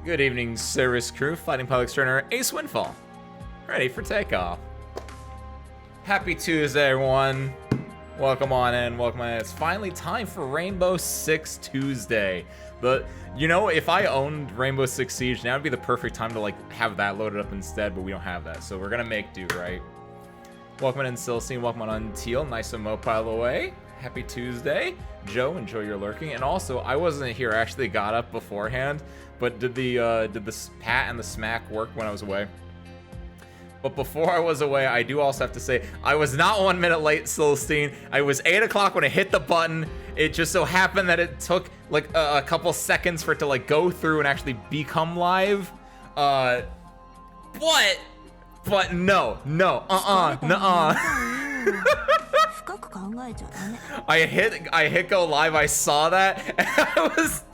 Good evening, service crew. Fighting pilot extraordinaire Ace Windfall. Ready for takeoff. Happy Tuesday, everyone. Welcome on in, welcome on in. It's finally time for Rainbow Six Tuesday. But, you know, if I owned Rainbow Six Siege, now would be the perfect time to, like, have that loaded up instead, but we don't have that. So we're gonna make do, right? Welcome on in, Silcine. Welcome on Teal. Nice to mopile away. Happy Tuesday. Joe, enjoy your lurking. And also, I wasn't here. I actually got up beforehand. But did the pat and the smack work when I was away? But before I was away, I do also have to say, I was not 1 minute late, Silcine. I was 8 o'clock when I hit the button. It just so happened that it took like a couple seconds for it to like go through and actually become live. But no, nuh-uh. I hit go live, I saw that, and I was,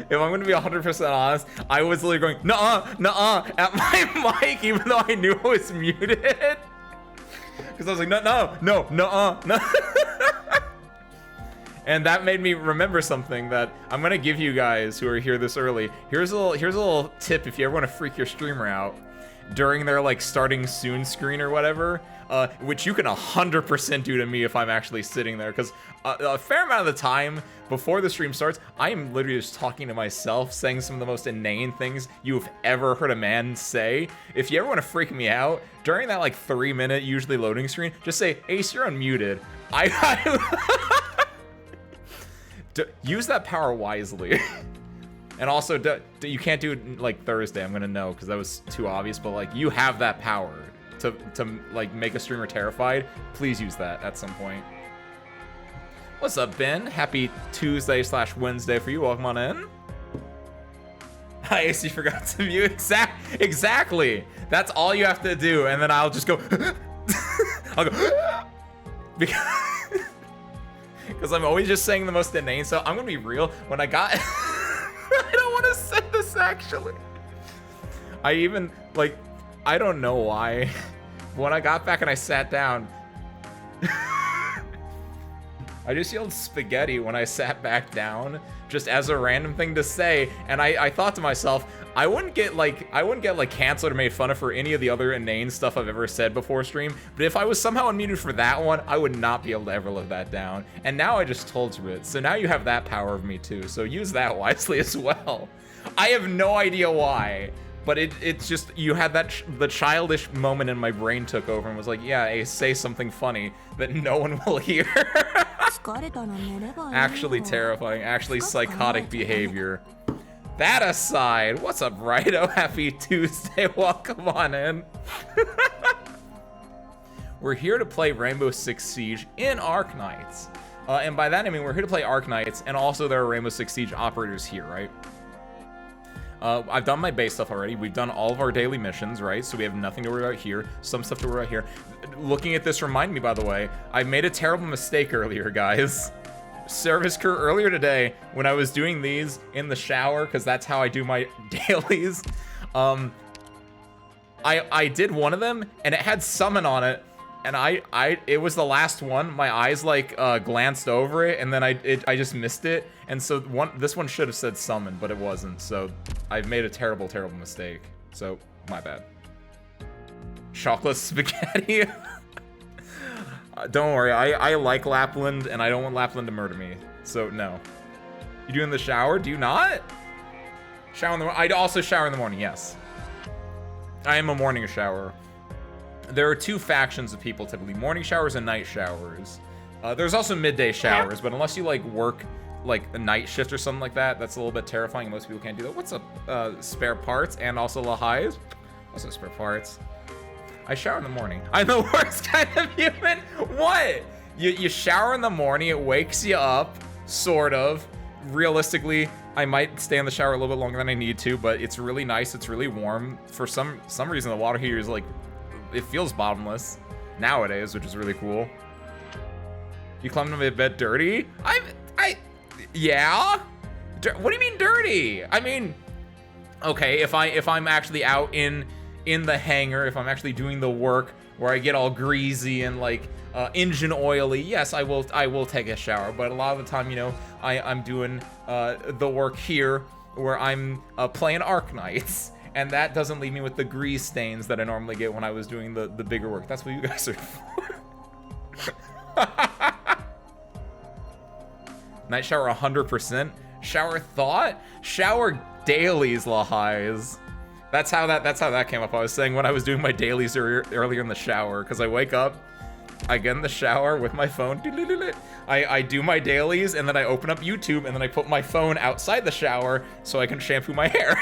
if I'm gonna be 100% honest, I was literally going, nuh-uh, at my mic, even though I knew I was muted. Because I was like, no. And that made me remember something that I'm gonna give you guys who are here this early. Here's a little tip if you ever want to freak your streamer out during their like starting soon screen or whatever, which you can 100% do to me if I'm actually sitting there, because a fair amount of the time before the stream starts, I am literally just talking to myself, saying some of the most inane things you've ever heard a man say. If you ever want to freak me out, during that like 3-minute usually loading screen, just say, Ace, you're unmuted. Use that power wisely. And also, you can't do it like Thursday. I'm gonna know because that was too obvious. But like, you have that power to like make a streamer terrified. Please use that at some point. What's up, Ben? Happy Tuesday/Wednesday for you. Welcome on in. Hi, Ace. You forgot to mute. Exactly. That's all you have to do, and then I'll just go. I'll go because I'm always just saying the most inane. So I'm gonna be real. When I got. I don't want to say this actually. I even, like, I don't know why. When I got back and I sat down, I just yelled spaghetti when I sat back down, just as a random thing to say. And I thought to myself, I wouldn't get canceled or made fun of for any of the other inane stuff I've ever said before stream. But if I was somehow unmuted for that one, I would not be able to ever live that down. And now I just told you it. So now you have that power of me too. So use that wisely as well. I have no idea why. But it's just, you had that, the childish moment in my brain took over and was like, yeah, Ace, say something funny that no one will hear. Actually terrifying, actually psychotic behavior. That aside, what's up, Rido? Happy Tuesday, welcome on in. We're here to play Rainbow Six Siege in Arknights. And by that I mean we're here to play Arknights, and also there are Rainbow Six Siege operators here, right? I've done my base stuff already. We've done all of our daily missions, right? So we have nothing to worry about here. Some stuff to worry about here. Looking at this remind me, by the way, I made a terrible mistake earlier, guys. Service crew, earlier today, when I was doing these in the shower, because that's how I do my dailies, I did one of them, and it had summon on it, and it was the last one. My eyes like glanced over it, and then I just missed it, and so this one should have said summon, but it wasn't. So I've made a terrible mistake. So my bad. Chocolate spaghetti. Don't worry, I like Lapland, and I don't want Lapland to murder me. So no. You do in the shower? Do you not? Shower in the morning. I also shower in the morning. Yes. I am a morning shower. There are two factions of people typically: morning showers and night showers. There's also midday showers, but unless you like work like a night shift or something like that, that's a little bit terrifying. Most people can't do that. What's up, spare parts and also Lahais? Also spare parts. I shower in the morning. I'm the worst kind of human. What? You shower in the morning. It wakes you up, sort of. Realistically, I might stay in the shower a little bit longer than I need to, but it's really nice. It's really warm. For some reason, the water heater is like, it feels bottomless nowadays, which is really cool. You climbed into my bed dirty? Yeah? What do you mean dirty? I mean, okay, if I'm actually out in the hangar, if I'm actually doing the work where I get all greasy and like engine oily, yes, I will take a shower. But a lot of the time, you know, I'm doing the work here where I'm playing Arknights, and that doesn't leave me with the grease stains that I normally get when I was doing the bigger work. That's what you guys are for. Night shower 100%. Shower thought? Shower dailies, Lahais. That's how that came up. I was saying when I was doing my dailies earlier in the shower, because I wake up, I get in the shower with my phone, I do my dailies, and then I open up YouTube, and then I put my phone outside the shower so I can shampoo my hair.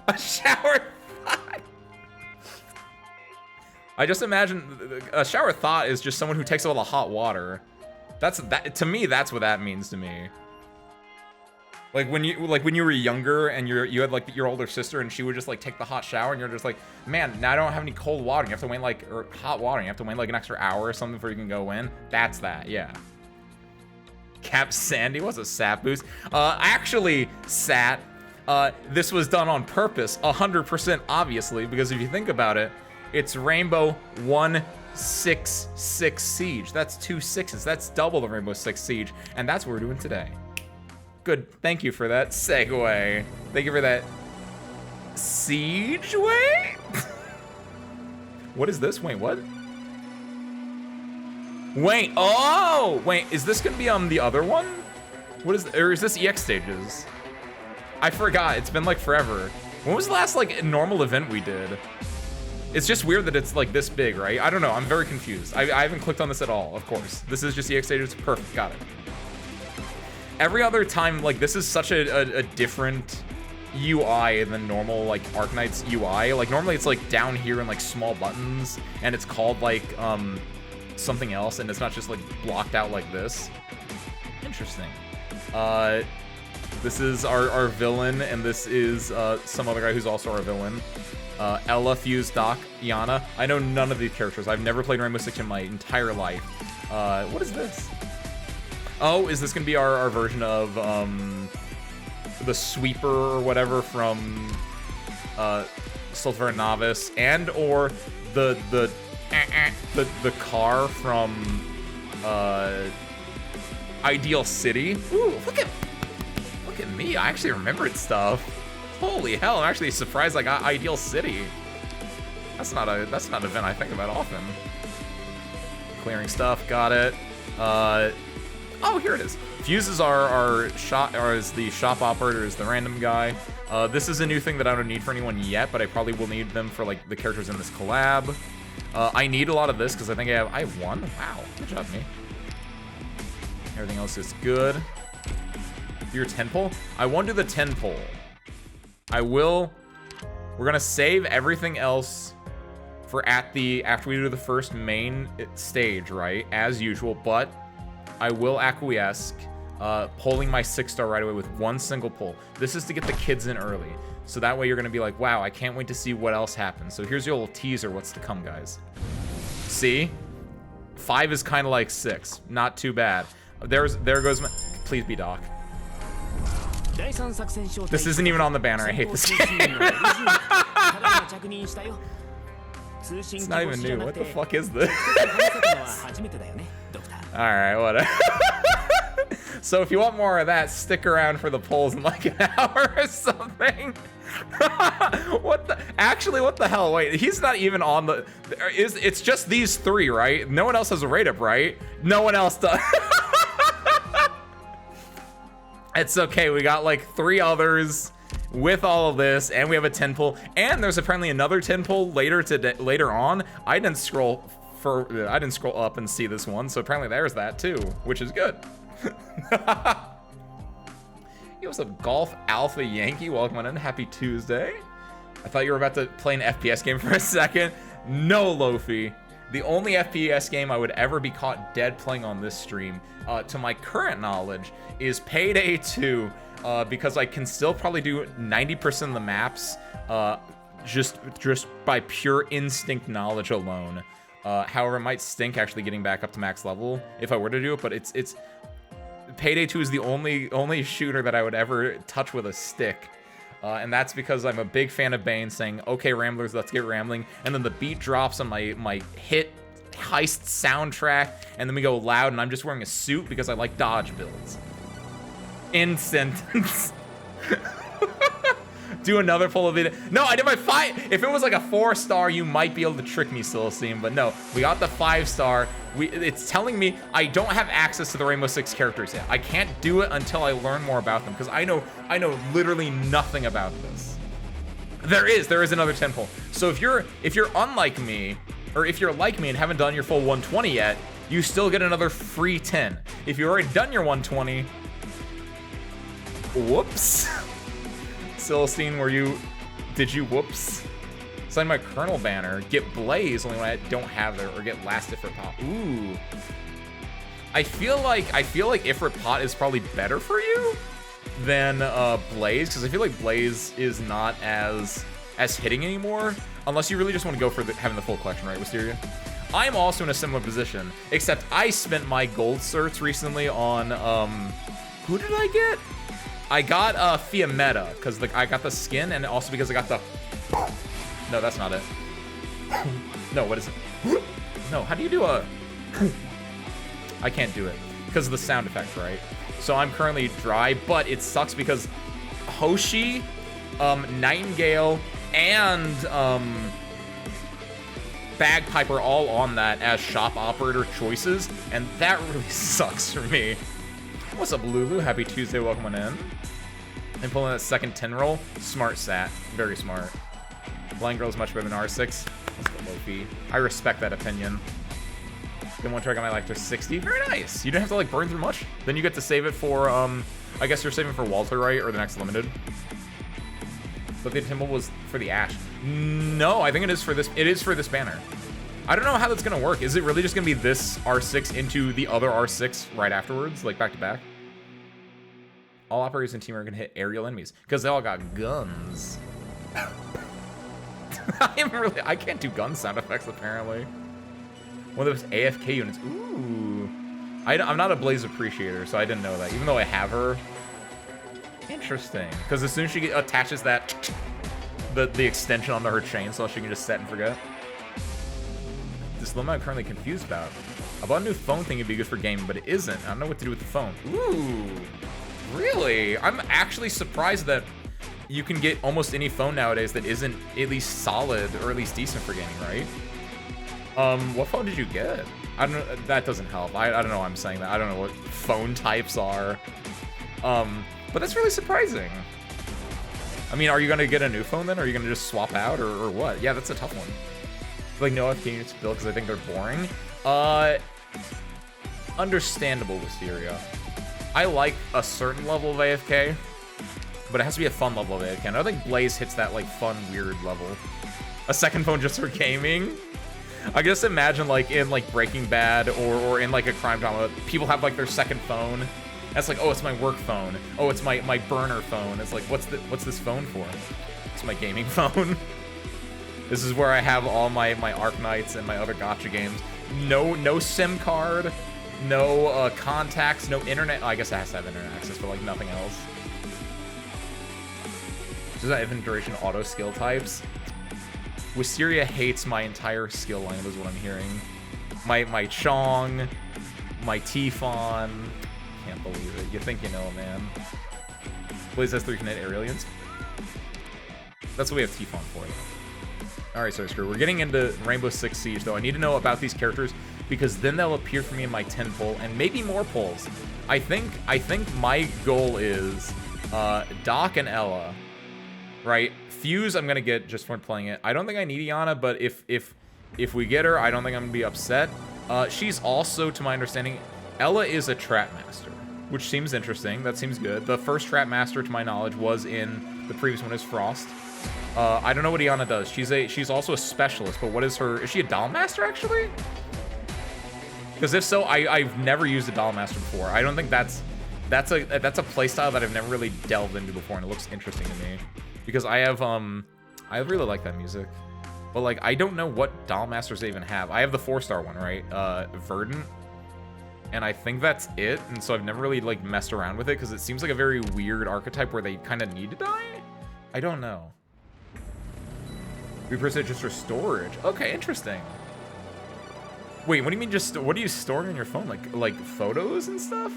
A shower thought. I just imagine a shower thought is just someone who takes all the hot water. To me, that's what that means to me. Like when you were younger and you had like your older sister and she would just like take the hot shower and you're just like, man, now I don't have any cold water. You have to wait or hot water. You have to wait like an extra hour or something before you can go in. That's that, yeah. Cap Sandy, what's a sap boost? Actually, Sat, this was done on purpose, 100% obviously, because if you think about it, it's Rainbow 166 Siege. That's 2 6s. That's double the Rainbow Six Siege, and that's what we're doing today. Good, thank you for that segue. Thank you for that siege way? What is this? Wait, what? Wait, oh! Wait, is this gonna be on the other one? What is, or is this EX stages? I forgot, it's been like forever. When was the last like normal event we did? It's just weird that it's like this big, right? I don't know, I'm very confused. I haven't clicked on this at all, of course. This is just EX stages, perfect, got it. Every other time, like, this is such a different UI than normal, like, Arknights UI. Like, normally it's, like, down here in, like, small buttons, and it's called, like, something else, and it's not just, like, blocked out like this. Interesting. This is our villain, and this is some other guy who's also our villain. Ella, Fuse, Doc, Yana. I know none of these characters. I've never played Rainbow Six in my entire life. What is this? Oh, is this gonna be our version of the sweeper or whatever from Sulphur Novice, and or the car from Ideal City? Ooh, look at me! I actually remembered stuff. Holy hell! I'm actually surprised I got Ideal City. That's not an event I think about often. Clearing stuff, got it. Oh, here it is. Fuse is is the shop operator, is the random guy. This is a new thing that I don't need for anyone yet, but I probably will need them for like the characters in this collab. I need a lot of this because I think I have one. Wow, good job, me. Everything else is good. Do your 10 pull? I won't do the 10 pull. I will. We're gonna save everything else for after we do the first main stage, right? As usual, but I will acquiesce, pulling my 6-star right away with one single pull. This is to get the kids in early. So that way you're gonna be like, wow, I can't wait to see what else happens. So here's your little teaser, what's to come, guys. See? 5 is kind of like 6, not too bad. There goes my, please be Doc. This isn't even on the banner, I hate this game. It's not even new, what the fuck is this? Alright, whatever. So if you want more of that, stick around for the polls in like an hour or something. What the hell? Wait, he's not even on the... It's just these 3, right? No one else has a rate-up, right? No one else does. It's okay, we got like 3 others with all of this, and we have a 10 pull, and there's apparently another 10 pull later on. I didn't scroll up and see this one, so apparently there's that too, which is good. Yo, what's up, Golf Alpha Yankee? Welcome on in. Happy Tuesday. I thought you were about to play an FPS game for a second. No, Lofi. The only FPS game I would ever be caught dead playing on this stream, to my current knowledge, is Payday 2, because I can still probably do 90% of the maps just by pure instinct knowledge alone. However, it might stink actually getting back up to max level if I were to do it, but it's Payday 2 is the only shooter that I would ever touch with a stick. And that's because I'm a big fan of Bane saying, okay, Ramblers, let's get rambling. And then the beat drops on my hit heist soundtrack, and then we go loud, and I'm just wearing a suit because I like dodge builds. In sentence. Do another pull of it. No, I did my 5. If it was like a 4-star, you might be able to trick me, Celestine. But no, we got the 5-star. It's telling me I don't have access to the Rainbow Six characters yet. I can't do it until I learn more about them because I know literally nothing about this. There is another 10 pull. So if you're unlike me, or if you're like me and haven't done your full 120 yet, you still get another free 10. If you've already done your 120, whoops. Celestine, did you whoops? Sign my Colonel banner, get Blaze, only when I don't have it, or get Last Ifrit Pot. Ooh. I feel like Ifrit Pot is probably better for you than Blaze, because I feel like Blaze is not as hitting anymore, unless you really just want to go for having the full collection, right, Wisteria? I'm also in a similar position, except I spent my gold certs recently on, who did I get? I got Fiametta, because I got the skin, and also because I got the... No, that's not it. No, what is it? No, how do you do a... I can't do it, because of the sound effect, right? So I'm currently dry, but it sucks because Hoshi, Nightingale, and Bagpipe are all on that as shop operator choices, and that really sucks for me. What's up, Lulu? Happy Tuesday, welcome on in. And pulling that second 10 roll, smart sat, very smart. Blind Girl is much better than R6. Let's go Loki. I respect that opinion. Then one track on my life to 60. Very nice. You don't have to like burn through much. Then you get to save it for I guess you're saving for Walter, right? Or the next limited. But the Timble was for the Ash. No, I think it is for this. It is for this banner. I don't know how that's gonna work. Is it really just gonna be this R6 into the other R6 right afterwards, like back to back? All operators in team are gonna hit aerial enemies because they all got guns. I can't do gun sound effects apparently. One of those AFK units. Ooh. I'm not a Blaze appreciator, so I didn't know that. Even though I have her. Interesting. Because as soon as she attaches that the extension onto her chainsaw, she can just set and forget. This dilemma I'm currently confused about. I bought a new phone thing, it'd be good for gaming, but it isn't. I don't know what to do with the phone. Ooh. Really? I'm actually surprised that you can get almost any phone nowadays that isn't at least solid or at least decent for gaming, right? What phone did you get? I don't know. That doesn't help. I don't know why I'm saying that. I don't know what phone types are. But that's really surprising. I mean, are you gonna get a new phone then? Or are you gonna just swap out or what? Yeah, that's a tough one. Like, no AFK units to build because I think they're boring. Understandable, Wisteria. I like a certain level of AFK, but it has to be a fun level of AFK. I don't think Blaze hits that, like, fun, weird level. A second phone just for gaming? I just imagine, like, in, like, Breaking Bad or in, like, a crime drama, people have, like, their second phone. That's like, oh, it's my work phone. Oh, it's my burner phone. It's like, what's this phone for? It's my gaming phone. This is where I have all my Arknights and my other gacha games. No SIM card, no contacts, no internet. Oh, I guess it has to have internet access, but like nothing else. Does that event duration auto skill types? Wisteria hates my entire skill line, is what I'm hearing. My Chong, my Tifon. Can't believe it. You think you know, man. Blaze has 3 kinetic aerials. That's what we have Tifon for. Alright, sorry, screw. We're getting into Rainbow Six Siege, though. I need to know about these characters because then they'll appear for me in my 10 pull and maybe more pulls. I think my goal is Doc and Ella, right? Fuse I'm gonna get just from playing it. I don't think I need Iana, but if we get her, I don't think I'm gonna be upset. She's also, to my understanding, Ella is a trap master, which seems interesting. That seems good. The first trap master, to my knowledge, was in the previous one, is Frost. I don't know what Iana does. She's also a specialist, but what is her? Is she a doll master actually? Because if so, I've never used a doll master before. I don't think that's a playstyle that I've never really delved into before, and it looks interesting to me. Because I really like that music, but like I don't know what doll masters they even have. I have the 4-star one, right? Verdant. And I think that's it, and so I've never really, like, messed around with it, because it seems like a very weird archetype where they kind of need to die? I don't know. 3% just for storage. Okay, interesting. Wait, what do you mean just, what do you store on your phone? Like photos and stuff?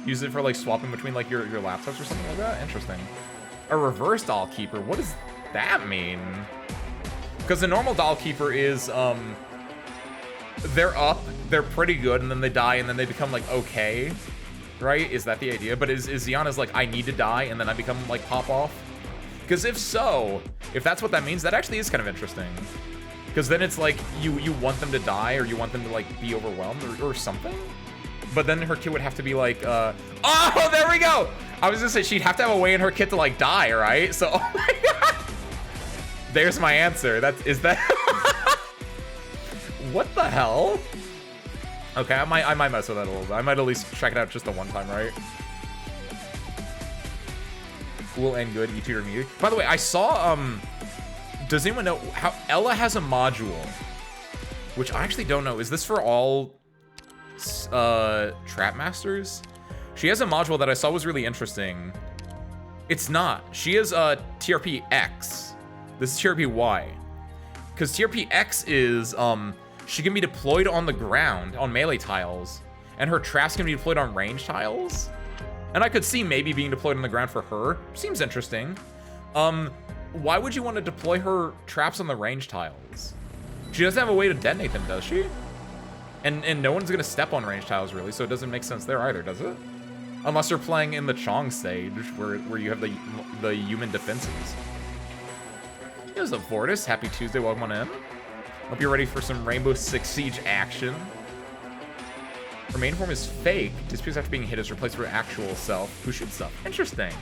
Use it for like swapping between like your laptops or something like that? Interesting. A reverse doll keeper, what does that mean? Because the normal doll keeper is, they're up, they're pretty good, and then they die, and then they become like okay, right? Is that the idea? But is Ziana's like, I need to die, and then I become like pop off? Because if so, if that's what that means, that actually is kind of interesting. Because then it's like, you want them to die, or you want them to like be overwhelmed, or something? But then her kit would have to be like, oh, there we go! I was gonna say, she'd have to have a way in her kit to like die, right? So, oh my god! There's my answer. Is that... What the hell? Okay, I might mess with that a little bit. I might at least check it out just the one time, right? Cool and good, E tier me. By the way, I saw, does anyone know how Ella has a module? Which I actually don't know. Is this for all Trap Masters? She has a module that I saw was really interesting. It's not. She has TRP X. This is TRP Y. Because TRP X is, she can be deployed on the ground, on melee tiles, and her traps can be deployed on range tiles. And I could see maybe being deployed on the ground for her. Seems interesting. Why would you want to deploy her traps on the range tiles? She doesn't have a way to detonate them, does she? And no one's gonna step on range tiles, really, so it doesn't make sense there either, does it? Unless you're playing in the Chong stage, where you have the human defenses. Here's a Vortis. Happy Tuesday, welcome on in. Hope you're ready for some Rainbow Six Siege action. Her main form is fake. Disappears after being hit is replaced with her actual self, who shoots stuff. Interesting.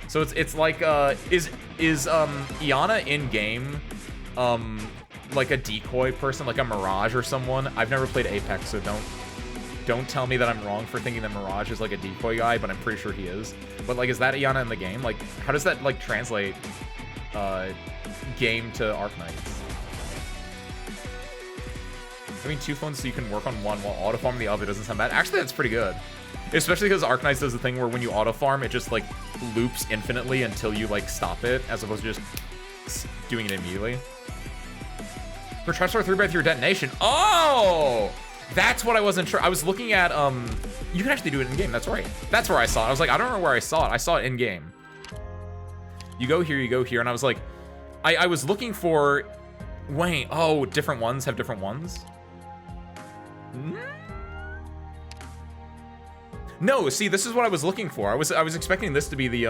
So it's like, is Iana in-game, like a decoy person, like a Mirage or someone? I've never played Apex, so don't tell me that I'm wrong for thinking that Mirage is like a decoy guy, but I'm pretty sure he is. But like, is that Iana in the game? Like, how does that like translate game to Arknights? I mean, 2 phones so you can work on one while auto-farm the other doesn't sound bad. Actually, that's pretty good. Especially because Arknights does the thing where when you auto-farm, it just like loops infinitely until you like stop it, as opposed to just doing it immediately. For traps are 3x3 detonation. Oh! That's what I wasn't sure. I was looking at, you can actually do it in-game, that's right. That's where I saw it. I was like, I don't remember where I saw it. I saw it in-game. You go here, and I was like, I was looking for, wait, oh, different ones have different ones? No, see, this is what I was looking for. I was expecting this to be the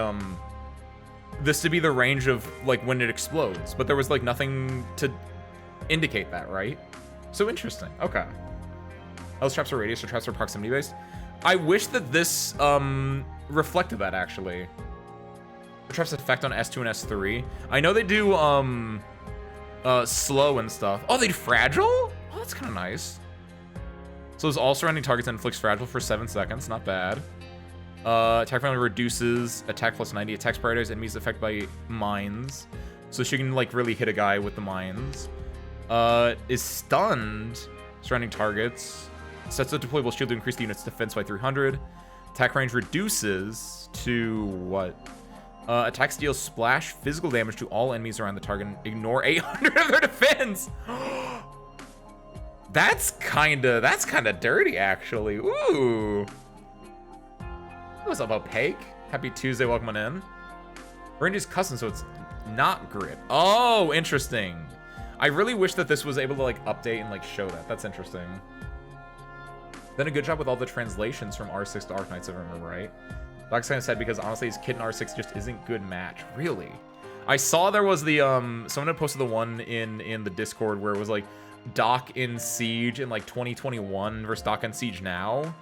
range of like when it explodes, but there was like nothing to indicate that, right? So interesting. Okay. Those traps are radius or traps are proximity based. I wish that this reflected that actually. The traps effect on S2 and S3. I know they do slow and stuff. Oh, they do fragile? Oh, that's kind of nice. So those all surrounding targets inflicts fragile for 7 seconds. Not bad. Attack family reduces attack plus 90. Attacks prioritize enemies affected by mines. So she can like really hit a guy with the mines. Is stunned surrounding targets. Sets a deployable shield to increase the unit's defense by 300. Attack range reduces to what? Attacks deal splash physical damage to all enemies around the target and ignore 800 of their defense. That's kinda dirty, actually. Ooh. What's up, Opaque? Happy Tuesday, welcome on in. Range is custom, so it's not grid. Oh, interesting. I really wish that this was able to like update and like show that. That's interesting. Then a good job with all the translations from R6 to Arknights, if I remember right. Like I said, because honestly, his kit in R6 just isn't good match. Really? I saw there was the someone had posted the one in the Discord where it was like Doc in Siege in like 2021 versus Doc in Siege now,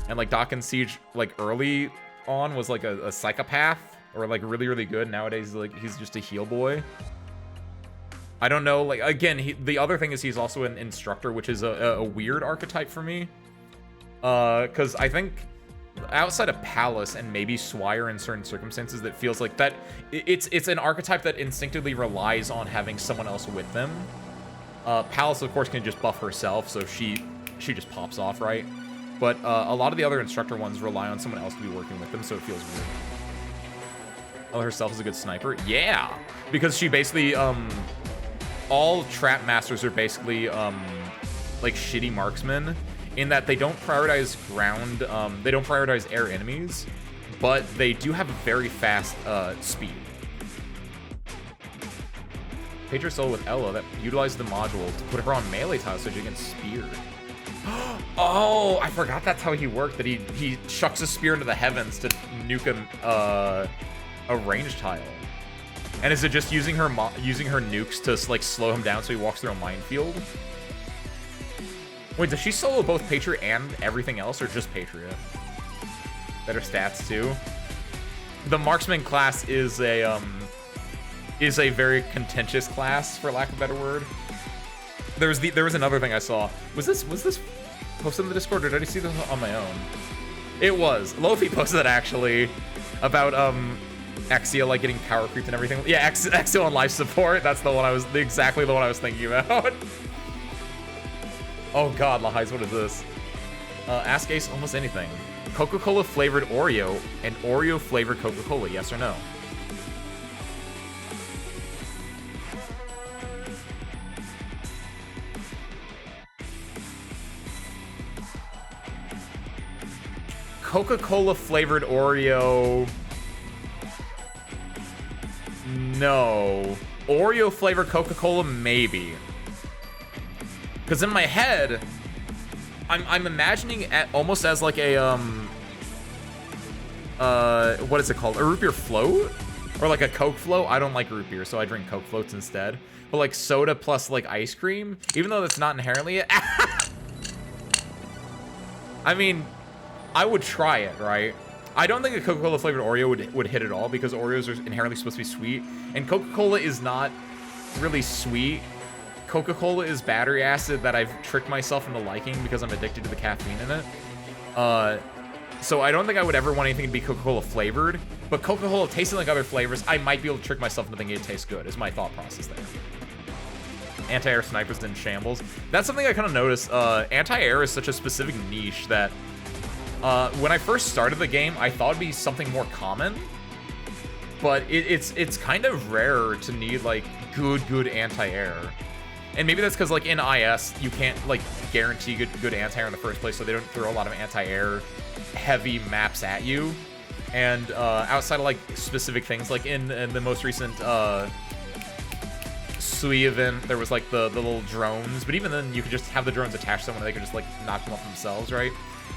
and like Doc in Siege like early on was like a psychopath or like really good. Nowadays like he's just a heal boy. I don't know, like again the other thing is he's also an instructor, which is a weird archetype for me, because I think outside of Palace and maybe Swire in certain circumstances, that feels like that it's an archetype that instinctively relies on having someone else with them. Palace, of course, can just buff herself, so she just pops off, right? But a lot of the other instructor ones rely on someone else to be working with them, so it feels weird. Oh, herself is a good sniper? Yeah! Because she basically, all Trap Masters are basically, like, shitty marksmen, in that they don't prioritize ground, they don't prioritize air enemies, but they do have a very fast speed. Paige solo with Ella that utilizes the module to put her on melee tiles so she can spear. Oh, I forgot that's how he worked, that he chucks a spear into the heavens to nuke a range tile. And is it just using her nukes to like slow him down so he walks through a minefield? Wait, does she solo both Patriot and everything else, or just Patriot? Better stats too. The marksman class is a very contentious class, for lack of a better word. There was another thing I saw. Was this posted in the Discord, or did I see this on my own? It was. Lofi posted it actually about Exia like getting power creeped and everything. Yeah, Exia on life support. That's exactly the one I was thinking about. Oh god, Lahais, what is this? Ask Ace almost anything. Coca-Cola flavored Oreo and Oreo flavored Coca-Cola, yes or no? Coca-Cola flavored Oreo. No. Oreo flavored Coca-Cola, maybe. Because in my head, I'm imagining it almost as like a what is it called? A root beer float? Or like a Coke float? I don't like root beer, so I drink Coke floats instead. But like soda plus like ice cream, even though that's not inherently it. I mean, I would try it, right? I don't think a Coca-Cola flavored Oreo would hit at all, because Oreos are inherently supposed to be sweet, and Coca-Cola is not really sweet. Coca-Cola is battery acid that I've tricked myself into liking because I'm addicted to the caffeine in it. So I don't think I would ever want anything to be Coca-Cola flavored, but Coca-Cola tasting like other flavors, I might be able to trick myself into thinking it tastes good, is my thought process there. Anti-air snipers in shambles. That's something I kind of noticed. Anti-air is such a specific niche that when I first started the game, I thought it'd be something more common, but it's kind of rare to need like good anti-air. And maybe that's because like in IS, you can't like guarantee good anti-air in the first place, so they don't throw a lot of anti-air heavy maps at you. And outside of like specific things, like in the most recent Sui event, there was like the little drones, but even then you could just have the drones attached to someone and they could just like knock them off themselves, right?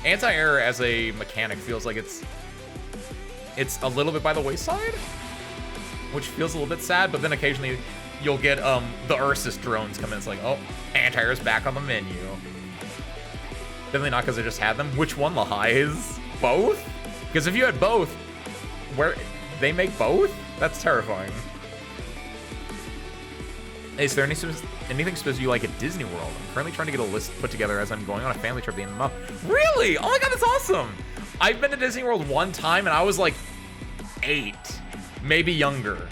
Anti-air as a mechanic feels like it's a little bit by the wayside, which feels a little bit sad, but then occasionally you'll get the Ursus drones come in. It's like, oh, anti-air is back on the menu. Definitely not because I just had them. Which one, Lahais? Both? Because if you had both, where they make both? That's terrifying. Hey, is there anything specific you like at Disney World? I'm currently trying to get a list put together as I'm going on a family trip at the end of the month. Really? Oh my god, that's awesome! I've been to Disney World one time and I was like 8, maybe younger.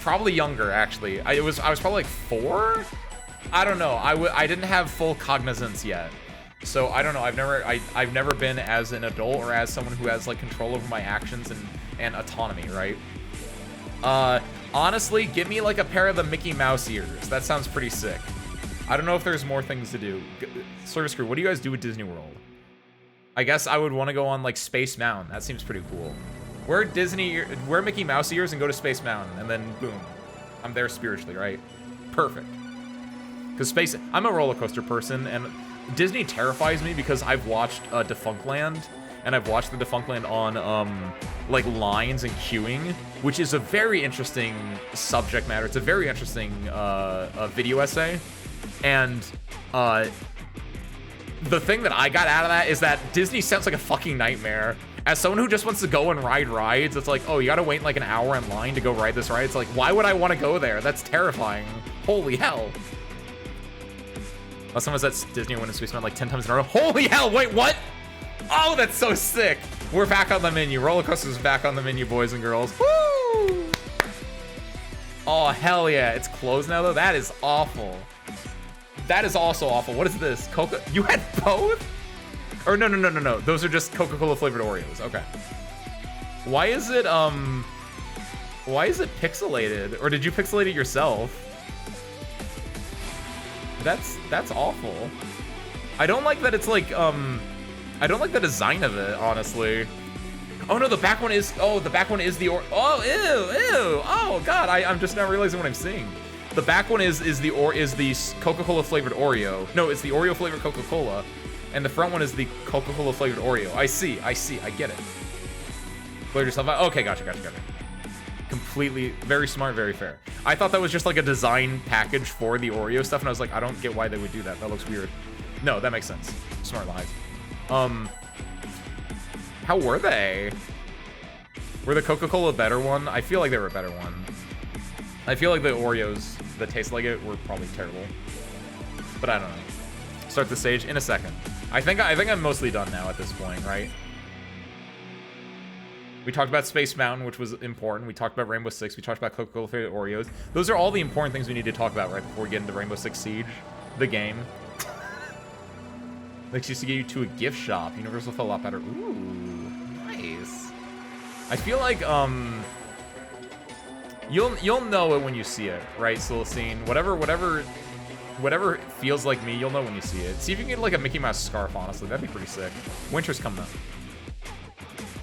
Probably younger, actually. I was probably like 4? I don't know. I didn't have full cognizance yet. So I don't know. I've never been as an adult or as someone who has like control over my actions and autonomy, right? Honestly, give me like a pair of the Mickey Mouse ears. That sounds pretty sick. I don't know if there's more things to do. Service crew, what do you guys do at Disney World? I guess I would want to go on like Space Mountain. That seems pretty cool. Wear Mickey Mouse ears and go to Space Mountain, and then boom, I'm there spiritually, right? Perfect. Because I'm a roller coaster person, and Disney terrifies me because I've watched Defunctland, and I've watched the Defunctland on like lines and queuing, which is a very interesting subject matter. It's a very interesting video essay, and the thing that I got out of that is that Disney sounds like a fucking nightmare. As someone who just wants to go and ride rides, it's like, oh, you gotta wait like an hour in line to go ride this ride. It's like, why would I want to go there? That's terrifying. Holy hell. Last time I was at Disney, I went to Space Mountain like 10 times in a row. Holy hell, wait, what? Oh, that's so sick. We're back on the menu. Roller coasters back on the menu, boys and girls. Woo! Oh, hell yeah. It's closed now, though? That is awful. That is also awful. What is this? Coca? You had both? Or no. Those are just Coca-Cola flavored Oreos. Okay. Why is it pixelated? Or did you pixelate it yourself? That's awful. I don't like that it's like, I don't like the design of it, honestly. Oh no, the back one is, oh, the back one is the, oh, ew, oh god, I'm just now realizing what I'm seeing. The back one is the Coca-Cola flavored Oreo. No, it's the Oreo flavored Coca-Cola. And the front one is the Coca-Cola flavored Oreo. I see, I get it. Blur yourself out. Okay, gotcha. Completely, very smart, very fair. I thought that was just like a design package for the Oreo stuff, and I was like, I don't get why they would do that. That looks weird. No, that makes sense. Smart lies. How were they? Were the Coca-Cola a better one? I feel like they were a better one. I feel like the Oreos that taste like it were probably terrible. But I don't know. Start the stage in a second. I think I'm mostly done now at this point, right? We talked about Space Mountain, which was important. We talked about Rainbow Six. We talked about Coca-Cola flavored Oreos. Those are all the important things we need to talk about right before we get into Rainbow Six Siege, the game. Makes used to get you to a gift shop. Universal felt a lot better. Ooh, nice. I feel like you'll know it when you see it, right, Celestine? Whatever feels like me, you'll know when you see it. See if you can get like a Mickey Mouse scarf, honestly. That'd be pretty sick. Winter's coming up.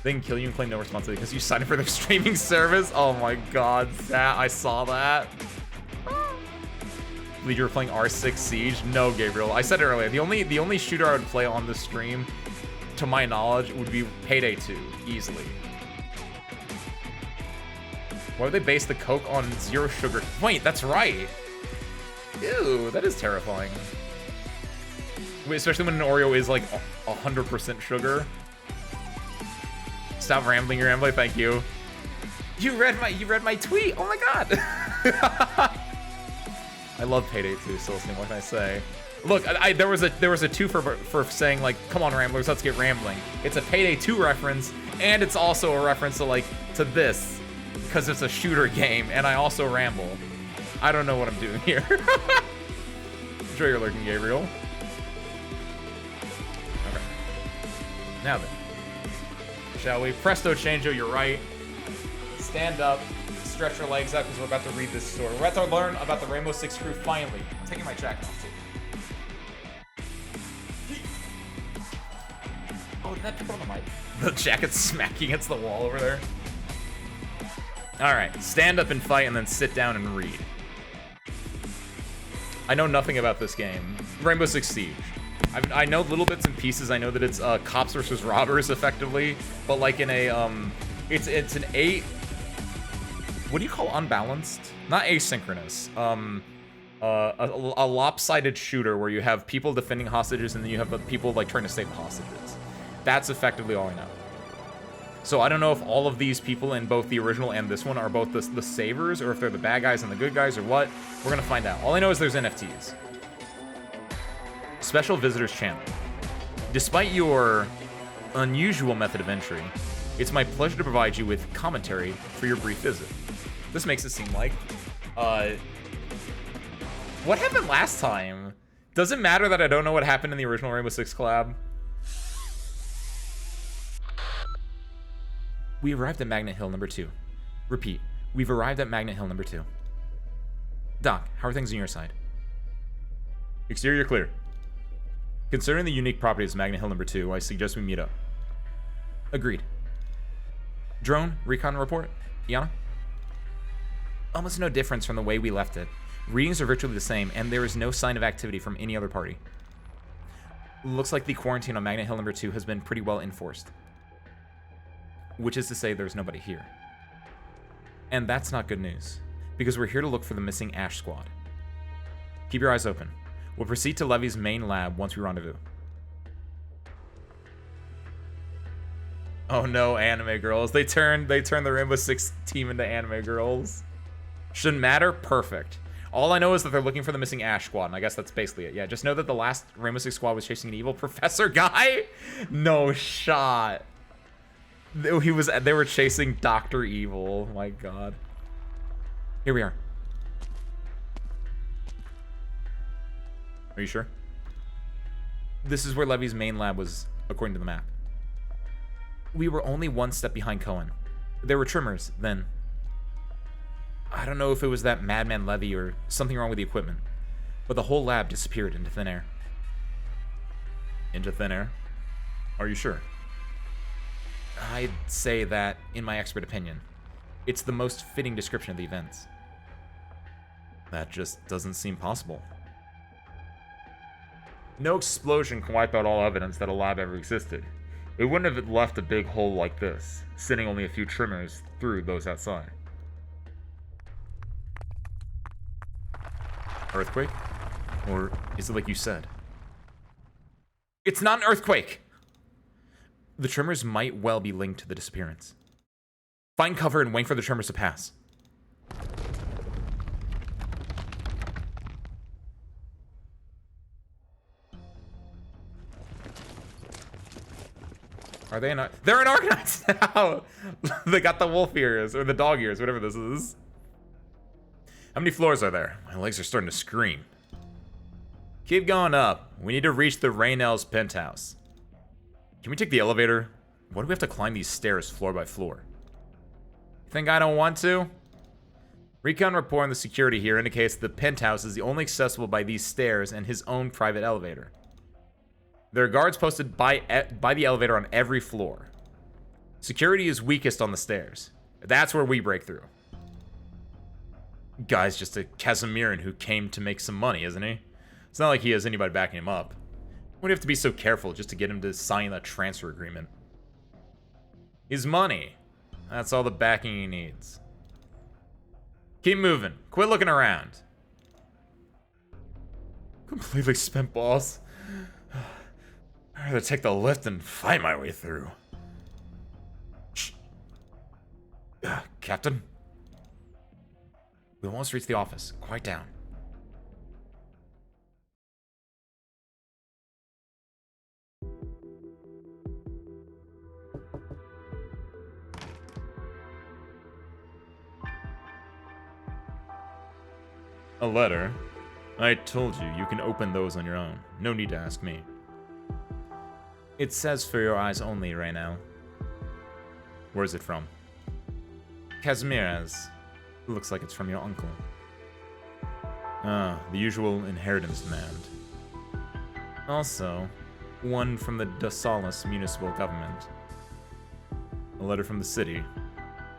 They can kill you and claim no responsibility because you signed up for their streaming service. Oh my god, I saw that. You were playing R6 Siege? No, Gabriel. I said it earlier. The only shooter I would play on the stream, to my knowledge, would be Payday 2, easily. Why would they base the Coke on zero sugar? Wait, that's right. Ew, that is terrifying. Especially when an Oreo is like 100% sugar. Stop rambling, you're rambling. Thank you. You read my tweet. Oh my god. I love Payday 2, so what can I say? Look, there was a two for saying like, come on Ramblers, let's get rambling. It's a Payday 2 reference, and it's also a reference to this, because it's a shooter game, and I also ramble. I don't know what I'm doing here. Enjoy your lurking, Gabriel. Okay. Now then. Shall we? Presto changeo, you're right. Stand up. Stretch your legs out because we're about to read this story. We're about to learn about the Rainbow Six crew finally. I'm taking my jacket off too. Oh, did that pick on the mic? The jacket's smacking against the wall over there. Alright, stand up and fight and then sit down and read. I know nothing about this game. Rainbow Six Siege. I know little bits and pieces. I know that it's cops versus robbers effectively, but like in a it's an what do you call unbalanced? Not asynchronous. A lopsided shooter where you have people defending hostages and then you have people like trying to save the hostages. That's effectively all I know. So I don't know if all of these people in both the original and this one are both the savers, or if they're the bad guys and the good guys, or what. We're gonna find out. All I know is there's NFTs. Special Visitors Channel. Despite your unusual method of entry, it's my pleasure to provide you with commentary for your brief visit. This makes it seem like, what happened last time? Does it matter that I don't know what happened in the original Rainbow Six collab? We arrived at Magnet Hill number 2. Repeat, we've arrived at Magnet Hill number 2. Doc, how are things on your side? Exterior clear. Considering the unique properties of Magnet Hill number 2, I suggest we meet up. Agreed. Drone, recon report? Iana? Almost no difference from the way we left it. Readings are virtually the same, and there is no sign of activity from any other party. Looks like the quarantine on Magnet Hill number 2 has been pretty well enforced. Which is to say there's nobody here. And that's not good news, because we're here to look for the missing Ash Squad. Keep your eyes open. We'll proceed to Levy's main lab once we rendezvous. Oh no, anime girls. They turned the Rainbow Six team into anime girls. Shouldn't matter? Perfect. All I know is that they're looking for the missing Ash Squad, and I guess that's basically it. Yeah, just know that the last Rainbow Six Squad was chasing an evil professor guy. No shot. They were chasing Dr. Evil. My god. Here we are. Are you sure? This is where Levy's main lab was, according to the map. We were only one step behind Cohen. There were trimmers, then. I don't know if it was that madman Levy or something wrong with the equipment, but the whole lab disappeared into thin air. into thin air. Are you sure? I'd say that, in my expert opinion, it's the most fitting description of the events. That just doesn't seem possible. No explosion can wipe out all evidence that a lab ever existed. It wouldn't have left a big hole like this, sending only a few tremors through those outside. Earthquake? Or is it like you said? It's not an earthquake! The tremors might well be linked to the disappearance. Find cover and wait for the tremors to pass. Are they in? They're in Arknights now! They got the wolf ears, or the dog ears, whatever this is. How many floors are there? My legs are starting to scream. Keep going up. We need to reach the Raynell's penthouse. Can we take the elevator? Why do we have to climb these stairs floor by floor? You think I don't want to? Recon report on the security here indicates the penthouse is the only accessible by these stairs and his own private elevator. There are guards posted by the elevator on every floor. Security is weakest on the stairs. That's where we break through. Guy's just a Casimiran who came to make some money, isn't he? It's not like he has anybody backing him up. Why do you have to be so careful just to get him to sign that transfer agreement? His money. That's all the backing he needs. Keep moving. Quit looking around. Completely spent, boss. I'd rather take the lift and fight my way through. Shh. Captain? We almost reached the office. Quiet down. A letter? I told you, you can open those on your own. No need to ask me. It says for your eyes only right now. Where's it from? Casimiras. Looks like it's from your uncle. Ah, the usual inheritance demand. Also, one from the Dasalis municipal government. A letter from the city.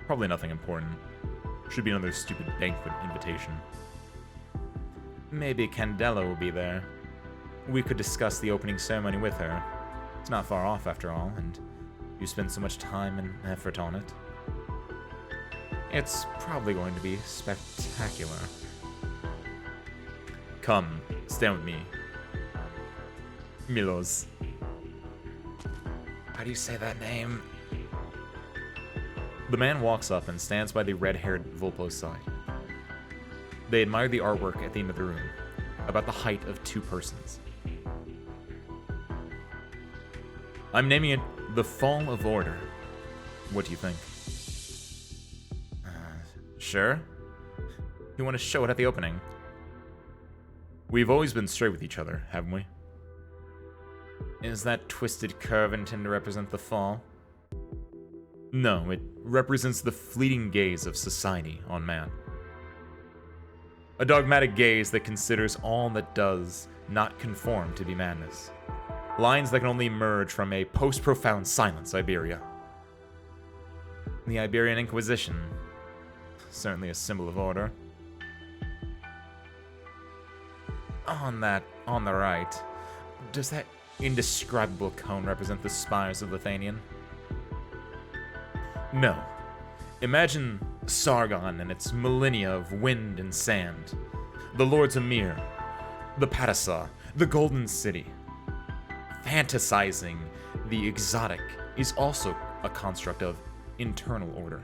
Probably nothing important. Should be another stupid banquet invitation. Maybe Candela will be there. We could discuss the opening ceremony with her. It's not far off after all, and you spend so much time and effort on it. It's probably going to be spectacular. Come, stand with me. Milos. How do you say that name? The man walks up and stands by the red-haired Volpo's side. They admire the artwork at the end of the room, about the height of two persons. I'm naming it The Fall of Order. What do you think? Sure? You want to show it at the opening? We've always been straight with each other, haven't we? Is that twisted curve intended to represent the fall? No, it represents the fleeting gaze of society on man. A dogmatic gaze that considers all that does not conform to be madness. Lines that can only emerge from a post-profound silence, Iberia. The Iberian Inquisition. Certainly a symbol of order. On the right, does that indescribable cone represent the spires of Lithanian? No. Imagine Sargon and its millennia of wind and sand. The Lords Emir, the Padasa, the Golden City. Fantasizing the exotic is also a construct of internal order.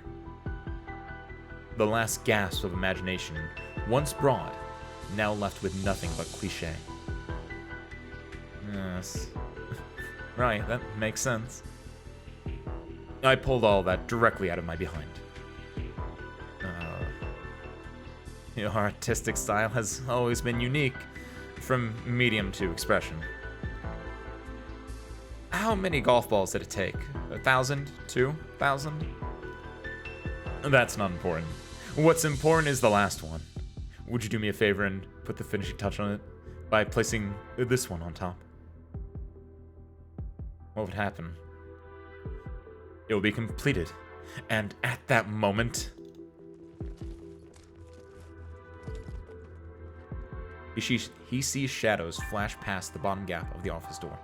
The last gasp of imagination, once broad, now left with nothing but cliché. Yes. Right, that makes sense. I pulled all that directly out of my behind. Your artistic style has always been unique, from medium to expression. How many golf balls did it take? 1,000? 2,000? That's not important. What's important is the last one. Would you do me a favor and put the finishing touch on it by placing this one on top? what would happen? It will be completed. And at that moment, he sees shadows flash past the bottom gap of the office door.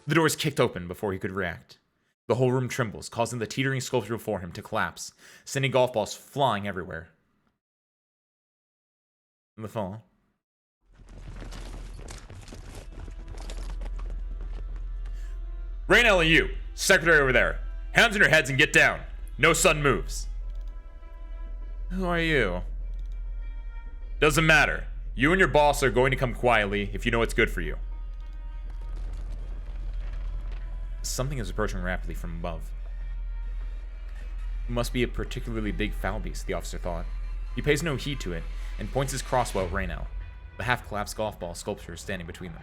The door is kicked open before he could react. The whole room trembles, causing the teetering sculpture before him to collapse, sending golf balls flying everywhere. In the fall. Raynell and you, secretary over there. Hands on your heads and get down. No sun moves. Who are you? Doesn't matter. You and your boss are going to come quietly if you know what's good for you. Something is approaching rapidly from above. It must be a particularly big foul beast, the officer thought. He pays no heed to it and points his crossbow at Raynell. The half-collapsed golf ball sculpture is standing between them.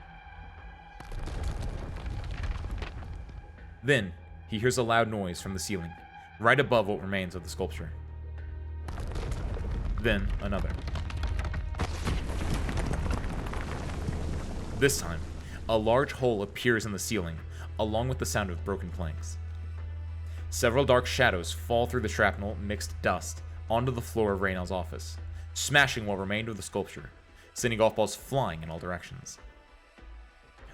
Then, he hears a loud noise from the ceiling, right above what remains of the sculpture. Then, another. This time, a large hole appears in the ceiling, along with the sound of broken planks. Several dark shadows fall through the shrapnel-mixed dust onto the floor of Raynell's office, smashing what remained of the sculpture, sending golf balls flying in all directions.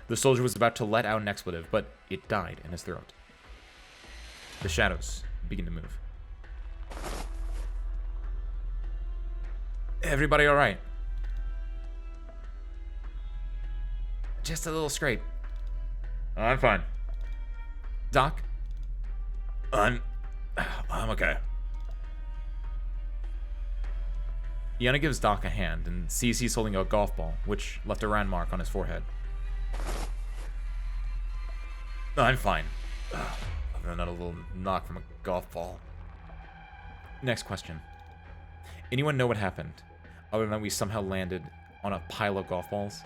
The soldier was about to let out an expletive, but it died in his throat. The shadows begin to move. Everybody all right? Just a little scrape. Oh, I'm fine. Doc? I'm okay. Yana gives Doc a hand and sees he's holding a golf ball, which left a round mark on his forehead. No, I'm fine. Other than a little knock from a golf ball. Next question. Anyone know what happened, other than we somehow landed on a pile of golf balls?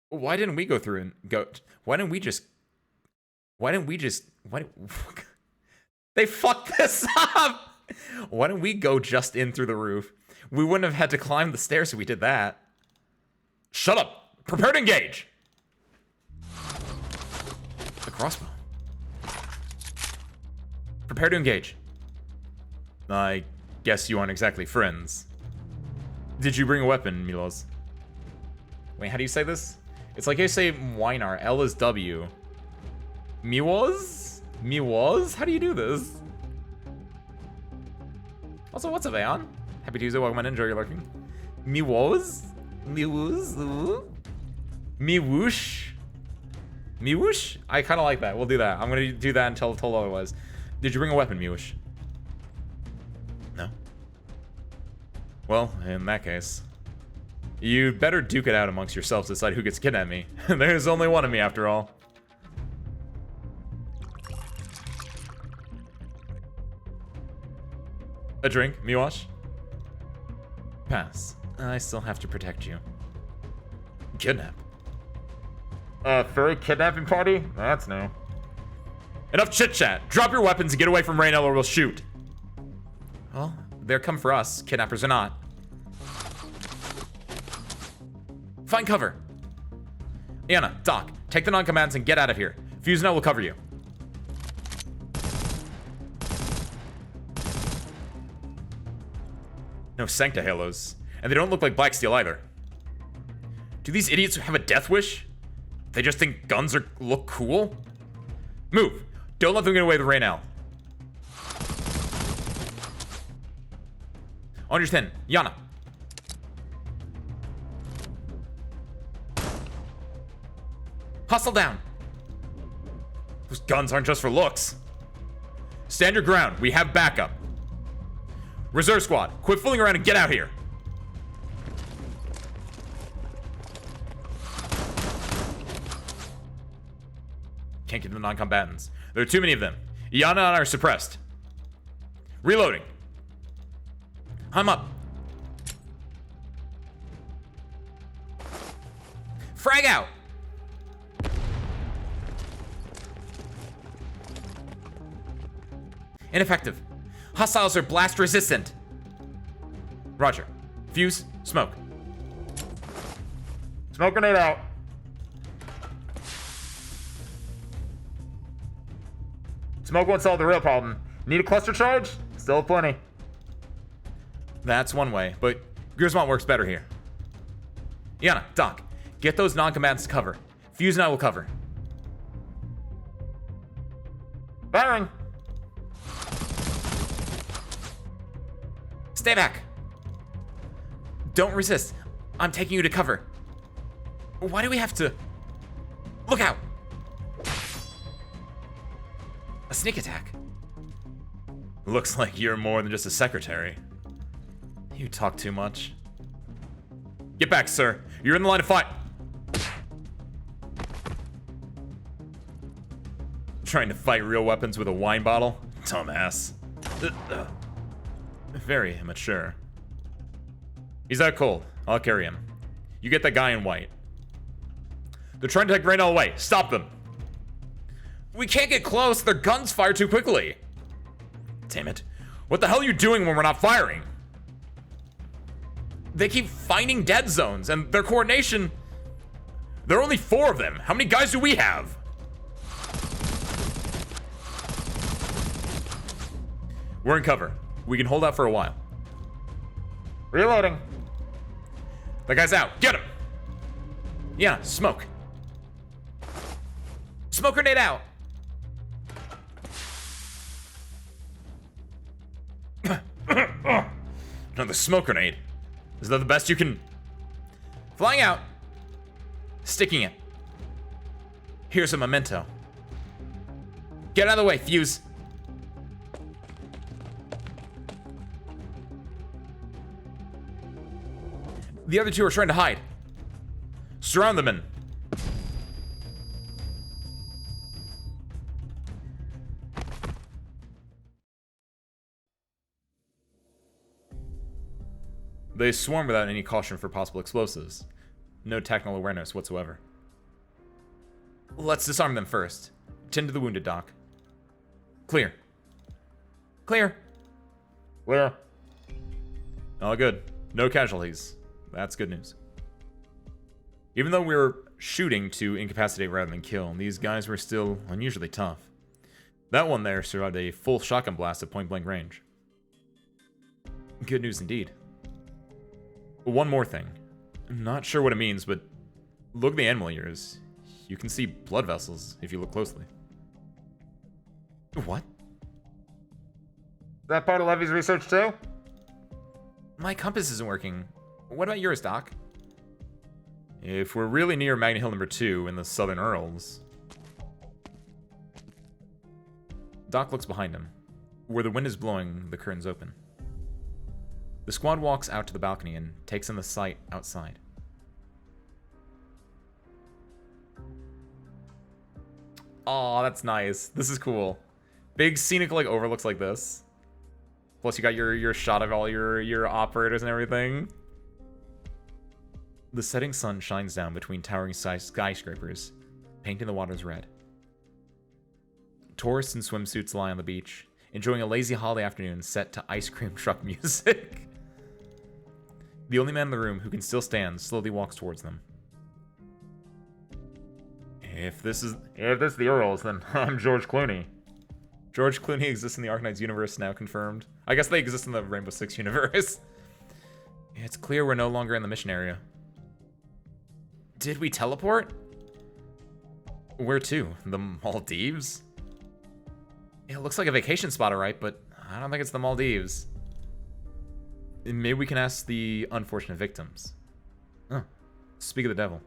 Why didn't we go through and go? Why didn't we just? They fucked this up! Why didn't we go just in through the roof? We wouldn't have had to climb the stairs if we did that. Shut up! Prepare to engage! The crossbow. Prepare to engage. I guess you aren't exactly friends. Did you bring a weapon, Milos? Wait, how do you say this? It's like you say Weinar. L is W. Miwoz? Miwoz? How do you do this? Also, what's up, Aeon? Happy Tuesday, welcome on, enjoy your lurking. Miwoz? Miwoz? Miwoosh? Miwoosh? I kind of like that. We'll do that. I'm going to do that until told otherwise. Did you bring a weapon, Miwoosh? No. Well, in that case, you better duke it out amongst yourselves to decide who gets kidnapped me. There's only one of me, after all. A drink, Miwash? Pass. I still have to protect you. Kidnap? Furry kidnapping party? That's new. Enough chit-chat. Drop your weapons and get away from Raynell or we'll shoot. Well, they're come for us, kidnappers or not. Find cover. Anna, Doc, take the non-combatants and get out of here. Fuse and I will cover you. No Sancta halos. And they don't look like Black Steel either. Do these idiots have a death wish? They just think guns look cool? Move. Don't let them get away with Raynell. On your 10. Yana. Hustle down. Those guns aren't just for looks. Stand your ground. We have backup. Reserve squad, quit fooling around and get out here. Can't get the non-combatants. There are too many of them. Yana and I are suppressed. Reloading. I'm up. Frag out. Ineffective. Hostiles are blast resistant. Roger. Fuse, smoke. Smoke grenade out. Smoke won't solve the real problem. Need a cluster charge? Still plenty. That's one way, but Grismont works better here. Yana, Doc, get those non-combatants to cover. Fuse and I will cover. Firing. Stay back. Don't resist. I'm taking you to cover. Why do we have to... Look out! A sneak attack. Looks like you're more than just a secretary. You talk too much. Get back, sir. You're in the line of fire. Trying to fight real weapons with a wine bottle? Dumbass. Very immature. He's out cold. I'll carry him. You get that guy in white. They're trying to take Reyna away. Stop them. We can't get close. Their guns fire too quickly. Damn it. What the hell are you doing when we're not firing? They keep finding dead zones, and their coordination... There are only 4 of them. How many guys do we have? We're in cover. We can hold out for a while. Reloading. That guy's out. Get him! Yeah, smoke. Smoke grenade out. Another smoke grenade. Is that the best you can... Flying out. Sticking it. Here's a memento. Get out of the way, Fuse. The other 2 are trying to hide. Surround them in. They swarm without any caution for possible explosives. No technical awareness whatsoever. Let's disarm them first. Tend to the wounded, Doc. Clear. Clear. Clear. All good. No casualties. That's good news. Even though we were shooting to incapacitate rather than kill, these guys were still unusually tough. That one there survived a full shotgun blast at point-blank range. Good news indeed. One more thing. I'm not sure what it means, but look at the animal ears. You can see blood vessels if you look closely. What? That part of Levy's research too? My compass isn't working. What about yours, Doc? If we're really near Magna Hill number 2 in the Southern Earls... Doc looks behind him. Where the wind is blowing, the curtains open. The squad walks out to the balcony and takes in the sight outside. Aw, that's nice. This is cool. Big scenic like overlooks like this. Plus you got your shot of all your operators and everything. The setting sun shines down between towering skyscrapers, painting the waters red. Tourists in swimsuits lie on the beach, enjoying a lazy holiday afternoon set to ice cream truck music. The only man in the room who can still stand slowly walks towards them. If this is the Earls, then I'm George Clooney. George Clooney exists in the Arknights universe, now confirmed. I guess they exist in the Rainbow Six universe. It's clear we're no longer in the mission area. Did we teleport? Where to? The Maldives? It looks like a vacation spot, alright, but I don't think it's the Maldives. Maybe we can ask the unfortunate victims. Oh, speak of the devil.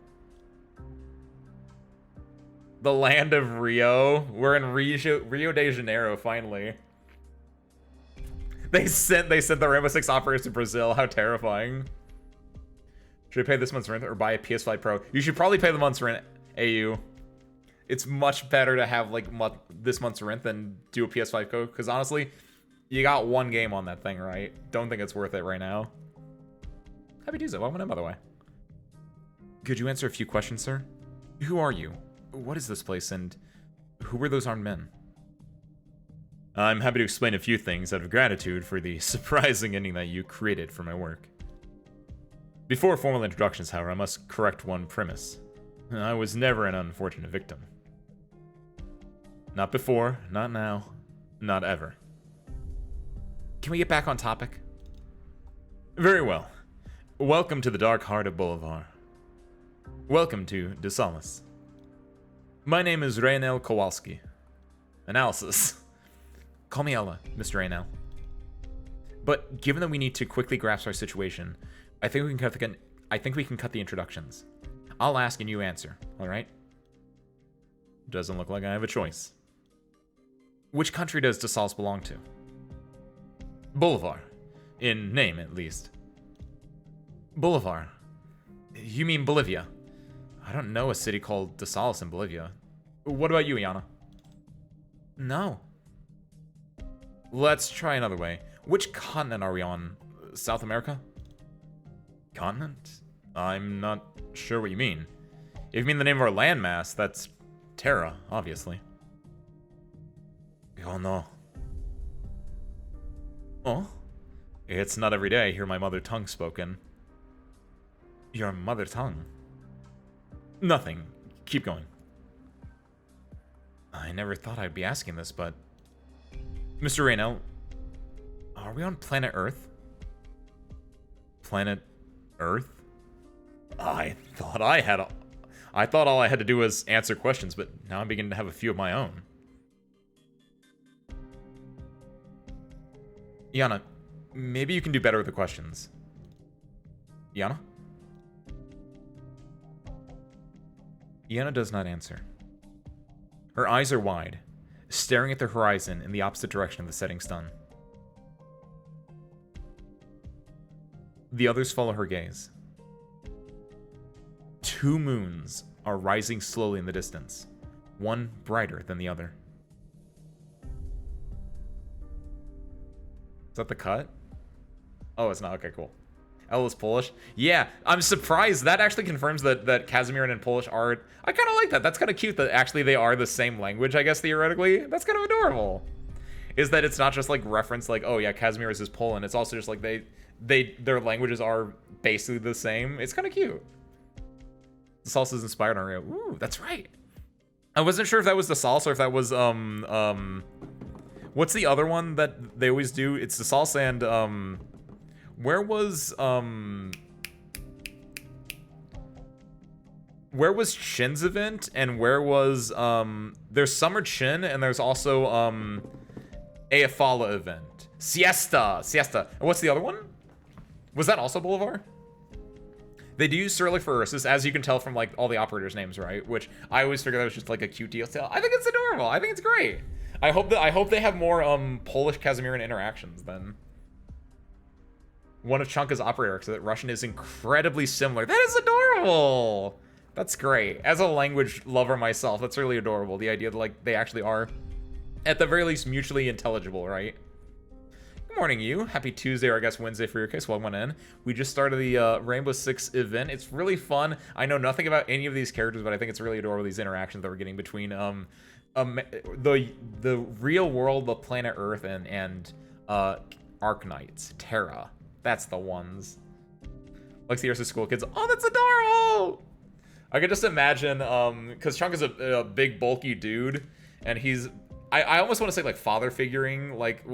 The land of Rio. We're in Rio de Janeiro, finally. They sent the Rainbow Six operators to Brazil. How terrifying. Should I pay this month's rent or buy a PS5 Pro? You should probably pay the month's rent, AU. It's much better to have like this month's rent than do a PS5 code. Because honestly, you got one game on that thing, right? Don't think it's worth it right now. Happy Tuesday. Welcome in, by the way. Could you answer a few questions, sir? Who are you? What is this place, and who were those armed men? I'm happy to explain a few things out of gratitude for the surprising ending that you created for my work. Before formal introductions, however, I must correct one premise. I was never an unfortunate victim. Not before, not now, not ever. Can we get back on topic? Very well. Welcome to the dark heart of Bolivar. Welcome to DeSalis. My name is Raynel Kowalski. Analysis. Call me Ella, Mr. Raynel. But given that we need to quickly grasp our situation, I think we can cut the introductions. I'll ask and you answer, alright? Doesn't look like I have a choice. Which country does DeSalis belong to? Bolivar. In name, at least. Bolivar. You mean Bolivia? I don't know a city called DeSalis in Bolivia. What about you, Iana? No. Let's try another way. Which continent are we on? South America? Continent? I'm not sure what you mean. If you mean the name of our landmass, that's Terra, obviously. Oh no. Oh? It's not every day I hear my mother tongue spoken. Your mother tongue? Nothing. Keep going. I never thought I'd be asking this, but... Mr. Raynel, are we on planet Earth? Planet Earth? I thought all I had to do was answer questions, but now I'm beginning to have a few of my own. Iana, maybe you can do better with the questions. Iana? Iana does not answer. Her eyes are wide, staring at the horizon in the opposite direction of the setting sun. The others follow her gaze. 2 moons are rising slowly in the distance, one brighter than the other. Is that the cut? Oh, it's not. Okay, cool. Ella's Polish. Yeah, I'm surprised. That actually confirms that Kazimieran and Polish are... I kind of like that. That's kind of cute that actually they are the same language, I guess, theoretically. That's kind of adorable. Is that it's not just, like, reference, like, oh, yeah, Casimir is Poland. It's also just, like, their languages are basically the same. It's kind of cute. The salsa is inspired on Rio. Ooh, that's right. I wasn't sure if that was the salsa or if that was, what's the other one that they always do? It's the salsa and, where was Chin's event and where was, there's Summer Chin and there's also, Ayafala event. Siesta. And what's the other one? Was that also Bolivar? They do use Cyrillic for Ursus, as you can tell from, like, all the operators' names, right? Which I always figured that was just, like, a cute detail. I think it's adorable. I think it's great. I hope they have more, Polish Kazimieran interactions then. One of Chanka's operator arcs, so that Russian is incredibly similar. That is adorable! That's great. As a language lover myself, that's really adorable. The idea that, like, they actually are, at the very least, mutually intelligible, right? Good morning, you. Happy Tuesday, or I guess Wednesday for your case. Welcome in. We just started the Rainbow Six event. It's really fun. I know nothing about any of these characters, but I think it's really adorable, these interactions that we're getting between the real world, the planet Earth, and Arknights, Terra. That's the ones. Like the Ursa school kids. Oh, that's adorable! I could just imagine, because Chunk is a big, bulky dude, and he's... I almost want to say, like, father figuring, like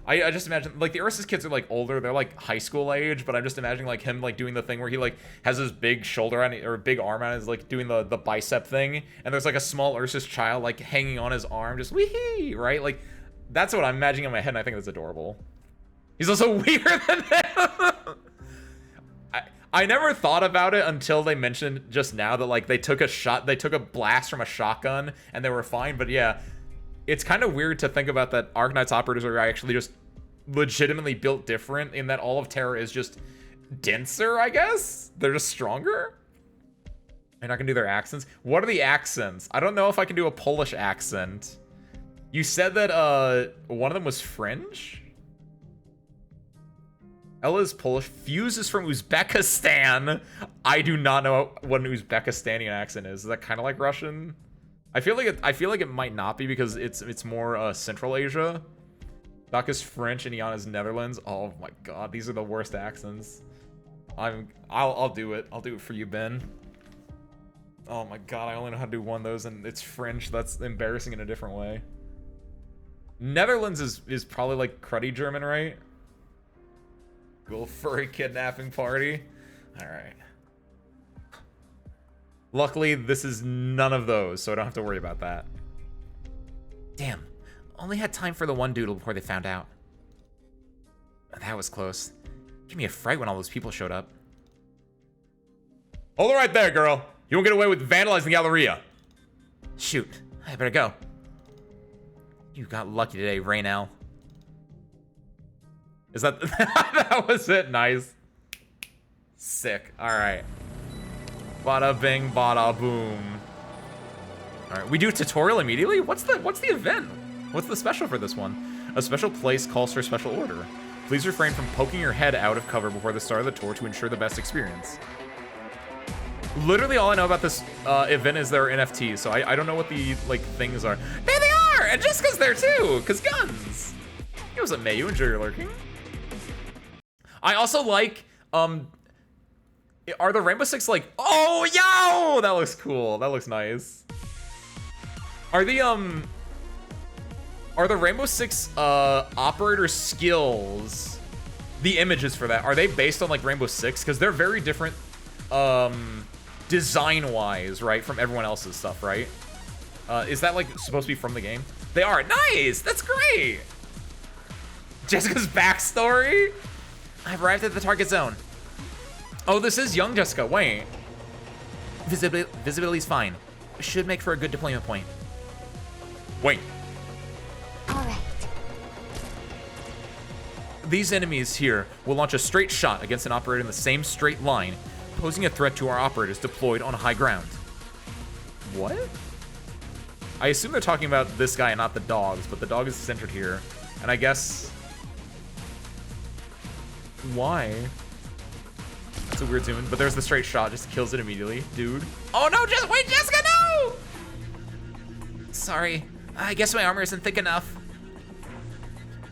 I just imagine, like, the Ursus kids are, like, older, they're, like, high school age, but I'm just imagining, like, him, like, doing the thing where he, like, has his big shoulder on, or big arm on his, like, doing the bicep thing, and there's, like, a small Ursus child, like, hanging on his arm, just wee-hee, right? Like, that's what I'm imagining in my head, and I think that's adorable. He's also weirder than them! I never thought about it until they mentioned just now that, like, they took a blast from a shotgun, and they were fine, but yeah, it's kind of weird to think about that Arknights operators are actually just legitimately built different in that all of Terra is just denser, I guess? They're just stronger? They're not gonna do their accents? What are the accents? I don't know if I can do a Polish accent. You said that one of them was French? Ella is Polish. Fuse is from Uzbekistan. I do not know what an Uzbekistani accent is. Is that kind of like Russian? I feel like it might not be because it's more Central Asia. Doc is French and Iana's Netherlands. Oh my god, these are the worst accents. I'll do it. I'll do it for you, Ben. Oh my god, I only know how to do one of those and it's French. That's embarrassing in a different way. Netherlands is probably like cruddy German, right? Cool furry kidnapping party. Alright. Luckily, this is none of those, so I don't have to worry about that. Damn. Only had time for the one doodle before they found out. That was close. Gave me a fright when all those people showed up. Hold it right there, girl. You won't get away with vandalizing the Galleria. Shoot. I better go. You got lucky today, Raynell. Is that... that was it? Nice. Sick. Alright. Bada bing, bada boom. Alright, we do a tutorial immediately? What's the event? What's the special for this one? A special place calls for a special order. Please refrain from poking your head out of cover before the start of the tour to ensure the best experience. Literally all I know about this event is their NFTs, so I don't know what the, like, things are. There they are! And Jessica's there too, because guns! It was a May, you enjoy your lurking. I also like, are the Rainbow Six like, oh, yo! That looks cool. That looks nice. Are the Rainbow Six, operator skills, the images for that, are they based on, like, Rainbow Six? Because they're very different, design-wise, right, from everyone else's stuff, right? Is that, like, supposed to be from the game? They are. Nice! That's great! Jessica's backstory? I've arrived at the target zone. Oh, this is young Jessica. Wait. Visibility's fine. Should make for a good deployment point. Wait. All right. These enemies here will launch a straight shot against an operator in the same straight line, posing a threat to our operators deployed on high ground. What? I assume they're talking about this guy and not the dogs, but the dog is centered here. And I guess... Why? That's a weird zoom in, but there's the straight shot, just kills it immediately. Dude. Oh no, just wait, Jessica, no! Sorry, I guess my armor isn't thick enough.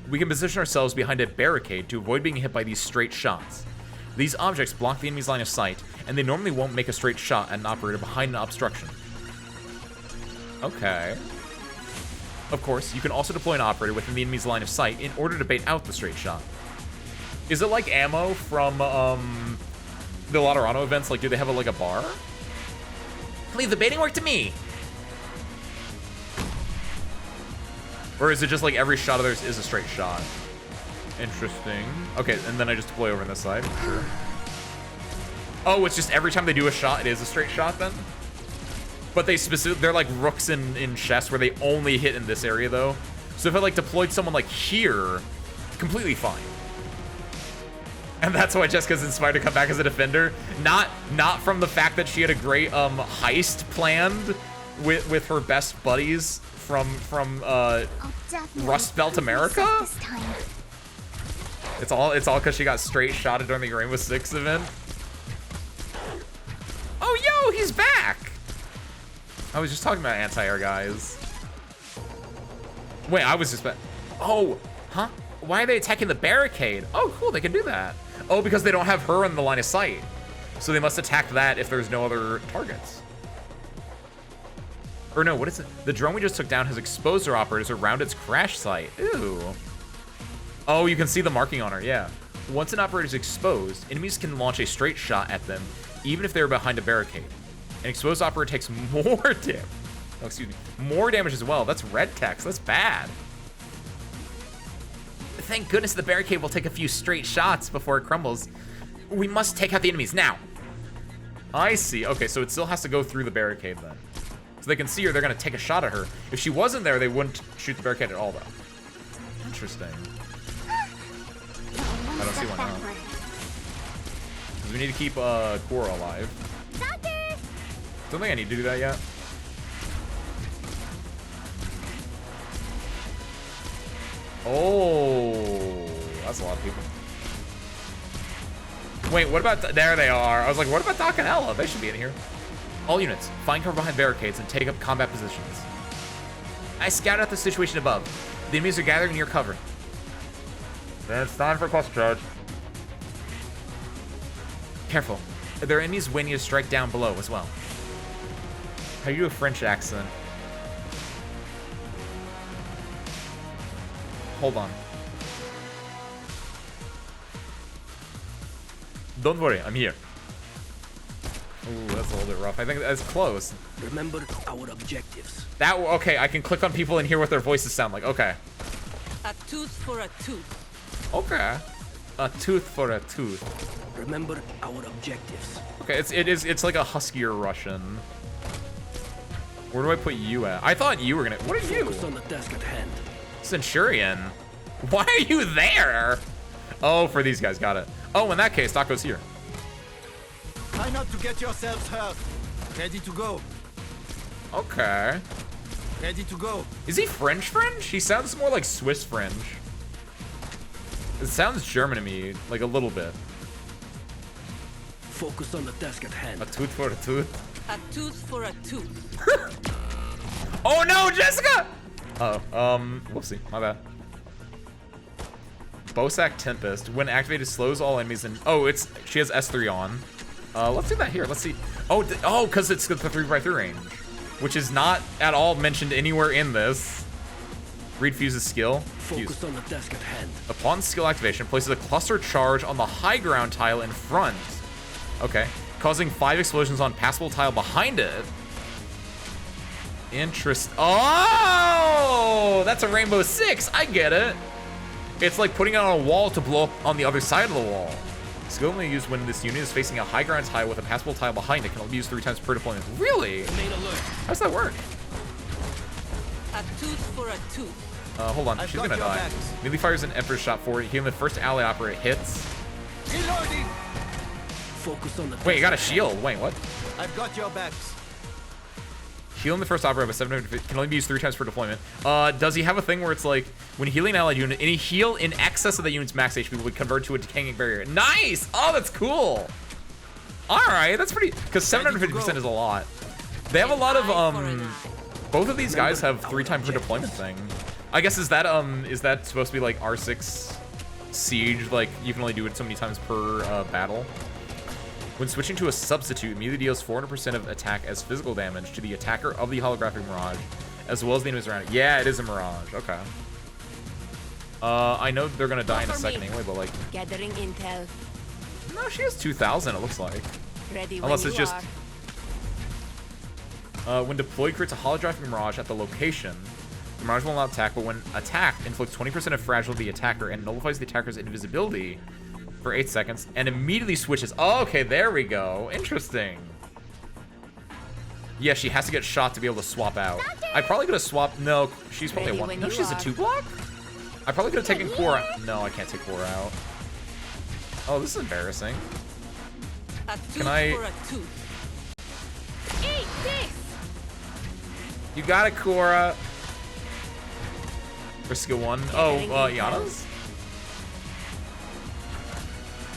We can position ourselves behind a barricade to avoid being hit by these straight shots. These objects block the enemy's line of sight, and they normally won't make a straight shot at an operator behind an obstruction. Okay. Of course, you can also deploy an operator within the enemy's line of sight in order to bait out the straight shot. Is it like ammo from, the Laterano events? Like, do they have, like, a bar? Leave the baiting work to me! Or is it just, like, every shot of theirs is a straight shot? Interesting. Okay, and then I just deploy over on this side, sure. Oh, it's just every time they do a shot, it is a straight shot, then? But they're like rooks in chess where they only hit in this area, though. So if I, like, deployed someone, like, here, completely fine. And that's why Jessica's inspired to come back as a defender. Not from the fact that she had a great heist planned with her best buddies from Rust Belt America. It's all because she got straight shotted during the Rainbow Six event. Oh yo, he's back! I was just talking about anti-air guys. Wait, I was just oh, huh? Why are they attacking the barricade? Oh, cool, they can do that. Oh, because they don't have her in the line of sight. So they must attack that if there's no other targets. Or no, what is it? The drone we just took down has exposed our operators around its crash site. Ew. Oh, you can see the marking on her, yeah. Once an operator is exposed, enemies can launch a straight shot at them, even if they're behind a barricade. An exposed operator takes more damage. Oh, excuse me. More damage as well. That's red text. That's bad. Thank goodness the barricade will take a few straight shots before it crumbles. We must take out the enemies now. I see. Okay, so it still has to go through the barricade then. So they can see her, they're gonna take a shot at her. If she wasn't there, they wouldn't shoot the barricade at all, though. Interesting. I don't see why not. Because we need to keep Cora alive. Don't think I need to do that yet. Oh, that's a lot of people. Wait, what about... There they are. I was like, what about Doc and Ella? They should be in here. All units, find cover behind barricades and take up combat positions. I scout out the situation above. The enemies are gathering near cover. Then it's time for cluster charge. Careful. There are enemies waiting to strike down below as well. How do you do a French accent? Hold on. Don't worry, I'm here. Ooh, that's a little bit rough. I think that's close. Remember our objectives. That okay, I can click on people and hear what their voices sound like. Okay. A tooth for a tooth. Okay. A tooth for a tooth. Remember our objectives. Okay, it's like a huskier Russian. Where do I put you at? I thought you were gonna. What are you? Focus on the task at hand. Centurion. Why are you there? Oh, for these guys. Got it. Oh, in that case, Taco's here. Try not to get yourselves hurt. Ready to go. Okay. Ready to go. Is he French? He sounds more like Swiss French. It sounds German to me, like a little bit. Focus on the task at hand. A tooth for a tooth. A tooth for a tooth. Oh no, Jessica! Whoopsie, my bad. Bosak Tempest. When activated, slows all enemies and she has S3 on. Let's do that here. Let's see. Oh, because it's the 3x3 range, which is not at all mentioned anywhere in this. Read Fuse's skill. Focus on the task at hand. Upon skill activation, places a cluster charge on the high ground tile in front. Okay. Causing 5 explosions on passable tile behind it. Oh! That's a Rainbow Six. I get it. It's like putting it on a wall to blow up on the other side of the wall. Skill only used when this unit is facing a high ground tile with a passable tile behind it. Can only be used 3 times per deployment. Really? Remain alert. How does that work? A tooth for a tooth. Hold on. She's gonna die. Melee fires an Emperor's shot forward. Healing the first ally operator hits. Reloading. Focus on the Wait, you got a task at shield. Wait, what? I've got your backs. Healing the first operator by 750 can only be used 3 times per deployment. Does he have a thing where it's like, when healing an allied unit, any heal in excess of the unit's max HP would convert to a decaying barrier? Nice! Oh, that's cool! Alright, that's pretty... Because 750% is a lot. They have a lot of, both of these guys have 3 times per deployment thing. I guess, is that supposed to be like R6 Siege? Like, you can only do it so many times per battle? When switching to a substitute, immediately deals 400% of attack as physical damage to the attacker of the holographic mirage, as well as the enemies around it. Yeah, it is a mirage. Okay. I know they're gonna die in a second anyway, but like... Gathering intel. No, she has 2,000, it looks like. Ready Unless when it's you just... are. When deployed, creates a holographic mirage at the location. The mirage will not attack, but when attacked, inflicts 20% of fragile to the attacker and nullifies the attacker's invisibility for 8 seconds, and immediately switches. Oh, okay, there we go. Interesting. Yeah, she has to get shot to be able to swap out. I probably could have swapped. No, she's probably a 1. No, she's a 2 block? I probably could have taken Cora. No, I can't take Cora out. Oh, this is embarrassing. A tooth Can I... for a tooth. Eat this! You got it, Cora. For skill 1. Oh, Yana's?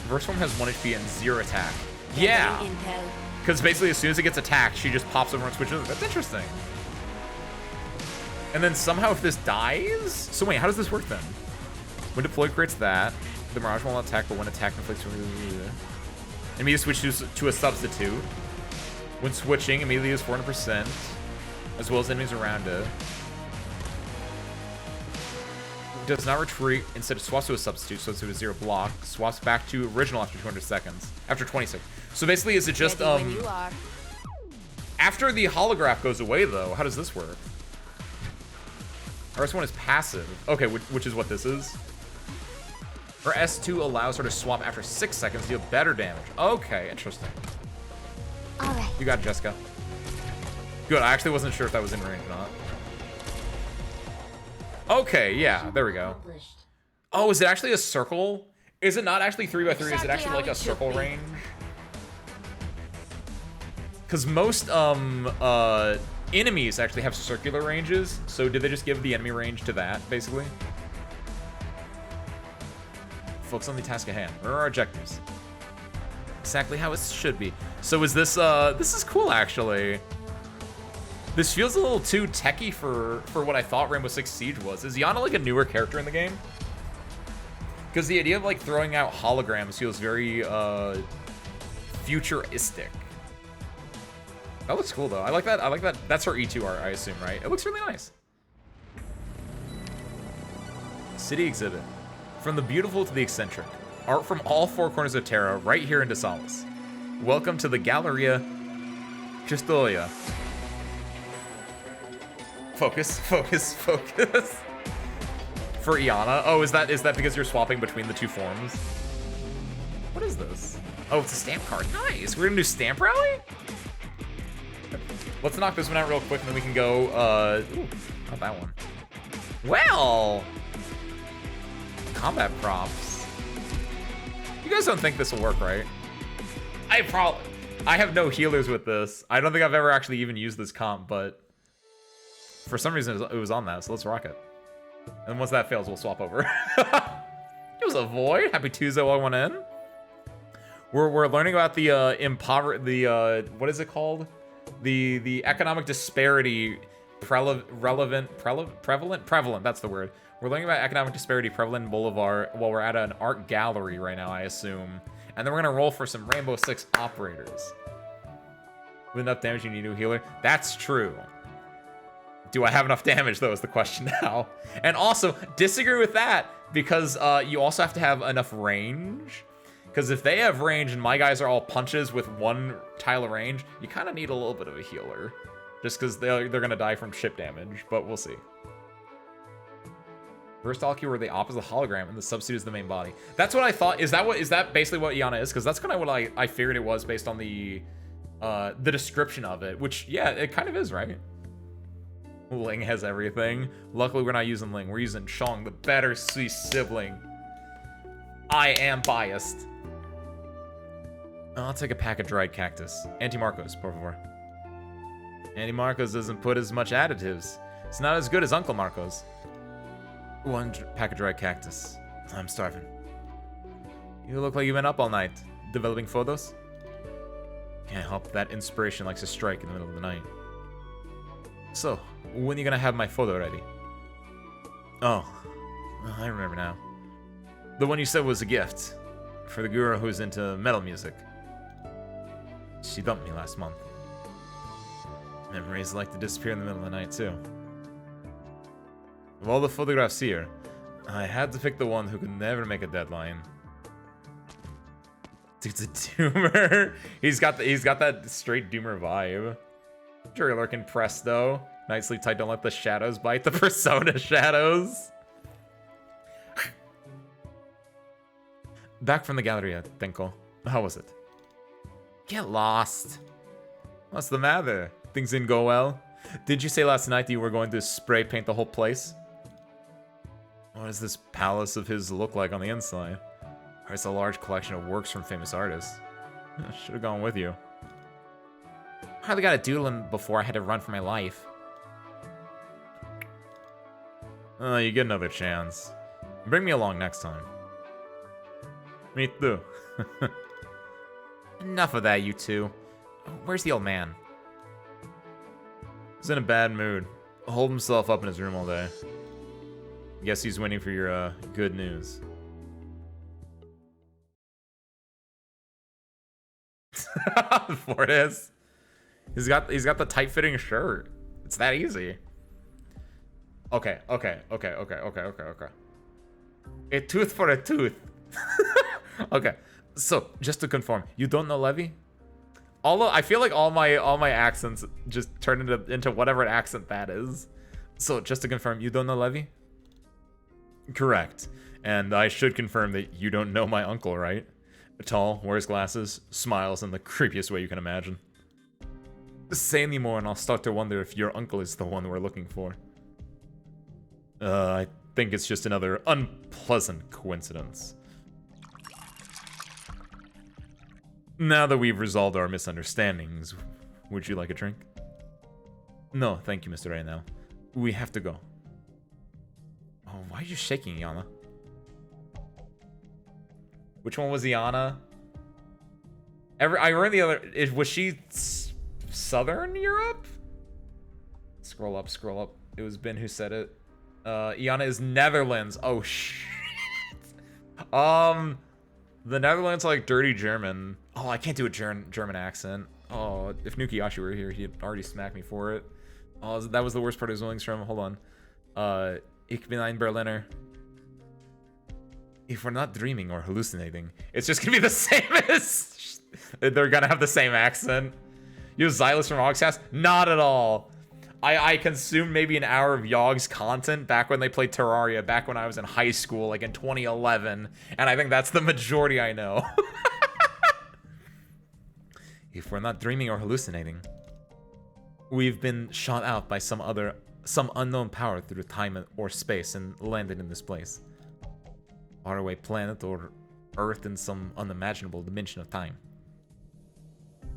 Reverse form has 1 HP and 0 attack. Yeah! Because basically as soon as it gets attacked, she just pops over and switches. That's interesting. And then somehow if this dies... So wait, how does this work then? When deployed creates that. The Mirage will not attack, but when attacked inflicts... Immediately switch to a substitute. When switching, immediately use 400%. As well as enemies around it. Does not retreat, instead swaps to a substitute, so it's to a 0 block. Swaps back to original after 200 seconds. After 20 seconds. So basically, is it just, Ready when you are. After the holograph goes away, though, how does this work? RS1 is passive. Okay, which is what this is. Her S2 allows her to swap after 6 seconds, deal better damage. Okay, interesting. Alright. You got it, Jessica. Good, I actually wasn't sure if that was in range or not. Okay, yeah, there we go. Oh, is it actually a circle? Is it not actually 3x3? Is it actually like a circle range? Because most enemies actually have circular ranges, so did they just give the enemy range to that, basically? Focus on the task at hand. Where are our objectives? exactly how it should be. So is this this is cool actually. This feels a little too techy for what I thought Rainbow Six Siege was. Is Yana like a newer character in the game? Because the idea of like throwing out holograms feels very futuristic. That looks cool though. I like that. I like that. That's her E2 art, I assume, right? It looks really nice. City exhibit. From the beautiful to the eccentric. Art from all four corners of Terra, right here in DeSalis. Welcome to the Galleria Pistoia. Focus, focus, focus. For Iana. Oh, is that because you're swapping between the two forms? What is this? Oh, it's a stamp card. Nice. We're gonna do stamp rally? Let's knock this one out real quick and then we can go, ooh, not that one. Well, combat props. You guys don't think this will work, right? I have no healers with this. I don't think I've ever actually even used this comp, but for some reason it was on that, so let's rock it. And once that fails, we'll swap over. It was a void. Happy Tuesday, welcome in. We're learning about the what is it called? The economic disparity prevalent, that's the word. We're learning about economic disparity prevalent in Boulevard while we're at an art gallery right now, I assume. And then we're gonna roll for some Rainbow Six operators. With enough damage, you need a new healer. That's true. Do I have enough damage, though, is the question now. And also, disagree with that, because you also have to have enough range. Because if they have range and my guys are all punches with one tile of range, you kind of need a little bit of a healer. Just because they're going to die from chip damage, but we'll see. First Alki were the opposite hologram, and the substitute is the main body. That's what I thought. Is that basically what Iana is? Because that's kind of what I figured it was based on the description of it. Which, yeah, it kind of is, right? Ling has everything. Luckily, we're not using Ling. We're using Chong, the better sweet sibling. I am biased. I'll take a pack of dried cactus. Auntie Marcos, por favor. Auntie Marcos doesn't put as much additives. It's not as good as Uncle Marcos. One pack of dried cactus. I'm starving. You look like you've been up all night. Developing photos? Can't help that inspiration likes to strike in the middle of the night. So, when are you gonna have my photo ready? Oh, I remember now. The one you said was a gift. For the girl who's into metal music. She dumped me last month. Memories like to disappear in the middle of the night, too. Of all the photographs here, I had to pick the one who could never make a deadline. Dude's a doomer. He's got that straight doomer vibe. Jury lurking presto. Nicely tight, don't let the shadows bite. The persona shadows. Back from the Galleria, Tenko. How was it? Get lost. What's the matter? Things didn't go well? Did you say last night that you were going to spray paint the whole place? What does this palace of his look like on the inside? Or it's a large collection of works from famous artists. Should have gone with you. I hardly got a doodling before I had to run for my life. You get another chance. Bring me along next time. Me too. Enough of that, you two. Where's the old man? He's in a bad mood. Hold himself up in his room all day. Guess he's waiting for your good news. Fortis. He's got the tight-fitting shirt. It's that easy. Okay. A tooth for a tooth. Okay. So, just to confirm, you don't know Levy? I feel like all my accents just turn into whatever accent that is. So, just to confirm, you don't know Levy? Correct. And I should confirm that you don't know my uncle, right? Tall, wears glasses, smiles in the creepiest way you can imagine. Say any more and I'll start to wonder if your uncle is the one we're looking for. I think it's just another unpleasant coincidence. Now that we've resolved our misunderstandings, would you like a drink? No, thank you, Mr. Reynell. We have to go. Oh, why are you shaking, Iana? Which one was Iana? I read the other. Was she Southern Europe? Scroll up, scroll up. It was Ben who said it. Iana is Netherlands. Oh shit. The Netherlands are like dirty German. Oh, I can't do a German accent. Oh, if Nukiyashi were here, he'd already smack me for it. Oh, that was the worst part of his wings from. Hold on. Ich bin ein Berliner. If we're not dreaming or hallucinating, it's just gonna be the same as. They're gonna have the same accent. You have Xylus from Oxcast? Not at all. I consumed maybe an hour of Yogg's content back when they played Terraria, back when I was in high school, like in 2011, and I think that's the majority I know. If we're not dreaming or hallucinating, we've been shot out by some unknown power through time or space and landed in this place. Faraway planet or Earth in some unimaginable dimension of time.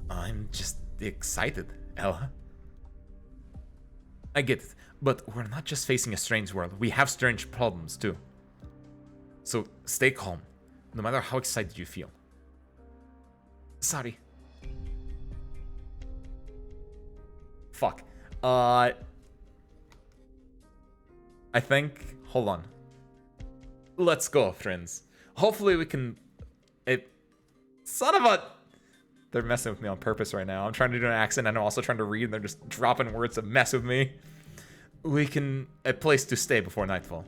I'm just excited, Ella. I get it, but we're not just facing a strange world. We have strange problems, too. So, stay calm, no matter how excited you feel. Sorry. Fuck. I think... Hold on. Let's go, friends. Hopefully we can... Son of a... They're messing with me on purpose right now. I'm trying to do an accent and I'm also trying to read and they're just dropping words to mess with me. We can... A place to stay before nightfall.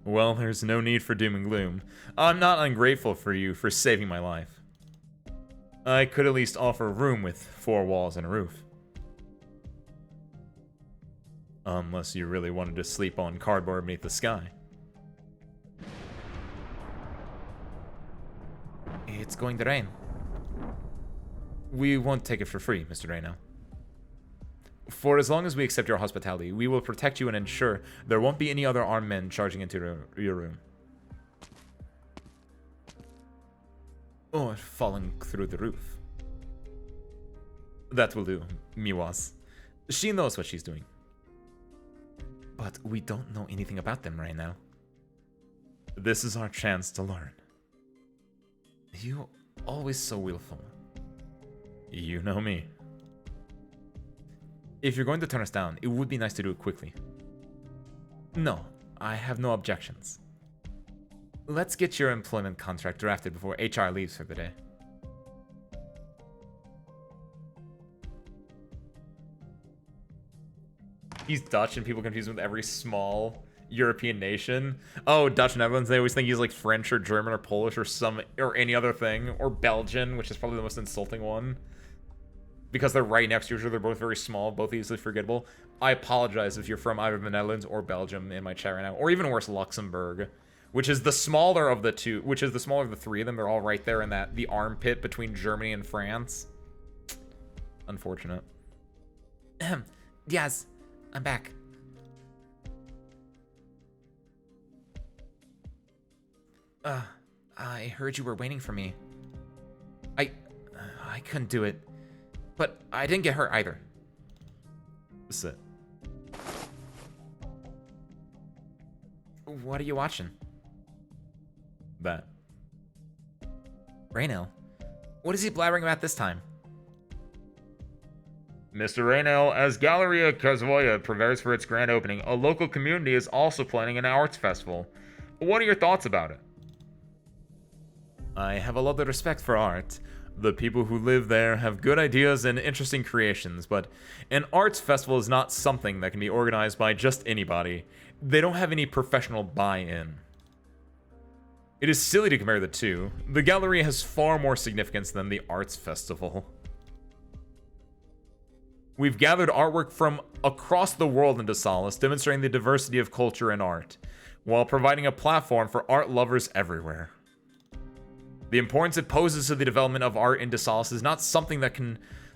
Well, there's no need for doom and gloom. I'm not ungrateful for you for saving my life. I could at least offer a room with 4 walls and a roof. Unless you really wanted to sleep on cardboard beneath the sky. It's going to rain. We won't take it for free, Mr. Reno. For as long as we accept your hospitality, we will protect you and ensure there won't be any other armed men charging into your room. Or falling through the roof. That will do, Miwas. She knows what she's doing. But we don't know anything about them right now. This is our chance to learn. You always so willful. You know me. If you're going to turn us down, it would be nice to do it quickly. No, I have no objections. Let's get your employment contract drafted before HR leaves for the day. He's Dutch and people confuse him with every small European nation. Oh, Dutch Netherlands, they always think he's like French or German or Polish or any other thing. Or Belgian, which is probably the most insulting one. Because they're right next to each other, they're both very small, both easily forgettable. I apologize if you're from either the Netherlands or Belgium in my chat right now. Or even worse, Luxembourg. Which is the smaller of the two, which is the smaller of the three of them. They're all right there in the armpit between Germany and France. Unfortunate. Diaz, I'm back. I heard you were waiting for me. I couldn't do it. But I didn't get hurt either. This is it. What are you watching? That. Raynell? What is he blabbering about this time? Mr. Raynell, as Galleria Kazvoya prepares for its grand opening, a local community is also planning an arts festival. What are your thoughts about it? I have a lot of respect for art. The people who live there have good ideas and interesting creations, but an arts festival is not something that can be organized by just anybody. They don't have any professional buy-in. It is silly to compare the two. The gallery has far more significance than the arts festival. We've gathered artwork from across the world into Solace, demonstrating the diversity of culture and art, while providing a platform for art lovers everywhere. The importance it poses to the development of art in DeSalis is not something that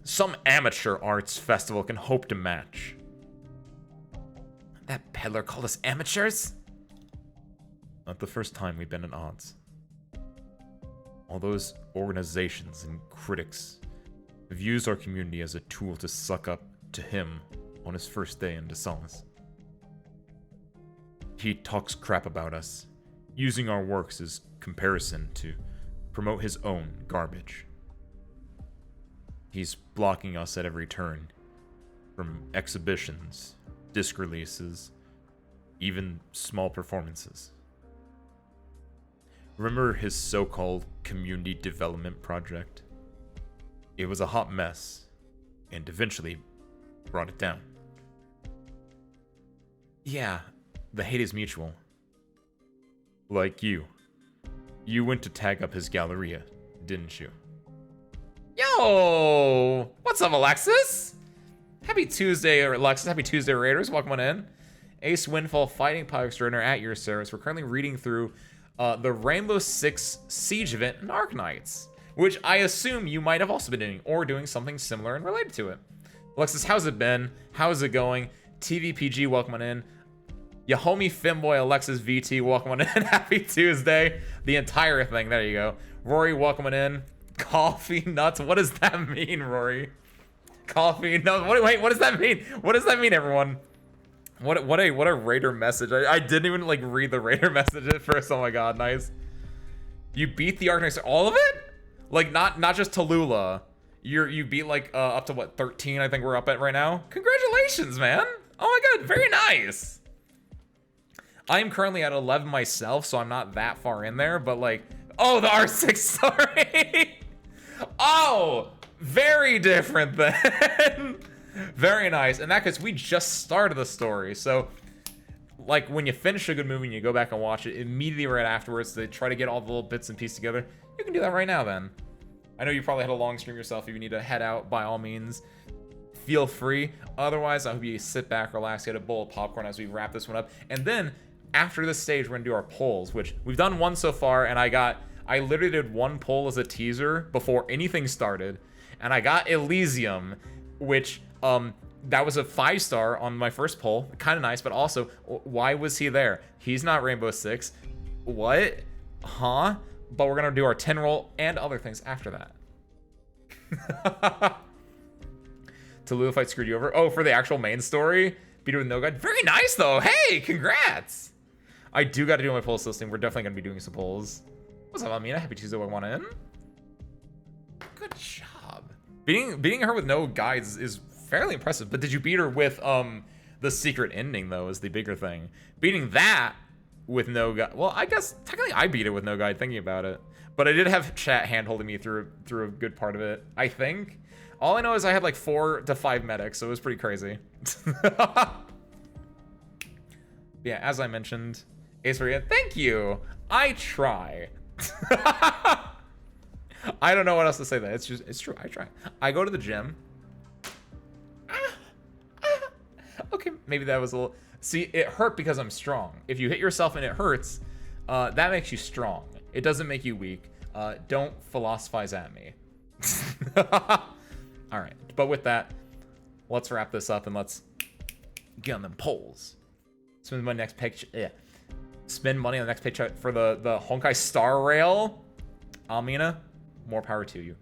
some amateur arts festival can hope to match. That peddler called us amateurs? Not the first time we've been at odds. All those organizations and critics have used our community as a tool to suck up to him on his first day in DeSalis. He talks crap about us, using our works as comparison to promote his own garbage. He's blocking us at every turn. From exhibitions, disc releases, even small performances. Remember his so-called community development project? It was a hot mess, and eventually brought it down. Yeah, the hate is mutual. Like you. You went to tag up his Galleria, didn't you? Yo! What's up, Alexis? Happy Tuesday, Alexis. Happy Tuesday, Raiders. Welcome on in. Ace Windfall Fighting Pile Extraordinaire at your service. We're currently reading through the Rainbow Six Siege event in Arknights, which I assume you might have also been doing, or doing something similar and related to it. Alexis, how's it been? How's it going? TVPG, welcome on in. Ya homie Finboy Alexis VT, welcome on in. Happy Tuesday. The entire thing. There you go. Rory, welcome on in. Coffee nuts. What does that mean, Rory? Coffee nuts. Wait, what does that mean? What does that mean, everyone? What a Raider message. I didn't even like read the Raider message at first. Oh my god, nice. You beat the Arknights, all of it? Like not just Tallulah. You beat like up to what, 13 I think we're up at right now. Congratulations, man. Oh my god, very nice. I am currently at 11 myself, so I'm not that far in there, but like, oh, the R6 story. Oh, very different then. Very nice. In that case, we just started the story, so like when you finish a good movie and you go back and watch it immediately right afterwards to try to get all the little bits and pieces together, you can do that right now then. I know you probably had a long stream yourself. If you need to head out, by all means, feel free. Otherwise, I hope you sit back, relax, get a bowl of popcorn as we wrap this one up. And then after this stage, we're gonna do our polls, which we've done one so far, and I literally did one poll as a teaser before anything started, and I got Elysium, which that was a 5-star on my first poll. Kind of nice, but also, why was he there? He's not Rainbow Six. What? Huh? But we're gonna do our 10 roll and other things after that. Tallulah fight screwed you over. Oh, for the actual main story? Beat it with no guide. Very nice though. Hey, congrats. I do got to do my polls listing. We're definitely gonna be doing some polls. What's up, Amina? Happy Tuesday. Welcome on in. Good job. Beating her with no guides is fairly impressive. But did you beat her with the secret ending though? Is the bigger thing. Beating that with no guide. Well, I guess technically I beat it with no guide. Thinking about it, but I did have chat hand holding me through a good part of it. I think. All I know is I had like 4 to 5 medics, so it was pretty crazy. Yeah, as I mentioned, Ace Maria, thank you. I try. I don't know what else to say. That it's true. I try. I go to the gym. Okay, maybe that was a little. See, it hurt because I'm strong. If you hit yourself and it hurts, that makes you strong. It doesn't make you weak. Don't philosophize at me. All right, but with that, let's wrap this up and let's get on them polls. Spend my next picture. Yeah. Spend money on the next picture for the Honkai Star Rail. Almina, more power to you.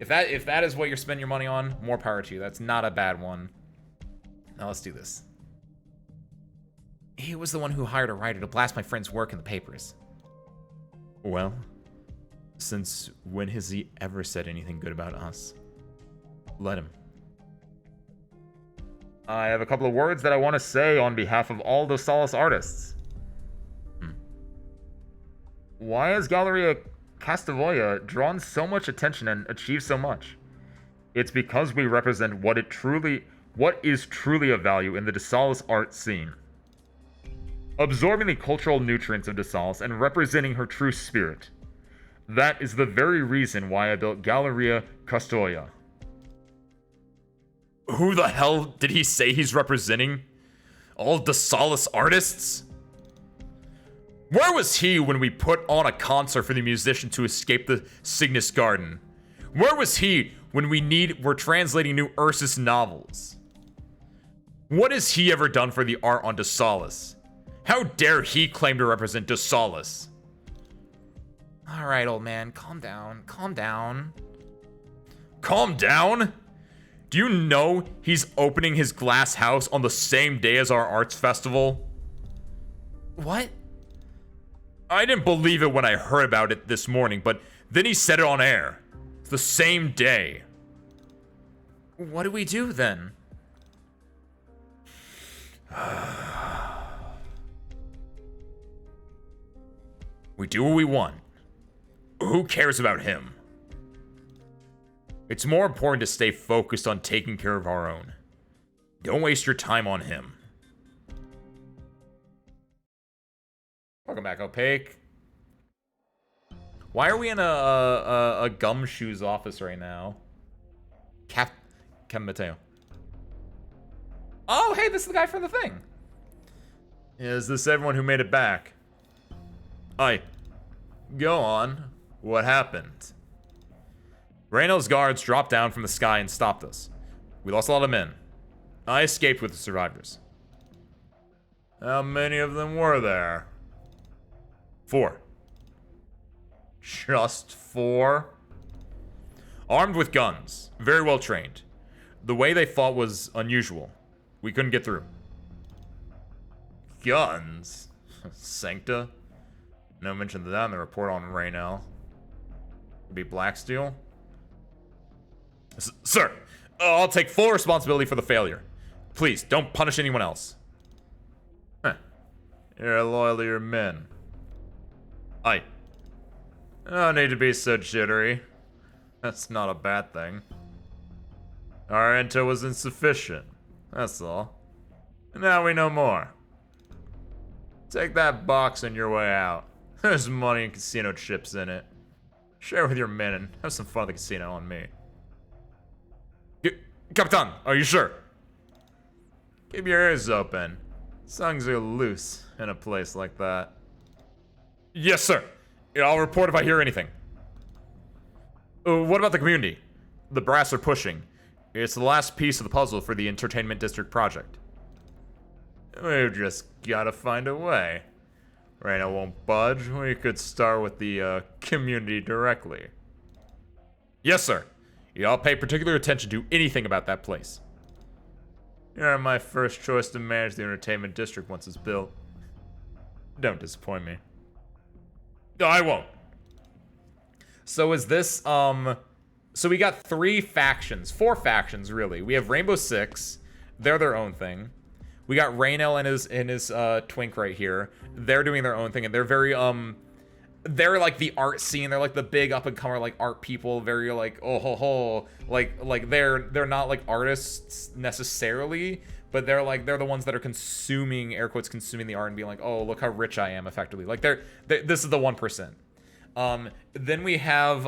If that is what you're spending your money on, more power to you. That's not a bad one. Now let's do this. He was the one who hired a writer to blast my friend's work in the papers. Well, since when has he ever said anything good about us? Let him. I have a couple of words that I want to say on behalf of all the Solace artists. Why has Galleria Castavoya drawn so much attention and achieved so much? It's because we represent what is truly of value in the DeSolace art scene. Absorbing the cultural nutrients of DeSolace and representing her true spirit. That is the very reason why I built Galleria Castavoya. Who the hell did he say he's representing? All DeSolace artists? Where was he when we put on a concert for the musician to escape the Cygnus Garden? Where was he when we're translating new Ursus novels? What has he ever done for the art on DeSolace? How dare he claim to represent DeSolace? Alright, old man, calm down, calm down. Calm down? Do you know he's opening his glass house on the same day as our arts festival? What? I didn't believe it when I heard about it this morning, but then he said it on air. It's the same day. What do we do then? We do what we want. Who cares about him? It's more important to stay focused on taking care of our own. Don't waste your time on him. Welcome back, Opaque. Why are we in a Gumshoe's office right now? Captain Mateo. Oh, hey, this is the guy from the thing. Is this everyone who made it back? Aye. Go on. What happened? Raynell's guards dropped down from the sky and stopped us. We lost a lot of men. I escaped with the survivors. How many of them were there? 4. Just 4? Armed with guns. Very well trained. The way they fought was unusual. We couldn't get through. Guns? Sancta? No mention of that in the report on Raynell. Would be Blacksteel? Sir, I'll take full responsibility for the failure. Please, don't punish anyone else. Huh. You're loyal to your men. Aye. No need to be so jittery. That's not a bad thing. Our intel was insufficient. That's all. And now we know more. Take that box on your way out. There's money and casino chips in it. Share with your men and have some fun at the casino on me. Capitan, are you sure? Keep your ears open. Songs are loose in a place like that. Yes, sir. I'll report if I hear anything. What about the community? The brass are pushing. It's the last piece of the puzzle for the Entertainment District project. We've just gotta find a way. Raynell won't budge. We could start with the community directly. Yes, sir. I'll pay particular attention to anything about that place. You're my first choice to manage the Entertainment District once it's built. Don't disappoint me. No, I won't. So is this, so we got 3 factions, 4 factions, really. We have Rainbow Six. They're their own thing. We got Raynell and his twink right here. They're doing their own thing, and they're very, they're like the art scene. They're like the big up-and-comer, like, art people. Very, like, oh, ho, ho. Like they're not, like, artists necessarily, but they're the ones that are consuming, air quotes, consuming the art and being like, oh, look how rich I am, effectively. Like, this is the 1%. Then we have,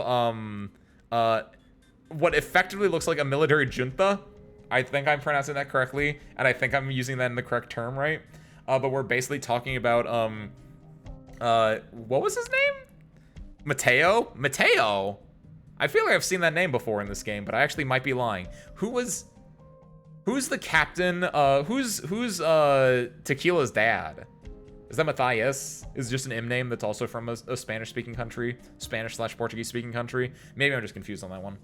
what effectively looks like a military junta. I think I'm pronouncing that correctly, and I think I'm using that in the correct term, right? But we're basically talking about, what was his name? Mateo? Mateo? I feel like I've seen that name before in this game, but I actually might be lying. Who's the captain? Who's Tequila's dad? Is that Matthias? Is just an M name that's also from a Spanish-speaking country? Spanish/Portuguese-speaking country? Maybe I'm just confused on that one.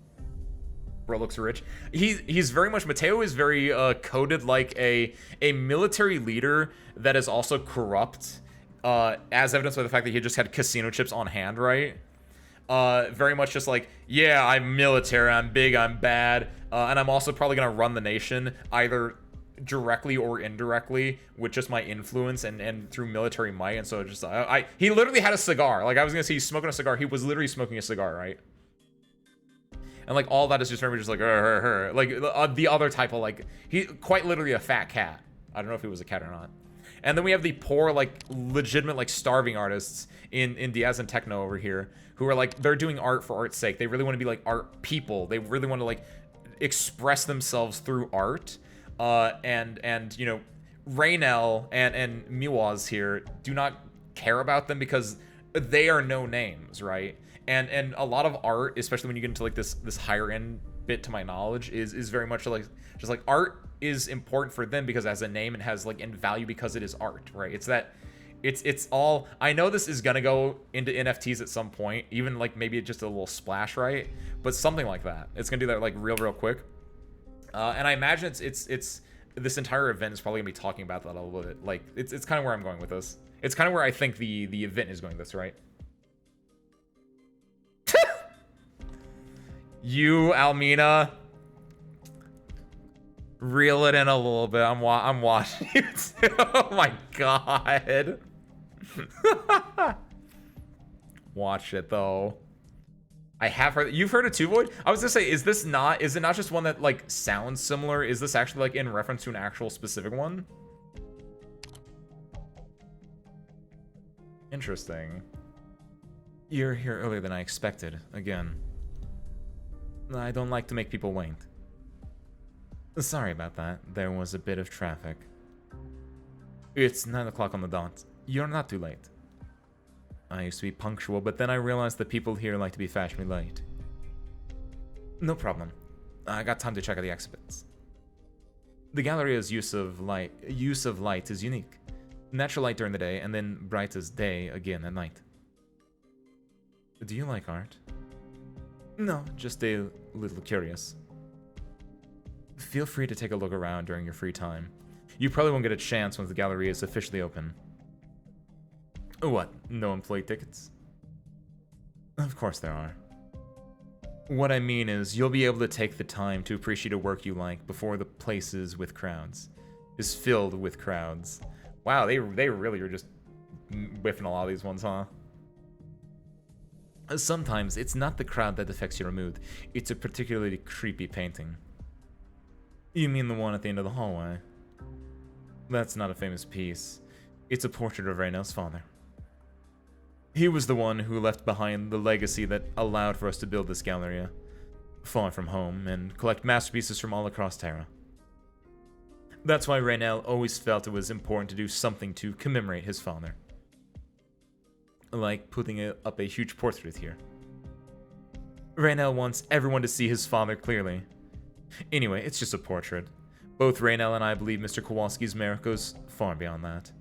Bro looks rich. He's very much, Mateo is very coded like a military leader that is also corrupt, as evidenced by the fact that he just had casino chips on hand, right? Very much just like, yeah, I'm military, I'm big, I'm bad, and I'm also probably gonna run the nation either directly or indirectly with just my influence and through military might. And so just he literally had a cigar. Like, I was gonna say he's smoking a cigar. He was literally smoking a cigar, right? And like all that is just very just like like the other type of, like, he quite literally a fat cat. I don't know if he was a cat or not. And then we have the poor, like, legitimate, like, starving artists in Diaz and Techno over here who are like, they're doing art for art's sake. They really want to be like art people. They really want to like express themselves through art. And you know, Raynell and Miwaz here do not care about them because they are no names, right? And a lot of art, especially when you get into like this higher end bit, to my knowledge, is very much like just like art is important for them because it has a name and has like in value because it is art, right? It's that it's all, I know this is gonna go into NFTs at some point, even like maybe just a little splash, right? But something like that. It's gonna do that like real quick. And I imagine it's this entire event is probably gonna be talking about that a little bit. Like it's kind of where I'm going with this. It's kind of where I think the event is going with this, right? You, Almina. Reel it in a little bit. I'm watching you too. Oh my god. Watch it though. I have heard. You've heard it too, Void? I was gonna say, is it not just one that like sounds similar? Is this actually like in reference to an actual specific one? Interesting. You're here earlier than I expected. Again. I don't like to make people wait. Sorry about that. There was a bit of traffic. It's 9 o'clock on the dot. You're not too late. I used to be punctual, but then I realized that people here like to be fashionably late. No problem. I got time to check out the exhibits. The Galleria's use of light is unique. Natural light during the day, and then bright as day again at night. Do you like art? No, just a little curious. Feel free to take a look around during your free time. You probably won't get a chance once the gallery is officially open. What? No employee tickets? Of course there are. What I mean is, you'll be able to take the time to appreciate a work you like before the place is filled with crowds. Wow, they really are just whiffing a lot of these ones, huh? Sometimes it's not the crowd that affects your mood, it's a particularly creepy painting. You mean the one at the end of the hallway? That's not a famous piece. It's a portrait of Raynell's father. He was the one who left behind the legacy that allowed for us to build this Galleria, far from home, and collect masterpieces from all across Terra. That's why Raynell always felt it was important to do something to commemorate his father. Like putting up a huge portrait here. Raynell wants everyone to see his father clearly. Anyway, it's just a portrait. Both Raynell and I believe Mr. Kowalski's merit goes far beyond that.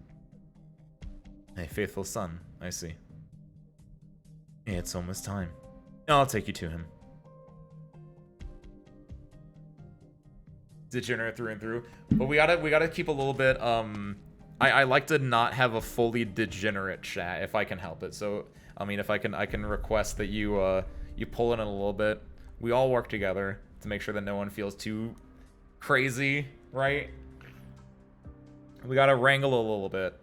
A faithful son, I see. It's almost time. I'll take you to him. Degenerate through and through. But we gotta keep a little bit, I like to not have a fully degenerate chat if I can help it. So, I mean, if I can request that you pull in a little bit. We all work together to make sure that no one feels too crazy, right? We gotta wrangle a little bit.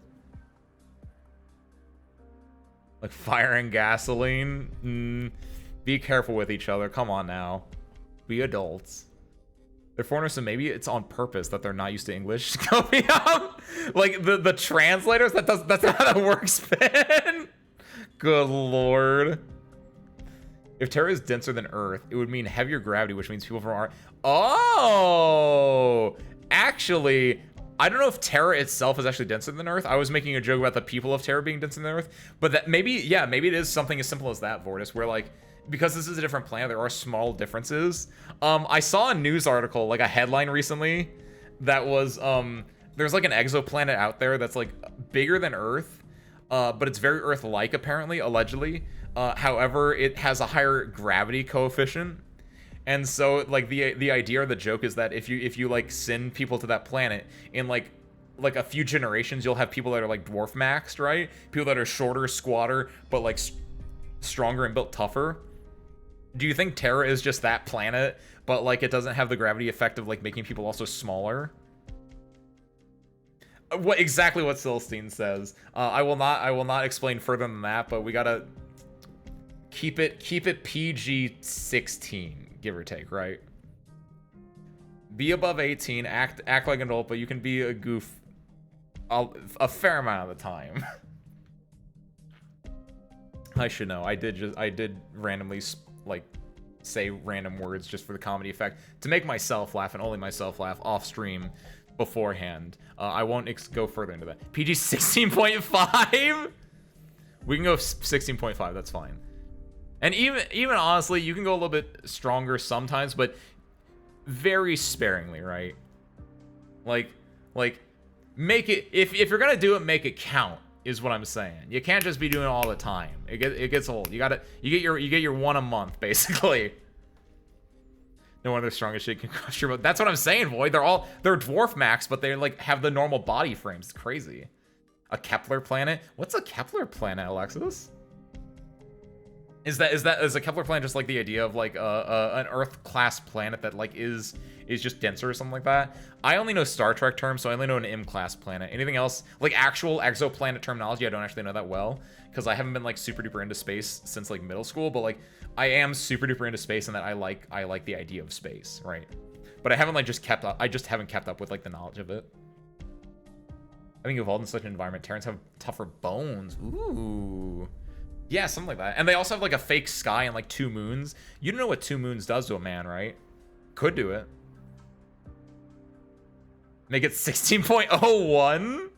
Like fire and gasoline. Be careful with each other. Come on now. Be adults. They're foreigners, so maybe it's on purpose that they're not used to English coming up. Like the translators, that's not how that works, Ben. Good lord. If Terra is denser than Earth, it would mean heavier gravity, which means people from our... Oh! Actually, I don't know if Terra itself is actually denser than Earth. I was making a joke about the people of Terra being denser than Earth. But that maybe it is something as simple as that, Vortis, where like, because this is a different planet, there are small differences. I saw a news article, like a headline recently, that was, there's like an exoplanet out there that's like bigger than Earth, but it's very Earth-like apparently, allegedly. However, it has a higher gravity coefficient. And so like the idea or the joke is that if you like send people to that planet in like a few generations, you'll have people that are like dwarf maxed, right? People that are shorter, squatter, but like stronger and built tougher. Do you think Terra is just that planet, but like it doesn't have the gravity effect of like making people also smaller? Exactly what Silstein says. I will not explain further than that, but we gotta keep it PG-16, give or take, right? Be above 18, act like an adult, but you can be a goof a fair amount of the time. I should know. I did randomly like say random words just for the comedy effect to make myself laugh and only myself laugh off stream beforehand. I won't go further into that. PG 16.5. We can go 16.5. That's fine. And even honestly, you can go a little bit stronger sometimes, but very sparingly, right? Like make it, if you're gonna do it, make it count, is what I'm saying. You can't just be doing it all the time. It gets old. You get your one a month, basically. No wonder the strongest shit can crush your boat. That's what I'm saying, Void. They're dwarf max, but they like have the normal body frames. It's crazy. A Kepler planet? What's a Kepler planet, Alexis? Is a Kepler planet just like the idea of like an Earth class planet that like is just denser or something like that? I only know Star Trek terms, so I only know an M class planet. Anything else like actual exoplanet terminology, I don't actually know that well because I haven't been like super duper into space since like middle school. But like I am super duper into space, and that I like the idea of space, right? But I haven't like just kept up. I just haven't kept up with like the knowledge of it. Having evolved in such an environment, Terrans have tougher bones. Ooh. Yeah, something like that. And they also have like a fake sky and like 2 moons. You don't know what 2 moons does to a man, right? Could do it. Make it 16.01?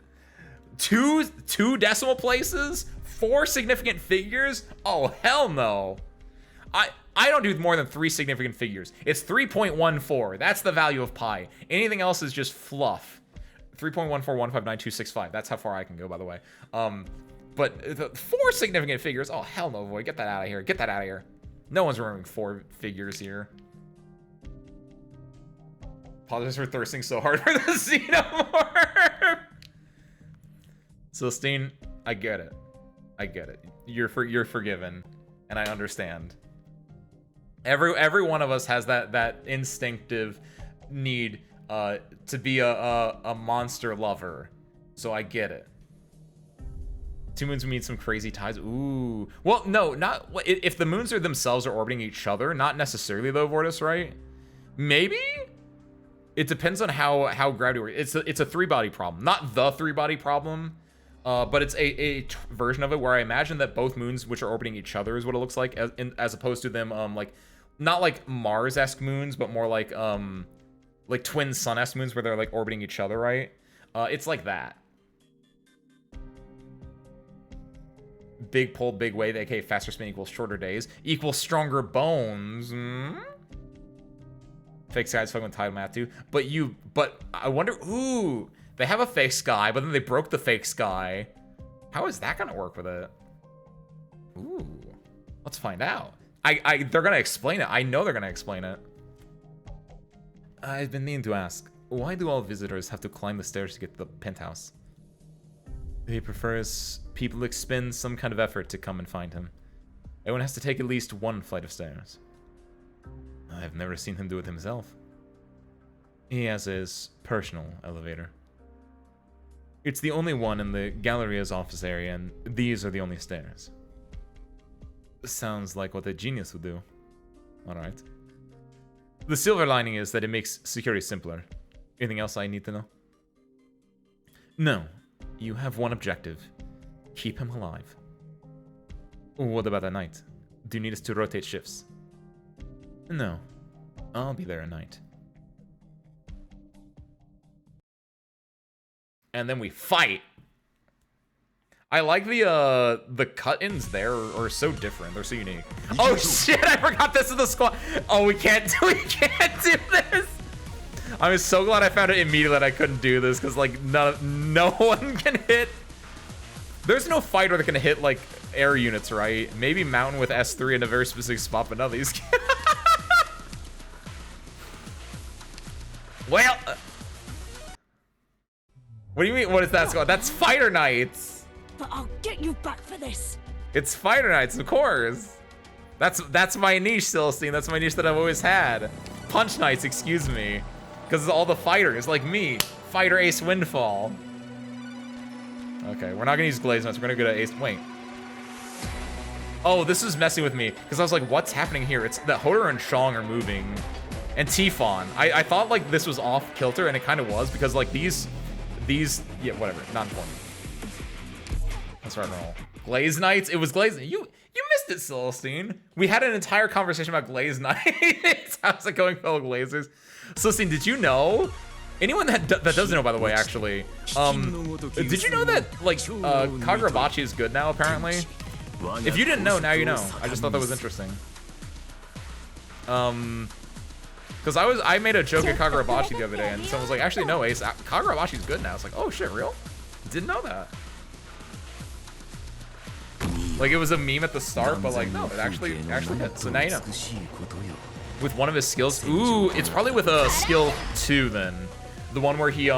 Two decimal places? 4 significant figures? Oh, hell no. I don't do more than 3 significant figures. It's 3.14. That's the value of pi. Anything else is just fluff. 3.14159.265. That's how far I can go, by the way. But the 4 significant figures, oh, hell no, boy. Get that out of here. Get that out of here. No one's remembering 4 figures here. Apologize for thirsting so hard for the xenomorph. Celestine, I get it. I get it. You're forgiven, and I understand. Every one of us has that instinctive need to be a monster lover, so I get it. 2 moons would mean some crazy ties. Ooh. Well, no, not if the moons are themselves are orbiting each other. Not necessarily though, Vortis, right? Maybe. It depends on how gravity works. It's a 3-body problem, not the 3-body problem, but it's a version of it where I imagine that both moons, which are orbiting each other, is what it looks like, as opposed to them like not like Mars-esque moons, but more like twin sun-esque moons where they're like orbiting each other, right? It's like that. Big pull, big wave, aka faster spin equals shorter days, equals stronger bones. Fake skies fucking with tidal math too. But I wonder, ooh, they have a fake sky, but then they broke the fake sky. How is that gonna work with it? Ooh, let's find out. They're gonna explain it. I know they're gonna explain it. I've been meaning to ask, why do all visitors have to climb the stairs to get to the penthouse? He prefers people expend some kind of effort to come and find him. Everyone has to take at least 1 flight of stairs. I've never seen him do it himself. He has his personal elevator. It's the only one in the Galleria's office area, and these are the only stairs. Sounds like what a genius would do. Alright. The silver lining is that it makes security simpler. Anything else I need to know? No. You have one objective. Keep him alive. What about at night? Do you need us to rotate shifts? No. I'll be there at night. And then we fight. I like the cut-ins there are so different. They're so unique. Oh shit, I forgot this is the squad. Oh, we can't do this. I'm so glad I found it immediately that I couldn't do this, because like no one can hit. There's no fighter that can hit like air units, right? Maybe Mountain with S3 in a very specific spot, but none of these can. Well, what do you mean? What is that squad? That's Fighter Knights. But I'll get you back for this. It's Fighter Knights, of course. That's my niche, Celestine. That's my niche that I've always had. Punch Knights, excuse me. Because it's all the fighters, like me. Fighter Ace Windfall. Okay, we're not gonna use Glaze Knights. We're gonna go to Ace. Wait. Oh, this is messing with me. Because I was like, what's happening here? It's that Hodor and Shang are moving. And Tifon. I thought like this was off kilter, and it kind of was, because like these, yeah, whatever, not important. Let's start roll. Glaze Knights. It was Glaze. You missed it, Celestine. We had an entire conversation about Glaze Knights. How's it going, fellow Glazers? Celestine, did you know? Anyone that doesn't know, by the way, actually, did you know that like Kagurabachi is good now? Apparently, if you didn't know, now you know. I just thought that was interesting. Because I made a joke at Kagurabachi the other day, and someone was like, actually, no, Ace, Kagurabachi's good now. It's like, oh shit, real? Didn't know that. Like, it was a meme at the start, but like, no, it actually hit. So now you know. With one of his skills, ooh, it's probably with a skill 2 then. The one where he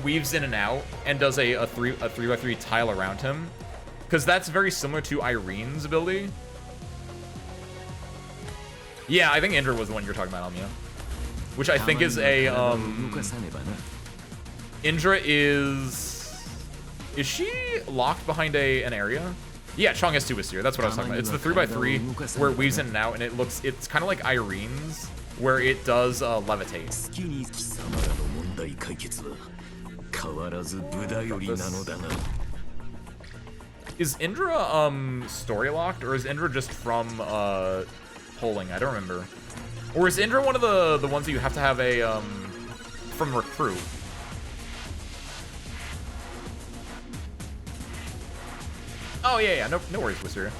weaves in and out and does a 3x3 tile around him. Because that's very similar to Irene's ability. Yeah, I think Indra was the one you're talking about, Almia. Which I think is a, Indra is she locked behind an area? Yeah, Chong has 2 Wistir. That's what I was talking about. It's the 3x3 where it weaves in and out, and it's kind of like Irene's, where it does levitate. Is Indra story locked, or is Indra just from polling? I don't remember. Or is Indra one of the ones that you have to have a from recruit? Oh yeah, no worries, Wizard.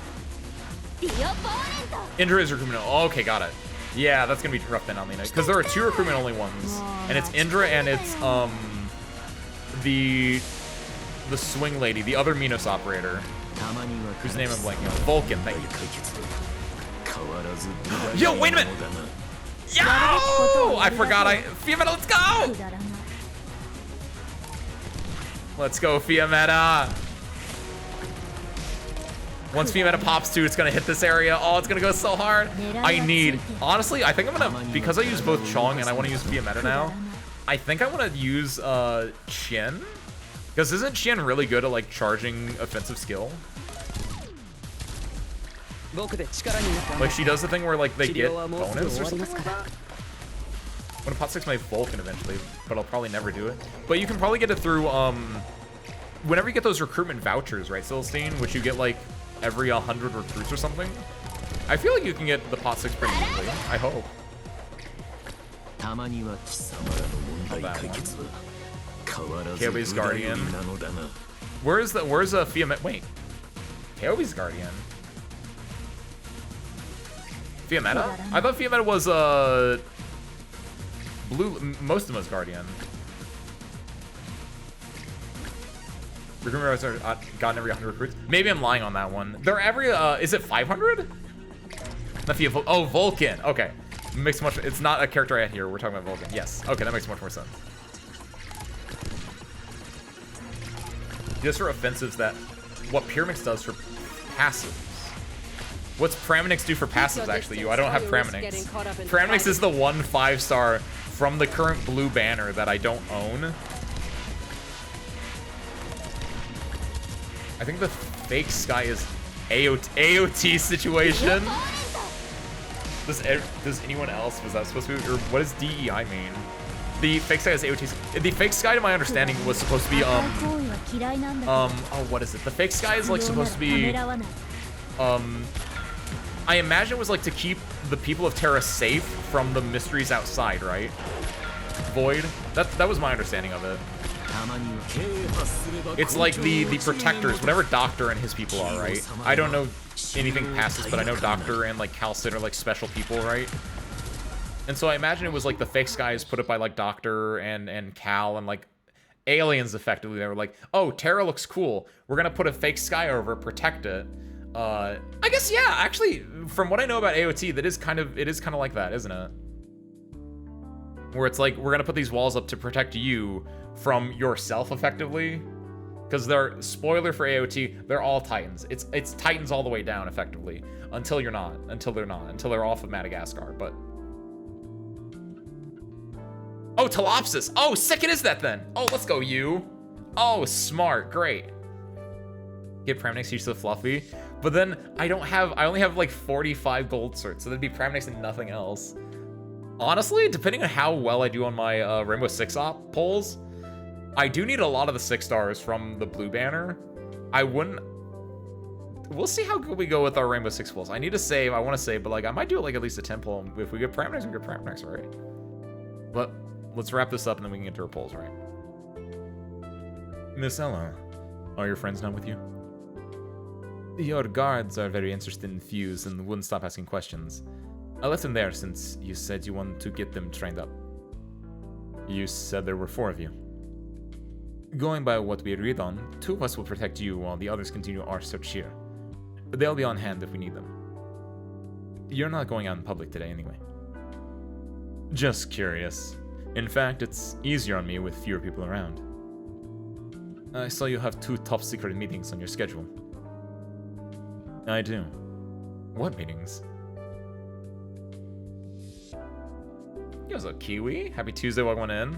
Indra is recruitment. Oh, okay, got it. Yeah, that's gonna be rough then, Almina, because there are 2 recruitment only ones, and it's Indra and it's the swing lady, the other Minos operator, whose name I'm blanking on. Vulcan, thank you. Yo, wait a minute! Yo! I forgot Fiametta, let's go! Let's go, Fiametta! Once Fiametta pops 2, it's gonna hit this area. Oh, it's gonna go so hard. Honestly, I think I'm gonna, because I use both Chong and I wanna use Fiametta now, I think I wanna use Qian. Because isn't Qian really good at like charging offensive skill? Like she does the thing where like they get bonus or something like that? I'm gonna pot 6 my Vulcan eventually, but I'll probably never do it. But you can probably get it through whenever you get those recruitment vouchers, right, Celestine, which you get like every 100 recruits or something. I feel like you can get the pot 6 pretty easily. I hope. KOB's Guardian. Where's Fiametta? Wait. KOB's Guardian. Fiametta? I thought Fiametta was Blue Mostima's Guardian. Recruitment are gotten every 100 recruits. Maybe I'm lying on that one. They're every is it 500? Oh, Vulcan. Okay. Makes much. It's not a character I had here. We're talking about Vulcan. Yes. Okay, that makes much more sense. Just for offensives, that what Pyramix does for passives. What's Praminix do for passives, actually? I don't have Praminix. Praminix is the 1 5-star from the current blue banner that I don't own. I think the fake sky is AOT situation. Does anyone else, was that supposed to be, or what does DEI mean? The fake sky is AOT. The fake sky, to my understanding, was supposed to be, oh, what is it? The fake sky is, like, supposed to be, I imagine it was, like, to keep the people of Terra safe from the mysteries outside, right? Void? That was my understanding of it. It's like the protectors, whatever Doctor and his people are, right? I don't know anything past this, but I know Doctor and, like, Calcid are, like, special people, right? And so I imagine it was like the fake skies put up by like Doctor and Cal and like aliens effectively. They were like, oh, Terra looks cool. We're gonna put a fake sky over, protect it. I guess, yeah, actually, from what I know about AOT, it is kind of like that, isn't it? Where it's like, we're gonna put these walls up to protect you from yourself effectively. Because they're, spoiler for AOT, they're all Titans. It's Titans all the way down effectively. Until they're not, until they're off of Madagascar, but. Oh, Telopsis. Oh, sick it is that then. Oh, let's go, you. Oh, smart. Great. Get Praminix used to the Fluffy. But then I only have like 45 gold certs, so that'd be Praminix and nothing else. Honestly, depending on how well I do on my Rainbow Six Op polls, I do need a lot of the 6 stars from the blue banner. We'll see how good we go with our Rainbow Six polls. I need to save, I want to save, but like I might do it like at least a 10 poll. If we get Praminix, we get Praminix, right? But let's wrap this up and then we can get to our polls, right? Miss Ella, are your friends not with you? Your guards are very interested in Fuse and wouldn't stop asking questions. I left them there since you said you wanted to get them trained up. You said there were 4 of you. Going by what we agreed on, 2 of us will protect you while the others continue our search here. They'll be on hand if we need them. You're not going out in public today anyway. Just curious. In fact, it's easier on me with fewer people around. I saw you have 2 top secret meetings on your schedule. I do. What meetings? Gives a Kiwi. Happy Tuesday, welcome in.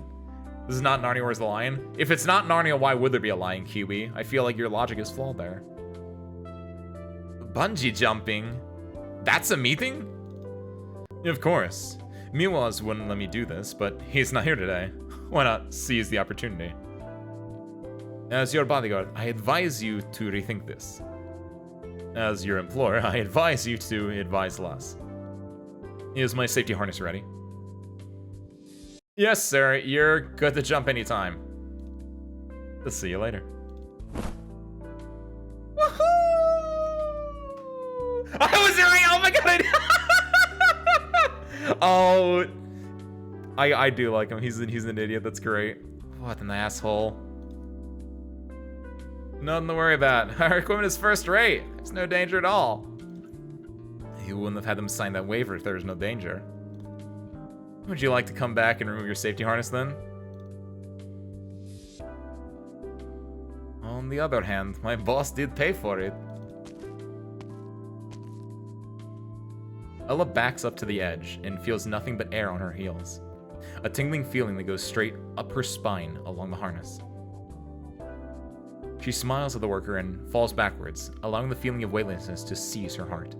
This is not Narnia, where's the lion? If it's not Narnia, why would there be a lion, Kiwi? I feel like your logic is flawed there. Bungee jumping? That's a meeting? Of course. Miwas wouldn't let me do this, but he's not here today. Why not seize the opportunity? As your bodyguard, I advise you to rethink this. As your employer, I advise you to advise less. Is my safety harness ready? Yes, sir. You're good to jump anytime. Let's see you later. Woohoo! I was right! Oh my god! Oh, I do like him. He's an idiot. That's great. What an asshole. Nothing to worry about. Our equipment is first rate. There's no danger at all. You wouldn't have had them sign that waiver if there was no danger. Would you like to come back and remove your safety harness then? On the other hand, my boss did pay for it. Ella backs up to the edge and feels nothing but air on her heels. A tingling feeling that goes straight up her spine along the harness. She smiles at the worker and falls backwards, allowing the feeling of weightlessness to seize her heart.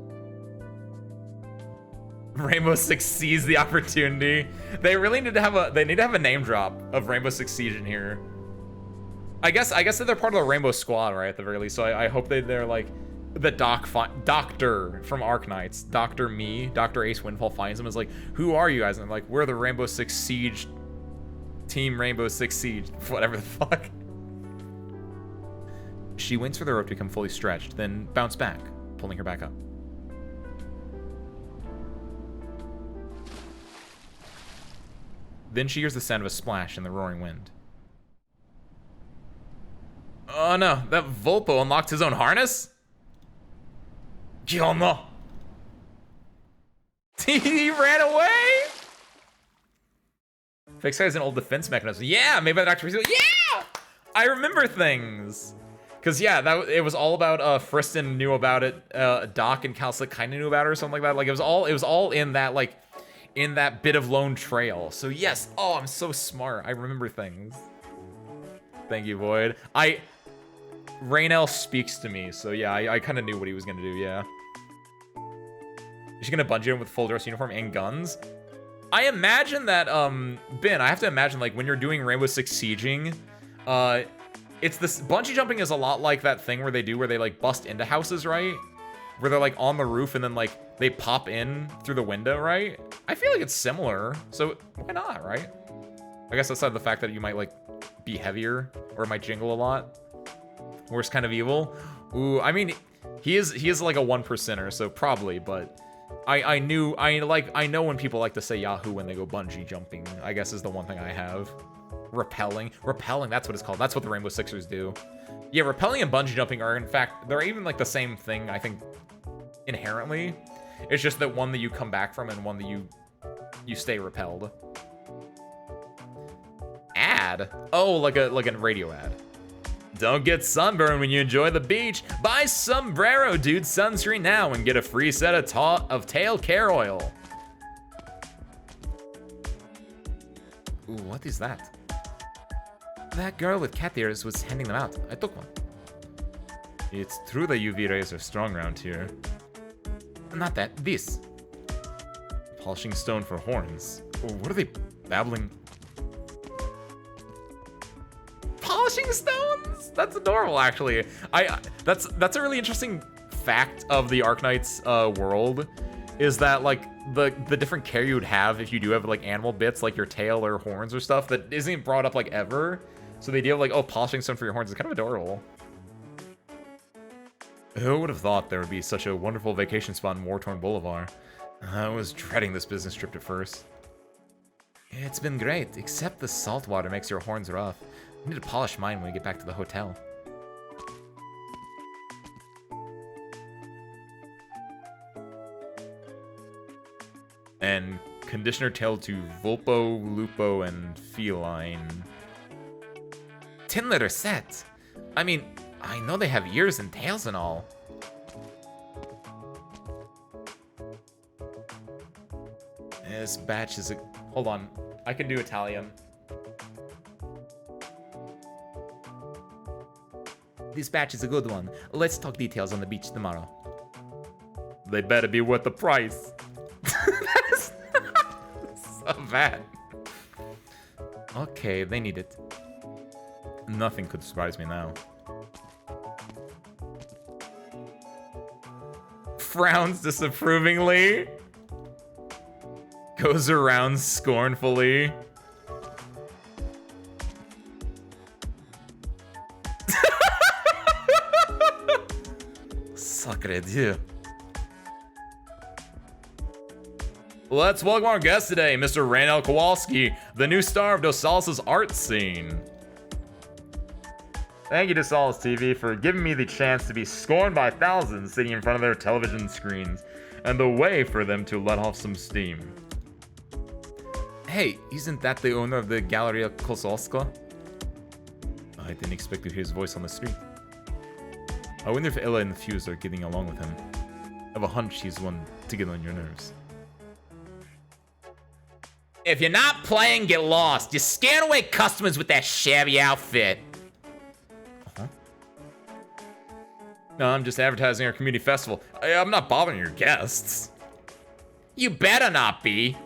Rainbow Six seized the opportunity. They really need to have a name drop of Rainbow Six Siege in here. I guess that they're part of the Rainbow Squad, right, at the very least. So I hope they're like the Doctor from Arknights. Dr. Ace Windfall finds him, is like, who are you guys? And I'm like, we're the Rainbow Six Siege team, Rainbow Six Siege, whatever the fuck. She waits for the rope to become fully stretched, then bounce back, pulling her back up. Then she hears the sound of a splash in the roaring wind. Oh no, that Volpo unlocked his own harness? Oh no. He ran away? Fix has an old defense mechanism. Yeah, made by the Dr. Yeah! I remember things. Cause yeah, it was all about Friston knew about it, Doc and Cal Slick kinda knew about it or something like that. Like it was all in that, like, in that bit of Lone Trail. So yes, oh, I'm so smart. I remember things. Thank you, Void. Raynell speaks to me, so yeah, I kind of knew what he was gonna do, yeah. Is she gonna bungee him with full dress uniform and guns? I imagine that, Ben, I have to imagine, like, when you're doing Rainbow Six Sieging, it's this, bungee jumping is a lot like that thing where they like bust into houses, right? Where they're like on the roof and then like they pop in through the window, right? I feel like it's similar, so why not, right? I guess aside the fact that you might like be heavier or it might jingle a lot. Worst kind of evil. Ooh, I mean, he is like a 1%er, so probably, but I know when people like to say Yahoo when they go bungee jumping, I guess is the one thing I have. Rappelling, that's what it's called. That's what the Rainbow Sixers do. Yeah, rappelling and bungee jumping are, in fact, they're even like the same thing, I think, inherently. It's just that one that you come back from and one that you stay repelled. Ad? Oh, like a radio ad. Don't get sunburned when you enjoy the beach. Buy Sombrero Dude sunscreen now and get a free set of tail care oil. Ooh, what is that? That girl with cat ears was handing them out. I took one. It's true that UV rays are strong around here. Not that, this. Polishing stone for horns. Oh, what are they babbling? Polishing stones? That's adorable, actually. That's a really interesting fact of the Arknights world, is that like the different care you would have if you do have like animal bits, like your tail or horns or stuff, that isn't brought up like ever. So the idea of like, oh, polishing stone for your horns is kind of adorable. Who would have thought there would be such a wonderful vacation spot in War-Torn Boulevard? I was dreading this business trip at first. It's been great, except the salt water makes your horns rough. I need to polish mine when we get back to the hotel. And conditioner tailed to Volpo, Lupo, and Feline. 10-liter set. I mean, I know they have ears and tails and all. This batch is Hold on. I can do Italian. This batch is a good one. Let's talk details on the beach tomorrow. They better be worth the price. That is so bad. Okay, they need it. Nothing could surprise me now. Frowns disapprovingly. Goes around scornfully. Sacre Dieu. Let's welcome our guest today, Mr. Randall Kowalski, the new star of Dosalis' art scene. Thank you, Dosalis TV, for giving me the chance to be scorned by thousands sitting in front of their television screens, and the way for them to let off some steam. Hey, isn't that the owner of the Galleria Kosolska? I didn't expect to hear his voice on the street. I wonder if Ella and the Fuse are getting along with him. I have a hunch he's one to get on your nerves. If you're not playing, get lost. You scan away customers with that shabby outfit. Uh-huh. No, I'm just advertising our community festival. I'm not bothering your guests. You better not be.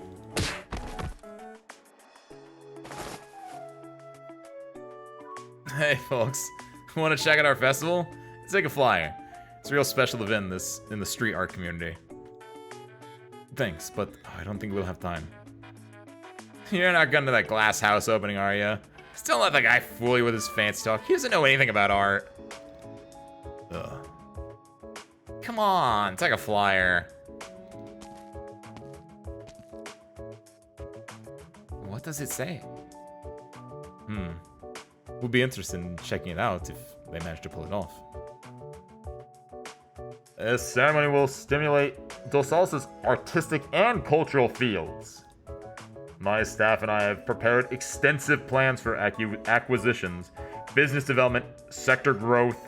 Hey, folks. Want to check out our festival? Take a flyer. It's a real special event in the street art community. Thanks, but I don't think we'll have time. You're not going to that glass house opening, are you? Still let the guy fool you with his fancy talk. He doesn't know anything about art. Ugh. Come on, take a flyer. What does it say? We'll be interested in checking it out if they manage to pull it off. This ceremony will stimulate Dosalis' artistic and cultural fields. My staff and I have prepared extensive plans for acquisitions, business development, sector growth.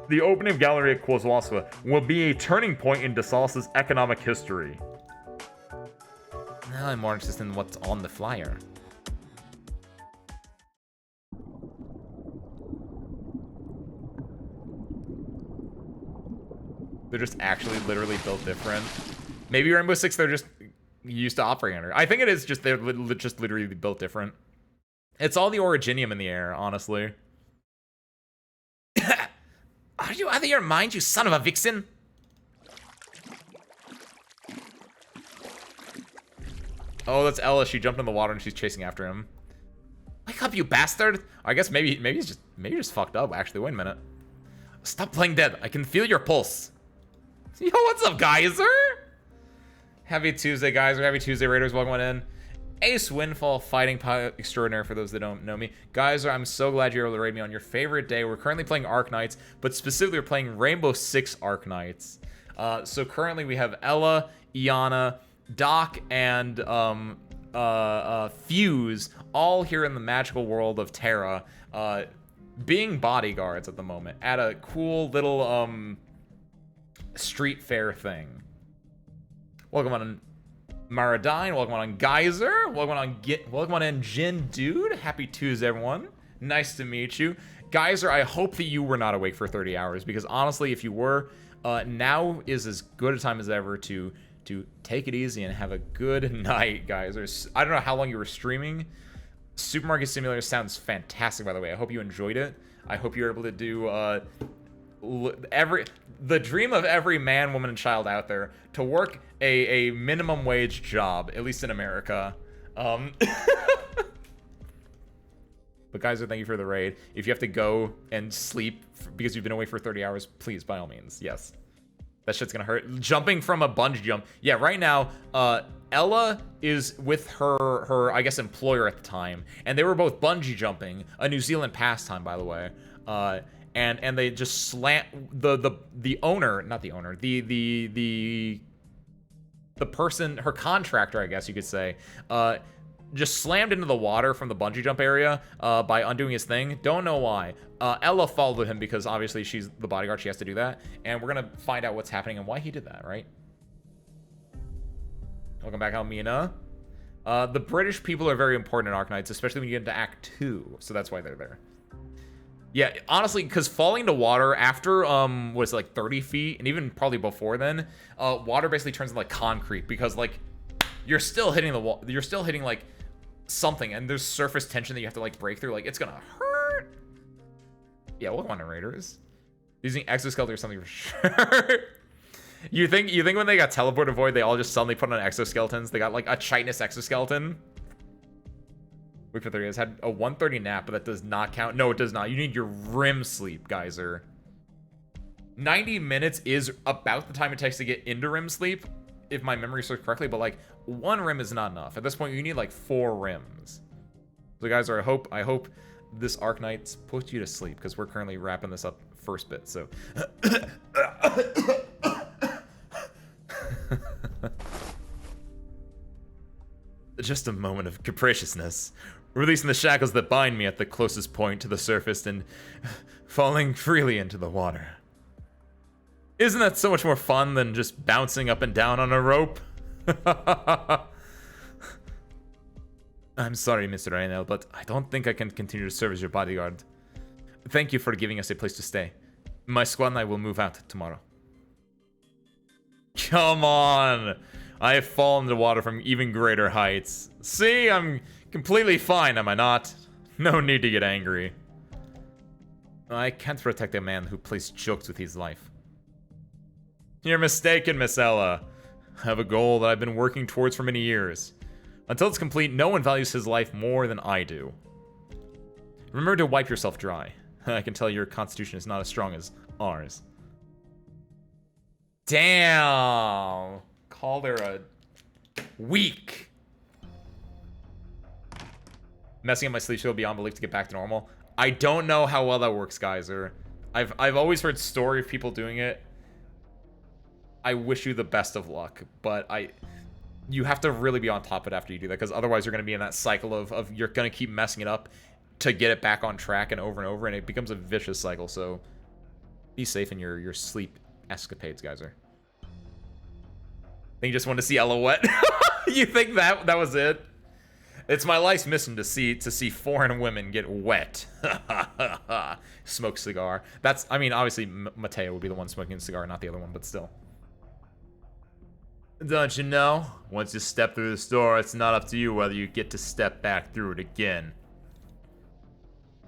The opening of Galleria Kozłowska will be a turning point in Dosalis' economic history. Now I'm more interested in what's on the flyer. They're just actually literally built different. Maybe Rainbow Six they're just used to operating under. I think it is just they're just literally built different. It's all the originium in the air, honestly. Are you out of your mind, you son of a vixen? Oh, that's Ella. She jumped in the water and she's chasing after him. Wake up, you bastard! I guess maybe he's just fucked up. Actually, wait a minute. Stop playing dead. I can feel your pulse. Yo, what's up, Geyser? Happy Tuesday, Geyser. Happy Tuesday, Raiders. Welcome on in. Ace Windfall, fighting pilot extraordinaire for those that don't know me. Geyser, I'm so glad you're able to raid me on your favorite day. We're currently playing Arknights, but specifically we're playing Rainbow Six Arknights. So currently we have Ella, Iana, Doc, and Fuse all here in the magical world of Terra, being bodyguards at the moment at a cool little street fair thing. Welcome on Maradine, welcome on Geyser, welcome on in Jin Dude. Happy Tuesday, everyone. Nice to meet you. Geyser, I hope that you were not awake for 30 hours because honestly, if you were, now is as good a time as ever to take it easy and have a good night, Geyser. I don't know how long you were streaming. Supermarket Simulator sounds fantastic, by the way. I hope you enjoyed it. I hope you're able to do the dream of every man, woman, and child out there to work a minimum wage job, at least in America. But Geyser, thank you for the raid. If you have to go and sleep because you've been away for 30 hours, please, by all means, yes. That shit's gonna hurt. Jumping from a bungee jump. Yeah, right now, Ella is with her I guess, employer at the time, and they were both bungee jumping, a New Zealand pastime, by the way. And they just slam the owner, not the owner, the person, her contractor, I guess you could say, just slammed into the water from the bungee jump area by undoing his thing. Don't know why. Ella followed him because obviously she's the bodyguard. She has to do that. And we're going to find out what's happening and why he did that, right? Welcome back, Almina. The British people are very important in Arknights, especially when you get into Act 2, so that's why they're there. Yeah, honestly, because falling to water after, was like 30 feet, and even probably before then, water basically turns into, like, concrete, because, like, you're still hitting the wall, you're still hitting, like, something, and there's surface tension that you have to, like, break through, like, it's gonna hurt. Yeah, we'll go on Raiders. Using exoskeleton or something for sure. You think when they got teleported void, they all just suddenly put on exoskeletons? They got, like, a chitinous exoskeleton? Wait for 30 days. Had a 1:30 nap, but that does not count. No, it does not. You need your REM sleep, Geyser. 90 minutes is about the time it takes to get into REM sleep, if my memory serves correctly, but, like, 1 REM is not enough. At this point, you need, like, 4 REMs. So, Geyser, I hope this Arknights puts you to sleep, because we're currently wrapping this up first bit, so... Just a moment of capriciousness. Releasing the shackles that bind me at the closest point to the surface and falling freely into the water. Isn't that so much more fun than just bouncing up and down on a rope? I'm sorry, Mr. Raynell, but I don't think I can continue to serve as your bodyguard. Thank you for giving us a place to stay. My squad and I will move out tomorrow. Come on! I have fallen to water from even greater heights. See, I'm completely fine, am I not? No need to get angry. I can't protect a man who plays jokes with his life. You're mistaken, Miss Ella. I have a goal that I've been working towards for many years. Until it's complete, no one values his life more than I do. Remember to wipe yourself dry. I can tell your constitution is not as strong as ours. Damn! Call her a weak. Messing up my sleep schedule beyond belief to get back to normal. I don't know how well that works, Geyser. I've always heard story of people doing it. I wish you the best of luck, but you have to really be on top of it after you do that, because otherwise you're going to be in that cycle of you're going to keep messing it up to get it back on track and over, and it becomes a vicious cycle, so be safe in your sleep escapades, Geyser. I think you just wanted to see Ella wet. You think that was it? It's my life's mission to see foreign women get wet. Smoke cigar. That's, I mean, obviously Mateo would be the one smoking the cigar, not the other one, but still. Don't you know? Once you step through this door, it's not up to you whether you get to step back through it again.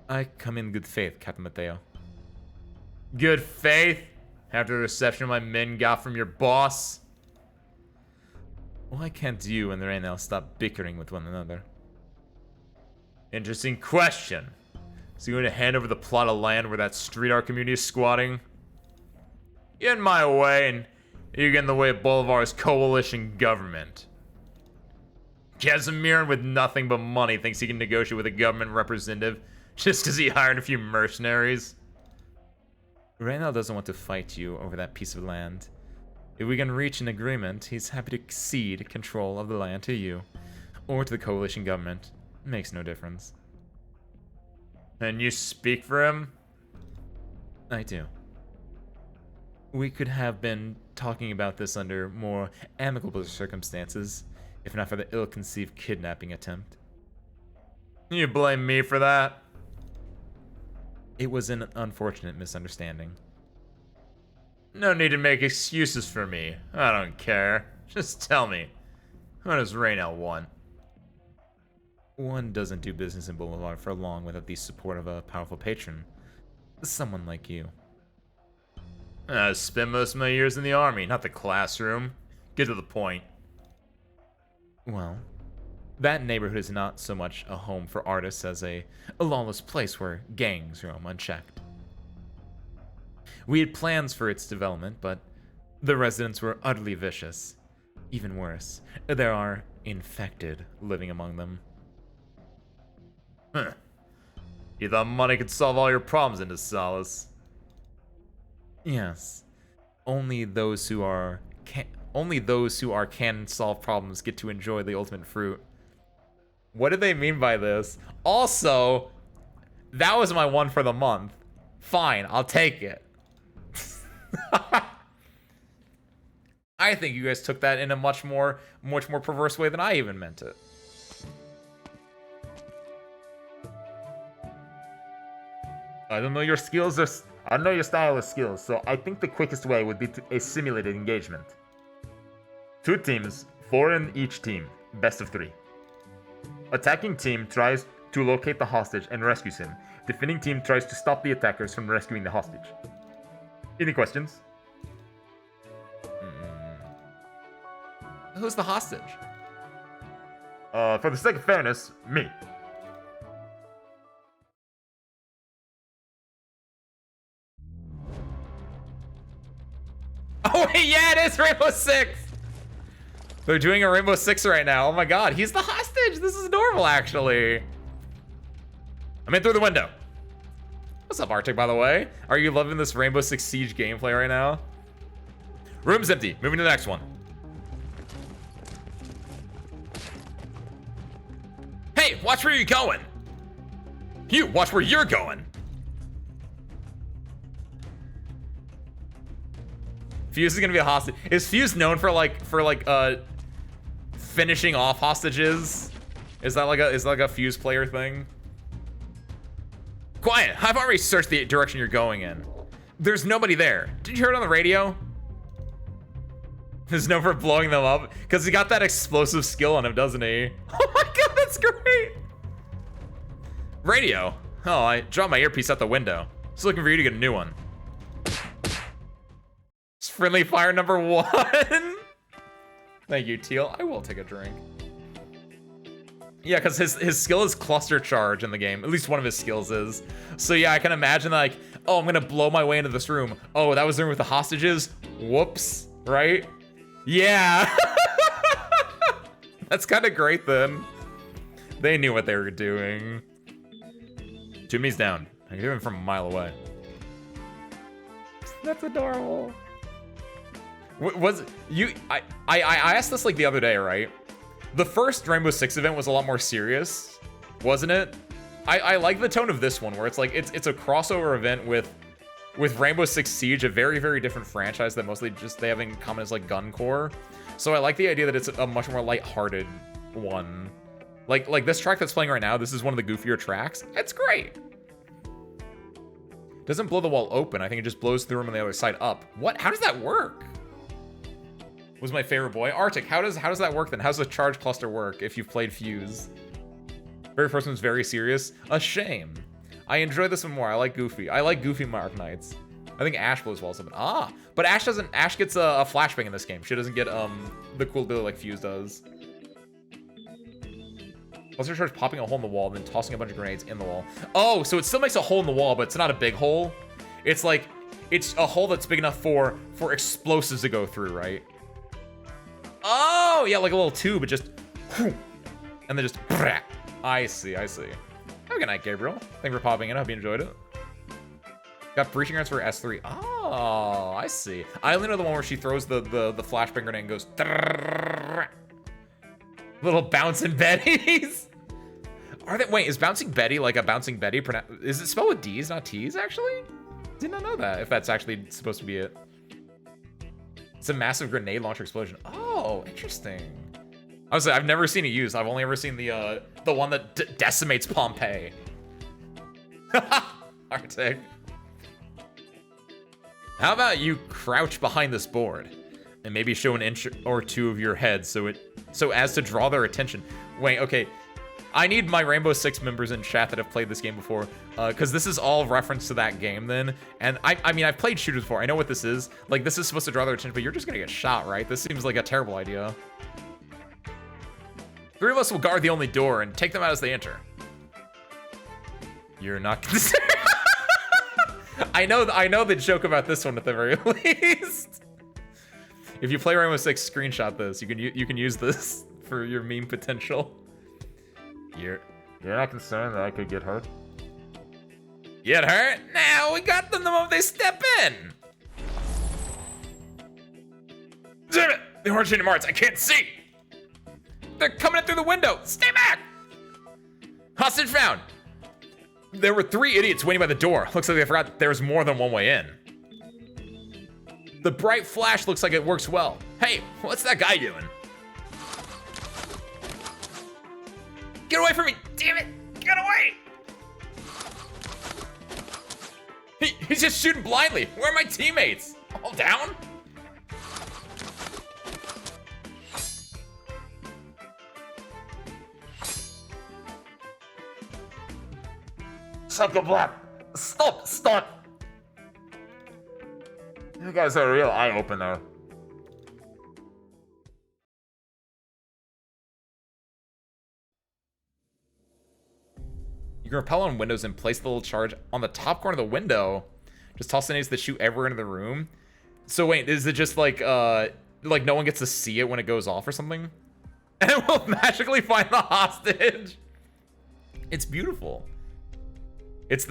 I come in good faith, Captain Mateo. Good faith? After the reception my men got from your boss? Why can't you and the Raynell stop bickering with one another? Interesting question. So you're going to hand over the plot of land where that street art community is squatting? Get in my way, and you get in the way of Bolivar's coalition government. Casimir, with nothing but money, thinks he can negotiate with a government representative just because he hired a few mercenaries. Raynell doesn't want to fight you over that piece of land. If we can reach an agreement, he's happy to cede control of the land to you, or to the coalition government. It makes no difference. And you speak for him? I do. We could have been talking about this under more amicable circumstances, if not for the ill-conceived kidnapping attempt. You blame me for that? It was an unfortunate misunderstanding. No need to make excuses for me. I don't care. Just tell me. What does Raynell want? One doesn't do business in Boulevard for long without the support of a powerful patron. Someone like you. I spent most of my years in the army, not the classroom. Get to the point. Well, that neighborhood is not so much a home for artists as a lawless place where gangs roam unchecked. We had plans for its development, but the residents were utterly vicious. Even worse, there are infected living among them. Huh. You thought money could solve all your problems into Solace? Yes. Only those who can solve problems get to enjoy the ultimate fruit. What do they mean by this? Also, that was my one for the month. Fine, I'll take it. I think you guys took that in a much more perverse way than I even meant it. I don't know your skills or I don't know your style of skills, so I think the quickest way would be a simulated engagement. 2 teams, 4 in each team, best of 3. Attacking team tries to locate the hostage and rescues him. Defending team tries to stop the attackers from rescuing the hostage. Any questions? Who's the hostage? For the sake of fairness, me. Oh wait, yeah, it is Rainbow Six! They're doing a Rainbow Six right now. Oh my god, he's the hostage! This is normal, actually. I'm in through the window. What's up, Arctic, by the way? Are you loving this Rainbow Six Siege gameplay right now? Room's empty. Moving to the next one. Hey, watch where you're going. You, watch where you're going. Fuse is gonna be a hostage. Is Fuse known for finishing off hostages? Is that like a Fuse player thing? Quiet! I've already searched the direction you're going in. There's nobody there. Did you hear it on the radio? There's no for blowing them up because he got that explosive skill on him, doesn't he? Oh my god, that's great! Radio. Oh, I dropped my earpiece out the window. Just looking for you to get a new one. It's friendly fire number 1. Thank you, Teal. I will take a drink. Yeah, because his skill is cluster charge in the game. At least one of his skills is. So yeah, I can imagine like, oh, I'm gonna blow my way into this room. Oh, that was the room with the hostages? Whoops, right? Yeah. That's kind of great then. They knew what they were doing. Jimmy's down. I can hear him from a mile away. That's adorable. Was you? I asked this like the other day, right? The first Rainbow Six event was a lot more serious, wasn't it? I like the tone of this one, where it's like it's a crossover event with Rainbow Six Siege, a very, very different franchise that mostly just they have in common as like Guncore. So I like the idea that it's a much more lighthearted one. Like this track that's playing right now, this is one of the goofier tracks. It's great. Doesn't blow the wall open. I think it just blows through them on the other side up. What? How does that work? Was my favorite boy. Arctic, how does that work then? How's the charge cluster work if you've played Fuse? Very first one's very serious. A shame. I enjoy this one more. I like Goofy. I like Goofy Arknights. I think Ash blows walls open. Ah, but Ash gets a flashbang in this game. She doesn't get the cool ability like Fuse does. Cluster charge popping a hole in the wall, then tossing a bunch of grenades in the wall. Oh, so it still makes a hole in the wall, but it's not a big hole. It's like, it's a hole that's big enough for explosives to go through, right? Oh, yeah, like a little tube, but just, and then just, I see. Have a good night, Gabriel. Thank you for popping in. I hope you enjoyed it. Got breaching grants for S3. Oh, I see. I only know the one where she throws the flashbang grenade and goes, little bouncing Betties. Are they? Wait, is bouncing Betty like a bouncing Betty? Is it spelled with D's, not T's? Actually, did not know that. If that's actually supposed to be it. It's a massive grenade launcher explosion. Oh, interesting. I was like, I've never seen it used. I've only ever seen the one that decimates Pompeii. Arctic. How about you crouch behind this board and maybe show an inch or two of your head so as to draw their attention. Wait, okay. I need my Rainbow Six members in chat that have played this game before, because this is all reference to that game then. And I mean, I've played shooters before. I know what this is. Like, this is supposed to draw their attention, but you're just gonna get shot, right? This seems like a terrible idea. 3 of us will guard the only door and take them out as they enter. You're not gonna say. I know the joke about this one at the very least. If you play Rainbow Six, screenshot this. You can use this for your meme potential. You're not concerned that I could get hurt? Get hurt? Now we got them the moment they step in. Damn it! They weren't shooting Marts. I can't see. They're coming in through the window. Stay back. Hostage found. There were 3 idiots waiting by the door. Looks like they forgot there was more than one way in. The bright flash looks like it works well. Hey, what's that guy doing? Get away from me! Damn it! Get away! He's just shooting blindly. Where are my teammates? All down? Suck a black. Stop. You guys are a real eye-opener. You can rappel on windows and place the little charge on the top corner of the window. Just toss grenades that shoot everywhere into the room. So wait, is it just like no one gets to see it when it goes off or something? And it will magically find the hostage. It's beautiful. It's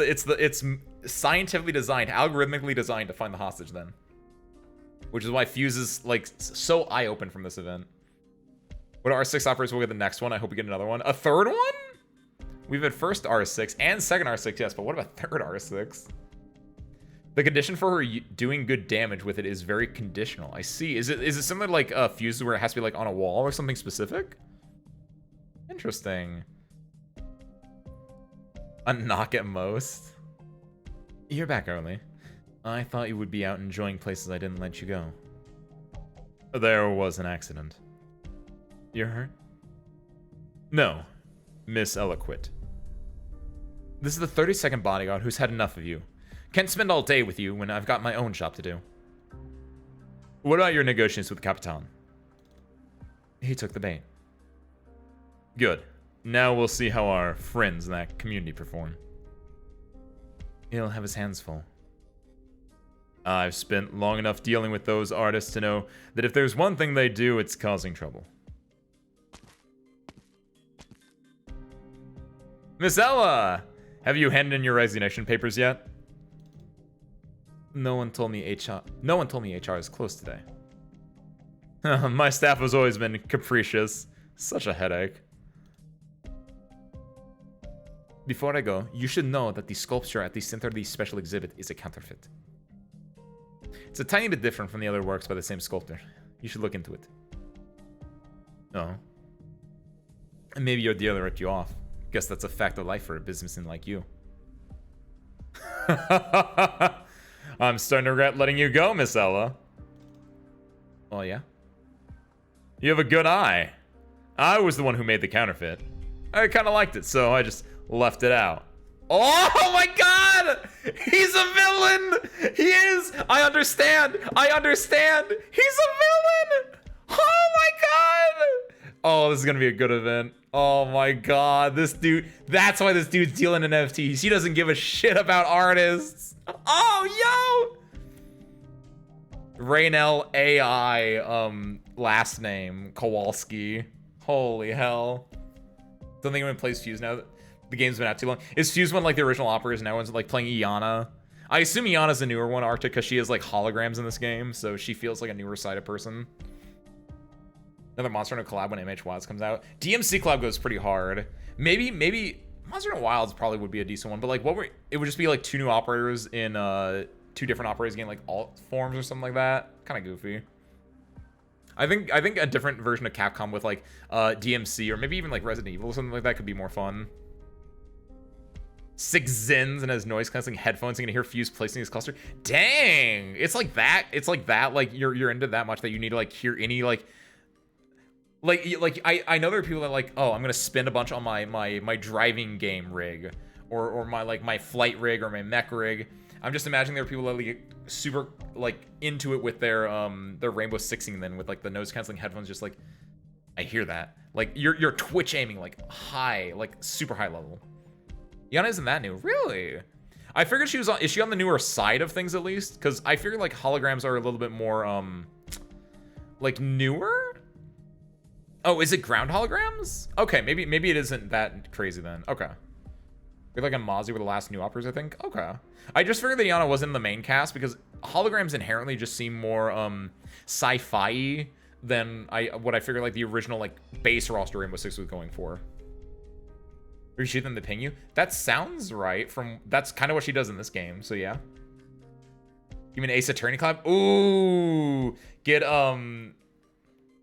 scientifically designed, algorithmically designed to find the hostage then. Which is why Fuse is like so eye-open from this event. What R6 operators will get the next one? I hope we get another one. A third one? We've had first R6 and second R6, yes, but what about third R6? The condition for her doing good damage with it is very conditional. I see. Is it similar to like Fuse where it has to be like on a wall or something specific? Interesting. A knock at most. You're back early. I thought you would be out enjoying places I didn't let you go. There was an accident. You're hurt? No, Miss Eloquit. This is the 32nd bodyguard who's had enough of you. Can't spend all day with you when I've got my own job to do. What about your negotiations with Capitan? He took the bait. Good. Now we'll see how our friends in that community perform. He'll have his hands full. I've spent long enough dealing with those artists to know that if there's one thing they do, it's causing trouble. Miss Ella! Have you handed in your resignation papers yet? No one told me HR is closed today. My staff has always been capricious. Such a headache. Before I go, you should know that the sculpture at the center of the special exhibit is a counterfeit. It's a tiny bit different from the other works by the same sculptor. You should look into it. Oh. And maybe your dealer ripped you off. Guess that's a fact of life for a businessman like you. I'm starting to regret letting you go, Miss Ella. Oh, yeah? You have a good eye. I was the one who made the counterfeit. I kind of liked it, so I just left it out. Oh my god! He's a villain! He is! I understand! He's a villain! Oh my god! Oh, this is gonna be a good event. Oh my god, this dude... That's why this dude's dealing in NFTs. He doesn't give a shit about artists. Oh, yo! Raynell AI, last name, Kowalski. Holy hell. Don't think anyone plays Fuse now. The game's been out too long. Is Fuse one like the original operators and now one's like playing Iana? I assume Iana's the newer one, Arctic, because she has like holograms in this game, so she feels like a newer sided person. Another Monster Hunter collab when MH Wilds comes out. DMC collab goes pretty hard. Maybe Monster Hunter Wilds probably would be a decent one, but like it would just be like two new operators in two different operators getting like alt forms or something like that. Kind of goofy. I think a different version of Capcom with like DMC or maybe even like Resident Evil or something like that could be more fun. 6 Zins and has noise canceling headphones. You're gonna hear Fuse placing his cluster. Dang, it's like that. It's like that. Like you're into that much that you need to like hear any like I know there are people that like, oh, I'm gonna spend a bunch on my driving game rig or my flight rig or my mech rig. I'm just imagining there are people that like super like into it with their Rainbow Sixing then with like the noise canceling headphones. Just like I hear that. Like you're Twitch aiming like high, like super high level. Yana isn't that new, really? I figured she was on. Is she on the newer side of things at least? Because I figured like holograms are a little bit more like newer. Oh, is it ground holograms? Okay, maybe it isn't that crazy then. Okay. We're like a Mozzie were the last new operas, I think. Okay. I just figured that Yana wasn't in the main cast because holograms inherently just seem more sci-fi than what I figured like the original like base roster Rainbow Six was going for. Or you shoot them to ping you? That sounds right. That's kind of what she does in this game. So yeah. Give me an Ace Attorney collab. Ooh, get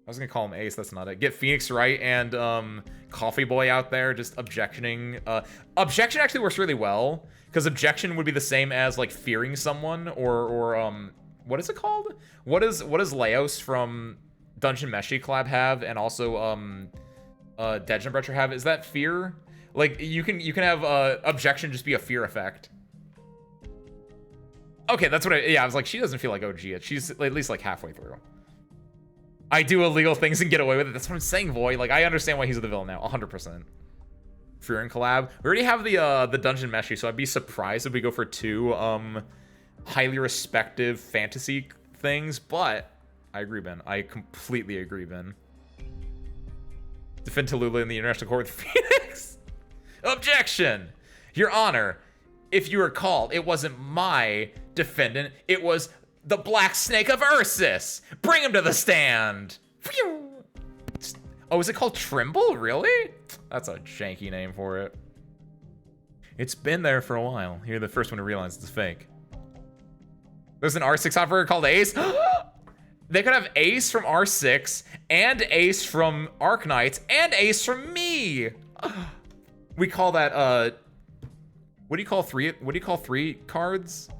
I was gonna call him Ace, that's not it. Get Phoenix right and Coffee Boy out there just objectioning. Objection actually works really well, because objection would be the same as like fearing someone or what is it called? What does Laos from Dungeon Meshi collab have, and also Degenerate Breacher have? Is that fear? Like you can have objection just be a fear effect. Okay, that's what I was like, she doesn't feel like OG yet. She's at least like halfway through. I do illegal things and get away with it. That's what I'm saying, Void. Like, I understand why he's the villain now, 100%. Fear and collab. We already have the Dungeon Meshi, so I'd be surprised if we go for 2 highly respective fantasy things, but I agree, Ben. I completely agree, Ben. Defend Tallulah in the International Court with Phoenix. Objection! Your Honor, if you recall, it wasn't my defendant, it was the Black Snake of Ursus. Bring him to the stand. Phew. Oh, is it called Trimble? Really? That's a janky name for it. It's been there for a while. You're the first one to realize it's fake. There's an R6 operator called Ace. They could have Ace from R6 and Ace from Arknights and Ace from me. We call that what do you call 3? What do you call 3 cards?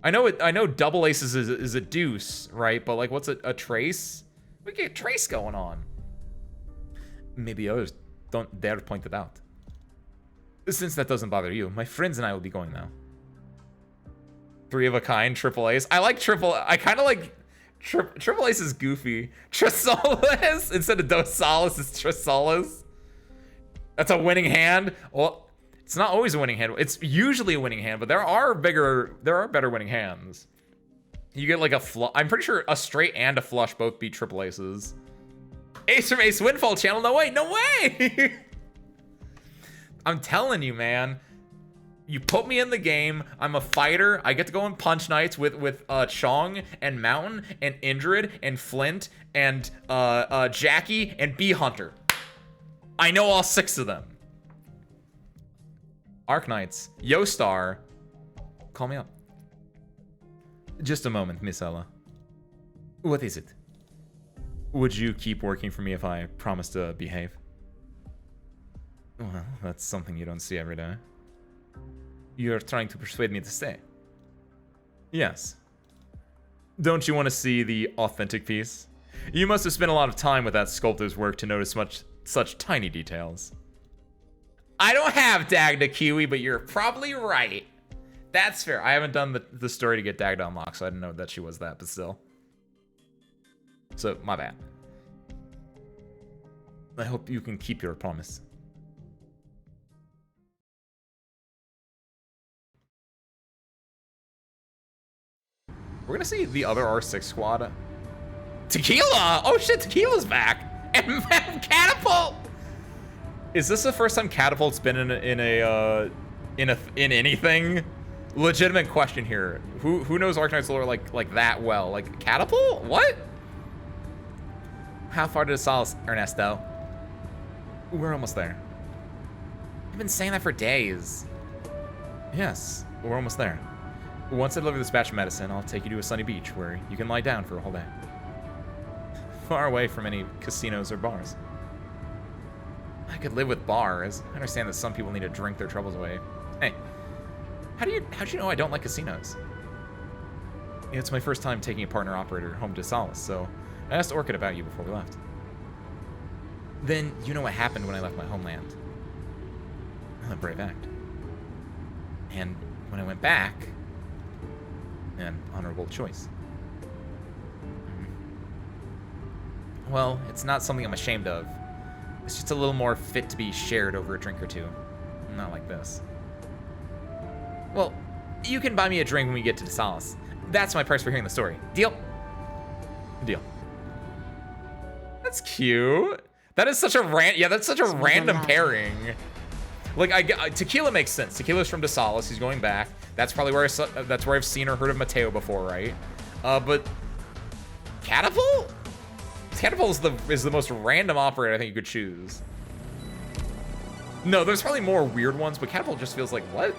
I know double aces is a deuce, right? But like, what's a trace? We get trace going on. Maybe others don't dare point it out. Since that doesn't bother you, my friends and I will be going now. 3 of a kind, triple ace. I like triple. I kind of like triple ace is goofy. Trisolis instead of Dosalis is Trisolis. That's a winning hand. Well, it's not always a winning hand. It's usually a winning hand, but there are better winning hands. You get like a flush. I'm pretty sure a straight and a flush both beat triple aces. Ace from Ace Windfall channel. No way. No way. I'm telling you, man. You put me in the game. I'm a fighter. I get to go on punch nights with Chong and Mountain and Indrid and Flint and Jackie and Bee Hunter. I know all 6 of them. Arknights, Yostar, call me up. Just a moment, Miss Ella. What is it? Would you keep working for me if I promise to behave? Well, that's something you don't see every day. You're trying to persuade me to stay. Yes. Don't you want to see the authentic piece? You must have spent a lot of time with that sculptor's work to notice such tiny details. I don't have Dagda Kiwi, but you're probably right. That's fair. I haven't done the story to get Dagda unlocked, so I didn't know that she was that, but still. So, my bad. I hope you can keep your promise. We're gonna see the other R6 squad. Tequila! Oh shit, Tequila's back! And Catapult! Is this the first time Catapult's been in anything? Legitimate question here. Who knows Arknights lore like that well? Like Catapult? What? How far did Solace, Ernesto? We're almost there. I've been saying that for days. Yes, we're almost there. Once I deliver this batch of medicine, I'll take you to a sunny beach where you can lie down for a whole day. Far away from any casinos or bars. I could live with bars. I understand that some people need to drink their troubles away. Hey, how'd you know I don't like casinos? It's my first time taking a partner operator home to Solace, so I asked Orchid about you before we left. Then you know what happened when I left my homeland. A brave act. And when I went back, an honorable choice. Well, it's not something I'm ashamed of. It's just a little more fit to be shared over a drink or two. Not like this. Well, you can buy me a drink when we get to Solace. That's my price for hearing the story. Deal? Deal. That's cute. That is such a that's such a random pairing. Like, Tequila makes sense. Tequila's from DeSalis. He's going back. That's probably where that's where I've seen or heard of Mateo before, right? But Catapult? Catapult is the most random operator I think you could choose. No, there's probably more weird ones, but Catapult just feels like, what?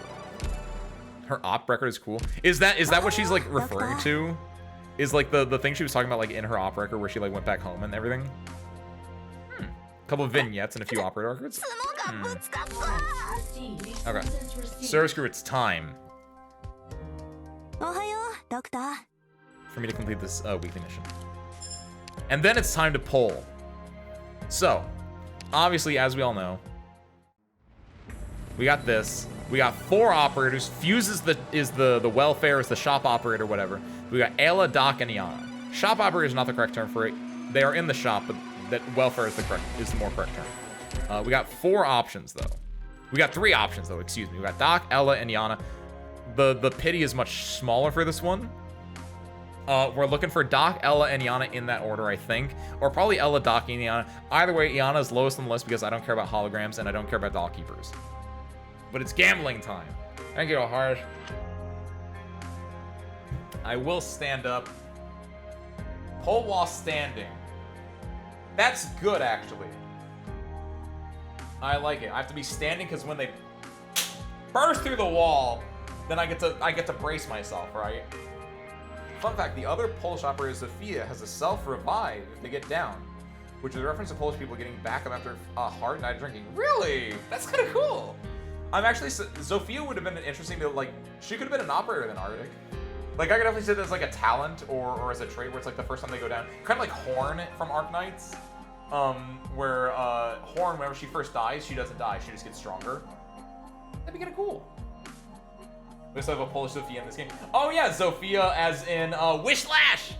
Her op record is cool. Is that what she's like referring to? is like the thing she was talking about like in her opera record where she like went back home and everything. Couple of vignettes and a few opera records. Okay. Service crew, it's time for me to complete this weekly mission. And then it's time to poll. So, obviously, as we all know, we got this. We got 4 operators. Fuse is the welfare, is the shop operator, whatever. We got Ayla, Doc, and Iana. Shop operator is not the correct term for it. They are in the shop, but that welfare is the more correct term. We got 4 options though. We got 3 options though. Excuse me. We got Doc, Ella, and Iana. The pity is much smaller for this one. We're looking for Doc, Ella, and Iana in that order, I think. Or probably Ella, Doc, and Iana. Either way, Iana is lowest on the list because I don't care about holograms and I don't care about doll keepers. But it's gambling time. Thank you, Harsh. I will stand up. Pull while standing. That's good, actually. I like it. I have to be standing because when they burst through the wall, then I get to brace myself, right? Fun fact, the other Polish operator, Zofia, has a self-revive if they get down, which is a reference to Polish people getting back up after a hard night of drinking. Really? That's kind of cool. I'm actually, Zofia would have been interesting to, like, she could have been an operator than Arctic. Like, I could definitely say that as, like, a talent or as a trait where it's, like, the first time they go down. Kind of like Horn from Arknights, where Horn, whenever she first dies, she doesn't die. She just gets stronger. That'd be kind of cool. We also have a Polish Zofia in this game. Oh, yeah, Zofia as in Wishlash!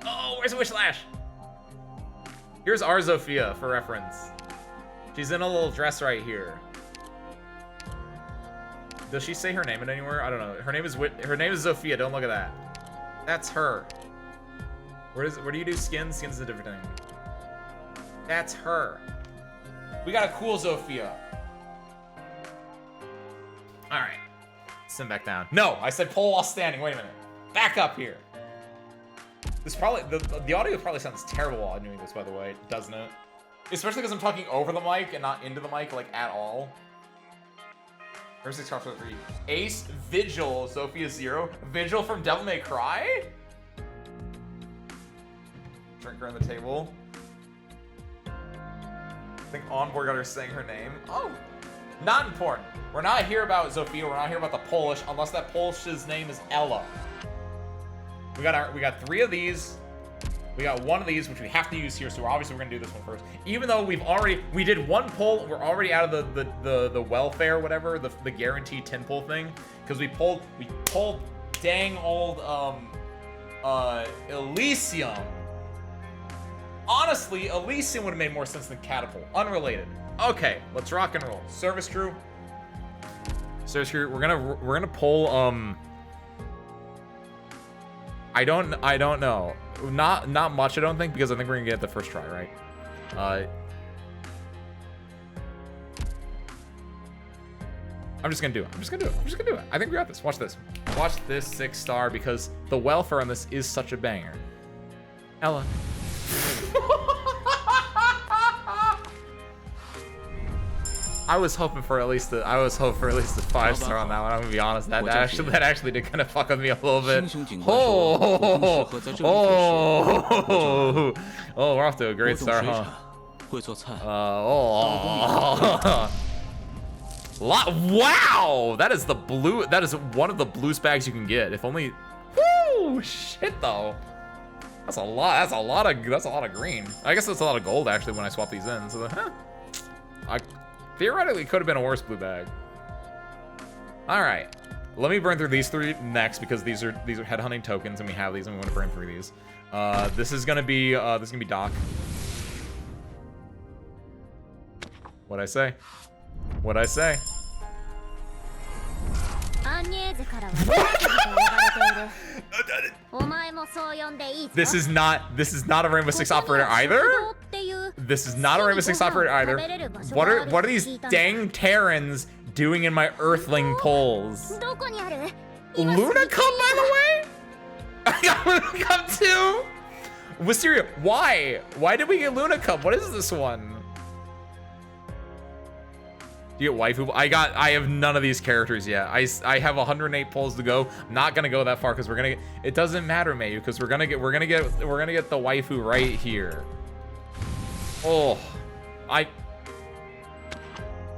Oh, where's Wishlash? Here's our Zofia for reference. She's in a little dress right here. Does she say her name in anywhere? I don't know. Her name is Zofia. Don't look at that. That's her. Where do you do skins? Skins is a different thing. That's her. We got a cool Zofia. All right. Send back down. No, I said pull while standing. Wait a minute. Back up here. This probably the audio probably sounds terrible while I'm doing this, by the way, doesn't it? Especially because I'm talking over the mic and not into the mic like at all. Where's 6 cards for 3? Ace, Vigil, Sophia 0. Vigil from Devil May Cry? Drinker on the table. I think Onboard got her saying her name. Oh, not important. We're not here about Zofia. We're not here about the Polish, unless that Polish's name is Ella. We got 3 of these. We got 1 of these, which we have to use here, so obviously we're gonna do this one first. Even though we did 1 pull, we're already out of the welfare, whatever, the guaranteed 10 pull thing, because we pulled dang old Elysium. Honestly, Elysium would have made more sense than Catapult. Unrelated. Okay, let's rock and roll. Service crew. We're gonna pull I don't know. Not much, I don't think, because I think we're gonna get it the first try, right? I'm just gonna do it. I think we got this. Watch this. Watch this 6-star, because the welfare on this is such a banger. Ella. I was hoping for at least a 5-star on that one. I'm gonna be honest. That actually did kind of fuck with me a little bit. Oh, we're off to a great start, huh? Wow, that is one of the bluest bags you can get. If only. Woo, shit though. That's a lot of green. I guess that's a lot of gold actually when I swap these in. So, I theoretically could have been a worse blue bag. All right, let me burn through these 3 next, because these are headhunting tokens and we have these and we want to burn through these. This is gonna be Doc. What'd I say? This is not a Rainbow Six operator either. This is not a Rainbow Six operator either. What are these dang Terrans doing in my Earthling polls? Luna Cup, by the way? I got Luna Cup too? Wisteria, why? Why did we get Luna Cup? What is this one? You get waifu. I have none of these characters yet. I have 108 pulls to go. I'm not gonna go that far because we're gonna get, it doesn't matter, Mayu, because we're gonna get the waifu right here. Oh,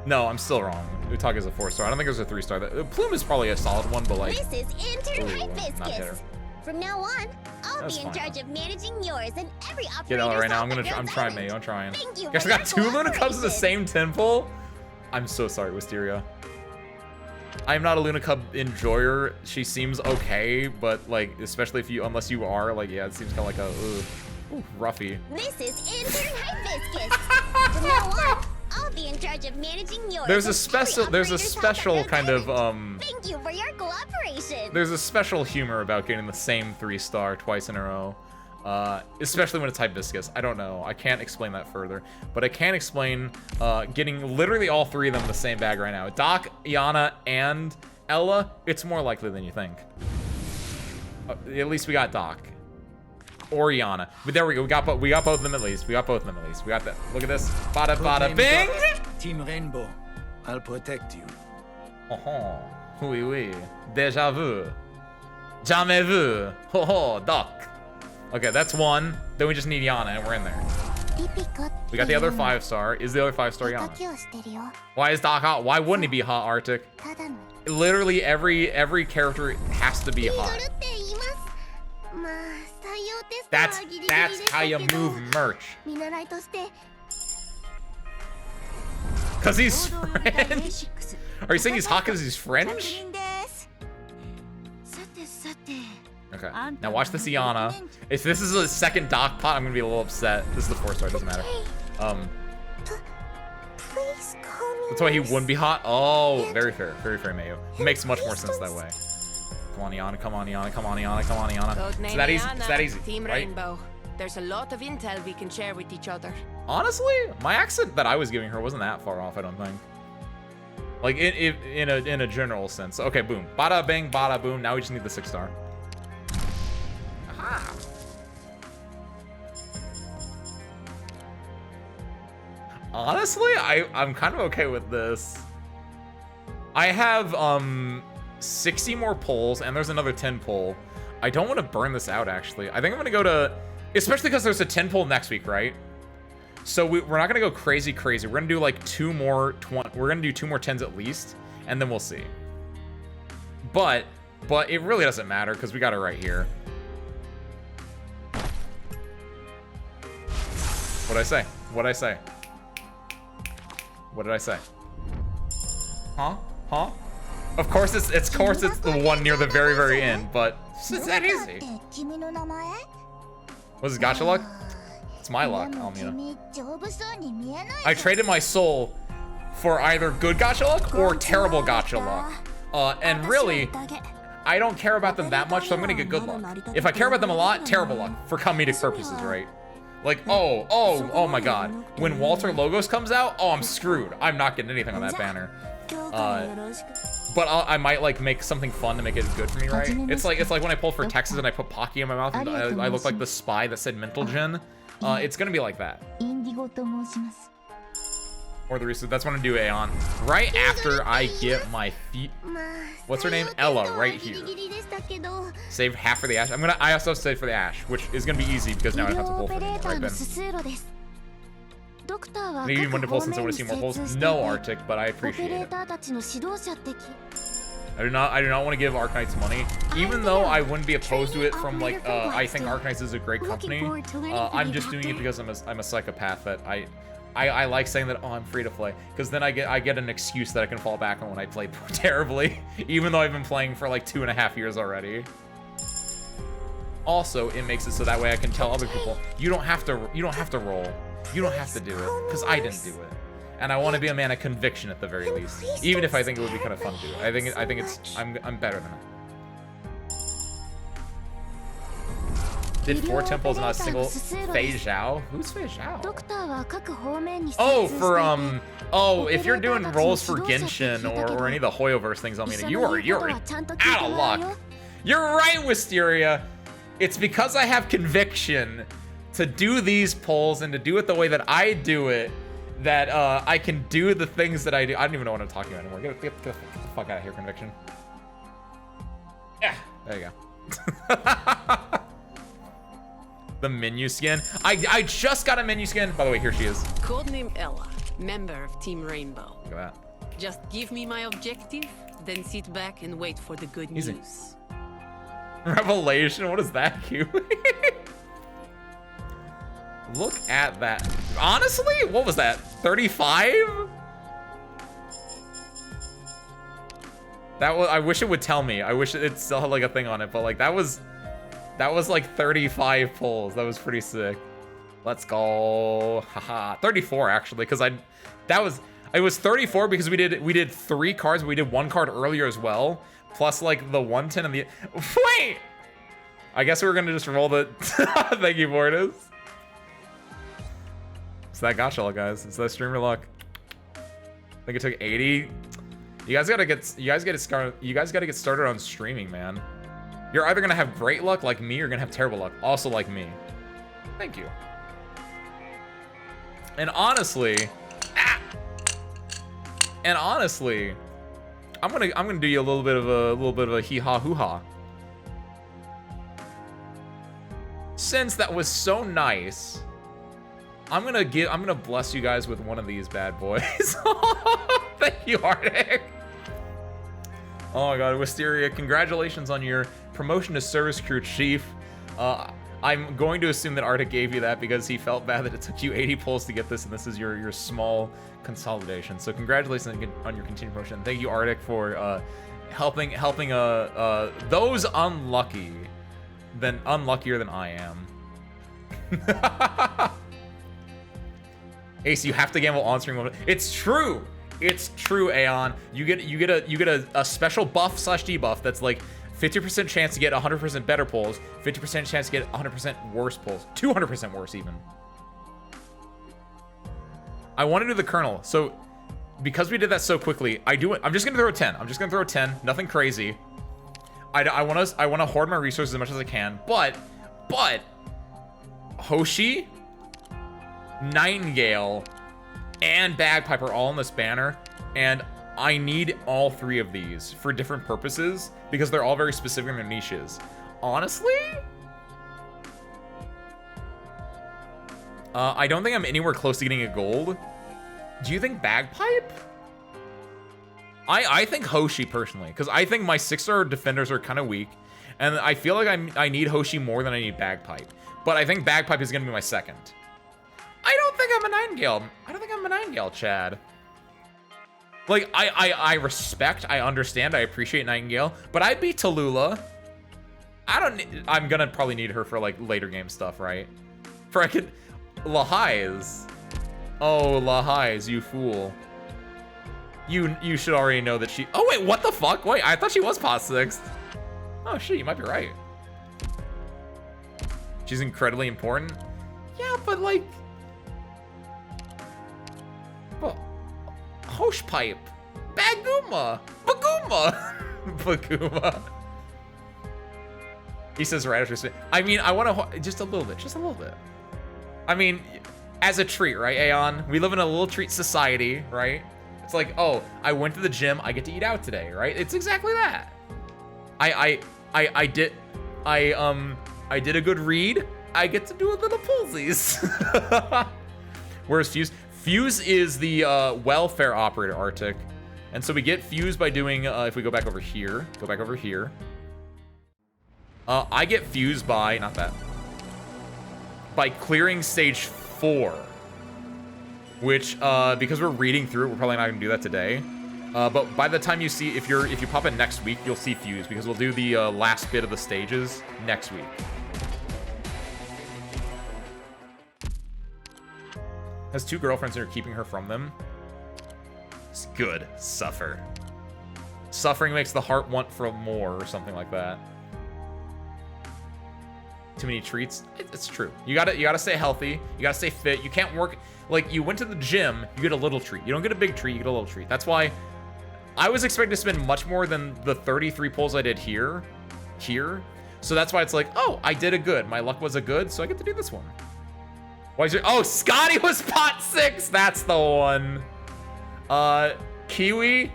no, I'm still wrong. Utaga's a 4-star. I don't think there's a 3-star. Plume is probably a solid one, but like, This is intern ooh, not hibiscus. there. From now on, I'll That's be in fine. charge of managing yours and every operator. Get Ella right now. I'm trying, Mayu. I'm trying. Guess I got 2 Luna Cubs in the same temple. I'm so sorry, Wisteria. I'm not a Luna Cub enjoyer. She seems okay, but like, especially if you, unless you are, like, yeah, it seems kind of like a, ooh, roughy. This is intern hibiscus. From now on, I'll be in charge of managing yours. There's a and special, every there's a operator's special health kind and of, Thank you for your cooperation. there's a special humor about getting the same 3-star twice in a row. Especially when it's hibiscus. I don't know. I can't explain that further. But I can explain getting literally all 3 of them in the same bag right now. Doc, Yana, and Ella, it's more likely than you think. At least we got Doc. Or Yana. But there we go. We got both of them at least. We got that. Look at this. Bada bada bing! Team Rainbow, I'll protect you. Oh, oui, oui. Déjà vu. Jamais vu. Ho ho, Doc. Okay, that's 1. Then we just need Yana, and we're in there. We got the other 5-star. Is the other 5-star Yana? Why is Doc hot? Why wouldn't he be hot, Arctic? Literally every character has to be hot. That's how you move merch. Cause he's French? Are you saying he's hot because he's French? Okay. Now watch this Yana. If this is a second Doc pot, I'm gonna be a little upset. This is the 4-star, doesn't matter. Please call me. That's why he wouldn't be hot. Oh, very fair, Mayu. Makes much more sense that way. Come on, Yana. Come on, Yana. Come on, Yana. Come on, Yana. It's that easy. It's that easy. Team right? Rainbow. There's a lot of intel we can share with each other. Honestly, my accent that I was giving her wasn't that far off. I don't think. Like in a general sense. Okay, boom. Bada bang, bada boom. Now we just need the 6-star. Aha. Honestly, I'm kind of okay with this. I have 60 more pulls and there's another 10 pull. I don't want to burn this out actually. I think I'm gonna go to, especially because there's a 10 pull next week, right? So we're not gonna go crazy. We're gonna do like 2 more 20. We're gonna do 2 more 10s at least, and then we'll see. But it really doesn't matter because we got it right here. What'd I say? What'd I say? What did I say? Huh? Huh? Of course it's the one near the very end, but it's that easy. Was it gacha luck? It's my luck, Almina. I traded my soul for either good gacha luck or terrible gacha luck. And really, I don't care about them that much, so I'm gonna get good luck. If I care about them a lot, terrible luck for comedic purposes, right? Like, oh my god. When Walter Logos comes out, oh, I'm screwed. I'm not getting anything on that banner. But I might like make something fun to make it good for me, right? It's like when I pulled for Texas and I put Pocky in my mouth and I look like the spy that said Mental Gen. It's gonna be like that. Or the reason that's when I do Aeon. Right after I get my feet. What's her name? Ella, right here. Save half for the Ash. I also save for the Ash, which is gonna be easy because now I don't have to pull for them, right then. I need one to pull since I want to see more pulls. No, Arctic, but I appreciate it. I do not want to give Arknights money, even though I wouldn't be opposed to it from like I think Arknights is a great company. I'm just doing it because I'm a psychopath that I like saying that, oh, I'm free to play, because then I get an excuse that I can fall back on when I play terribly, even though I've been playing for like 2.5 years already. Also, it makes it so that way I can tell other people, you don't have to roll, you don't have to do it, because I didn't do it, and I want to be a man of conviction at the very least, even if I think it would be kind of fun to do it. I think I'm better than it. Did 4 temples and not a single Fei Zhao? Who's Fei Zhao? Oh, for if you're doing rolls for Genshin or any of the Hoyoverse things, I mean, you're out of luck. You're right, Wisteria. It's because I have conviction to do these polls and to do it the way that I do it that I can do the things that I do. I don't even know what I'm talking about anymore. Get the fuck out of here, Conviction. Yeah, there you go. The menu skin. I just got a menu skin. By the way, here she is. Codename Ella, member of Team Rainbow. Look at that. Just give me my objective, then sit back and wait for the good Easy. news. Revelation. What is that, Q? Look at that. Honestly, what was that? 35? That was. I wish it would tell me. I wish it still had like a thing on it, but like that was like 35 pulls. That was pretty sick. Let's go. Haha. 34 actually, because it was 34 because we did 3 cards, but we did 1 card earlier as well, plus like the 110 and the wait. I guess we were gonna just roll the. Thank you, Mortis. It's that gotcha, guys. It's that streamer luck. I think it took 80. You guys gotta get started on streaming, man. You're either gonna have great luck like me, or you're gonna have terrible luck, also like me. Thank you. And honestly, I'm gonna do you a little bit of a hee haw hoo ha. Since that was so nice, I'm gonna bless you guys with one of these bad boys. Thank you, Arctic. Oh my god, Wisteria, congratulations on your promotion to service crew chief. I'm going to assume that Arctic gave you that because he felt bad that it took you 80 pulls to get this, and this is your small consolidation. So congratulations on your continued promotion. Thank you, Arctic, for helping those unluckier than I am. Ace, you have to gamble on stream. It's true. It's true, Aeon. You get a special buff / debuff that's like 50% chance to get 100% better pulls, 50% chance to get 100% worse pulls, 200% worse even. I want to do the Colonel, so because we did that so quickly, I'm just gonna throw a 10. I'm just gonna throw a 10. Nothing crazy. I want to hoard my resources as much as I can, but Hoshi, Nightingale, and Bagpipe are all on this banner, and I need all 3 of these for different purposes because they're all very specific in their niches. Honestly, I don't think I'm anywhere close to getting a gold. Do you think Bagpipe? I think Hoshi personally, because I think my 6-star defenders are kind of weak, and I feel like I need Hoshi more than I need Bagpipe. But I think Bagpipe is gonna be my second. I don't think I'm a Nightingale. I don't think I'm a Nightingale, Chad. Like, I respect, I understand, I appreciate Nightingale, but I'd be Tallulah. I'm gonna probably need her for, like, later game stuff, right? Lahai's. Oh, Lahai's, you fool. You should already know that she... Oh, wait, what the fuck? Wait, I thought she was pot 6th. Oh, shit, you might be right. She's incredibly important. Yeah, but, like... Well, Hoshpipe, Baguma, Baguma, Baguma. He says right after. I mean, I want to just a little bit. I mean, as a treat, right, Aeon? We live in a little treat society, right? It's like, oh, I went to the gym, I get to eat out today, right? It's exactly that. I did a good read. I get to do a little pulsies. Where's Fuse? Fuse is the welfare operator, Arctic. And so we get Fuse by doing, if we go back over here, I get Fuse by, not that, by clearing stage 4. Which, because we're reading through it, we're probably not gonna do that today. But by the time you see, if you pop in next week, you'll see Fuse, because we'll do the last bit of the stages next week. Has 2 girlfriends that are keeping her from them. It's good. Suffer. Suffering makes the heart want for more, or something like that. Too many treats. It's true. You gotta stay healthy. You gotta stay fit. You can't work like you went to the gym. You get a little treat. You don't get a big treat. You get a little treat. That's why I was expecting to spend much more than the 33 pulls I did here. So that's why it's like, oh, I did a good. My luck was a good, so I get to do this one. Why is it? Oh, Scotty was pot 6. That's the one. Kiwi.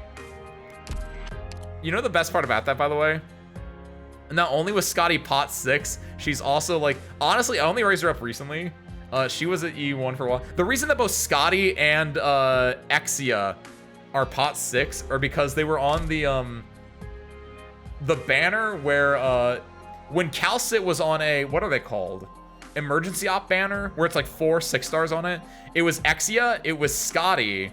You know the best part about that, by the way? Not only was Scotty pot 6, she's also like, honestly, I only raised her up recently. She was at E1 for a while. The reason that both Scotty and Exia are pot 6 are because they were on the banner where when Calcit was on a, what are they called? Emergency op banner, where it's like 4 6-stars on it. It was Exia, it was Scotty,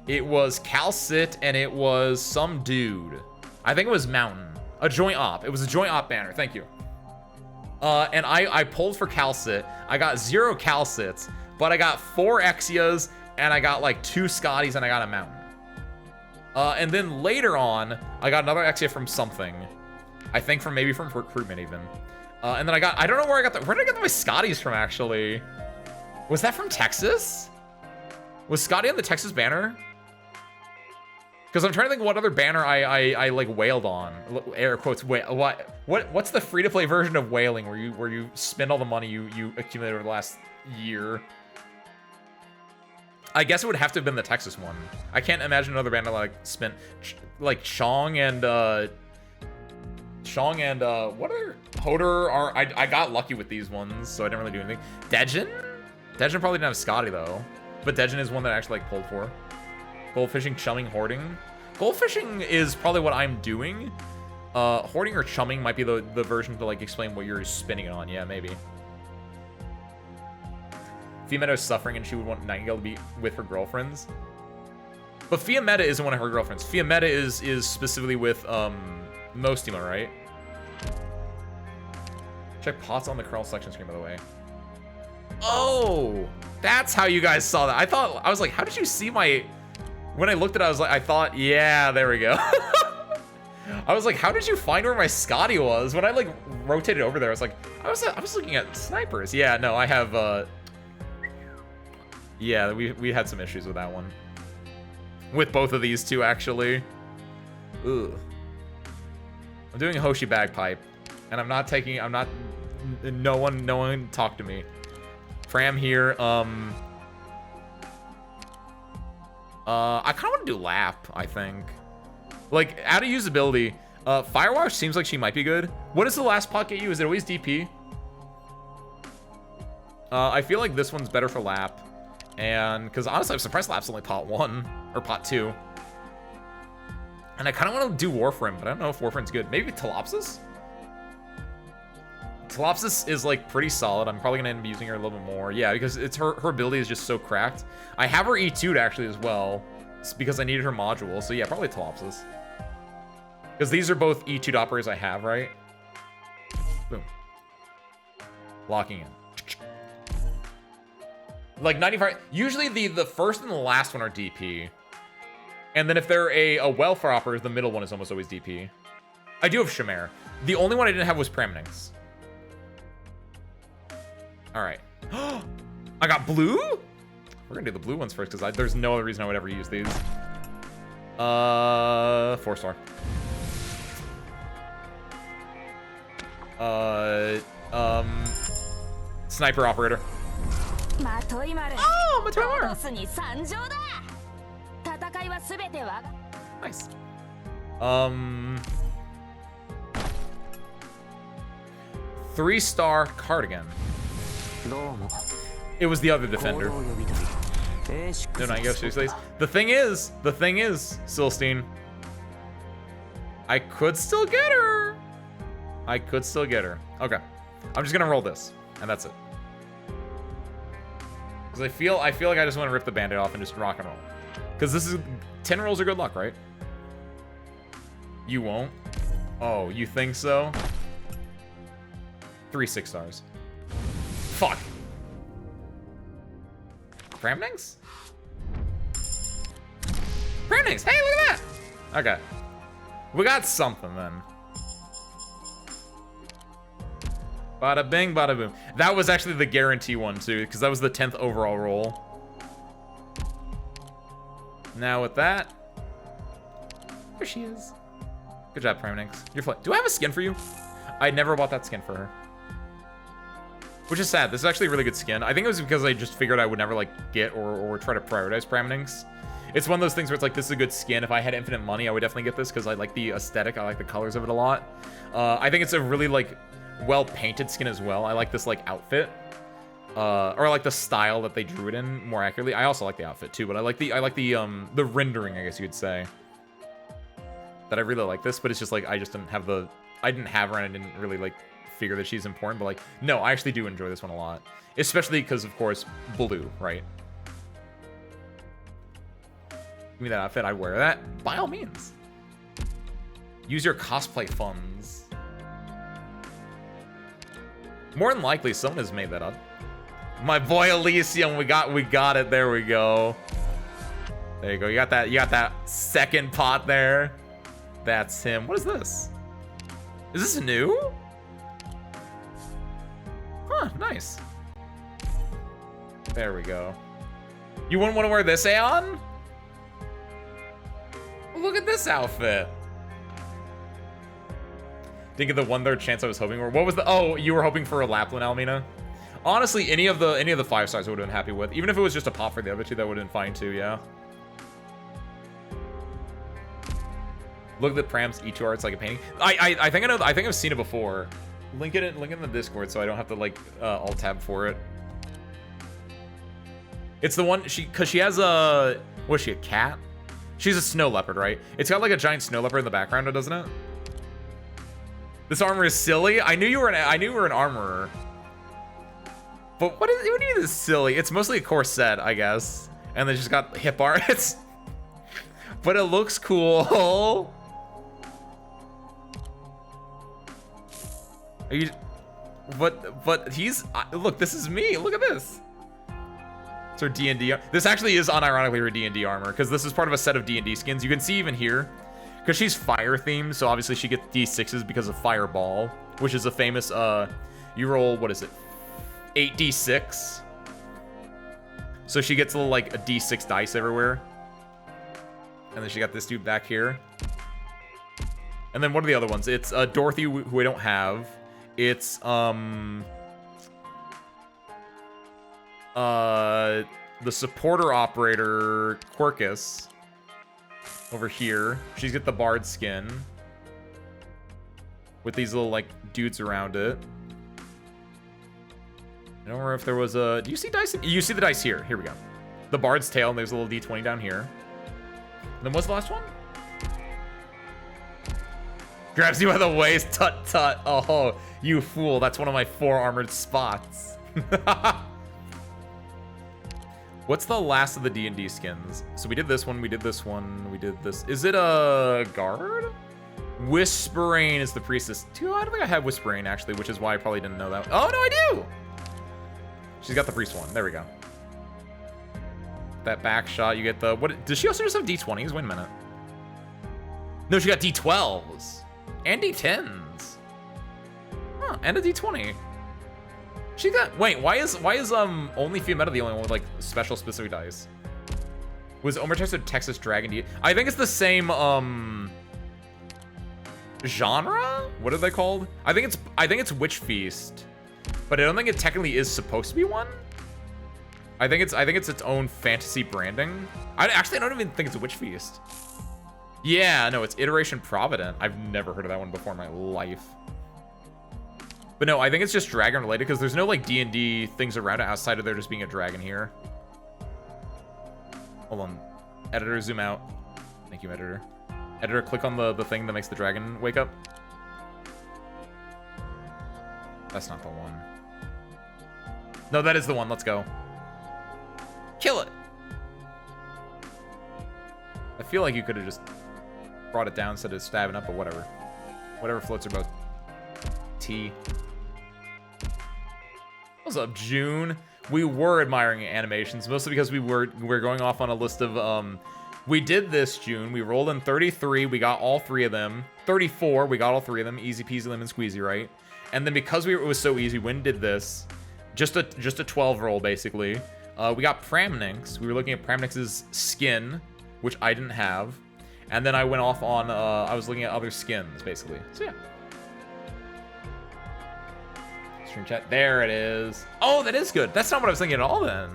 it was Calcit, and it was some dude. I think it was Mountain. A joint op. It was a joint op banner. Thank you. And I pulled for Calcit. I got 0 Calcits, but I got 4 Exias, and I got like 2 Scotties, and I got a Mountain. And then later on, I got another Exia from something. I think from recruitment even. And then I don't know where I got where did I get my Scotties from, actually? Was that from Texas? Was Scotty on the Texas banner? Because I'm trying to think what other banner I like wailed on. Air quotes, what's the free-to-play version of whaling where you spend all the money you accumulated over the last year? I guess it would have to have been the Texas one. I can't imagine another banner like spent like Chong and what are Hoder are I got lucky with these ones, so I didn't really do anything. Dejin probably didn't have Scotty though, but Dejin is one that I actually like pulled for. Goldfishing, chumming, hoarding. Goldfishing is probably what I'm doing. Hoarding or chumming might be the version to like explain what you're spinning it on. Yeah, maybe. Fiametta is suffering and she would want Nightingale to be with her girlfriends. But Fiametta isn't one of her girlfriends. Fiametta is specifically with Mostima, right? Check pots on the kernel selection screen, by the way. Oh, that's how you guys saw that. I was like, how did you see my... When I looked at it, I thought, yeah, there we go. I was like, how did you find where my Scotty was? When I like rotated over there, I was like, I was looking at snipers. Yeah, no, I have, yeah, we had some issues with that one. With both of these two, actually. Ugh. I'm doing a Hoshi bagpipe, and no one talk to me. Fram here, I kind of want to do lap, I think. Like, out of usability, Firewash seems like she might be good. What does the last pot get you? Is it always DP? I feel like this one's better for lap. And, because honestly, I'm surprised lap's only pot 1, or pot 2. And I kind of want to do Warframe, but I don't know if Warframe's good. Maybe Telopsis? Telopsis is like pretty solid. I'm probably gonna end up using her a little bit more. Yeah, because it's her ability is just so cracked. I have her E2'd actually as well. It's because I needed her module. So yeah, probably Telopsis. Because these are both E2'd operators I have, right? Boom. Locking in. Like 95. Usually the first and the last one are DP. And then if they're a welfare operator, the middle one is almost always DP. I do have Shamare. The only one I didn't have was Praminix. All right. I got blue? We're gonna do the blue ones first because there's no other reason I would ever use these. 4-star. Sniper operator. Oh, Matoi. Nice. 3-star cardigan. It was the other defender. No, not Yoshi. The thing is, Silstein, I could still get her. Okay. I'm just gonna roll this, and that's it. Because I feel like I just want to rip the band-aid off and just rock and roll. Because this is 10 rolls are good luck, right? You won't? Oh, you think so? 3 6-stars. Fuck. Pramnings? Pramnings! Hey, look at that! Okay. We got something then. Bada bing, bada boom. That was actually the guarantee one too, because that was the 10th overall roll. Now with that, there she is. Good job, Pramnix. You're fine. Do I have a skin for you? I never bought that skin for her. Which is sad. This is actually a really good skin. I think it was because I just figured I would never, like, get or try to prioritize Pramnings. It's one of those things where it's like, this is a good skin. If I had infinite money, I would definitely get this because I like the aesthetic. I like the colors of it a lot. I think it's a really, like, well-painted skin as well. I like this, like, outfit. Or I like the style that they drew it in more accurately. I also like the outfit too, but I like the rendering, I guess you could say. That I really like this, but it's just like I didn't have her and I didn't really like figure that she's important, but like no, I actually do enjoy this one a lot. Especially because of course blue, right? Give me that outfit, I'd wear that. By all means. Use your cosplay funds. More than likely someone has made that up. My boy Elysium, we got it. There we go. There you go. You got that second pot there. That's him. What is this? Is this new? Huh, nice. There we go. You wouldn't want to wear this, Aeon? Look at this outfit. Didn't get the 1/3 chance I was hoping for. What was the? Oh, you were hoping for a Lapland, Almina? Honestly, any of the 5 stars I would have been happy with. Even if it was just a pop for the other two, that would have been fine too, yeah. Look at the Pram's E2R, it's like a painting. I think I've seen it before. Link it in the Discord so I don't have to like alt tab for it. It's the one cause she has a what is she, a cat? She's a snow leopard, right? It's got like a giant snow leopard in the background, doesn't it? This armor is silly. I knew you were an armorer. But what do you mean this is silly? It's mostly a corset, I guess. And they just got hip art. But it looks cool. Are you... But he's... Look, this is me. Look at this. It's her D&D... This actually is unironically her D&D armor. Because this is part of a set of D&D skins. You can see even here. Because she's fire themed. So obviously she gets D6s because of Fireball. Which is a famous... you roll... What is it? 8d6. So she gets a little like a d6 dice everywhere. And then she got this dude back here. And then what are the other ones? It's Dorothy, who we don't have. It's the supporter operator Quirkus over here. She's got the bard skin with these little like dudes around it. I don't remember if there was a... Do you see dice? You see the dice here. Here we go. The bard's tail, and there's a little d20 down here. And then what's the last one? Grabs you by the waist. Tut tut. Oh, you fool. That's one of my 4 armored spots. What's the last of the D&D skins? So we did this one. We did this one. We did this. Is it a guard? Whispering is the priestess. Dude, I don't think I have Whispering, actually, which is why I probably didn't know that. Oh, no, I do! She's got the priest one. There we go. That back shot, you get the... What? Does she also just have D20s? Wait a minute. No, she got D12s. And D10s. Huh, and a D20. She got... Wait, why is only Fiametta the only one with, like, special specific dice? Was Omertest or Texas Dragon D... I think it's the same, genre? What are they called? I think it's Witch Feast. But I don't think it technically is supposed to be one. I think it's its own fantasy branding. I don't even think it's a Witch Feast. Yeah, no, it's Iteration Provident. I've never heard of that one before in my life. But no, I think it's just dragon related because there's no like D&D things around it outside of there just being a dragon here. Hold on. Editor, zoom out. Thank you, editor. Editor, click on the thing that makes the dragon wake up. That's not the one. No, that is the one. Let's go. Kill it. I feel like you could have just brought it down instead of stabbing up, but whatever. Whatever floats your boat. T. What's up, June? We were admiring animations, mostly because we're going off on a list of we did this, June. We rolled in 33. We got all 3 of them. 34. We got all 3 of them. Easy peasy lemon squeezy, right? And then because it was so easy, Wynn did this. Just a 12 roll, basically. We got Pramnix. We were looking at Pramnix's skin, which I didn't have. And then I went off on, I was looking at other skins, basically. So, yeah. Stream chat. There it is. Oh, that is good. That's not what I was thinking at all then.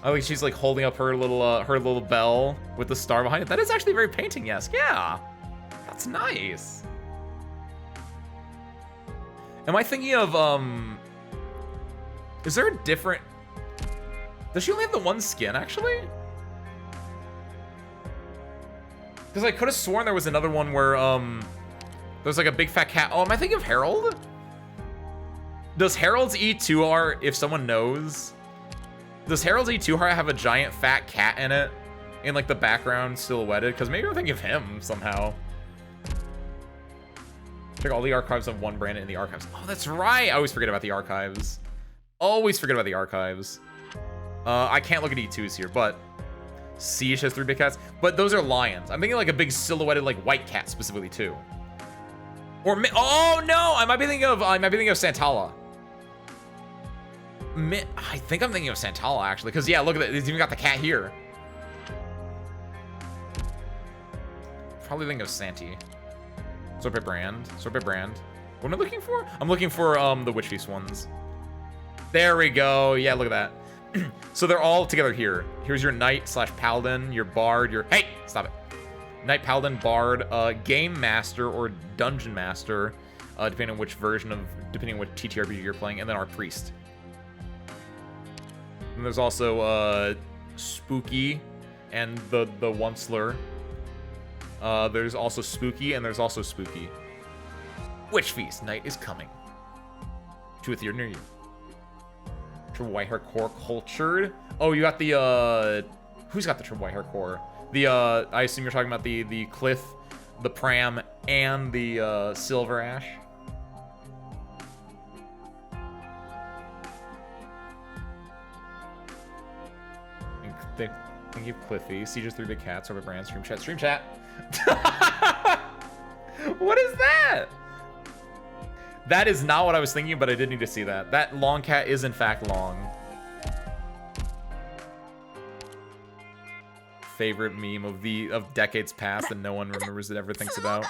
Oh, like she's like holding up her little bell with the star behind it. That is actually very painting-esque. Yeah. That's nice. Am I thinking of, is there a different... Does she only have the one skin, actually? Because I could have sworn there was another one where, there's like a big fat cat. Oh, am I thinking of Harold? Does Harold's E2R, if someone knows, does Harold's E2R have a giant fat cat in it? In like the background silhouetted? Because maybe I'm thinking of him somehow. Check all the archives of one brand in the archives. Oh, that's right. I always forget about the archives. Always forget about the archives. I can't look at E2s here, but Siege has 3 big cats. But those are lions. I'm thinking like a big silhouetted like white cat specifically too. Or oh no, I might be thinking of Santala. I think I'm thinking of Santala actually, because yeah, look at that. It's even got the cat here. Probably thinking of Santi. Sorbet brand. Sorbet brand. What am I looking for? I'm looking for the Witch Feast ones. There we go. Yeah, look at that. So they're all together here. Here's your knight slash paladin, your bard, your hey, stop it. Knight, paladin, bard, game master or dungeon master, depending on which TTRPG you're playing, and then our priest. And there's also spooky and the onceler. There's also spooky and there's also spooky. Witch Feast night is coming to a theater near you. Triple white hair core cultured. Oh, you got the who's got the triple white hair core? The I assume you're talking about the Cliff, the Pram, and the Silver Ash. Thank you, Cliffy. Siege's 3 big cats. Over brand. Stream chat. Stream chat. What is that? That is not what I was thinking, but I did need to see that. That long cat is in fact long. Favorite meme of decades past that no one remembers it ever thinks about.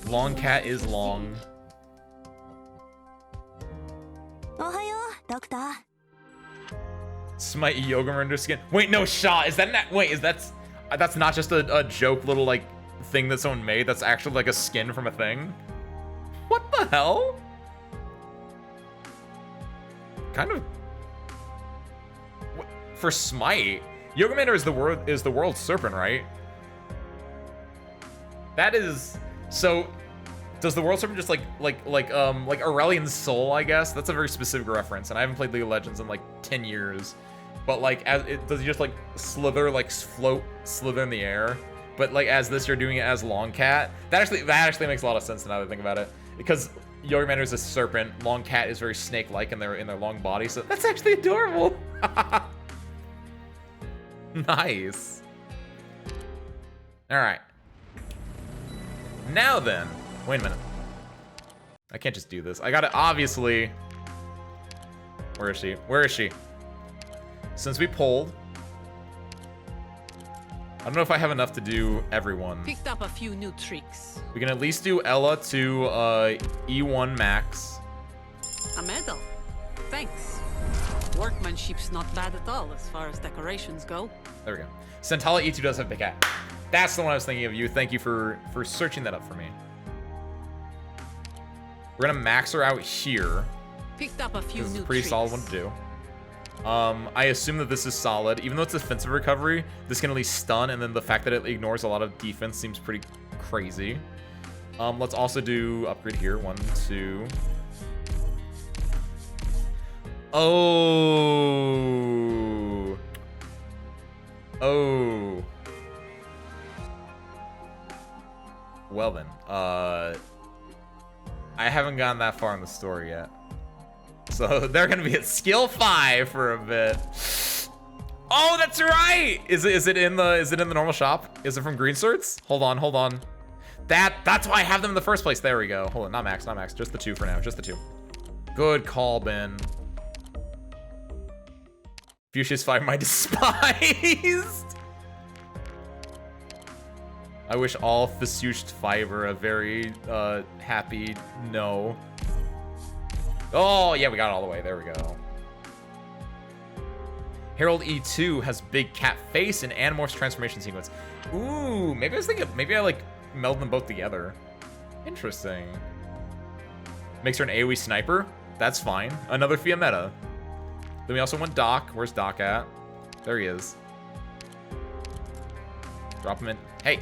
Long cat is long. Smite yoga render skin. Wait, no shot. Is that not, wait, is that's not just a joke little like thing that someone made? That's actually like a skin from a thing? What the hell? Kind of for Smite. Yogamander is the world serpent, right? That is so. Does the world serpent just like Aurelian's soul? I guess that's a very specific reference, and I haven't played League of Legends in like 10 years. But like, does he just like slither, like slither in the air? But like as this, you're doing it as Long Cat. That actually makes a lot of sense now that I think about it, because Yogamander is a serpent. Long Cat is very snake-like in their long body, so that's actually adorable. Nice. All right. Now then, wait a minute. I can't just do this. I gotta obviously. Where is she? Where is she? Since we pulled, I don't know if I have enough to do everyone. Picked up a few new tricks. We can at least do Ella to E1 max. A medal. Thanks. Workmanship's not bad at all as far as decorations go. There we go. Santala E2 does have big cat. That's the one I was thinking of you. Thank you for searching that up for me. We're gonna max her out here. Picked up a few new This is a pretty solid one to do. I assume that this is solid. Even though it's defensive recovery, this can at least stun, and then the fact that it ignores a lot of defense seems pretty crazy. Let's also do upgrade here. 1, 2. Oh. Oh. Well then, I haven't gotten that far in the story yet. So they're gonna be at skill 5 for a bit. Oh, that's right. Is it in the normal shop? Is it from Green Certs? Hold on. That's why I have them in the first place. There we go. Hold on, not max. Just the 2 for now. Just the 2. Good call, Ben. Fuchsia's 5, my despised. I wish all Fuchsia's 5 a very happy no. Oh, yeah, we got it all the way. There we go. Herald E2 has big cat face and Animorphs transformation sequence. Ooh, maybe I was thinking, maybe I like meld them both together. Interesting. Makes her an AoE sniper. That's fine. Another Fia meta. Then we also want Doc. Where's Doc at? There he is. Drop him in. Hey.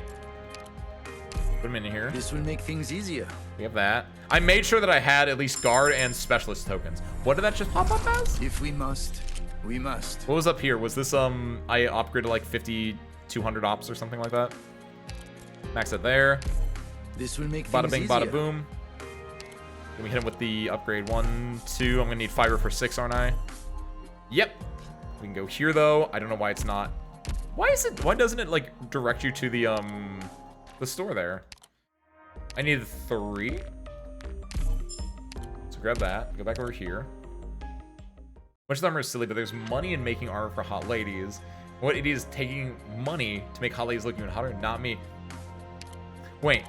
Put him in here. This will make things easier. We have that. I made sure that I had at least guard and specialist tokens. What did that just pop up as? If we must, we must. What was up here? Was this, I upgraded like 50, 200 ops or something like that? Max it there. This will make Bada things bing, easier. bada boom. Then we hit him with the upgrade 1, 2. I'm gonna need fiber for 6, aren't I? Yep. We can go here though. I don't know why it's not. Why doesn't it like direct you to the store there? I need 3. So grab that. Go back over here. Much of the armor is silly, but there's money in making armor for hot ladies. What it is taking money to make hot ladies look even hotter? Not me. Wait.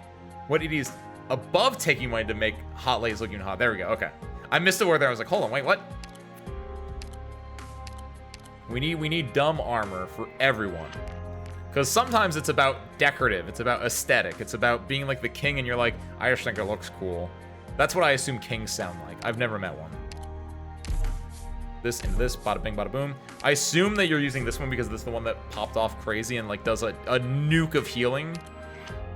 What it is above taking money to make hot ladies look even hot. There we go. Okay. I missed a word there. I was like, hold on, wait, what? We need dumb armor for everyone. Because sometimes it's about decorative. It's about aesthetic. It's about being like the king and you're like, I just think it looks cool. That's what I assume kings sound like. I've never met one. This and this, bada bing, bada boom. I assume that you're using this one because this is the one that popped off crazy and like does a nuke of healing.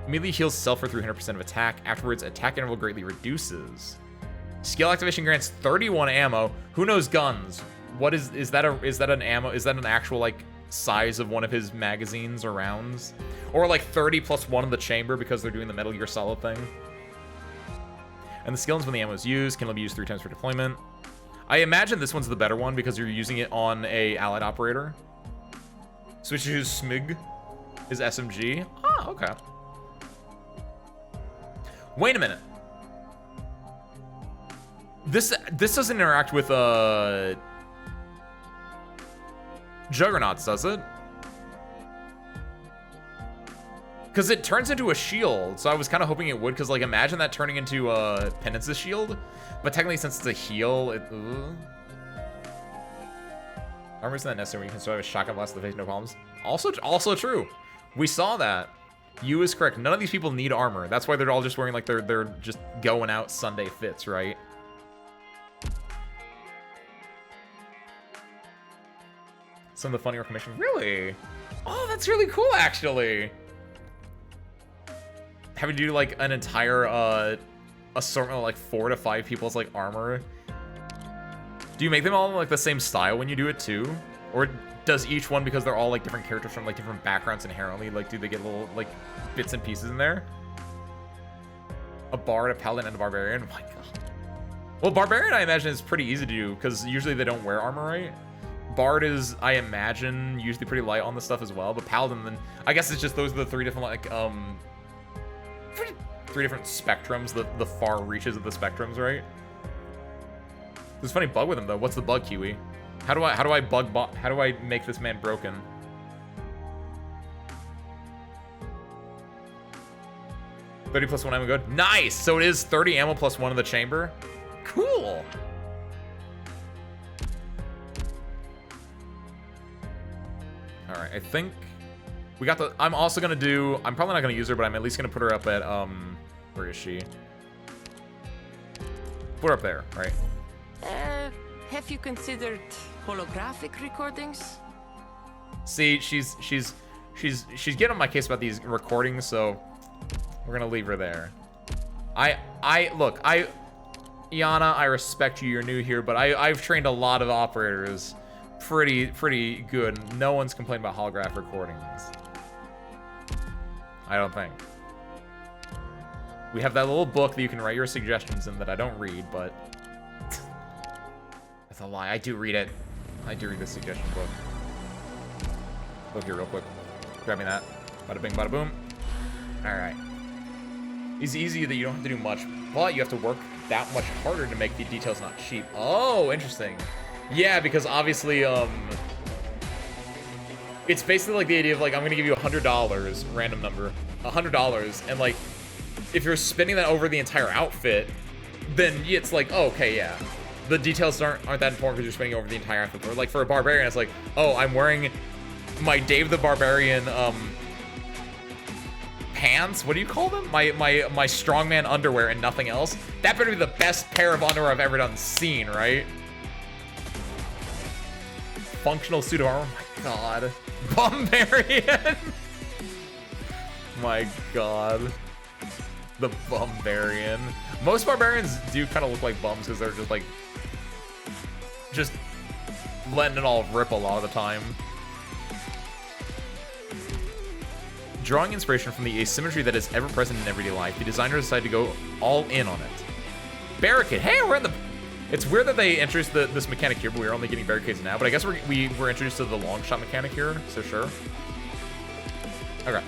Immediately heals self for 300% of attack. Afterwards, attack interval greatly reduces. Skill activation grants 31 ammo. Who knows guns? What is that an ammo? Is that an actual like size of one of his magazines or rounds? Or like 30 plus 1 in the chamber because they're doing the Metal Gear Solid thing. And the skill is when the ammo is used, can only be used 3 times per deployment. I imagine this one's the better one because you're using it on a allied operator. Switch to Smig is SMG. Ah, okay. Wait a minute. This doesn't interact with Juggernauts, does it? Because it turns into a shield, so I was kind of hoping it would, because like imagine that turning into Penance's shield, but technically since it's a heal, it... Armor isn't that necessary when you can survive a shotgun blast to the face, no problems. Also true. We saw that. You is correct. None of these people need armor. That's why they're all just wearing like they're just going out Sunday fits, right? Some of the funny recommendations. Really? Oh, that's really cool, actually. Having to do like an entire assortment of like 4 to 5 people's like armor. Do you make them all like the same style when you do it too? Or does each one, because they're all like different characters from like different backgrounds inherently, like do they get little like bits and pieces in there? A bard, a paladin, and a barbarian? Oh my god. Well, barbarian I imagine is pretty easy to do because usually they don't wear armor, right? Bard is, I imagine, usually pretty light on the stuff as well, but paladin, then I guess it's just those are the 3 different like 3 different spectrums, the far reaches of the spectrums, right? There's a funny bug with him though. What's the bug, Kiwi? How do I make this man broken? $30 plus 1 ammo good. Nice! So it is 30 ammo plus 1 in the chamber. Cool! Alright, I think we got the... I'm also gonna do... I'm probably not gonna use her, but I'm at least gonna put her up at, where is she? Put her up there, right? Have you considered holographic recordings? See, she's getting on my case about these recordings, so we're gonna leave her there. Look, Iana, I respect you, you're new here, but I've trained a lot of operators pretty good. No one's complained about holographic recordings. I don't think. We have that little book that you can write your suggestions in that I don't read, but that's a lie. I do read it. I do read the suggestion book. Look here real quick. Grab me that. Bada bing, bada boom. Alright. It's easy that you don't have to do much, but you have to work that much harder to make the details not cheap. Oh, interesting. Yeah, because obviously, it's basically like the idea of like, I'm gonna give you $100, random number, $100, and like, if you're spending that over the entire outfit, then it's like, oh, okay, yeah. the details aren't that important because you're spending over the entire outfit. Or like for a barbarian, it's like, oh, I'm wearing my Dave the Barbarian pants. What do you call them? My strongman underwear and nothing else. That better be the best pair of underwear I've ever done seen, right? Functional suit of armor. Oh my god. Bumbarian. My god. The Bumbarian. Most barbarians do kind of look like bums because they're just letting it all rip a lot of the time. Drawing inspiration from the asymmetry that is ever present in everyday life, the designers decided to go all in on it. Barricade. Hey, we're in the... It's weird that they introduced this mechanic here, but we're only getting barricades now. But I guess we were introduced to the long shot mechanic here, so sure. Okay.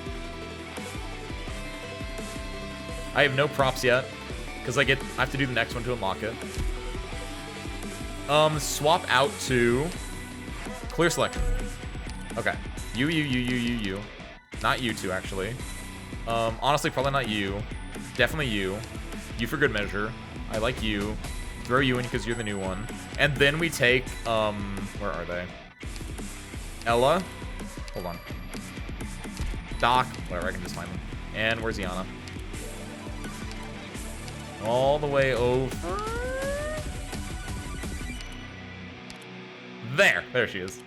I have no props yet, because I have to do the next one to unlock it. Swap out to clear selection. Okay. You. Not you two, actually. Honestly, probably not you. Definitely you. You for good measure. I like you. Throw you in because you're the new one. And then we take, where are they? Ella. Hold on. Doc. Whatever, I can just find them. And where's Yana? All the way over. There she is.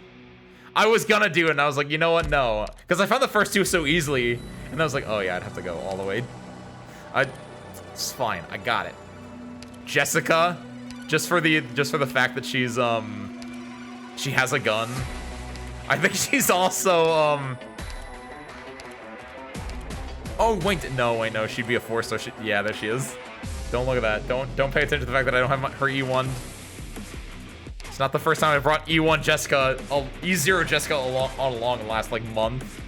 I was gonna do it, and I was like, you know what? No, because I found the first two so easily, and I was like, oh yeah, I'd have to go all the way. It's fine. I got it. Jessica, just for the fact that she's she has a gun. I think she's also Oh wait, no, she'd be a force. So yeah, there she is. Don't look at that. Don't pay attention to the fact that I don't have her E1. It's not the first time I brought E1 Jessica, E0 Jessica along the last, like, month.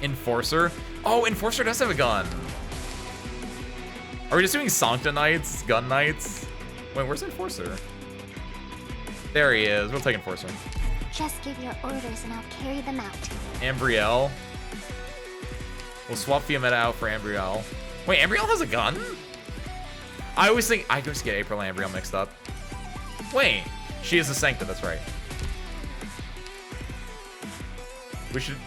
Enforcer? Oh, Enforcer does have a gun. Are we just doing Sancta Knights? Gun Knights? Wait, where's Enforcer? There he is. We'll take Enforcer. Just give your orders and I'll carry them out. Ambrielle. We'll swap Fiametta out for Ambrielle. Wait, Ambrielle has a gun? I always think... I just get April and Ambrielle mixed up. Wait, she is a Sancta, that's right.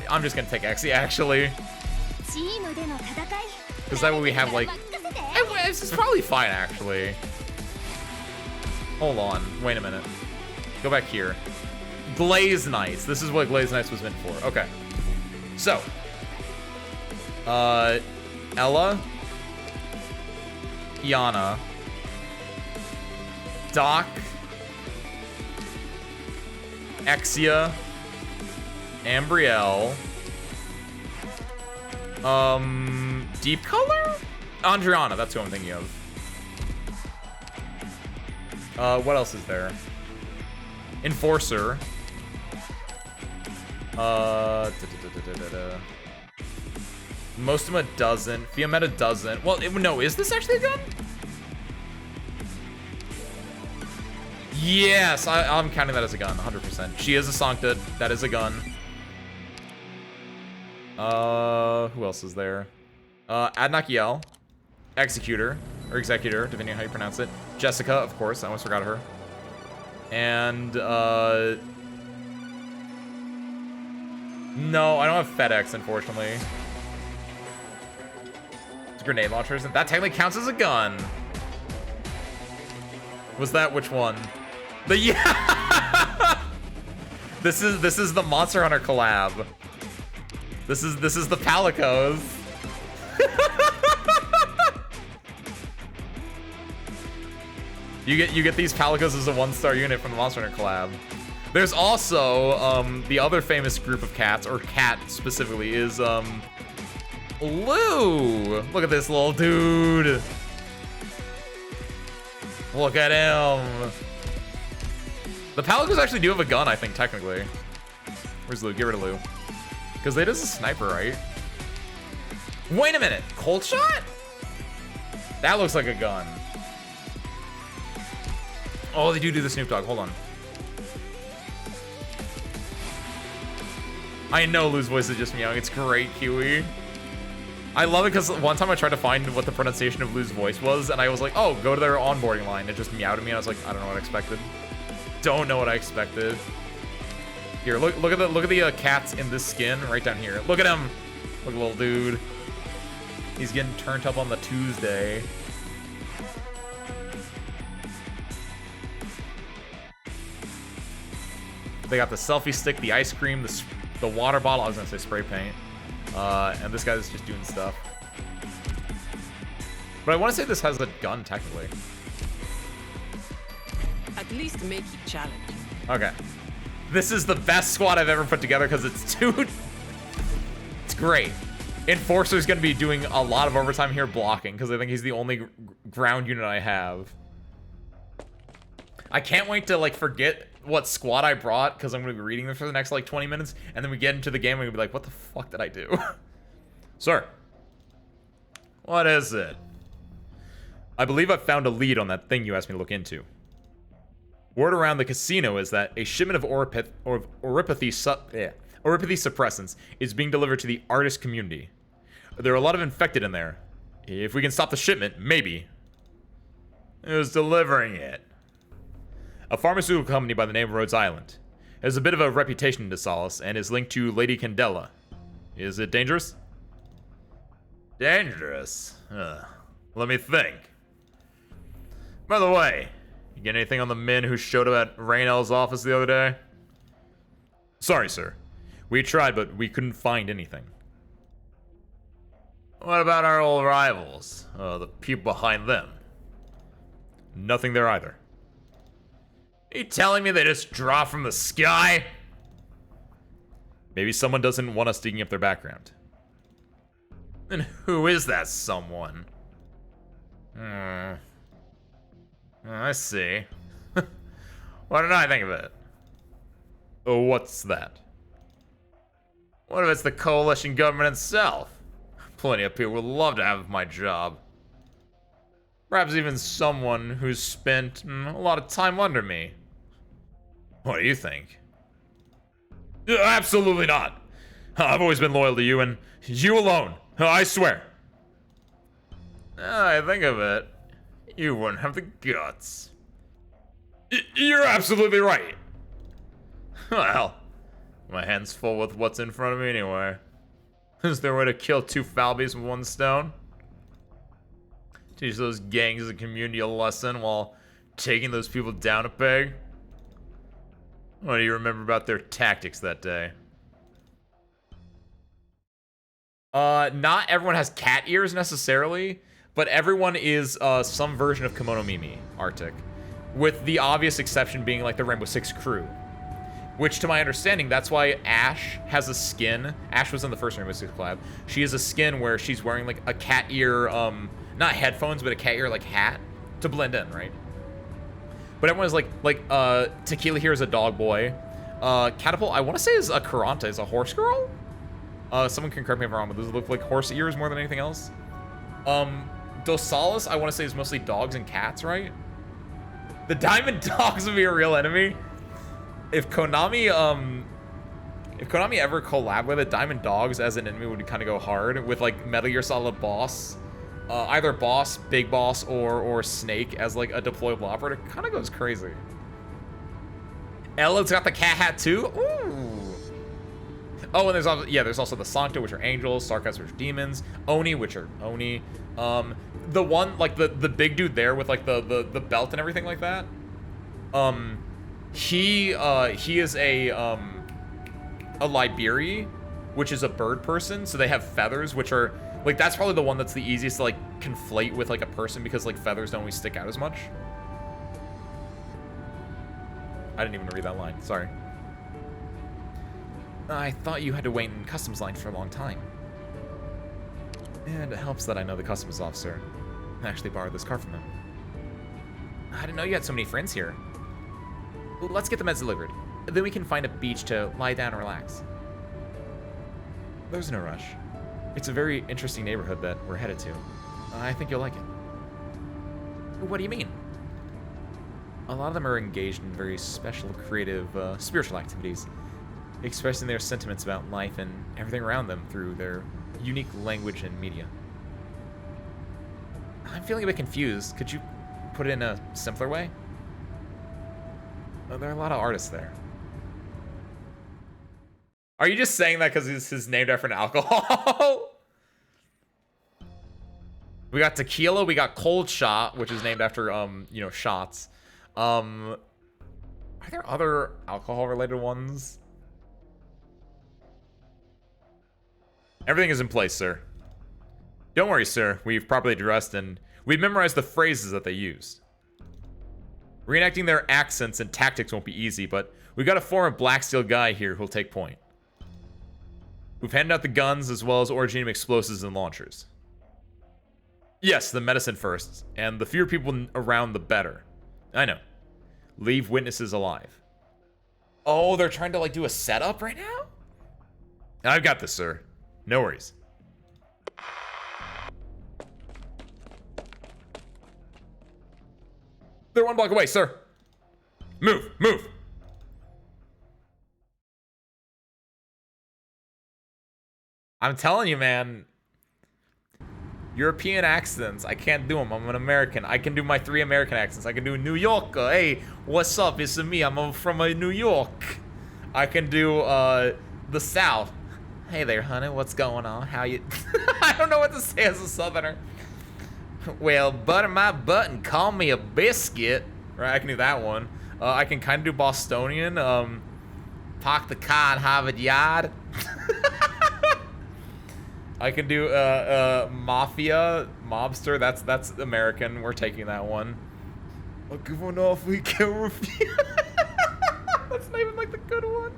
I'm just gonna take Exie, actually. Because that way we have, like... This is probably fine, actually. Hold on, wait a minute. Go back here. Glaze Knights. This is what Glaze Knights was meant for. Okay. So. Ella. Yana. Doc. Exia, Ambrielle, Deep Color? Andriana, that's who I'm thinking of. What else is there? Enforcer. Mostoma doesn't. Fiametta doesn't. Well, no, is this actually a gun? Yes, I'm counting that as a gun, 100%. She is a Sancta. That is a gun. Who else is there? Adnakiel. Executor. Or Executor, depending on how you pronounce it. Jessica, of course. I almost forgot her. And, no, I don't have FedEx, unfortunately. It's grenade launchers. That technically counts as a gun. Was that which one? The yeah. This is the Monster Hunter collab. This is the Palicos. You get these Palicos as a 1-star unit from the Monster Hunter collab. There's also the other famous group of cats, or cat specifically, is Lou. Look at this little dude. Look at him. The Palicos actually do have a gun, I think, technically. Where's Lou? Get rid of Lou. Because it is a sniper, right? Wait a minute. Cold shot? That looks like a gun. Oh, they do the Snoop Dogg. Hold on. I know Lou's voice is just meowing. It's great, Kiwi. I love it because one time I tried to find what the pronunciation of Lou's voice was, and I was like, oh, go to their onboarding line. It just meowed at me, and I was like, I don't know what I expected. Don't know what I expected. Here, look at the cats in this skin right down here. Look at him. Look, little dude. He's getting turned up on the Tuesday. They got the selfie stick, the ice cream, the water bottle. I was gonna say spray paint. And this guy's just doing stuff. But I want to say this has a gun, technically. At least make it challenging. Okay. This is the best squad I've ever put together because it's too... It's great. Enforcer's going to be doing a lot of overtime here blocking because I think he's the only ground unit I have. I can't wait to, like, forget what squad I brought because I'm going to be reading them for the next, like, 20 minutes. And then we get into the game and we'll be like, what the fuck did I do? Sir. What is it? I believe I've found a lead on that thing you asked me to look into. Word around the casino is that a shipment of oripathy suppressants is being delivered to the artist community. There are a lot of infected in there. If we can stop the shipment, maybe. Who's delivering it? A pharmaceutical company by the name of Rhodes Island. It has a bit of a reputation to Solace and is linked to Lady Candela. Is it dangerous? Dangerous? Let me think. By the way, you get anything on the men who showed up at Raynell's office the other day? Sorry, sir. We tried, but we couldn't find anything. What about our old rivals? The people behind them? Nothing there either. Are you telling me they just dropped from the sky? Maybe someone doesn't want us digging up their background. And who is that someone? I see. What did I think of it? Oh, what's that? What if it's the coalition government itself? Plenty of people would love to have my job. Perhaps even someone who's spent a lot of time under me. What do you think? Absolutely not. I've always been loyal to you and you alone. I swear. I think of it. You wouldn't have the guts. You're absolutely right. Well, my hand's full with what's in front of me anyway. Is there a way to kill two Falbies with one stone? Teach those gangs of community a lesson while taking those people down a peg? What do you remember about their tactics that day? Not everyone has cat ears necessarily, but everyone is some version of Kimono Mimi, Arctic. With the obvious exception being like the Rainbow Six crew. Which, to my understanding, that's why Ash has a skin. Ash was in the first Rainbow Six collab. She has a skin where she's wearing like a cat ear, not headphones, but a cat ear like hat to blend in, right? But everyone's like Tequila here is a dog boy. Catapult, I want to say is a Karanta, is a horse girl? Someone can correct me if I'm wrong, but those look like horse ears more than anything else. Dosalis, I want to say is mostly dogs and cats, right? The Diamond Dogs would be a real enemy. If Konami ever collab with it, Diamond Dogs as an enemy would kind of go hard with like Metal Gear Solid Boss, either Boss, Big Boss, or Snake as like a deployable operator. Kind of goes crazy. Ella's got the cat hat too. Ooh. Oh, and there's also the Sancto, which are angels, Sarkas, which are demons, Oni, which are Oni. The one like the big dude there with like the belt and everything like that. He is a Liberi, which is a bird person, so they have feathers, which are like that's probably the one that's the easiest to like conflate with like a person because like feathers don't always stick out as much. I didn't even read that line, sorry. I thought you had to wait in customs line for a long time. And it helps that I know the customs officer. I actually borrowed this car from him. I didn't know you had so many friends here. Well, let's get the meds delivered. Then we can find a beach to lie down and relax. There's no rush. It's a very interesting neighborhood that we're headed to. I think you'll like it. What do you mean? A lot of them are engaged in very special, creative, spiritual activities, expressing their sentiments about life and everything around them through their unique language and media. I'm feeling a bit confused. Could you put it in a simpler way? Oh, there are a lot of artists there. Are you just saying that because he's named after an alcohol? We got tequila, we got cold shot, which is named after, you know, shots. Are there other alcohol-related ones? Everything is in place, sir. Don't worry, sir. We've properly dressed and we've memorized the phrases that they used. Reenacting their accents and tactics won't be easy, but we got a former Black Steel guy here who'll take point. We've handed out the guns as well as originium explosives and launchers. Yes, the medicine first, and the fewer people around, the better. I know. Leave witnesses alive. Oh, they're trying to, like, do a setup right now? I've got this, sir. No worries. They're 1 block away, sir. Move, move. I'm telling you, man. European accents, I can't do them. I'm an American. I can do my 3 American accents. I can do New Yorker. Hey, what's up? It's me. I'm from New York. I can do the South. Hey there, honey. What's going on? How you? I don't know what to say as a Southerner. Well, butter my butt and call me a biscuit. Right, I can do that one. I can kind of do Bostonian. Park the car in Harvard Yard. I can do mafia, mobster. That's American. We're taking that one. I'll give one off. We can refuse. That's not even like the good one.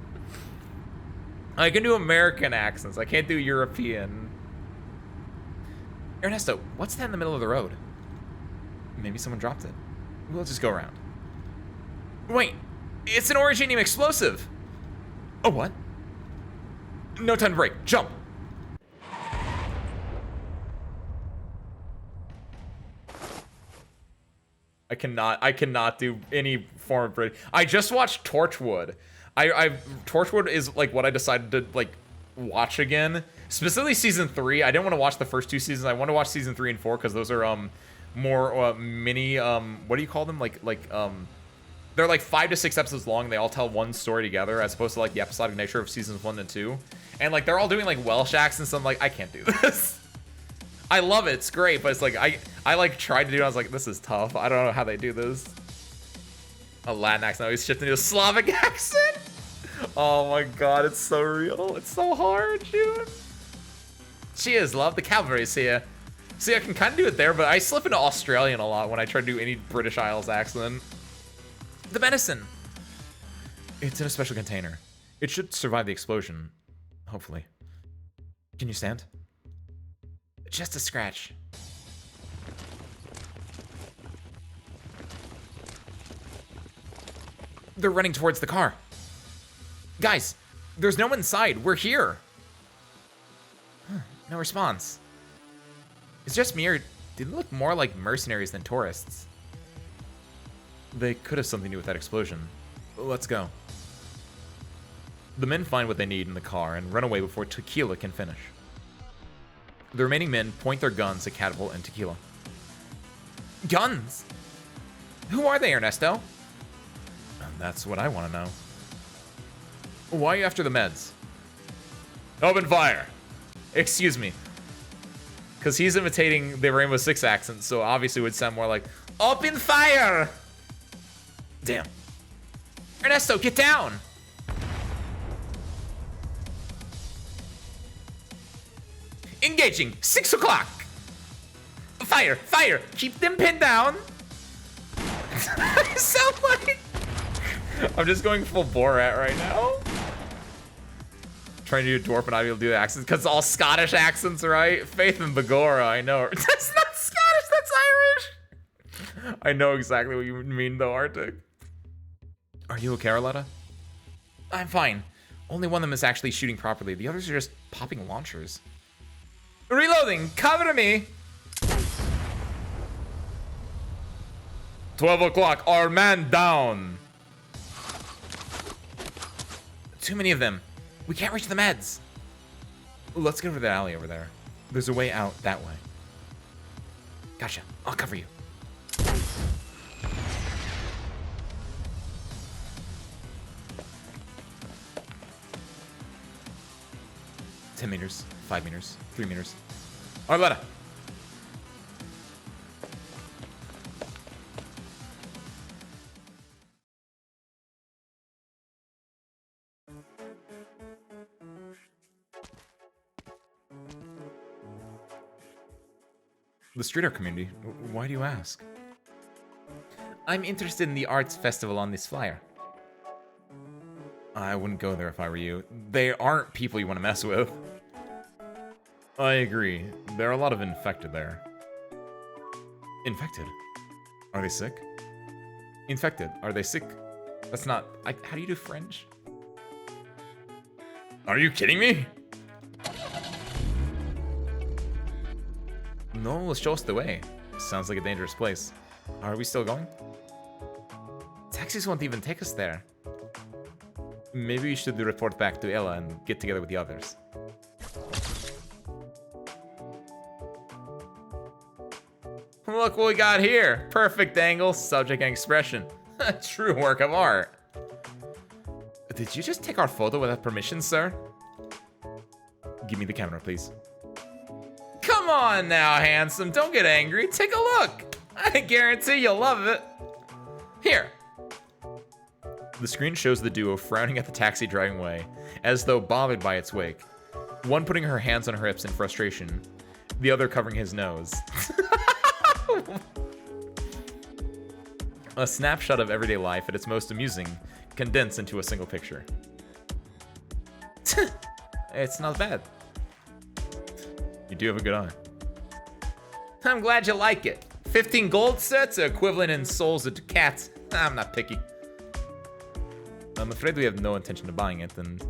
I can do American accents. I can't do European. Ernesto, what's that in the middle of the road? Maybe someone dropped it. We'll just go around. Wait, it's an originium explosive. Oh, what? No time to break. Jump. I cannot do any form of bridge. I just watched Torchwood. Torchwood is like what I decided to like watch again. Specifically season 3. I didn't want to watch the first 2 seasons. I want to watch season 3 and 4 because those are more mini what do you call them? They're like 5 to 6 episodes long. They all tell one story together as opposed to like the episodic nature of seasons 1 and 2. And like they're all doing like Welsh accents. So I'm like, I can't do this. I love it. It's great, but it's like I like tried to do it. I was like, this is tough. I don't know how they do this. A Latin accent. He's shifting to a Slavic accent. Oh my god, it's so real. It's so hard, dude. Cheers, love. The cavalry's here. See, I can kind of do it there, but I slip into Australian a lot when I try to do any British Isles accent. The medicine. It's in a special container. It should survive the explosion, hopefully. Can you stand? Just a scratch. They're running towards the car. Guys, there's no one inside. We're here. Huh, no response. It's just me, or do they look more like mercenaries than tourists? They could have something to do with that explosion. Let's go. The men find what they need in the car and run away before Tequila can finish. The remaining men point their guns at Catapult and Tequila. Guns? Who are they, Ernesto? That's what I want to know. Why are you after the meds? Open fire! Excuse me. Because he's imitating the Rainbow Six accent, so obviously it would sound more like, open fire! Damn. Ernesto, get down! Engaging, 6 o'clock! Fire, fire! Keep them pinned down! I sound like... I'm just going full Borat right now. Trying to do a dwarf and not be able to do the accents, because it's all Scottish accents, right? Faith and Begora, I know. That's not Scottish, that's Irish! I know exactly what you mean, though, Arctic. Are you okay, Arletta? I'm fine. Only one of them is actually shooting properly. The others are just popping launchers. Reloading! Cover me! 12 o'clock, our man down! Too many of them. We can't reach the meds. Let's get over the alley over there. There's a way out that way. Gotcha. I'll cover you. 10 meters, 5 meters, 3 meters. Arletta! The street art community? Why do you ask? I'm interested in the arts festival on this flyer. I wouldn't go there if I were you. They aren't people you want to mess with. I agree. There are a lot of infected there. Infected? Are they sick? Infected. Are they sick? That's not... how do you do French? Are you kidding me? No one will show us the way. Sounds like a dangerous place. Are we still going? Taxis won't even take us there. Maybe we should report back to Ella and get together with the others. Look what we got here. Perfect angle, subject and expression. A true work of art. Did you just take our photo without permission, sir? Give me the camera, please. Come on now, handsome. Don't get angry. Take a look. I guarantee you'll love it. Here. The screen shows the duo frowning at the taxi driving away, as though bothered by its wake. One putting her hands on her hips in frustration, the other covering his nose. A snapshot of everyday life at its most amusing, condensed into a single picture. It's not bad. You do have a good eye. I'm glad you like it. 15 gold sets are equivalent in souls to cats. I'm not picky. I'm afraid we have no intention of buying it, and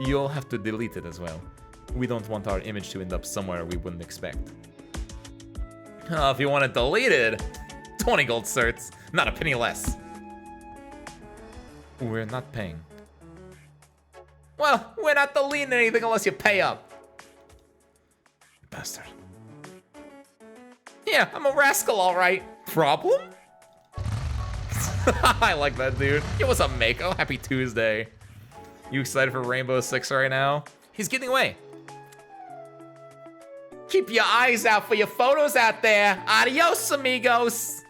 you'll have to delete it as well. We don't want our image to end up somewhere we wouldn't expect. Oh, if you want it deleted, 20 gold certs, not a penny less. We're not paying. Well, we're not deleting anything unless you pay up. Bastard. Yeah, I'm a rascal, all right. Problem? I like that dude. Yo, what's up, Mako? Happy Tuesday. You excited for Rainbow Six right now? He's getting away. Keep your eyes out for your photos out there. Adios, amigos.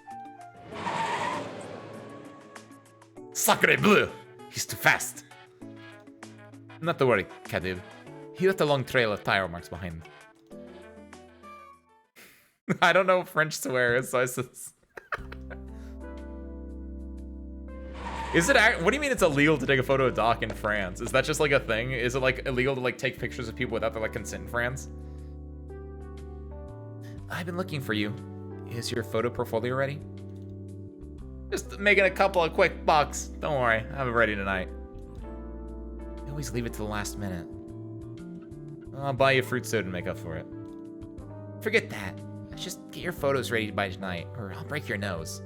Sacre bleu. He's too fast. Not to worry, Kadib. He left a long trail of tire marks behind. I don't know French swears, so I says. Is it? What do you mean it's illegal to take a photo of Doc in France? Is that just like a thing? Is it like illegal to like take pictures of people without their like consent in France? I've been looking for you. Is your photo portfolio ready? Just making a couple of quick bucks. Don't worry, I have it ready tonight. You always leave it to the last minute. I'll buy you a fruit soda to make up for it. Forget that. Just get your photos ready by tonight, or I'll break your nose.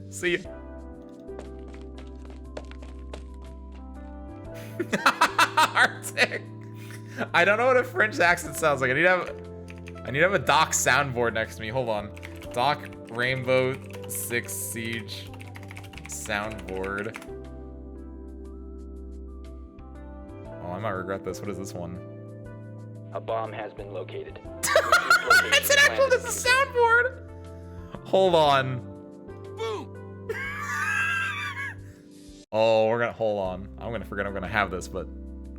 See ya. Arctic. I don't know what a French accent sounds like. I need to have a Doc soundboard next to me. Hold on. Doc Rainbow Six Siege soundboard. Oh, I might regret this. What is this one? A bomb has been located. It's an actual, this is a soundboard. Hold on. Boom! Oh, we're gonna, hold on. I'm gonna forget I'm gonna have this, but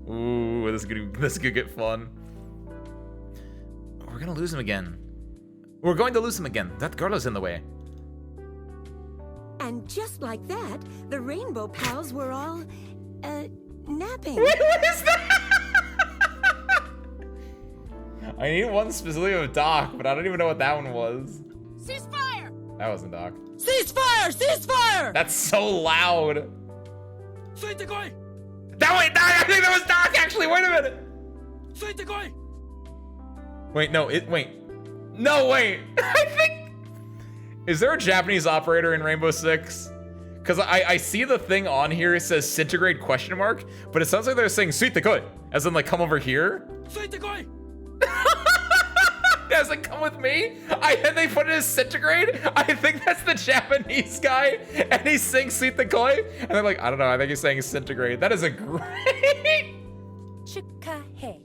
ooh, this could get fun. We're gonna lose him again. We're going to lose him again. That girl is in the way. And just like that, the Rainbow Pals were all, napping. Wait, what is that? I need one specifically of Doc, but I don't even know what that one was. Ceasefire! That wasn't Doc. Ceasefire! Ceasefire! That's so loud. Suite de guy! I think that was Doc, actually. Wait a minute. Suite de guy! Wait, no, wait. No, wait. I think... Is there a Japanese operator in Rainbow Six? Because I see the thing on here, it says centigrade question mark, but it sounds like they're saying suite de koi, as in like come over here. Suite de guy! Guys, like, come with me. And they put it as centigrade. I think that's the Japanese guy, and he sings Sweet the Koi. And they're like, I don't know. I think he's saying centigrade. That is a great. 축하해.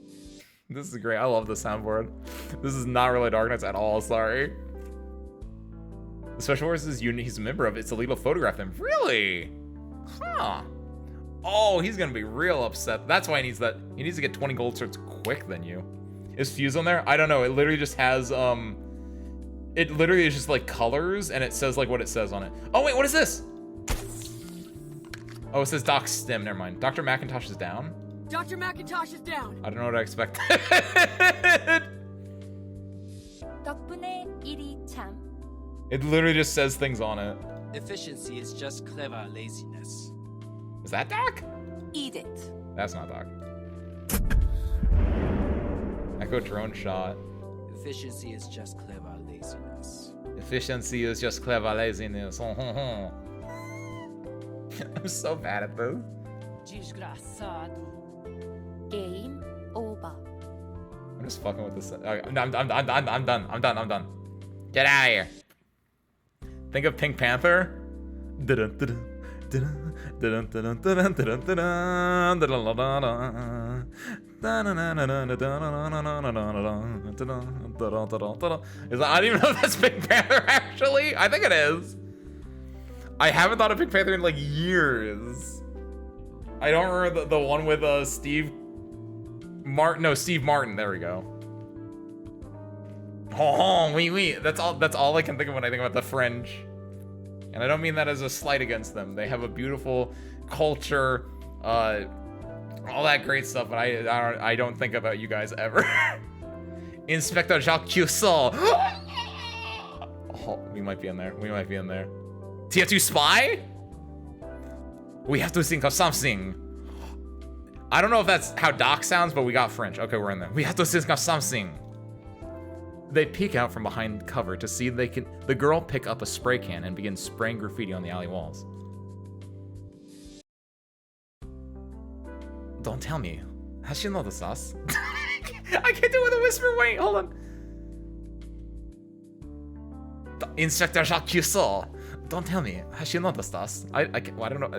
This is great. I love the soundboard. This is not really Arknights at all. Sorry. The Special Forces unit he's a member of, it's illegal to photograph them. Really? Huh. Oh, he's gonna be real upset. That's why he needs that. He needs to get 20 gold swords quick than you. Is Fuse on there? I don't know. It literally just has, it literally is just like colors and it says like what it says on it. Oh, wait, what is this? Oh, it says Doc Stim. Never mind. Dr. McIntosh is down. Dr. McIntosh is down. I don't know what I expected. 덕분에 일이 참. It literally just says things on it. Efficiency is just clever laziness. Is that Doc? Eat it. That's not Doc. Echo drone shot. Efficiency is just clever laziness. Efficiency is just clever laziness. I'm so bad at this. Desgraçado. Game over. I'm just fucking with this. Okay, I'm done. Get out of here. Think of Pink Panther. I don't even know if that's Pink Panther actually. I think it is. I haven't thought of Pink Panther in like years. I don't remember the one with Steve Martin. No, Steve Martin. There we go. Oh, oui. That's all I can think of when I think about the French. And I don't mean that as a slight against them. They have a beautiful culture, all that great stuff. But I don't think about you guys ever. Inspector Jacques Cusot. Oh, we might be in there. Tier 2 spy? We have to think of something. I don't know if that's how Doc sounds, but we got French. Okay, we're in there. We have to think of something. They peek out from behind cover to see the girl pick up a spray can and begin spraying graffiti on the alley walls. Don't tell me. Has she noticed us? I can't do it with a whisper. Wait, hold on. Inspector Jacques Cusot. Don't tell me. Has she noticed us? I don't know.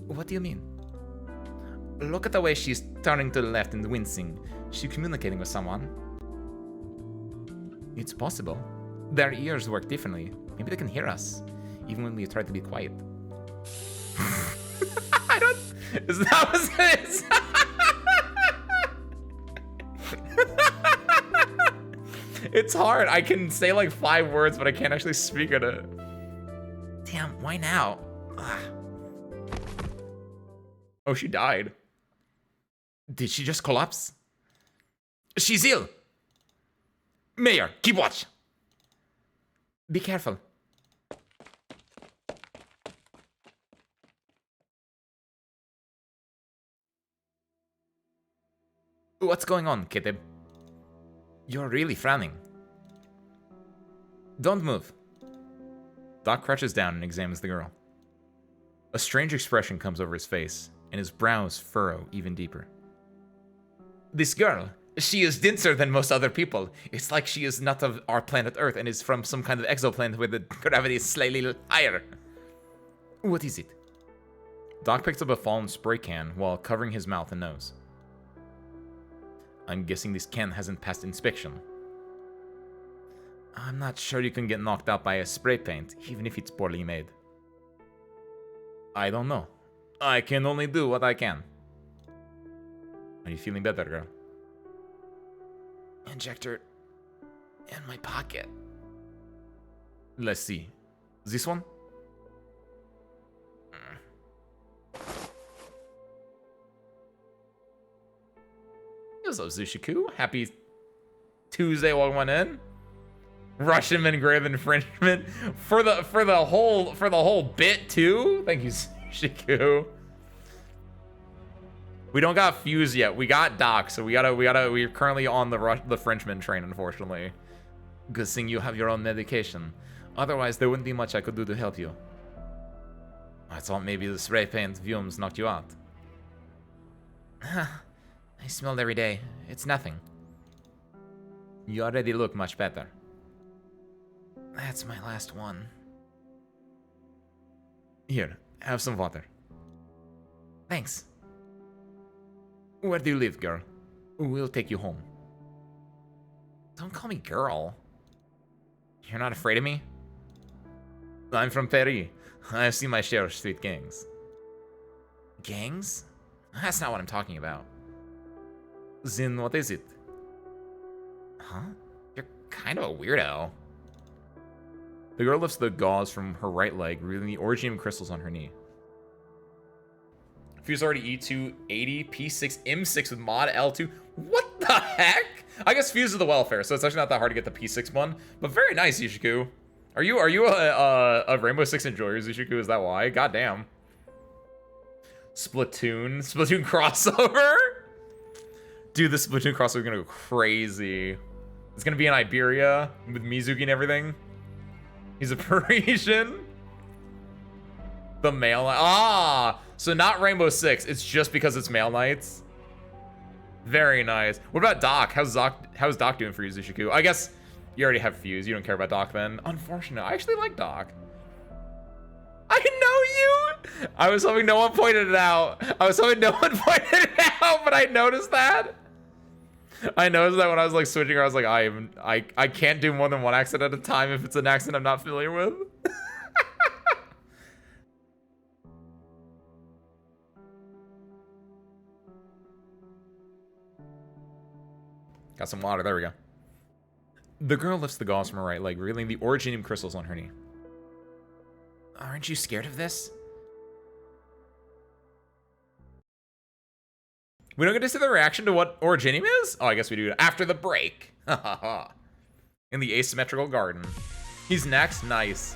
What do you mean? Look at the way she's turning to the left and wincing. She's communicating with someone. It's possible. Their ears work differently. Maybe they can hear us, even when we try to be quiet. I don't... Is that what it is? It's hard. I can say like 5 words, but I can't actually speak at it. Damn, why now? Ugh. Oh, she died. Did she just collapse? She's ill. Mayor, keep watch. Be careful. What's going on, Kitty? You're really frowning. Don't move. Doc crouches down and examines the girl. A strange expression comes over his face, and his brows furrow even deeper. This girl, she is denser than most other people. It's like she is not of our planet Earth and is from some kind of exoplanet where the gravity is slightly higher. What is it? Doc picks up a fallen spray can while covering his mouth and nose. I'm guessing this can hasn't passed inspection. I'm not sure you can get knocked out by a spray paint, even if it's poorly made. I don't know. I can only do what I can. Are you feeling better, girl? Injector in my pocket. Let's see. This one? What's up, Zushiku? Happy Tuesday, welcome in. Russian men greater than Frenchmen for the whole bit too. Thank you, Zushiku. We don't got Fuse yet. We got Doc, so we're currently on the Frenchman train, unfortunately. Good thing you have your own medication. Otherwise, there wouldn't be much I could do to help you. I thought maybe the spray paint fumes knocked you out. I smelled every day. It's nothing. You already look much better. That's my last one. Here, have some water. Thanks. Where do you live, girl? We'll take you home. Don't call me girl. You're not afraid of me? I'm from Paris. I've seen my share of street gangs. Gangs? That's not what I'm talking about. Then what is it? Huh? You're kind of a weirdo. The girl lifts the gauze from her right leg, revealing the orgium crystals on her knee. Fuse already E2, 80, P6, M6 with mod L2. What the heck? I guess Fuse is the welfare, so it's actually not that hard to get the P6 one. But very nice, Yushiku. Are you a Rainbow Six enjoyer, Yushiku? Is that why? Goddamn. Splatoon crossover. Dude, this Splatoon crossover is gonna go crazy. It's gonna be in Iberia with Mizuki and everything. He's a Parisian. The male. Ah, so not Rainbow Six. It's just because it's male knights. Very nice. What about Doc? How's Doc doing for you, Zushiku? I guess you already have Fuse. You don't care about Doc then. Unfortunate. I actually like Doc. I know you. I was hoping no one pointed it out. But I noticed that. I noticed that when I was like switching, I was like, I can't do more than one accent at a time if it's an accent I'm not familiar with. Got some water. There we go. The girl lifts the gauze from her right leg, revealing the originium crystals on her knee. Aren't you scared of this? We don't get to see the reaction to what originium is? Oh, I guess we do after the break. In the asymmetrical garden. He's next. Nice.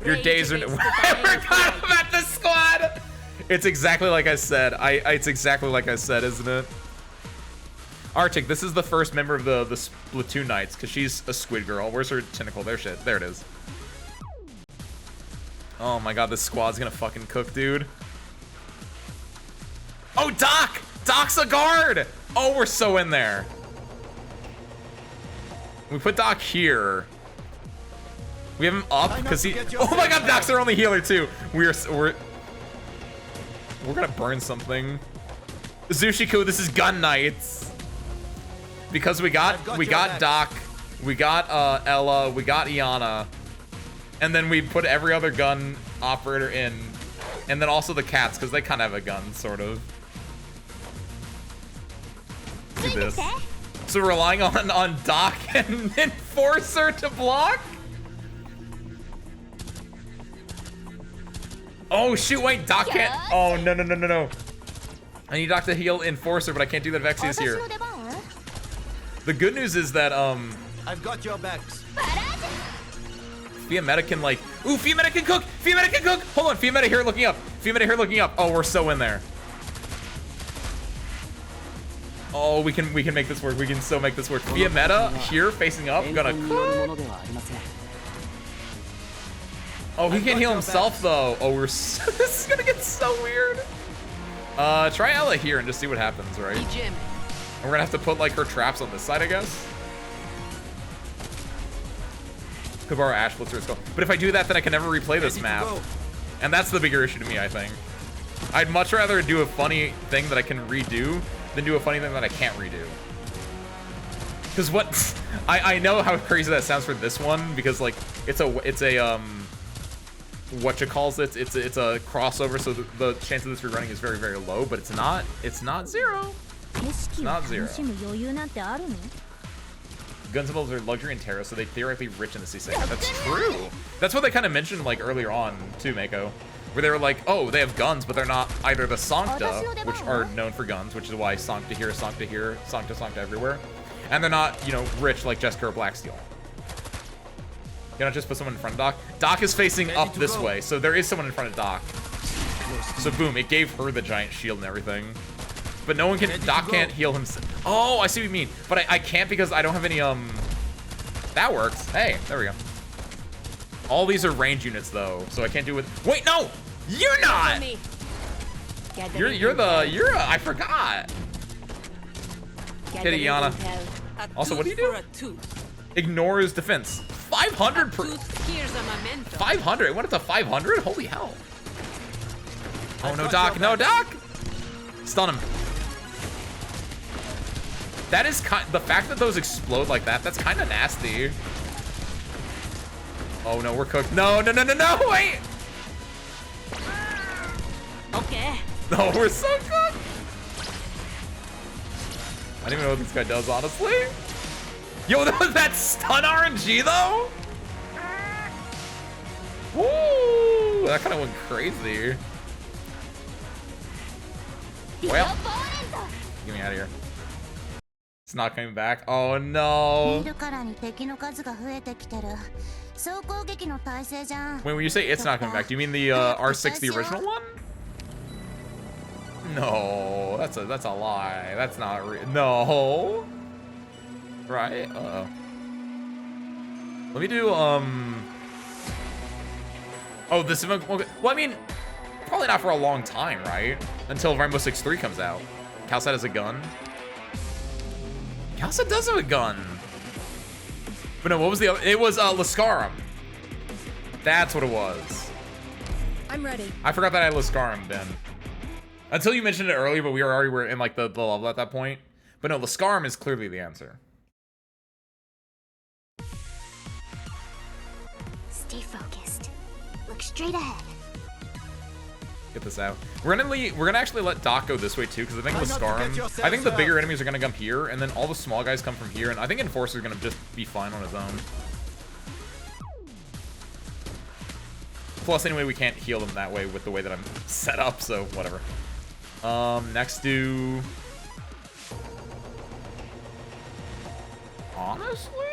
Your days are... I forgot about the squad! It's exactly like I said. It's exactly like I said, isn't it? Arctic, this is the first member of the Splatoon Knights, because she's a squid girl. Where's her tentacle? There it is. Oh my god, this squad's gonna fucking cook, dude. Oh, Doc! Doc's a guard! Oh, we're so in there. We put Doc here. We have him up because he... Oh my god, Doc's our only healer too. We're gonna burn something. Zushiku, this is Gun Knights. Because we got Doc, we got Ella, we got Iana, and then we put every other gun operator in, and then also the cats because they kind of have a gun, sort of. Do this. So we're relying on Doc and Enforcer to block. Oh shoot! Wait, Doc can't. Oh no! I need Doc to heal Enforcer, but I can't do that if Vexy is here. The good news is that I've got your backs. Fiametta can like... Ooh, Fiametta can cook! Fiametta can cook! Hold on, Fiametta here looking up. Fiametta here looking up. Oh, we're so in there. Oh, we can make this work. We can so make this work. Fiametta here facing up, gonna cook. Oh, he can't heal himself though. Oh, we're so, this is gonna get so weird. Try Ella here and just see what happens, right? We're gonna have to put like her traps on this side, I guess. Could borrow Ash Blitzer as well. But if I do that, then I can never replay this map. And that's the bigger issue to me, I think. I'd much rather do a funny thing that I can redo than do a funny thing that I can't redo. Because what I know how crazy that sounds for this one, because like it's a what you calls it? It's a crossover, so the chance of this rerunning is very, very low, but it's not zero. It's not zero. Guns and bulbs are luxury and terror, so they theoretically rich in the C6. That's true. That's what they kind of mentioned like early on too, Mako. Where they were like, oh, they have guns, but they're not either the Sancta, which are known for guns, which is why Sancta here, Sancta here, Sancta everywhere. And they're not, you know, rich like Jessica or Blacksteel. You don't just put someone in front of Doc. Doc is facing up this way, so there is someone in front of Doc. So boom, it gave her the giant shield and everything. But no one can, Doc can't heal himself. Oh, I see what you mean. But I can't because I don't have any, that works. Hey, there we go. All these are range units though, so I can't do it. Wait, no! You're not! I forgot. Get it, Yana. A Also, what do tooth you do? for a tooth. Ignores defense. 500 per. Tooth here's a memento. 500. It went up to 500. Holy hell. Oh no, Doc. No, Doc. Stun him. That is the fact that those explode like that. That's kind of nasty. Oh no, we're cooked. No, no, no, no, no. Wait. Okay. No, we're so cooked. I don't even know what this guy does, honestly. Yo, that stun RNG though? Woo! That kind of went crazy. Well, get me out of here. It's not coming back. Oh no. Wait, when you say it's not coming back, do you mean the R6, the original one? No, that's a lie. That's not real. No. Right? Uh-oh. Let me do, oh, this event, well, I mean, probably not for a long time, right? Until Rainbow Six 3 comes out. Calcet has a gun. Calcet does have a gun. But no, what was the other? It was, Lascarum. That's what it was. I'm ready. I forgot that I had Lascarum, Ben. Until you mentioned it earlier, but we were in, like, the level at that point. But no, Lascarum is clearly the answer. Stay focused. Look straight ahead. Get this out. We're gonna actually let Doc go this way too, because I think Lascarum. I think the bigger enemies are gonna come here, and then all the small guys come from here, and I think Enforcer's gonna just be fine on his own. Plus, anyway, we can't heal them that way with the way that I'm set up, so whatever. Next do. Honestly,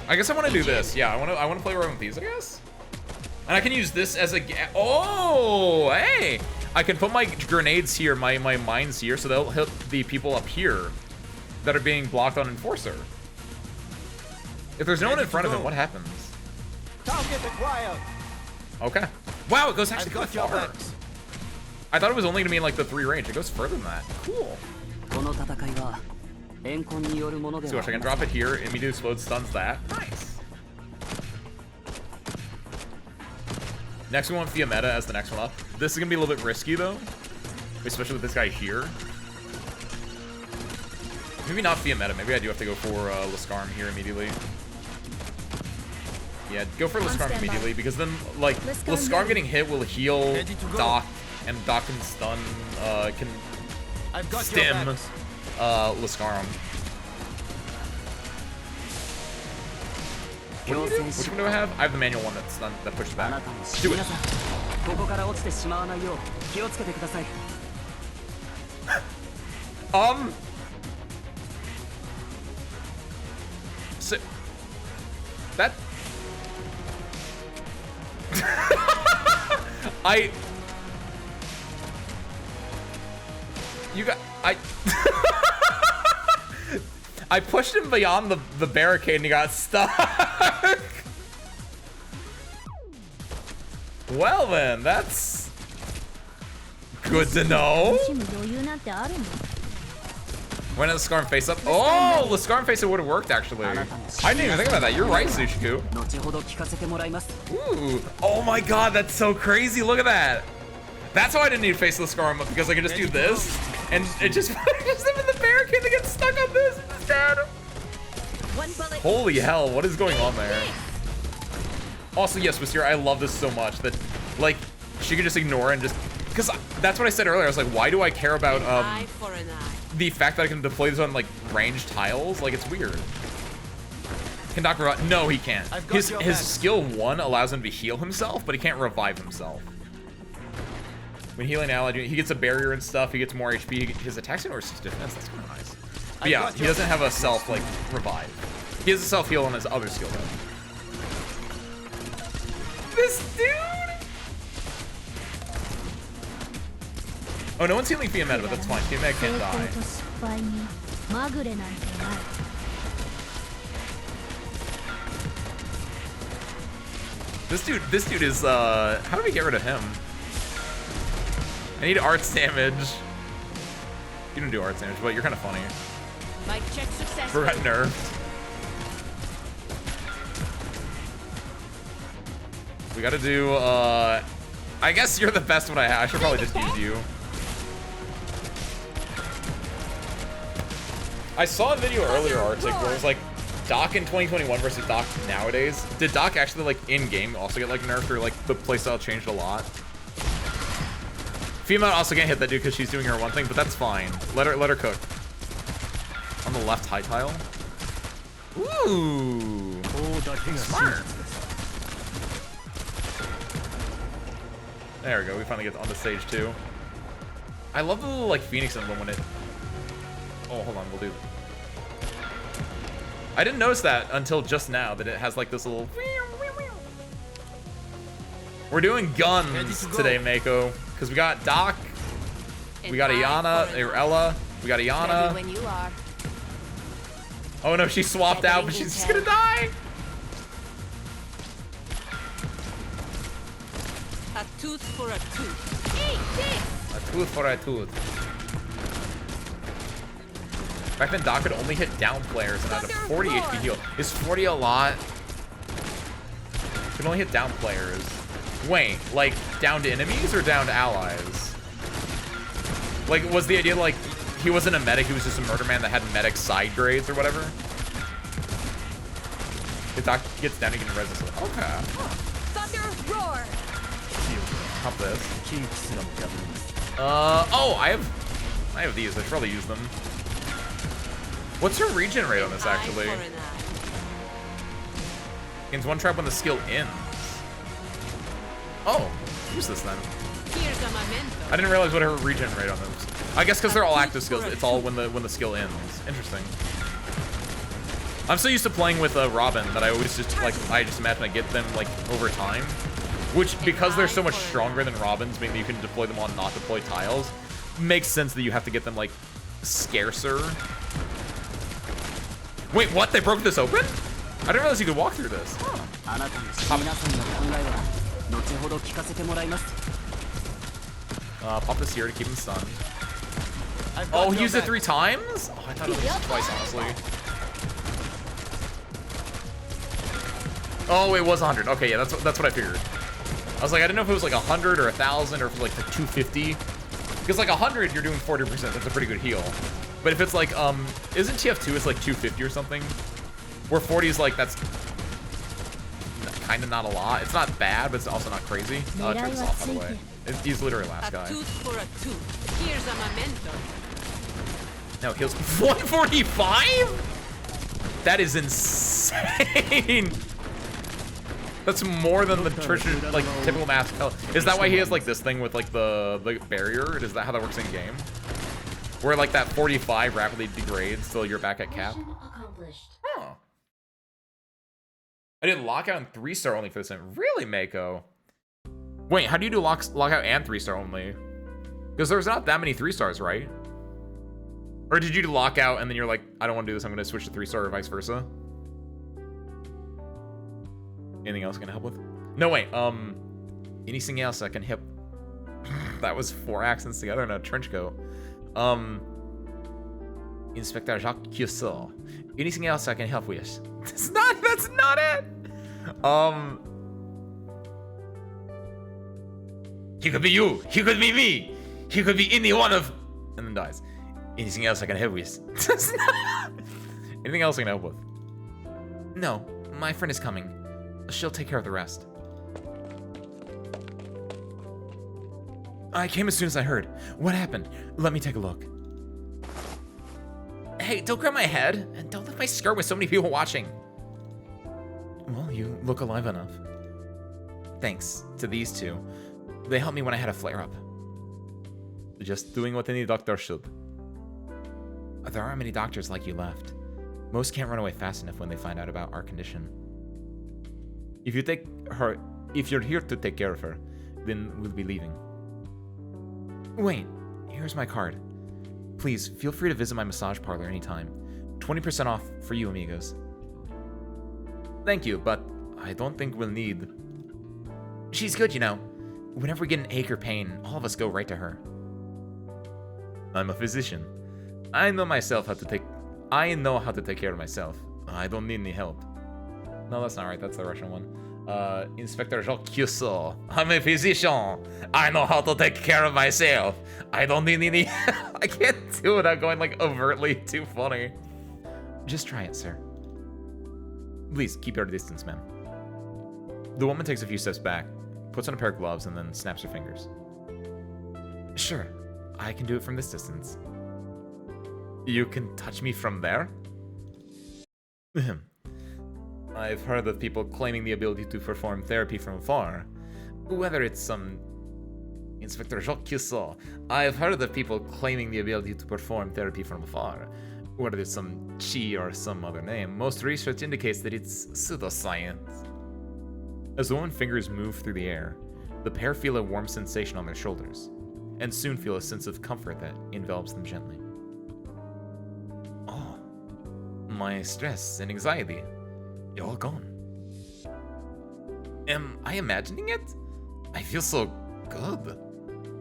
I guess I want to do this. Yeah, I want to play around with these, I guess. And I can use this as a oh, hey! I can put my grenades here, my mines here, so they'll hit the people up here that are being blocked on Enforcer. If there's no one in front of him, what happens? Target acquired. Okay. Wow, it goes actually quite far. I thought it was only gonna be in like the 3 range. It goes further than that. Cool. So watch, I can drop it here. Immediately explode stuns that. Nice. Next we want Fiametta as the next one up. This is gonna be a little bit risky though, especially with this guy here. Maybe not Fiametta. Maybe I do have to go for Lascarum here immediately. Yeah, go for Lascarum immediately, because then, like, Lascarum getting hit will heal Doc, and Doc can stun, can stim Lascarum. Which one do I have? I have the manual one that's done, that pushes back. Do it. So, that. I pushed him beyond the barricade and he got stuck. Well then, that's good to know. When does Lascarum face up? Oh, Lascarum face it would have worked actually. I didn't even think about that. You're right, Sushiku. Ooh. Oh my god, that's so crazy. Look at that. That's why I didn't need to face Lascarum up, because I can just do this and it just puts them in the barricade. They get stuck on this instead. Holy hell, what is going on there? Also, yes, Wisteria, I love this so much that, like, she can just ignore and just, because that's what I said earlier. I was like, why do I care about the fact that I can deploy this on like ranged tiles? Like, it's weird. Can Doc revive? No, he can't. His skill 1 allows him to heal himself, but he can't revive himself. When healing ally, he gets a barrier and stuff. He gets more HP. His attacks ignores his defense. That's kind of nice. But yeah, he doesn't have a self like revive. He has a self heal on his other skill though. This dude. Oh, no one's healing Fiametta, but that's fine. Fiametta can't die. This dude is, how do we get rid of him? I need arts damage. You don't do arts damage, but you're kind of funny. Mic check successful. We're nerfed. We gotta do, I guess you're the best one I have. I should probably just use you. I saw a video earlier, Arctic, where it was like Doc in 2021 versus Doc nowadays. Did Doc actually, like, in-game also get, like, nerfed, or, like, the playstyle changed a lot? Female also can't hit that dude because she's doing her one thing, but that's fine. Let her cook. On the left high tile. Ooh. Smart. There we go. We finally get on the stage too. I love the little like Phoenix emblem when it. Oh, hold on. We'll do. I didn't notice that until just now that it has like this little. We're doing guns today, Mako, because we got Doc, we got Iana, or Ella, we got Iana. When you are. Oh no, she swapped out, but she's just gonna die. A tooth for a tooth. A tooth for a tooth. Back then, Doc could only hit down players and had a 40 HP heal. Is 40 a lot? Could only hit down players. Wait, like down to enemies or down to allies? Like, was the idea like he wasn't a medic, he was just a murder man that had medic side grades or whatever? If Doc gets down, he can resist it. Okay. Thunder roar. Pop this. Oh, I have these. I should probably use them. What's her regen rate on this, actually? Gains one trap when the skill ends. Oh, use this then. Here's a memento. I didn't realize what her regen rate on this. I guess because they're all active skills, it's all when the skill ends. Interesting. I'm so used to playing with Robin that I always just I just imagine I get them like over time. Which, because they're so much stronger than Robins, meaning that you can deploy them on not deploy tiles, makes sense that you have to get them, like, scarcer. Wait, what? They broke this open? I didn't realize you could walk through this. Huh. Pop this here to keep him stunned. Oh, he used it 3 times? Oh, I thought it was twice, honestly. Oh, it was 100. Okay, yeah, that's what I figured. I was like, I didn't know if it was like 100 or 1,000 or if it was like 250. Because like 100, you're doing 40%. That's a pretty good heal. But if it's like, isn't TF2 it's like 250 or something? Where 40 is like, that's kind of not a lot. It's not bad, but it's also not crazy. Turn this off, by the way. He's literally last guy. A tooth for a tooth. Here's a memento. No, heals 145? That is insane. That's more than the like typical mass health. Is that why he has like this thing with like the barrier? Is that how that works in game? Where like that 45 rapidly degrades till you're back at cap? Huh. I did lockout and 3-star only for this time. Really, Mako? Wait, how do you do lockout and 3-star only? Because there's not that many 3-stars, right? Or did you do lockout and then you're like, I don't want to do this, I'm going to switch to 3-star or vice versa? Anything else I can help with? No, wait, anything else I can help? That was 4 accents together in a trench coat. Inspector Jacques Cussot. Anything else I can help with? That's not it! He could be you, he could be me, he could be any one of... And then dies. Anything else I can help with? That's not... Anything else I can help with? No, my friend is coming. She'll take care of the rest. I came as soon as I heard. What happened? Let me take a look. Hey, don't grab my head, and don't lift my skirt with so many people watching. Well, you look alive enough. Thanks to these two. They helped me when I had a flare-up. Just doing what any doctor should. There aren't many doctors like you left. Most can't run away fast enough when they find out about our condition. If you're here to take care of her, then we'll be leaving. Wait, here's my card. Please, feel free to visit my massage parlor anytime. 20% off for you, amigos. Thank you, but I don't think we'll need... She's good, you know. Whenever we get an ache or pain, all of us go right to her. I'm a physician. I know how to take care of myself. I don't need any help. No, that's not right. That's the Russian one. Inspector Jacques Cusso. I'm a physician. I know how to take care of myself. I don't need any. I can't do it without going like overtly too funny. Just try it, sir. Please keep your distance, ma'am. The woman takes a few steps back, puts on a pair of gloves, and then snaps her fingers. Sure, I can do it from this distance. You can touch me from there? I've heard of people claiming the ability to perform therapy from afar. Whether it's some Inspector Jacques Cusso, I've heard of people claiming the ability to perform therapy from afar. Whether it's some Chi or some other name, most research indicates that it's pseudoscience. As the woman's fingers move through the air, the pair feel a warm sensation on their shoulders, and soon feel a sense of comfort that envelops them gently. Oh, my stress and anxiety, they're all gone. Am I imagining it? I feel so good.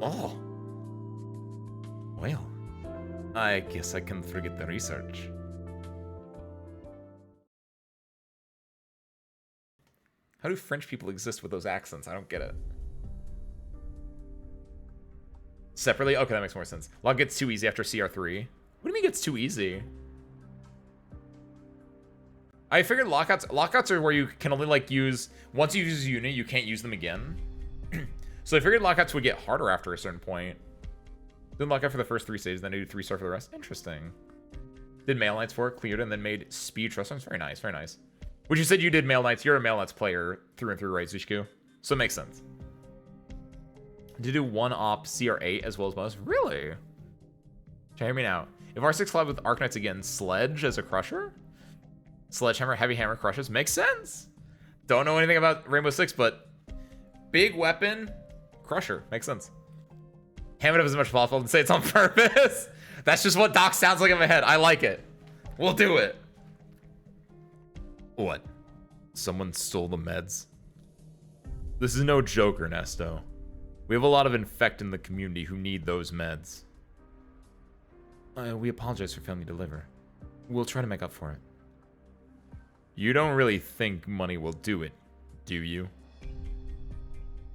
Oh. Well, I guess I can forget the research. How do French people exist with those accents? I don't get it. Separately? Okay, that makes more sense. Log gets too easy after CR3. What do you mean gets too easy? I figured lockouts are where you can only like use, once you use a unit, you can't use them again. So I figured lockouts would get harder after a certain point. Didn't lock out for the first 3 saves, then I do 3-star for the rest. Interesting. Did Male Knights for it, cleared, and then made speed trust zones. Very nice, very nice. Which you said you did Male Knights. You're a Male Knights player through and through, right, Zushku? So it makes sense. Did you do 1-op CR8 as well as bonus? Really? Hear me now. If R6 collab with Arknights again, Sledge as a crusher? Sledgehammer, Heavy Hammer crushes? Makes sense. Don't know anything about Rainbow Six, but big weapon, crusher. Makes sense. Ham it up as much as possible and say it's on purpose. That's just what Doc sounds like in my head. I like it. We'll do it. What? Someone stole the meds? This is no joke, Ernesto. We have a lot of infect in the community who need those meds. We apologize for failing to deliver. We'll try to make up for it. You don't really think money will do it, do you?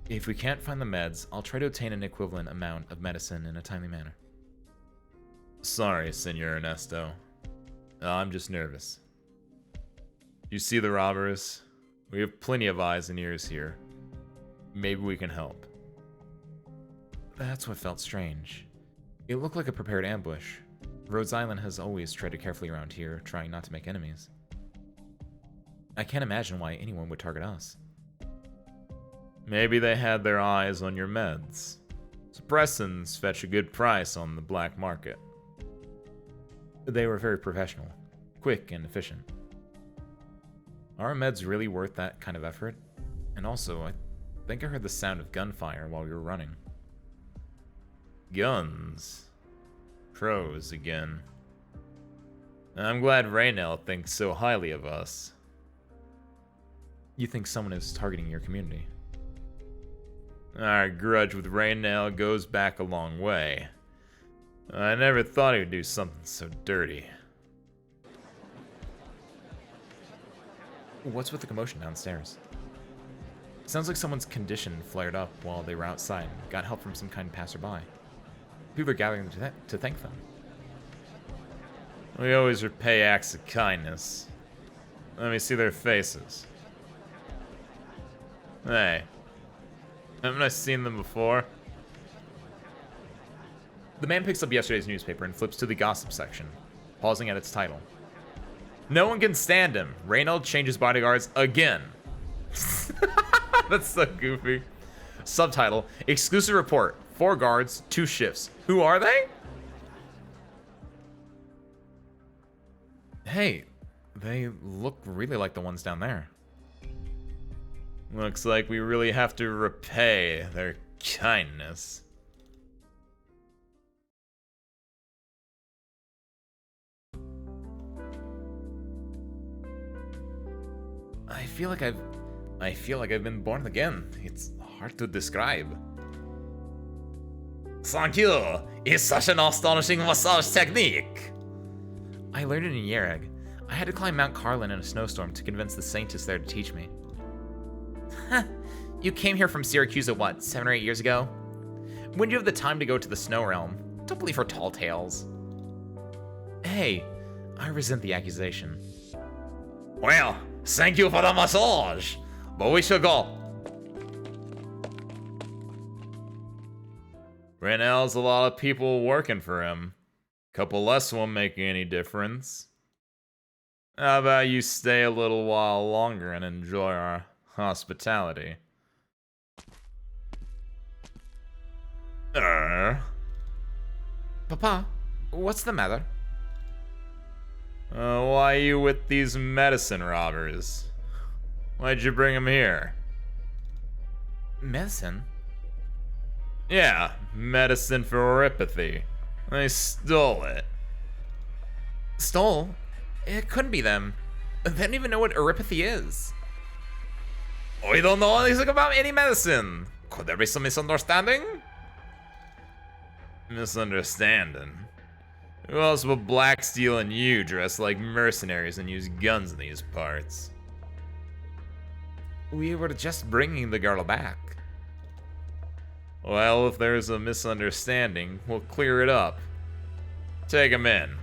If we can't find the meds, I'll try to obtain an equivalent amount of medicine in a timely manner. Sorry, Senor Ernesto. I'm just nervous. You see the robbers? We have plenty of eyes and ears here. Maybe we can help. That's what felt strange. It looked like a prepared ambush. Rhodes Island has always treaded carefully around here, trying not to make enemies. I can't imagine why anyone would target us. Maybe they had their eyes on your meds. Suppressants fetch a good price on the black market. They were very professional, quick and efficient. Are meds really worth that kind of effort? And also, I think I heard the sound of gunfire while we were running. Guns. Pros again. I'm glad Raynell thinks so highly of us. You think someone is targeting your community? Our grudge with Raynell goes back a long way. I never thought he would do something so dirty. What's with the commotion downstairs? Sounds like someone's condition flared up while they were outside and got help from some kind passerby. People are gathering to thank them. We always repay acts of kindness. Let me see their faces. Hey. Haven't I seen them before? The man picks up yesterday's newspaper and flips to the gossip section, pausing at its title. No one can stand him. Reynolds changes bodyguards again. That's so goofy. Subtitle, exclusive report. 4 guards, 2 shifts. Who are they? Hey, they look really like the ones down there. Looks like we really have to repay their kindness. I feel like I've been born again. It's hard to describe. Thank you. It's such an astonishing massage technique. I learned it in Yereg. I had to climb Mount Carlin in a snowstorm to convince the scientists there to teach me. Huh. You came here from Syracuse, what, 7 or 8 years ago? When did you have the time to go to the Snow Realm? Don't believe her tall tales. Hey, I resent the accusation. Well, thank you for the massage, but we should go. Right now, there's a lot of people working for him. Couple less won't make any difference. How about you stay a little while longer and enjoy our hospitality? Papa, what's the matter? Why are you with these medicine robbers? Why'd you bring them here? Medicine? Yeah, medicine for oropathy. They stole it. Stole? It couldn't be them. They don't even know what oropathy is. We don't know anything about any medicine. Could there be some misunderstanding? Misunderstanding? Who else would black steel and you dress like mercenaries and use guns in these parts? We were just bringing the girl back. Well, if there's a misunderstanding, we'll clear it up. Take him in.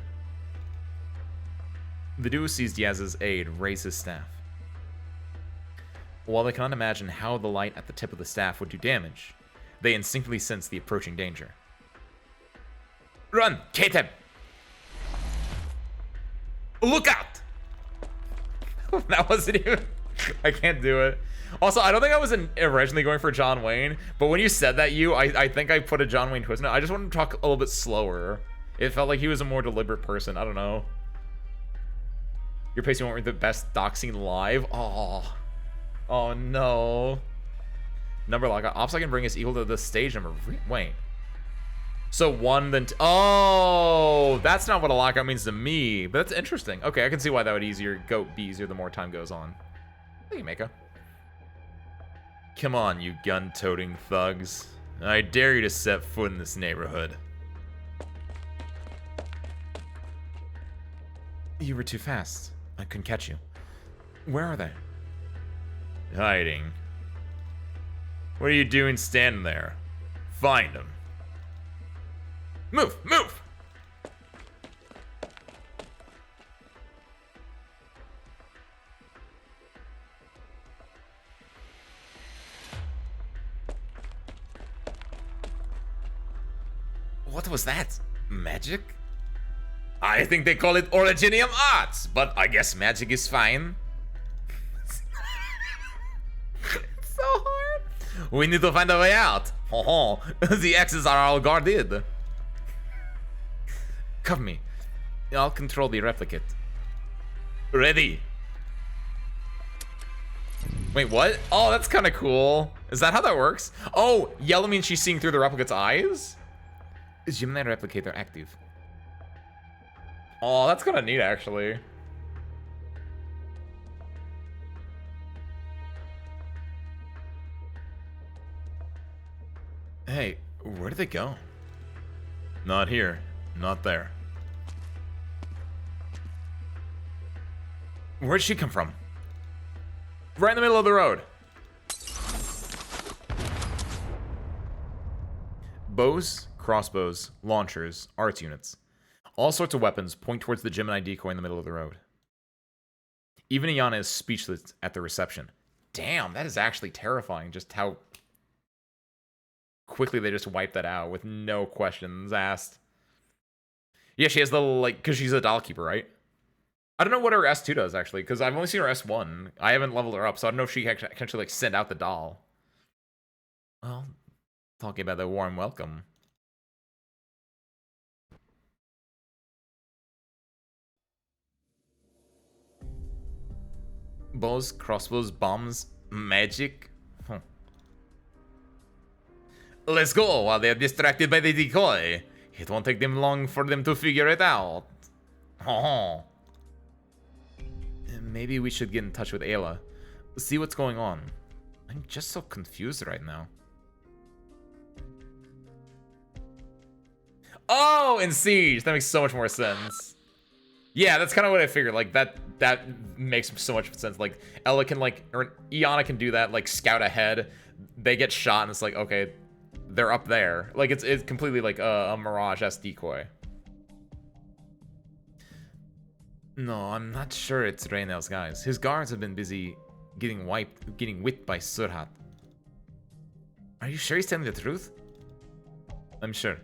The duo sees Diaz's aide raise his staff. While they cannot imagine how the light at the tip of the staff would do damage, they instinctively sense the approaching danger. Run! Kate him! Look out! That wasn't even... I can't do it. Also, I don't think I was originally going for John Wayne, but when you said that, I think I put a John Wayne twist in it. I just wanted to talk a little bit slower. It felt like he was a more deliberate person. I don't know. Your pacing won't be the best doc scene live. Oh. Oh, no. Number lockout. Ops I can bring is equal to the stage number. Wait. So 1, then... Oh! That's not what a lockout means to me, but that's interesting. Okay, I can see why that would be easier the more time goes on. Thank you, Mako. Come on, you gun-toting thugs. I dare you to set foot in this neighborhood. You were too fast. I couldn't catch you. Where are they? Hiding. What are you doing standing there? Find them. Move! Move! What was that? Magic? I think they call it Originium Arts, but I guess magic is fine. It's so hard. We need to find a way out. Oh, the X's are all guarded. Cover me. I'll control the replicate. Ready. Wait, what? Oh, that's kind of cool. Is that how that works? Oh, yellow means she's seeing through the replicate's eyes? Is Gemini replicator active? Oh, that's kind of neat, actually. Hey, where did they go? Not here. Not there. Where'd she come from? Right in the middle of the road. Bows, crossbows, launchers, arts units. All sorts of weapons point towards the Gemini decoy in the middle of the road. Even Iana is speechless at the reception. Damn, that is actually terrifying, just how quickly they just wiped that out with no questions asked. Yeah, she has the, like, because she's a doll keeper, right? I don't know what her S2 does, actually, because I've only seen her S1. I haven't leveled her up, so I don't know if she can actually, like, send out the doll. Well, talking about the warm welcome. Bows, crossbows, bombs, magic. Huh. Let's go while they're distracted by the decoy. It won't take them long for them to figure it out. Oh. Maybe we should get in touch with Ayla. See what's going on. I'm just so confused right now. Oh, in Siege. That makes so much more sense. Yeah, that's kind of what I figured. Like, that makes so much sense. Like, Ella can, like, or Iana can do that, like, scout ahead. They get shot, and it's like, okay, they're up there. Like, it's completely like a Mirage-esque decoy. No, I'm not sure it's Raynell's guys. His guards have been busy getting whipped by Surhat. Are you sure he's telling the truth? I'm sure.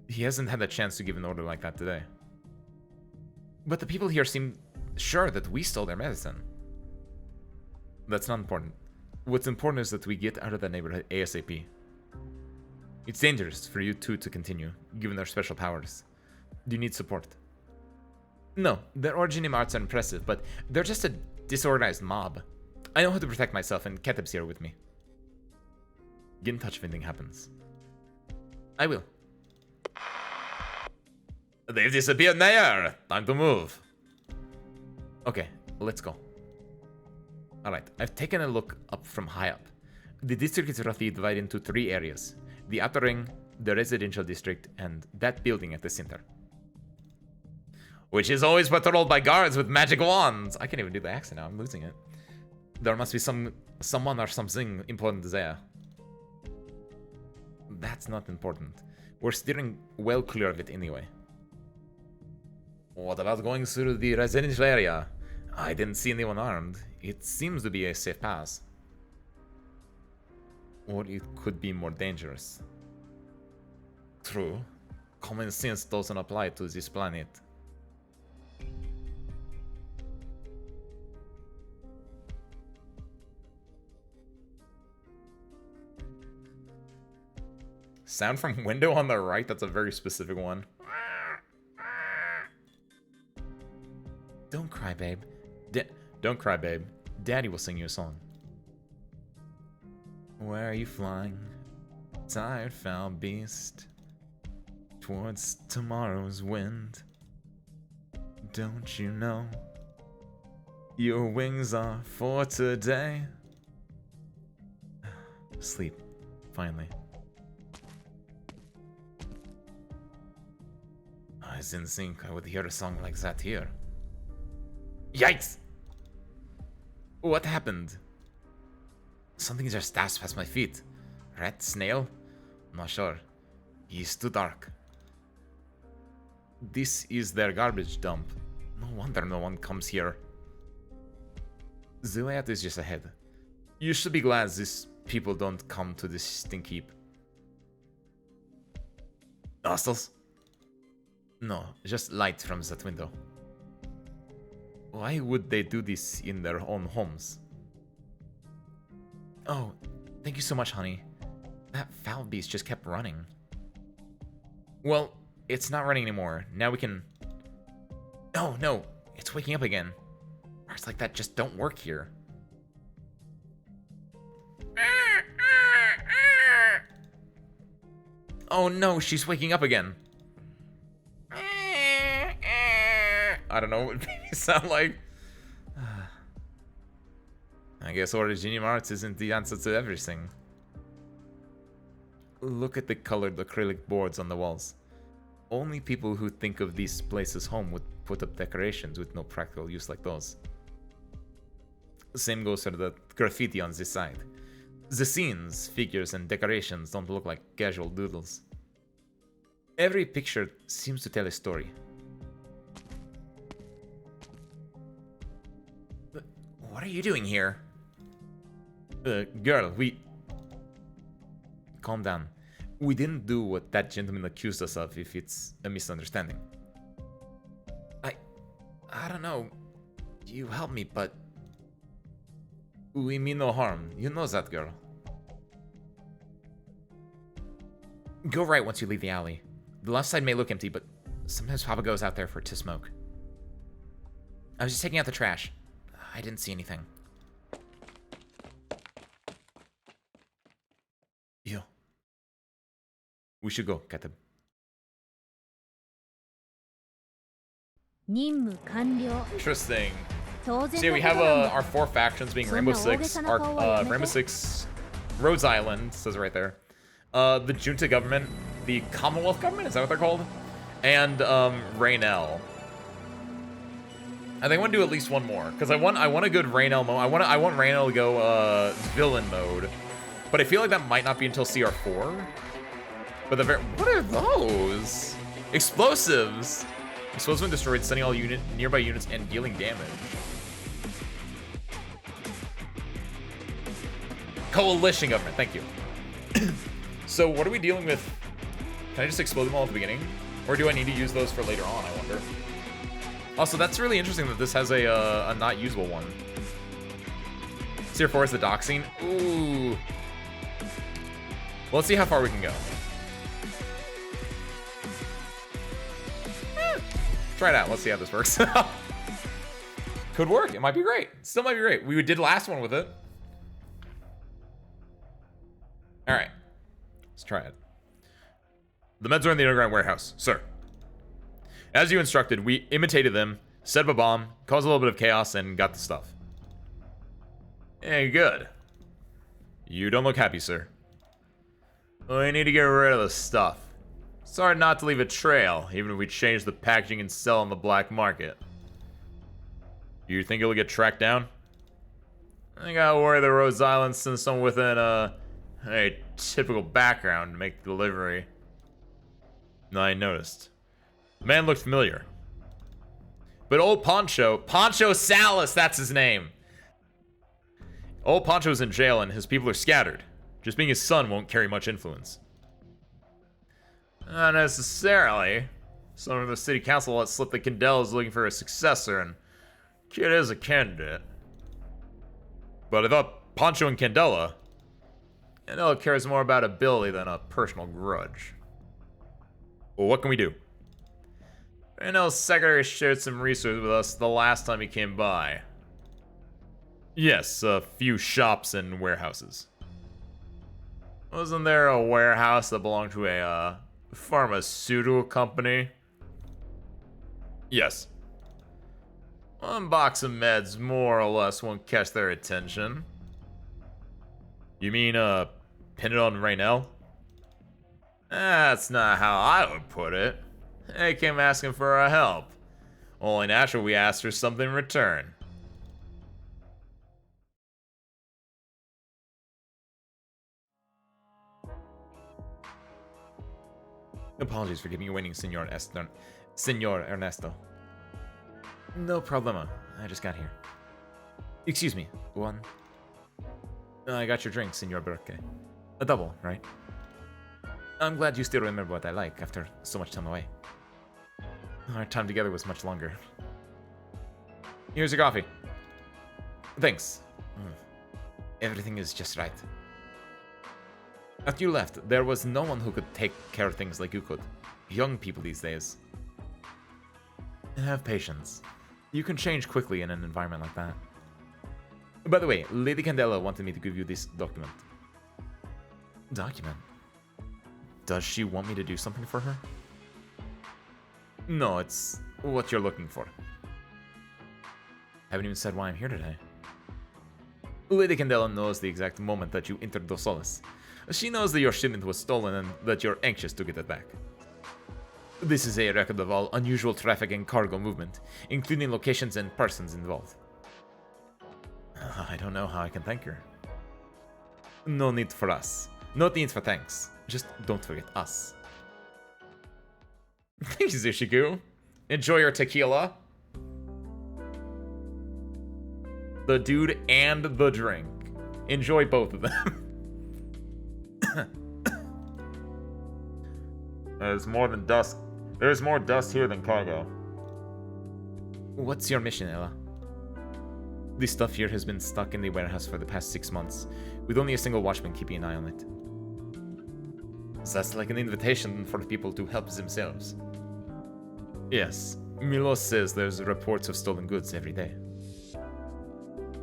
He hasn't had a chance to give an order like that today. But the people here seem sure that we stole their medicine. That's not important. What's important is that we get out of that neighborhood ASAP. It's dangerous for you two to continue, given their special powers. Do you need support? No, their origin arts are impressive, but they're just a disorganized mob. I know how to protect myself, and Keteb's here with me. Get in touch if anything happens. I will. They've disappeared, Nair! Time to move. Okay, let's go. Alright, I've taken a look up from high up. The district is roughly divided into 3 areas. The outer ring, the residential district, and that building at the center. Which is always patrolled by guards with magic wands. I can't even do the accent now, I'm losing it. There must be someone or something important there. That's not important. We're steering well clear of it anyway. What about going through the residential area? I didn't see anyone armed. It seems to be a safe pass. Or it could be more dangerous. True. Common sense doesn't apply to this planet. Sound from window on the right? That's a very specific one. Don't cry, babe. Don't cry, babe. Daddy will sing you a song. Where are you flying, tired foul beast? Towards tomorrow's wind. Don't you know your wings are for today? Sleep, finally. I didn't think I would hear a song like that here. Yikes! What happened? Something just dashed past my feet. Rat? Snail? Not sure. It's too dark. This is their garbage dump. No wonder no one comes here. The layout is just ahead. You should be glad these people don't come to this stink heap. Hostels? No, just light from that window. Why would they do this in their own homes? Oh, thank you so much, honey. That foul beast just kept running. Well, it's not running anymore. Now we can... Oh, no, it's waking up again. Parts like that just don't work here. Oh no, she's waking up again. I don't know what babies sound like. I guess Originium Arts isn't the answer to everything. Look at the colored acrylic boards on the walls. Only people who think of these places home would put up decorations with no practical use like those. Same goes for the graffiti on this side. The scenes, figures, and decorations don't look like casual doodles. Every picture seems to tell a story. What are you doing here? Girl, we... Calm down. We didn't do what that gentleman accused us of if it's a misunderstanding. I don't know. You help me, but... We mean no harm. You know that, girl. Go right once you leave the alley. The left side may look empty, but sometimes Papa goes out there to smoke. I was just taking out the trash. I didn't see anything. Yo. We should go, Keteb. Interesting. So yeah, we have our 4 factions being Rainbow Six, Rainbow Six, Rhodes Island, says it right there. The Junta government, the Commonwealth government, is that what they're called? And Raynell. I think I want to do at least one more because I want a good Raynell mode. I want Raynell to go villain mode, but I feel like that might not be until CR4. But what are those? Explosives. Explosive when destroyed, sending all nearby units and dealing damage. Coalition government, thank you. So what are we dealing with? Can I just explode them all at the beginning? Or do I need to use those for later on, I wonder? Also, that's really interesting that this has a not usable one. Tier 4 is the dock scene. Ooh. Well, let's see how far we can go. Try it out. Let's see how this works. Could work. It might be great. Still might be great. We did last one with it. All right. Let's try it. The meds are in the underground warehouse, sir. As you instructed, we imitated them, set up a bomb, caused a little bit of chaos, and got the stuff. Hey, good. You don't look happy, sir. We need to get rid of the stuff. It's hard not to leave a trail, even if we change the packaging and sell on the black market. You think it'll get tracked down? I gotta worry that Rose Island sends someone within a typical background to make the delivery. I noticed. The man looked familiar. But old Poncho Salas, that's his name. Old Poncho's in jail and his people are scattered. Just being his son won't carry much influence. Not necessarily. Someone from the city council let slip that Kendall is looking for a successor, and kid is a candidate. But I thought Poncho and Candela cares more about ability than a personal grudge. Well, what can we do? Raynell's secretary shared some resources with us the last time he came by. Yes, a few shops and warehouses. Wasn't there a warehouse that belonged to a pharmaceutical company? Yes. One box of meds more or less won't catch their attention. You mean, pin it on Raynell? That's not how I would put it. They came asking for our help. Only natural we asked for something in return. Apologies for keeping you waiting, Senor Ernesto. No problema. I just got here. Excuse me. One. I got your drink, Senor Burke. A double, right? I'm glad you still remember what I like after so much time away. Our time together was much longer. Here's your coffee. Thanks. Everything is just right. After you left, there was no one who could take care of things like you could. Young people these days. Have patience. You can change quickly in an environment like that. By the way, Lady Candela wanted me to give you this document. Document? Does she want me to do something for her? No, it's what you're looking for. Haven't even said why I'm here today. Lady Candela knows the exact moment that you entered Dos Soles. She knows that your shipment was stolen and that you're anxious to get it back. This is a record of all unusual traffic and cargo movement, including locations and persons involved. I don't know how I can thank her. No need for us. No need for thanks. Just don't forget us. Thank you, Zushiku. Enjoy your tequila. The dude and the drink. Enjoy both of them. There's more than dust. There's more dust here than cargo. What's your mission, Ella? This stuff here has been stuck in the warehouse for the past 6 months, with only a single watchman keeping an eye on it. So that's like an invitation for the people to help themselves. Yes, Milos says there's reports of stolen goods every day.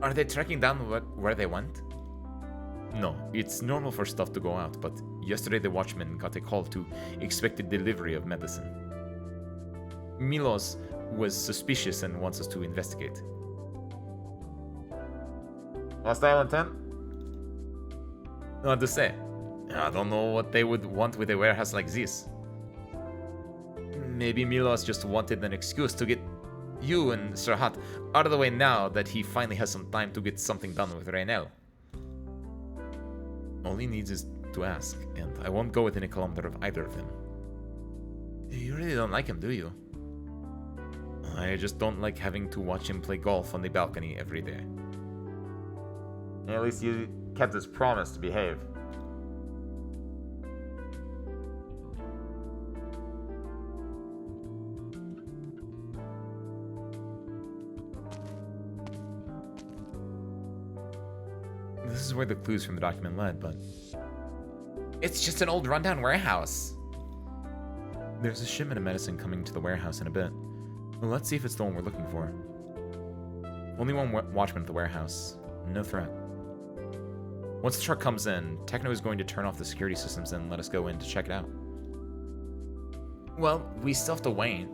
Are they tracking down where they went? No, it's normal for stuff to go out, but yesterday the watchman got a call to expected delivery of medicine. Milos was suspicious and wants us to investigate. Hostile intent? What to say? I don't know what they would want with a warehouse like this. Maybe Milos just wanted an excuse to get you and Serhat out of the way now that he finally has some time to get something done with Raynel. All he needs is to ask, and I won't go within a kilometer of either of them. You really don't like him, do you? I just don't like having to watch him play golf on the balcony every day. At least he kept his promise to behave. This is where the clues from the document led, but... It's just an old rundown warehouse! There's a shipment of medicine coming to the warehouse in a bit. Well, let's see if it's the one we're looking for. Only one watchman at the warehouse. No threat. Once the truck comes in, Techno is going to turn off the security systems and let us go in to check it out. Well, we still have to wait.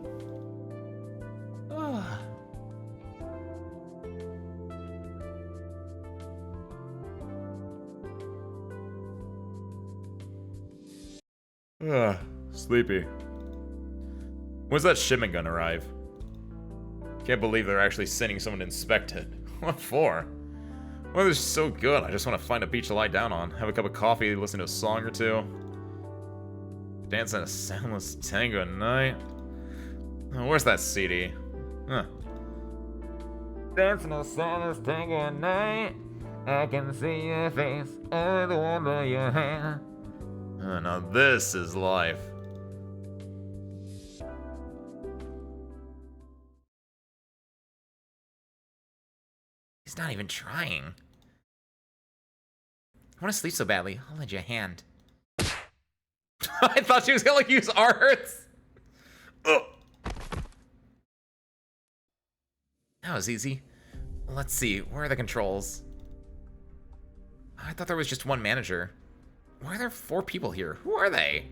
Sleepy. When's that shipment gonna arrive? Can't believe they're actually sending someone to inspect it. What for? Weather's so good, I just want to find a beach to lie down on, have a cup of coffee, listen to a song or two. Dance in a soundless tango at night. Oh, where's that CD? Huh. Dance in a soundless tango at night. I can see your face over the wall of your hair. Oh, now this is life. He's not even trying. I want to sleep so badly. I'll lend you a hand. I thought she was gonna like use arts. Ugh. That was easy. Let's see. Where are the controls? I thought there was just one manager. Why are there 4 people here? Who are they?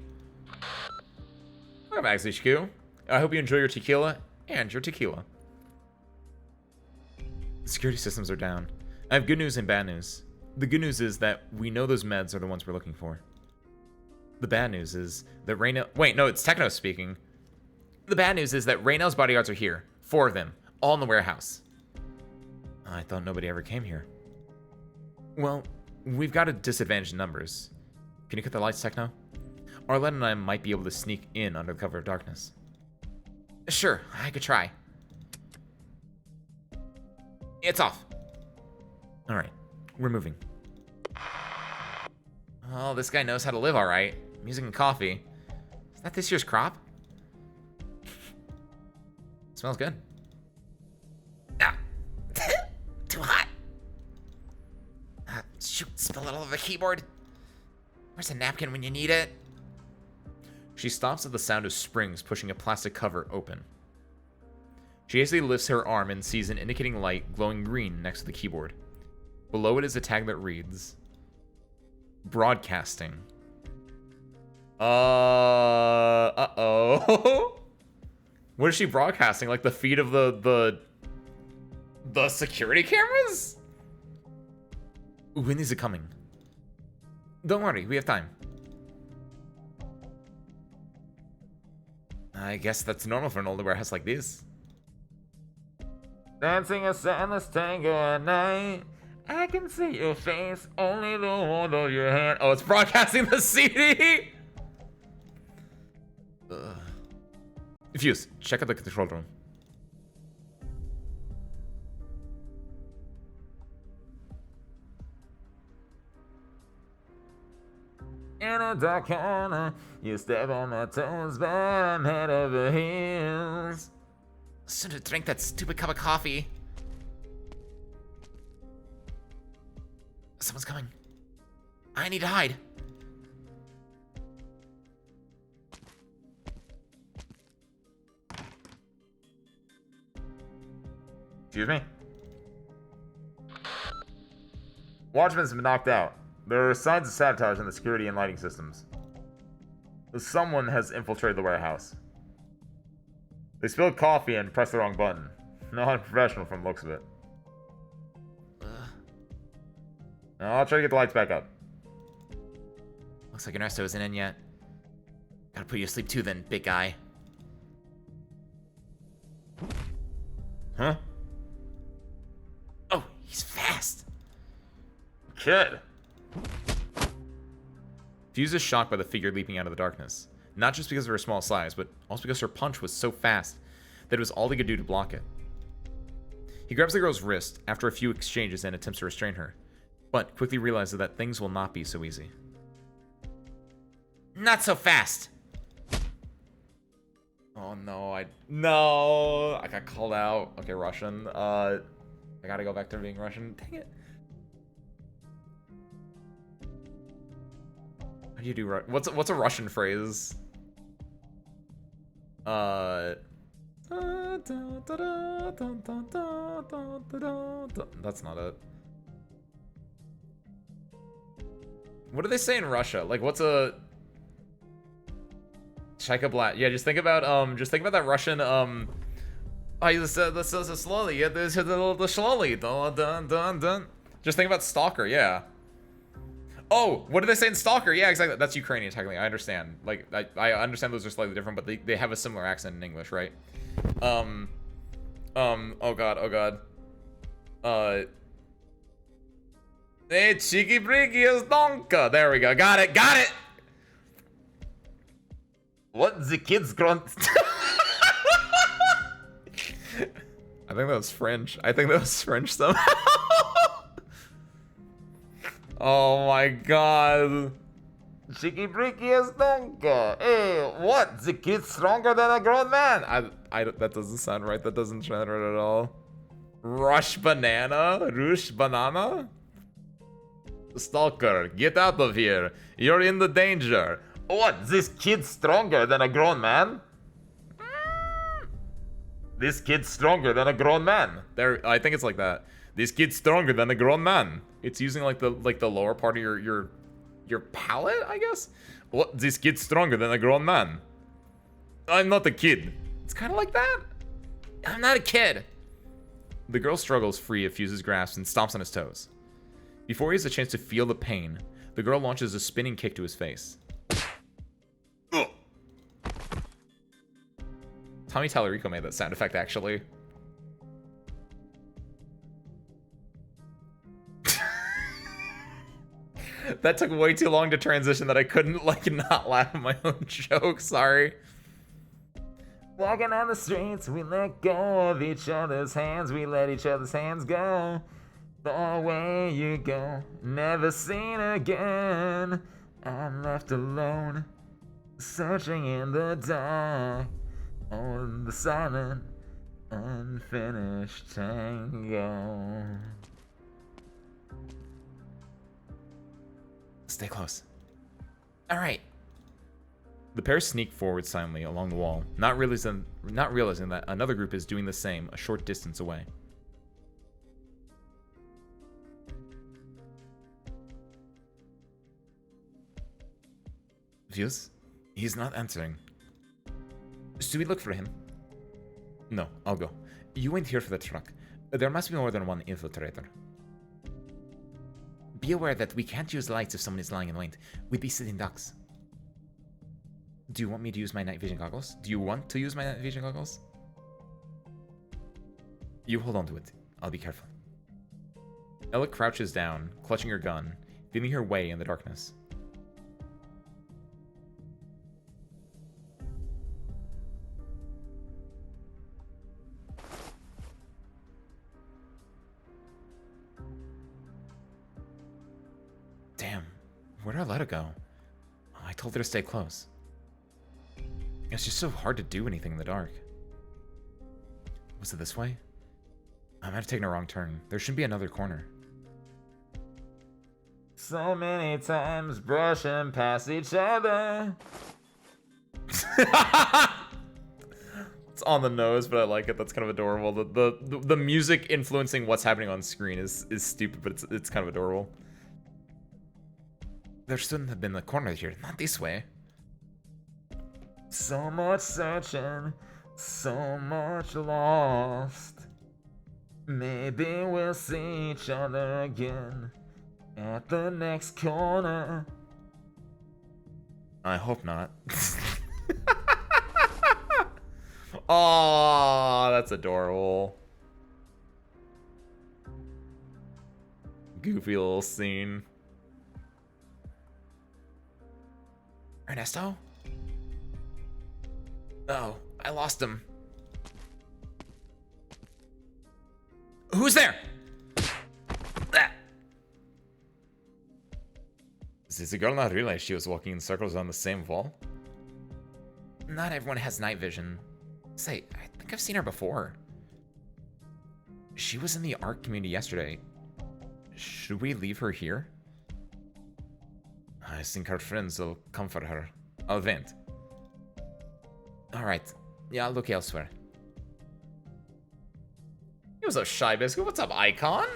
Welcome back, HQ. I hope you enjoy your tequila and your tequila. The security systems are down. I have good news and bad news. The good news is that we know those meds are the ones we're looking for. The bad news is that Raynel... Wait, no, it's Techno speaking. The bad news is that Raynel's bodyguards are here. 4 of them. All in the warehouse. I thought nobody ever came here. Well, we've got a disadvantage in numbers. Can you cut the lights, Techno? Arlette and I might be able to sneak in under the cover of darkness. Sure, I could try. It's off. Alright, we're moving. Oh, this guy knows how to live alright. Music and coffee. Is that this year's crop? Smells good. Ah. Too hot. Shoot, spill it all over the keyboard. Where's a napkin when you need it? She stops at the sound of springs pushing a plastic cover open. She hastily lifts her arm and sees an indicating light glowing green next to the keyboard. Below it is a tag that reads, Broadcasting. Uh-oh. What is she broadcasting? Like the feed of the security cameras? Ooh, when is it coming? Don't worry, we have time. I guess that's normal for an older warehouse like this. Dancing a soundless tango at night. I can see your face, only the one of your hand. Oh, it's broadcasting the CD! Fuse, check out the control room. In a dark corner, you step on my toes, but I'm head over heels. Soon to drink that stupid cup of coffee. Someone's coming. I need to hide. Excuse me? Watchman's been knocked out. There are signs of sabotage in the security and lighting systems. Someone has infiltrated the warehouse. They spilled coffee and pressed the wrong button. Not unprofessional from the looks of it. Now, I'll try to get the lights back up. Looks like Ernesto isn't in yet. Gotta put you to sleep too then, big guy. Huh? Oh, he's fast. Kid. Fuse is shocked by the figure leaping out of the darkness. Not just because of her small size, but also because her punch was so fast that it was all he could do to block it. He grabs the girl's wrist after a few exchanges and attempts to restrain her, but quickly realizes that things will not be so easy. Not so fast! Oh no, No! I got called out. Okay, Russian. I gotta go back to being Russian. Dang it. How do you do what's a Russian phrase? That's not it. What do they say in Russia? Like, what's a Shaika Black? Yeah, just think about that Russian this is slowly, yeah, this is the slowly, dun dun dun dun. Just think about Stalker, yeah. Oh, what do they say in Stalker? Yeah, exactly. That's Ukrainian, technically. I understand. Like, I understand those are slightly different, but they have a similar accent in English, right? Oh god. Hey, cheeky breaky is donka. There we go. Got it. What the kids grunt? I think that was French. Somehow. Oh my god. Cheeky breaky is donka. Hey, what? The kid's stronger than a grown man. That doesn't sound right. That doesn't sound right at all. Rush banana? Stalker, get out of here. You're in the danger. What? This kid's stronger than a grown man? This kid's stronger than a grown man. There, I think it's like that. This kid's stronger than a grown man. It's using like the lower part of your palate, I guess. What? This kid's stronger than a grown man. I'm not a kid. It's kind of like that. I'm not a kid. The girl struggles free of Fuse's grasp and stomps on his toes. Before he has a chance to feel the pain, the girl launches a spinning kick to his face. Ugh. Tommy Tallarico made that sound effect, actually. That took way too long to transition that I couldn't, like, not laugh at my own joke. Sorry. Walking on the streets, we let go of each other's hands. We let each other's hands go. Far away you go, never seen again. I'm left alone, searching in the dark on the silent, unfinished tango. Stay close. All right. The pair sneak forward silently along the wall, not realizing that another group is doing the same a short distance away. Fuse? He's not answering. Should we look for him? No, I'll go. You wait here for the truck. There must be more than one infiltrator. Be aware that we can't use lights if someone is lying in wait. We'd be sitting ducks. Do you want me to use my night vision goggles? You hold on to it. I'll be careful. Ella crouches down, clutching her gun, feeling her way in the darkness. Damn, where did I let her go? I told her to stay close. It's just so hard to do anything in the dark. Was it this way? I might have taken a wrong turn. There should be another corner. So many times brushing past each other. It's on the nose, but I like it. That's kind of adorable. The music influencing what's happening on screen is stupid, but it's kind of adorable. There shouldn't have been a corner here. Not this way. So much searching, so much lost. Maybe we'll see each other again at the next corner. I hope not. Aww, that's adorable. goofy little scene. Ernesto? Oh, I lost him. Who's there? Ah. Did the girl not realize she was walking in circles on the same wall? Not everyone has night vision. Say, I think I've seen her before. She was in the art community yesterday. Should we leave her here? I think her friends will comfort her. I'll vent. Alright. Yeah, I'll look elsewhere. Hey, what's up, Shy Biscuit? What's up, Icon?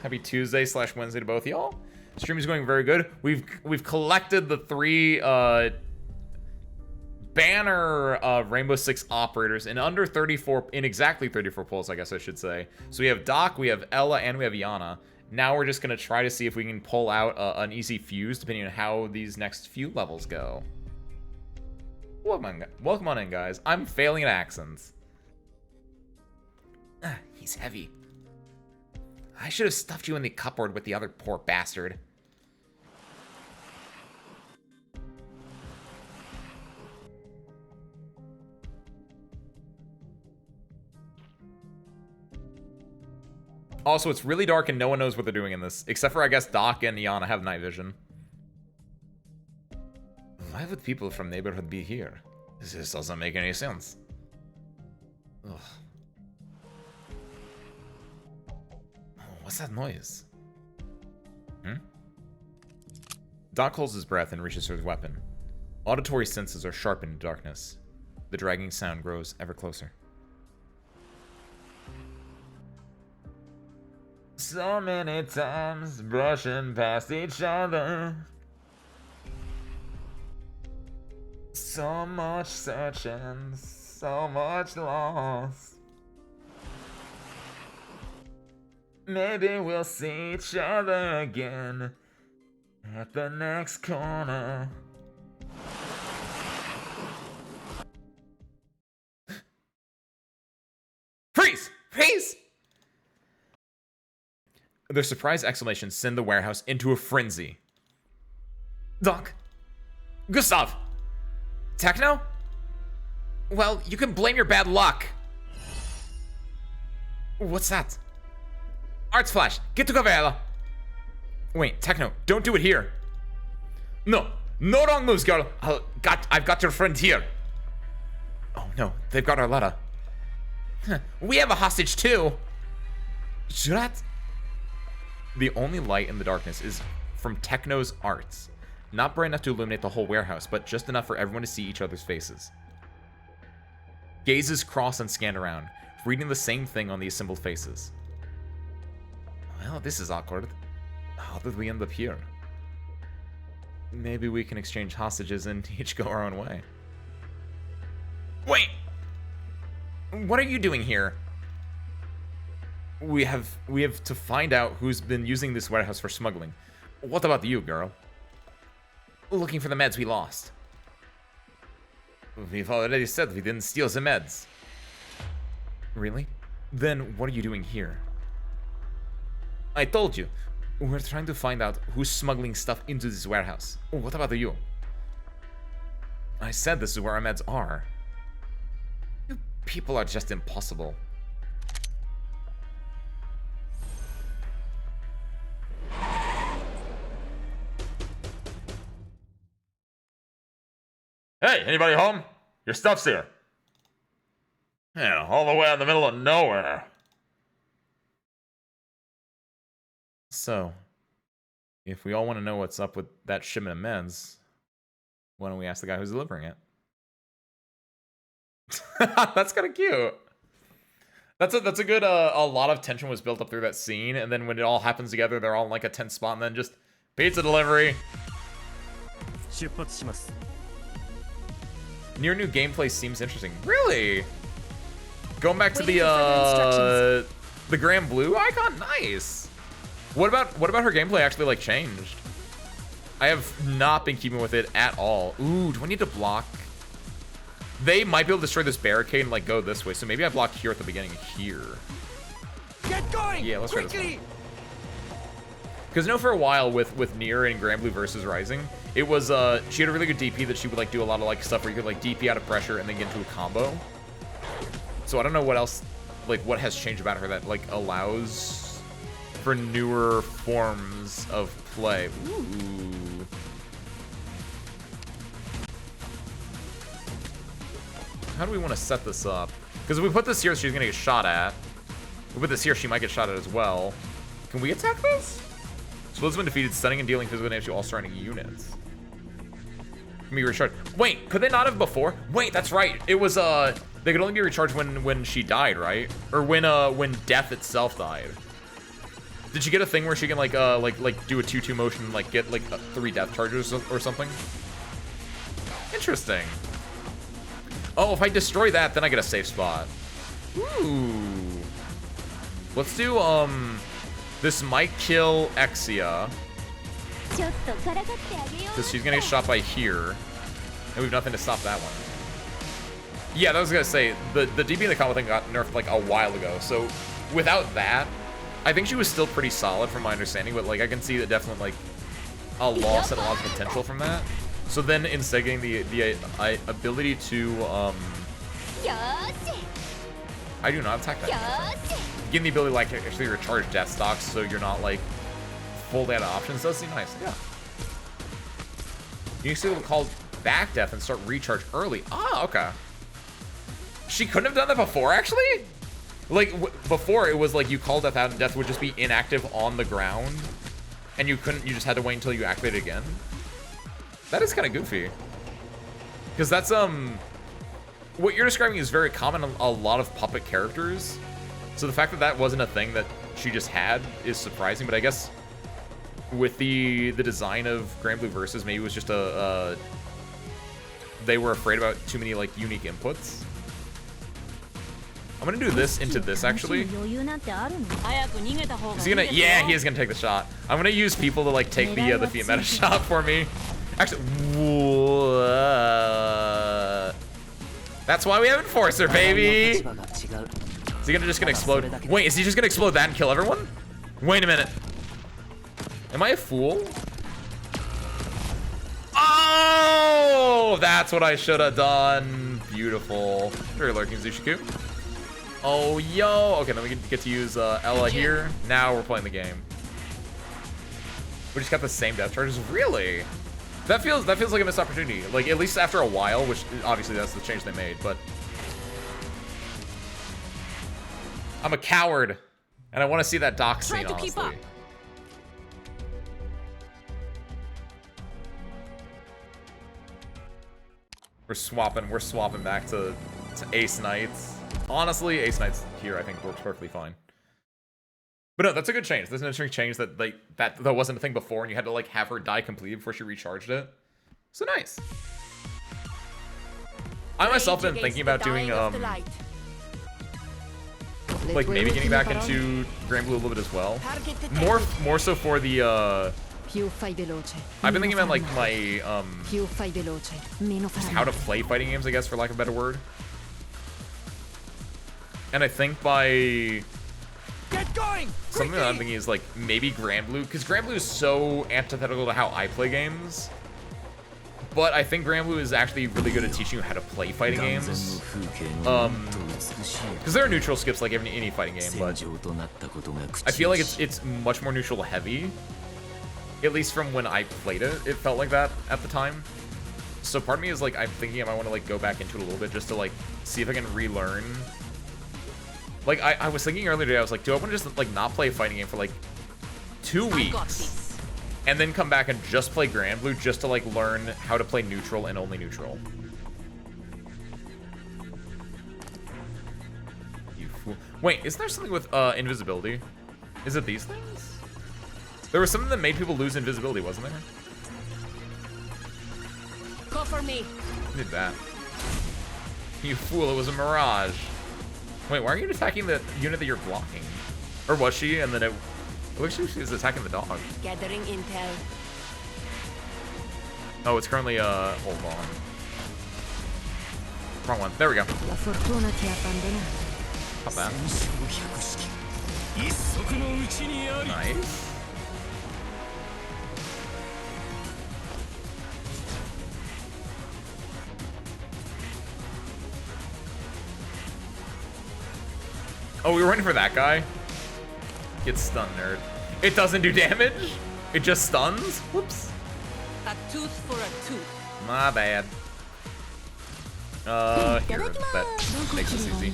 Happy Tuesday / Wednesday to both y'all. Stream is going very good. We've collected the 3 banner Rainbow Six operators in under 34, in exactly 34 pulls, I guess I should say. So we have Doc, we have Ella, and we have Yana. Now we're just gonna try to see if we can pull out an easy fuse, depending on how these next few levels go. Welcome on in, guys. I'm failing at accents. He's heavy. I should have stuffed you in the cupboard with the other poor bastard. Also, it's really dark and no one knows what they're doing in this. Except for, I guess, Doc and Yana have night vision. Why would people from neighborhood be here? This doesn't make any sense. Ugh. Oh, what's that noise? Doc holds his breath and reaches for his weapon. Auditory senses are sharpened in darkness. The dragging sound grows ever closer. So many times brushing past each other. So much searching, so much loss. Maybe we'll see each other again at the next corner. Freeze! Freeze! Their surprised exclamations send the warehouse into a frenzy. Doc? Gustav? Techno? Well, you can blame your bad luck. What's that? Arts Flash, get to cover, Ella. Wait, Techno, don't do it here. No wrong moves, girl. I've got your friend here. Oh no, they've got Arletta. We have a hostage too. Jurat? The only light in the darkness is from Techno's arts. Not bright enough to illuminate the whole warehouse, but just enough for everyone to see each other's faces. Gazes cross and scan around, reading the same thing on the assembled faces. Well, this is awkward. How did we end up here? Maybe we can exchange hostages and each go our own way. Wait! What are you doing here? We have to find out who's been using this warehouse for smuggling. What about you, girl? Looking for the meds we lost. We've already said we didn't steal the meds. Really? Then what are you doing here? I told you. We're trying to find out who's smuggling stuff into this warehouse. What about you? I said this is where our meds are. You people are just impossible. Hey, anybody home? Your stuff's here. Yeah, all the way out in the middle of nowhere. So, if we all want to know what's up with that shipment of meds, why don't we ask the guy who's delivering it? That's kind of cute. That's a good, a lot of tension was built up through that scene, and then when it all happens together, they're all in like a tense spot, and then just, pizza delivery. Near new gameplay seems interesting. Really? Going back to the Grand Blue icon? Nice. What about her gameplay actually like changed? I have not been keeping with it at all. Ooh, do I need to block? They might be able to destroy this barricade and like go this way, so maybe I block here at the beginning here. Get going! Yeah, let's try this one. Because for a while with Nier and Granblue versus Rising, it was she had a really good DP that she would like do a lot of like stuff where you could like DP out of pressure and then get into a combo. So I don't know what else, like what has changed about her that like allows for newer forms of play. Ooh. How do we want to set this up? Because if we put this here, she's gonna get shot at. If we put this here, she might get shot at as well. Can we attack this? Split's been defeated, stunning and dealing physical damage to all surrounding units. Can be recharged. Wait, could they not have before? Wait, that's right. It was they could only be recharged when she died, right? Or when death itself died. Did she get a thing where she can like do a 2-2 motion and like get like 3 death charges or something? Interesting. Oh, if I destroy that, then I get a safe spot. Ooh. Let's do this might kill Exia. Because she's gonna get shot by here. And we have nothing to stop that one. Yeah, that was gonna say, the DB in the combo thing got nerfed like a while ago. So without that, I think she was still pretty solid from my understanding, but like I can see that definitely like a loss and a lot of potential from that. So then instead getting the ability to I do not attack that. Getting the ability to like actually recharge death stocks so you're not like full out of options does seem nice. Yeah. You can still call back death and start recharge early. Ah, okay. She couldn't have done that before, actually? Like, before it was like you called death out and death would just be inactive on the ground. And you just had to wait until you activate it again. That is kind of goofy. Because that's, what you're describing is very common in a lot of puppet characters. So the fact that that wasn't a thing that she just had is surprising, but I guess with the design of Granblue Versus, maybe it was just they were afraid about too many like unique inputs. I'm gonna do this into this actually. Is he gonna? Yeah, he is gonna take the shot. I'm gonna use people to like take the Fiat meta shot for me. Actually, that's why we have Enforcer, baby. Is he just gonna explode? Wait, is he just gonna explode that and kill everyone? Wait a minute. Am I a fool? Oh, that's what I should have done. Beautiful. Very lurking Zushiku. Oh, yo. Okay, then we get to use Ella here. Now we're playing the game. We just got the same death charges. Really? That feels like a missed opportunity. Like at least after a while, which obviously that's the change they made. But I'm a coward, and I want to see that dock scene. Honestly. We're swapping back to Ace Knights. Honestly, Ace Knights here I think works perfectly fine. But no, that's a good change. There's an interesting change that that wasn't a thing before, and you had to like have her die completely before she recharged it. So nice. I myself been thinking about doing like maybe getting back into Granblue a little bit as well. More so for the I've been thinking about like my just how to play fighting games, I guess, for lack of a better word. And I think by something that I'm thinking is like maybe Granblue, because Granblue is so antithetical to how I play games. But I think Granblue is actually really good at teaching you how to play fighting games. Because there are neutral skips like any fighting game, but I feel like it's much more neutral heavy. At least from when I played it, it felt like that at the time. So part of me is like, I'm thinking I might want to like go back into it a little bit just to like see if I can relearn. Like I was thinking earlier today, I was like, do I want to just like not play a fighting game for like 2 weeks? And then come back and just play Granblue just to like learn how to play neutral and only neutral. You fool. Wait, isn't there something with invisibility? Is it these things? There was something that made people lose invisibility, wasn't there? Go for me. Did that. You fool, it was a mirage. Wait, why are you attacking the unit that you're blocking? Or was she? And then it looks like she was attacking the dog. Gathering intel. Oh, it's currently, hold on. Wrong one. There we go. Pop that. Nice. 「 Nice. Nice. 100%. 「 Nice. Oh, we were waiting for that guy. Get stunned, nerd. It doesn't do damage? It just stuns? Whoops. A tooth for a tooth. My bad. Here, that makes this easy.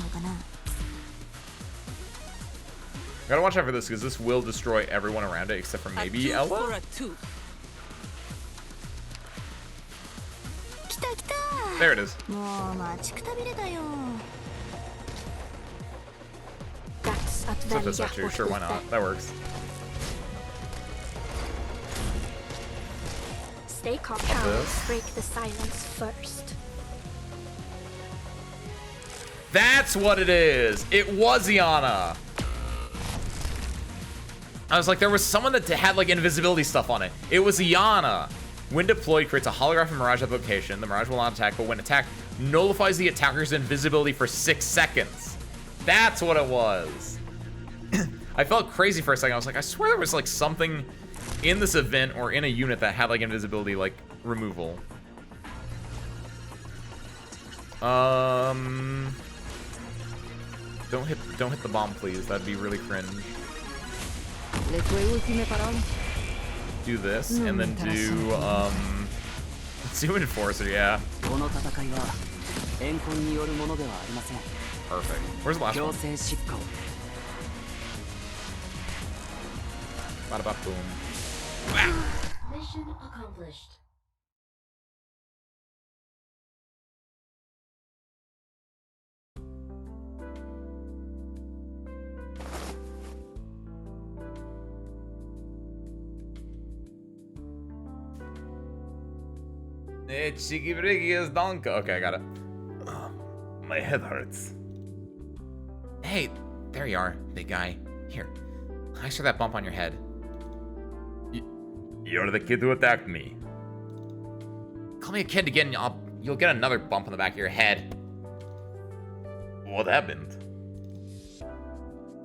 Gotta watch out for this because this will destroy everyone around it except for maybe a tooth for Ella. a tooth. There it is. So this up too. Sure, why not? That works. Stay calm, cowards. Break the silence first. That's what it is. It was Iana. I was like, there was someone that had like invisibility stuff on it. It was Iana. When deployed, creates a holographic mirage at the location. The mirage will not attack, but when attacked, nullifies the attacker's invisibility for 6 seconds. That's what it was. I felt crazy for a second. I was like, I swear there was like something in this event or in a unit that had like invisibility like removal. Don't hit the bomb, please. That'd be really cringe. Do this and then do let's do Enforcer, yeah. Perfect. Where's the last one? Bada bop boom. Mission accomplished. Cheeky Briggy is Donka. Okay, I got it. My head hurts. Hey, there you are, big guy. Here, I saw that bump on your head. You're the kid who attacked me. Call me a kid again, you'll get another bump on the back of your head. What happened?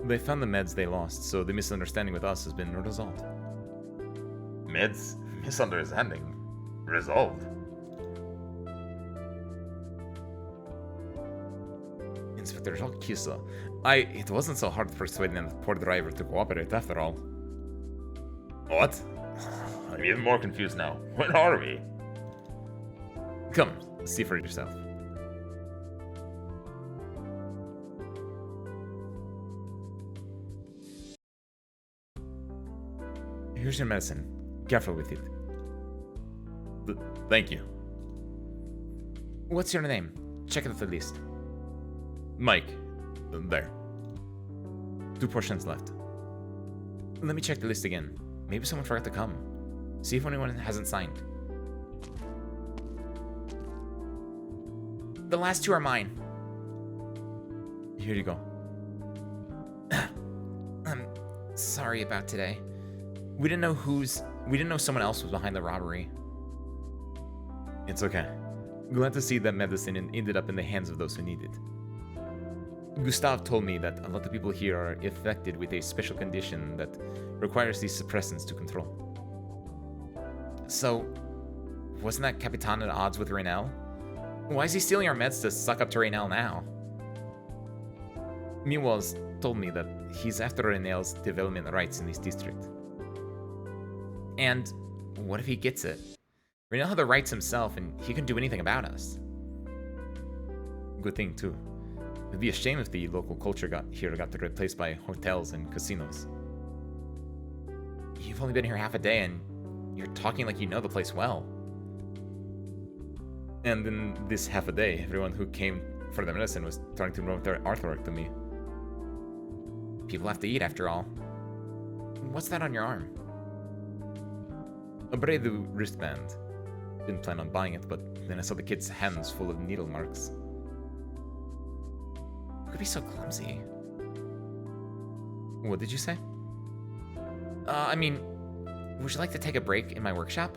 They found the meds they lost, so the misunderstanding with us has been resolved. Meds? Misunderstanding? Resolved? Inspector Jacques, it wasn't so hard persuading the poor driver to cooperate after all. What? I'm even more confused now. Where are we? Come, see for yourself. Here's your medicine. Careful with it. Thank you. What's your name? Check it at the list. Mike. There. 2 portions left. Let me check the list again. Maybe someone forgot to come. See if anyone hasn't signed. The last 2 are mine. Here you go. I'm sorry about today. We didn't know someone else was behind the robbery. It's okay. Glad to see that medicine ended up in the hands of those who need it. Gustav told me that a lot of people here are affected with a special condition that requires these suppressants to control. So, wasn't that Capitan at odds with Raynell? Why is he stealing our meds to suck up to Raynell now? Miwaz told me that he's after Raynell's development rights in this district. And what if he gets it? Raynell had the rights himself, and he couldn't do anything about us. Good thing, too. It'd be a shame if the local culture got replaced by hotels and casinos. You've only been here half a day, and you're talking like you know the place well. And in this half a day, everyone who came for the medicine was starting to promote their artwork to me. People have to eat, after all. What's that on your arm? A Bredu wristband. Didn't plan on buying it, but then I saw the kid's hands full of needle marks. Who could be so clumsy? What did you say? I mean, would you like to take a break in my workshop?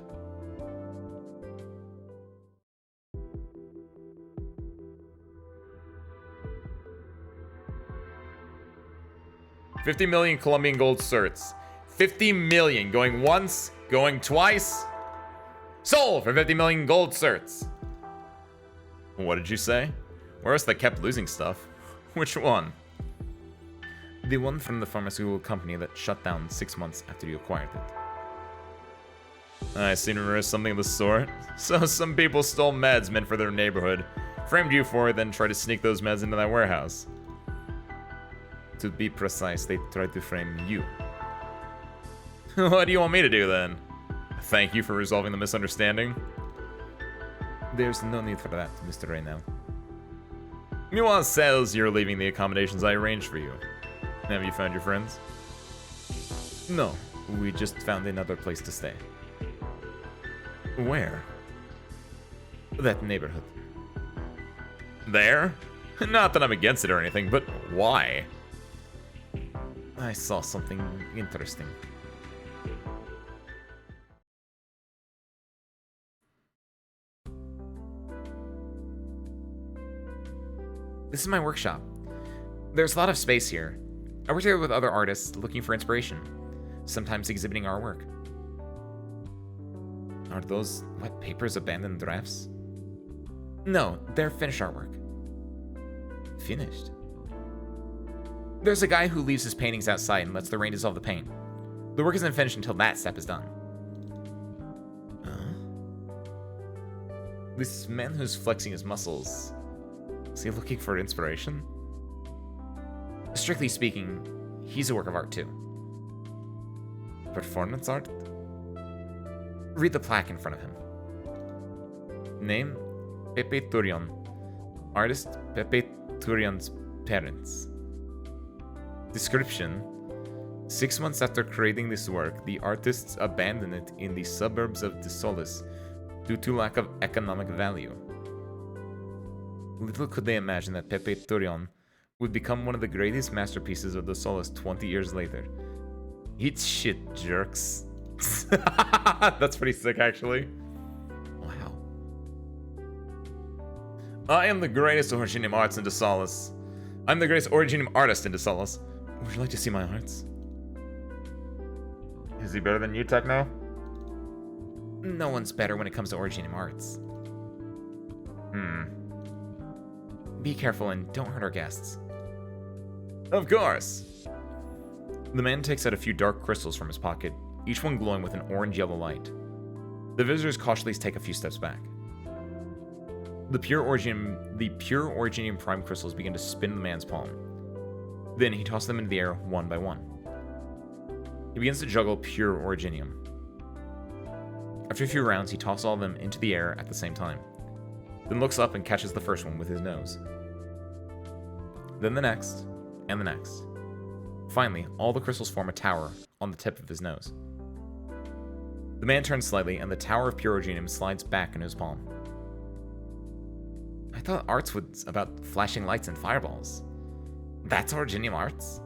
$50 million Colombian gold certs. 50 million going once, going twice. Sold for 50 million gold certs. What did you say? Where's the kept losing stuff? Which one? The one from the pharmaceutical company that shut down 6 months after you acquired it. I seem to remember something of the sort. So some people stole meds meant for their neighborhood, framed you for it, then tried to sneak those meds into that warehouse. To be precise, they tried to frame you. What do you want me to do then? Thank you for resolving the misunderstanding. There's no need for that, Mr. Reynell. Miwa says you're leaving the accommodations I arranged for you. Have you found your friends? No, we just found another place to stay. Where? That neighborhood. There? Not that I'm against it or anything, but why? I saw something interesting. This is my workshop. There's a lot of space here. I work here with other artists looking for inspiration, sometimes exhibiting our work. Are those wet papers abandoned drafts? No, they're finished artwork. Finished? There's a guy who leaves his paintings outside and lets the rain dissolve the paint. The work isn't finished until that step is done. This man who's flexing his muscles, is he looking for inspiration? Strictly speaking, he's a work of art too. Performance art? Read the plaque in front of him. Name? Pepe Turion. Artist? Pepe Turion's parents. Description: 6 months after creating this work, the artists abandoned it in the suburbs of De Solis due to lack of economic value. Little could they imagine that Pepe Turion would become one of the greatest masterpieces of De Solis 20 years later. Eat shit, jerks. That's pretty sick, actually. Wow. I am the greatest Originium arts in De Solis. I'm the greatest Originium artist in De Solis. Would you like to see my arts? Is he better than you, Techno? No one's better when it comes to Originium arts. Be careful and don't hurt our guests. Of course! The man takes out a few dark crystals from his pocket, each one glowing with an orange-yellow light. The visitors cautiously take a few steps back. The pure Originium prime crystals begin to spin in the man's palm. Then he tosses them into the air one by one. He begins to juggle pure Originium. After a few rounds, he tosses all of them into the air at the same time, then looks up and catches the first one with his nose. Then the next, and the next. Finally, all the crystals form a tower on the tip of his nose. The man turns slightly, and the tower of pure Originium slides back into his palm. I thought arts was about flashing lights and fireballs. That's Originium arts?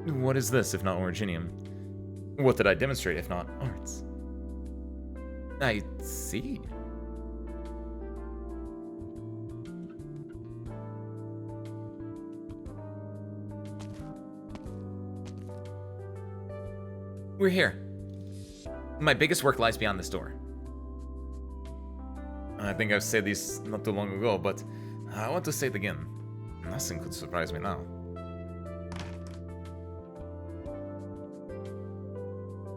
What is this if not Originium? What did I demonstrate if not arts? I see. We're here. My biggest work lies beyond this door. I think I've said this not too long ago, but I want to say it again. Nothing could surprise me now.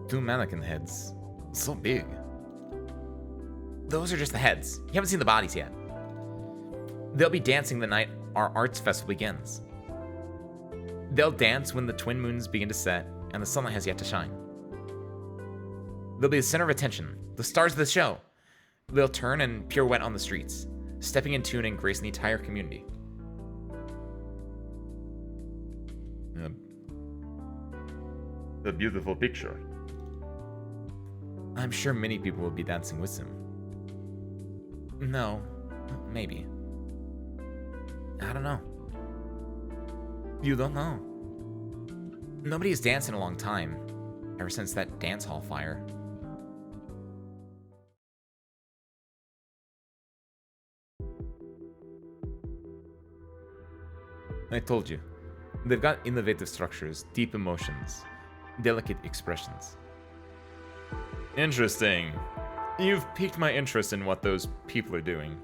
2 mannequin heads. So big. Those are just the heads. You haven't seen the bodies yet. They'll be dancing the night our arts festival begins. They'll dance when the twin moons begin to set and the sunlight has yet to shine. They'll be the center of attention, the stars of the show. They'll turn and pirouette on the streets, stepping in tune and gracing the entire community. A beautiful picture. I'm sure many people will be dancing with him. No, maybe. I don't know. You don't know. Nobody has danced in a long time, ever since that dance hall fire. I told you, they've got innovative structures, deep emotions, delicate expressions. Interesting. You've piqued my interest in what those people are doing.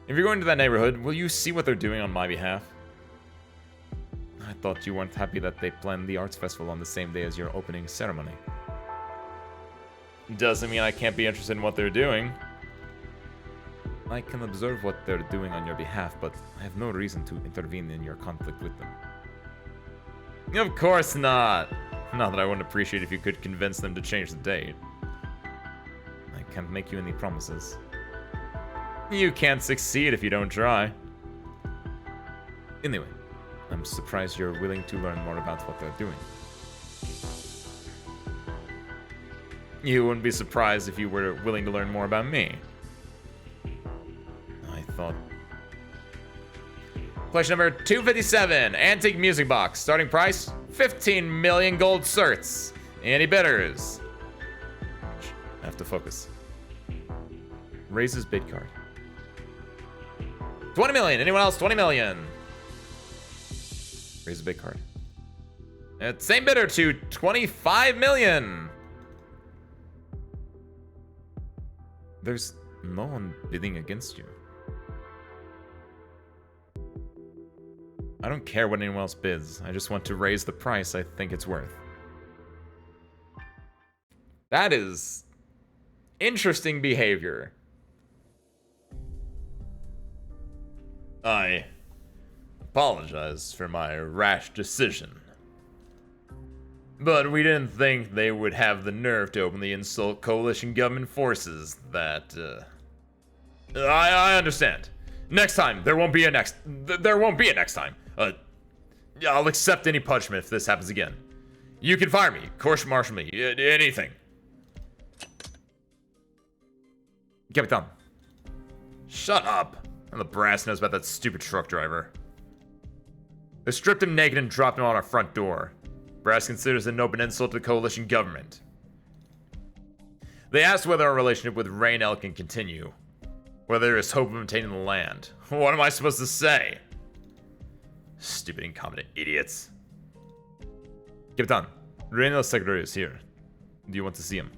If you're going to that neighborhood, will you see what they're doing on my behalf? I thought you weren't happy that they planned the arts festival on the same day as your opening ceremony. Doesn't mean I can't be interested in what they're doing. I can observe what they're doing on your behalf, but I have no reason to intervene in your conflict with them. Of course not! Not that I wouldn't appreciate if you could convince them to change the date. I can't make you any promises. You can't succeed if you don't try. Anyway, I'm surprised you're willing to learn more about what they're doing. You wouldn't be surprised if you were willing to learn more about me. I thought... Question number 257, Antique Music Box. Starting price, 15 million gold certs. Any bidders? I have to focus. Raises bid card. 20 million. Anyone else? 20 million. Raise a bid card. Same bidder to 25 million. There's no one bidding against you. I don't care what anyone else bids. I just want to raise the price I think it's worth. That is interesting behavior. I apologize for my rash decision. But we didn't think they would have the nerve to openly insult coalition government forces that, I understand. Next time, there won't be a next time. I'll accept any punishment if this happens again. You can fire me, court-martial me, anything. Capitan. Shut up. And the brass knows about that stupid truck driver. They stripped him naked and dropped him on our front door. Brass considers it an open insult to the coalition government. They asked whether our relationship with Raynell can continue. Whether there is hope of obtaining the land. What am I supposed to say? Stupid incompetent idiots. Capitan, Raynell's secretary is here. Do you want to see him?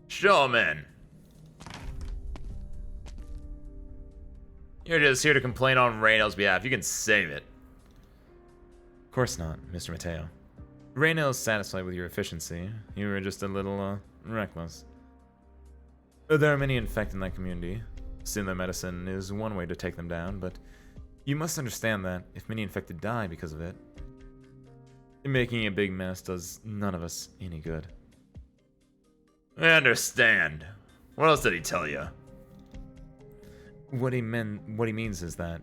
Show him in. You're just here to complain on Raynell's behalf. You can save it. Of course not, Mr. Mateo. Raynell's satisfied with your efficiency. You were just a little, reckless. There are many infected in that community. Stealing their medicine is one way to take them down, but you must understand that if many infected die because of it, making a big mess does none of us any good. I understand. What else did he tell you? What he means is that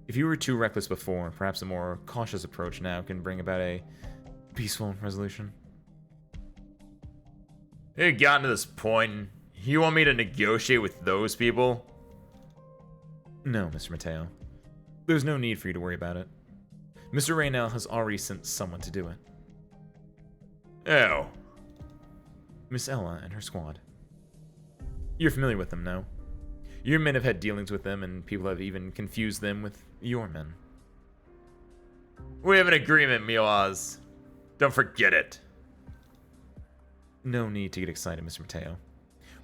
if you were too reckless before, perhaps a more cautious approach now can bring about a peaceful resolution. It gotten to this point. You want me to negotiate with those people? No, Mr. Mateo. There's no need for you to worry about it. Mr. Raynell has already sent someone to do it. Oh. Miss Ella and her squad. You're familiar with them, no? Your men have had dealings with them, and people have even confused them with your men. We have an agreement, Mioaz. Don't forget it. No need to get excited, Mr. Mateo.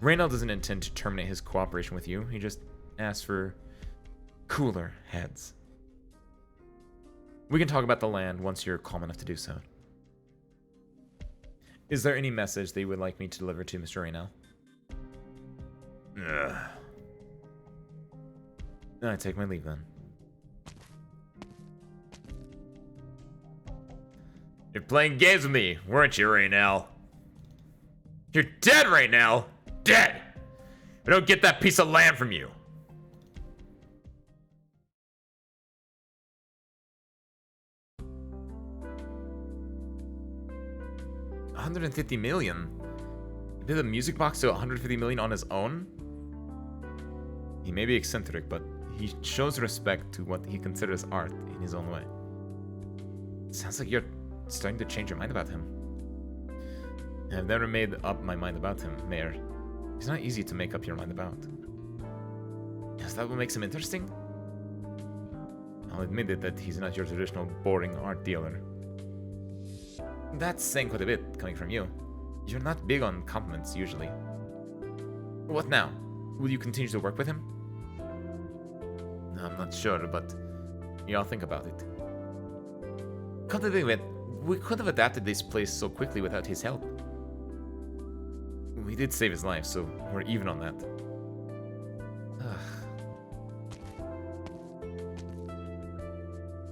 Raynell doesn't intend to terminate his cooperation with you. He just asks for cooler heads. We can talk about the land once you're calm enough to do so. Is there any message that you would like me to deliver to Mr. Raynell? I take my leave then. You're playing games with me, weren't you, Raynell? You're dead, Raynell! Dead! If I don't get that piece of land from you. $150 million? He did the music box to $150 million on his own? He may be eccentric, but he shows respect to what he considers art in his own way. Sounds like you're starting to change your mind about him. I've never made up my mind about him, Mayor. He's not easy to make up your mind about. Is that what makes him interesting? I'll admit it that he's not your traditional boring art dealer. That's saying quite a bit, coming from you. You're not big on compliments, usually. What now? Will you continue to work with him? I'm not sure, but I'll think about it. Come to think of it, we could have adapted this place so quickly without his help. We did save his life, so we're even on that.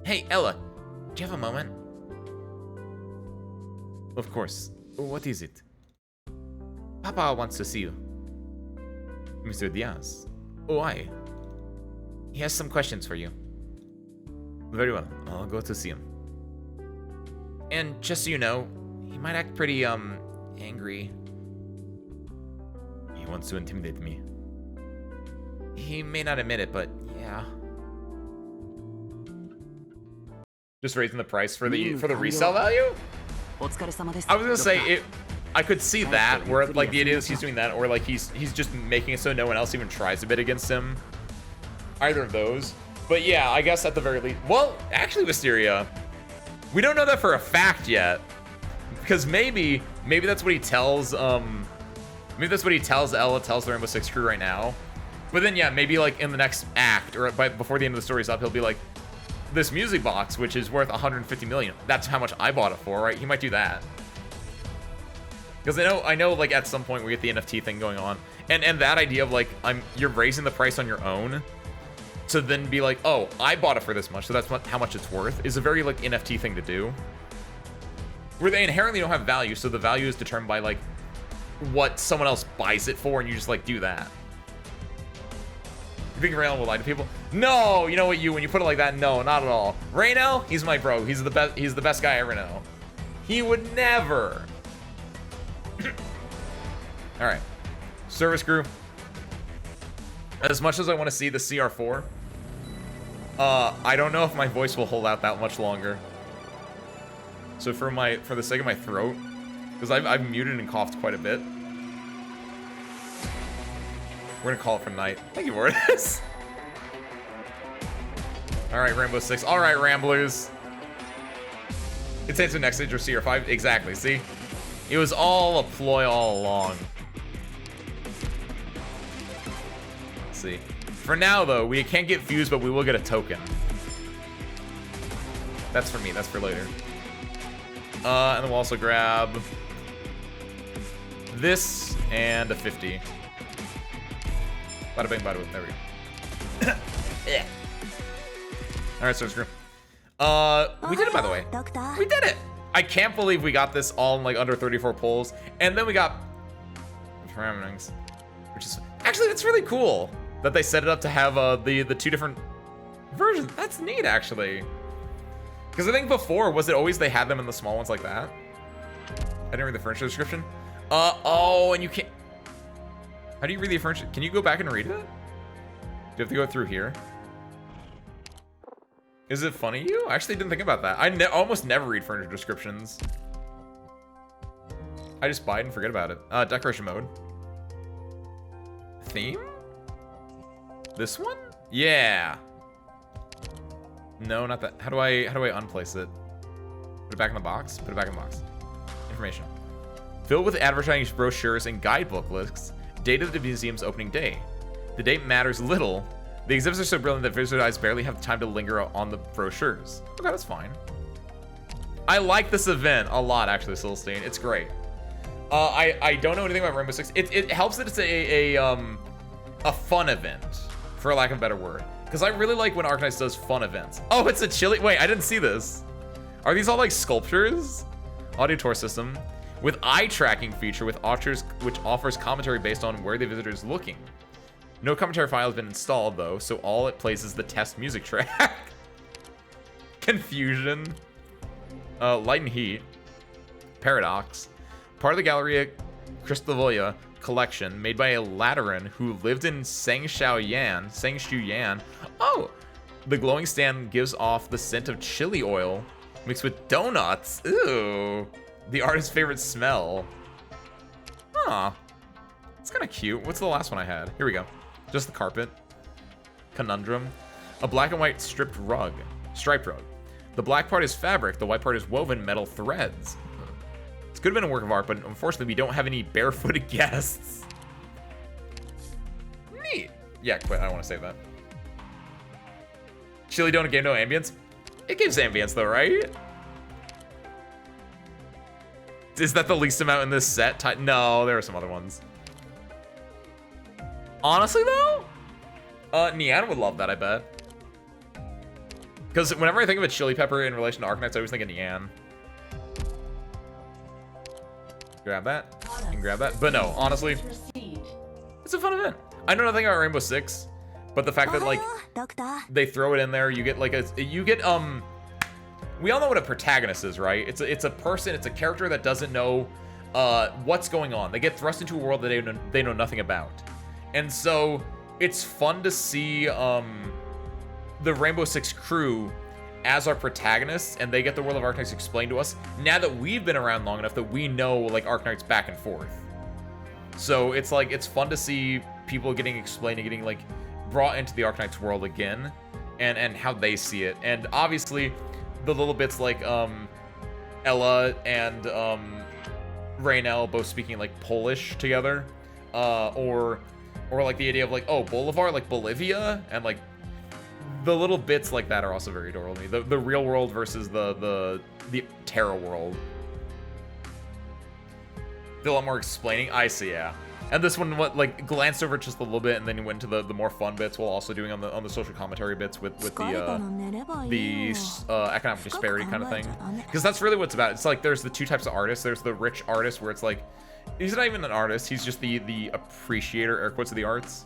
Hey, Ella, do you have a moment? Of course. What is it? Papa wants to see you. Mr. Diaz. Oh, aye. He has some questions for you. Very well. I'll go to see him. And just so you know, he might act pretty, angry. He wants to intimidate me. He may not admit it, but yeah. Just raising the price for the resale value? I was gonna say I could see that, where like the idea is he's doing that, or like he's just making it so no one else even tries to bid against him. Either of those. But yeah, I guess at the very least. Well, actually, Wisteria, we don't know that for a fact yet, because maybe that's what he tells maybe that's what he tells Ella, tells the Rainbow Six crew right now. But then yeah, maybe like in the next act or before the end of the story's up, he'll be like, this music box, which is worth 150 million. That's how much I bought it for, right? He might do that. Because I know, like at some point we get the NFT thing going on, and that idea of like you're raising the price on your own, to then be like, oh, I bought it for this much, so that's how much it's worth, is a very like NFT thing to do. Where they inherently don't have value, so the value is determined by like what someone else buys it for, and you just like do that. You think Raynell will lie to people? No, you know what, when you put it like that, no, not at all. Raynell, he's my bro. He's the best. He's the best guy I ever know. He would never. All right, service crew. As much as I want to see the CR4, I don't know if my voice will hold out that much longer. So for the sake of my throat, because I've muted and coughed quite a bit, we're gonna call it for night. Thank you, Mortis. All right, Rainbow Six. All right, Ramblers. It's into next stage or CR5. Exactly. See, it was all a ploy all along. Let's see. For now, though, we can't get fused, but we will get a token. That's for me. That's for later. And then we'll also grab this and a 50. Bada bing, bada boom. There we go. Yeah. All right, so screw. We did it, by the way. We did it. I can't believe we got this all in like under 34 pulls, and then we got parameters, which is actually that's really cool that they set it up to have the two different versions. That's neat, actually. Because I think before, was it always they had them in the small ones like that? I didn't read the furniture description. Oh, and you can't. How do you read the furniture? Can you go back and read it? Do you have to go through here? Is it funny you? I actually didn't think about that. I almost never read furniture descriptions. I just buy it and forget about it. Decoration mode. Theme? This one? Yeah. No, not that. How do I unplace it? Put it back in the box? Put it back in the box. Information. Filled with advertising brochures and guidebook lists, date of the museum's opening day. The date matters little. The exhibits are so brilliant that visitor eyes barely have time to linger on the brochures. Okay, that's fine. I like this event a lot, actually, Celestine. It's great. I don't know anything about Rainbow Six. It helps that it's a fun event, for lack of a better word. Because I really like when Arknights does fun events. Oh, it's a chili. Wait, I didn't see this. Are these all like sculptures? Audio tour system with eye tracking feature with authors, which offers commentary based on where the visitor is looking. No commentary file has been installed though, so all it plays is the test music track. Confusion. Light and Heat. Paradox. Part of the Galleria Kristavoya collection made by a Lateran who lived in Sangshu Yan. Oh! The glowing stand gives off the scent of chili oil mixed with donuts. Ooh. The artist's favorite smell. Huh. It's kind of cute. What's the last one I had? Here we go. Just the carpet. Conundrum. A black and white striped rug. Striped rug. The black part is fabric. The white part is woven metal threads. This could have been a work of art, but unfortunately we don't have any barefooted guests. Neat. Yeah, quit. I don't want to save that. Chili donut gave no ambience. It gives ambience though, right? Is that the least amount in this set? No, there are some other ones. Honestly, though, Nian would love that, I bet. Because whenever I think of a chili pepper in relation to Arknights, I always think of Nian. Grab that. You can grab that. But no, honestly, it's a fun event. I know nothing about Rainbow Six, but the fact that, like, they throw it in there, you get, like, we all know what a protagonist is, right? It's a person, it's a character that doesn't know what's going on. They get thrust into a world that they know nothing about. And so it's fun to see the Rainbow Six crew as our protagonists, and they get the world of Arknights explained to us now that we've been around long enough that we know, like, Arknights back and forth. So it's like, it's fun to see people getting explained and getting, like, brought into the Arknights world again, and how they see it. And obviously the little bits like Ella and Raynell both speaking, like, Polish together, or like the idea of, like, oh, Bolivar, like Bolivia, and, like, the little bits like that are also very adorable to me. The real world versus the Terra world. Feel a lot more explaining. I see, yeah. And this one, like, glanced over just a little bit, and then went to the more fun bits, while also doing on the social commentary bits with the economic disparity kind of thing. Because that's really what it's about. It's like there's the two types of artists. There's the rich artist, where it's like, he's not even an artist. He's just the appreciator, air quotes, of the arts.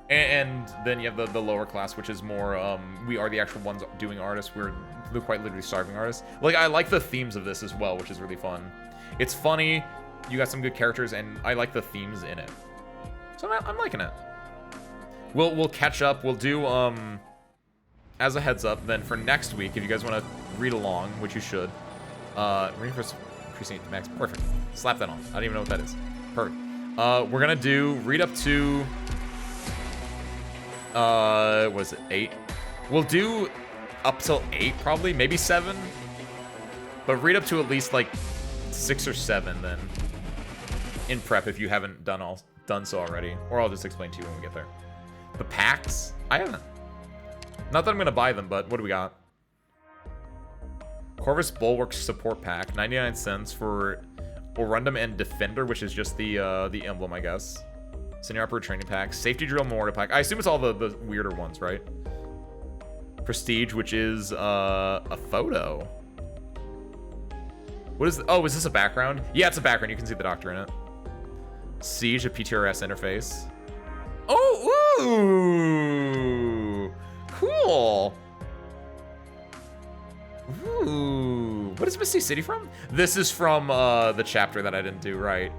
And then you have the lower class, which is more, we are the actual ones doing artists. We're quite literally starving artists. Like, I like the themes of this as well, which is really fun. It's funny. You got some good characters, and I like the themes in it. So I'm liking it. We'll catch up. We'll do, as a heads up, then for next week, if you guys want to read along, which you should, Reinforce Precinct Max. Perfect. Slap that on. I don't even know what that is. Perfect. We're gonna do read up to, was it 8? We'll do up till 8, probably, maybe 7. But read up to at least, like, 6 or 7 then, in prep, if you haven't done so already. Or I'll just explain to you when we get there. The packs? I haven't. Not that I'm gonna buy them, but what do we got? Corvus Bulwark support pack, 99 cents for Orundum and Defender, which is just the emblem, I guess. Senior Operator Training Pack, Safety Drill Mortar Pack. I assume it's all the weirder ones, right? Prestige, which is a photo. What is? Oh, is this a background? Yeah, it's a background. You can see the Doctor in it. Siege, a PTRS interface. Oh, ooh, cool. Ooh, what is Misty City from? This is from the chapter that I didn't do, right?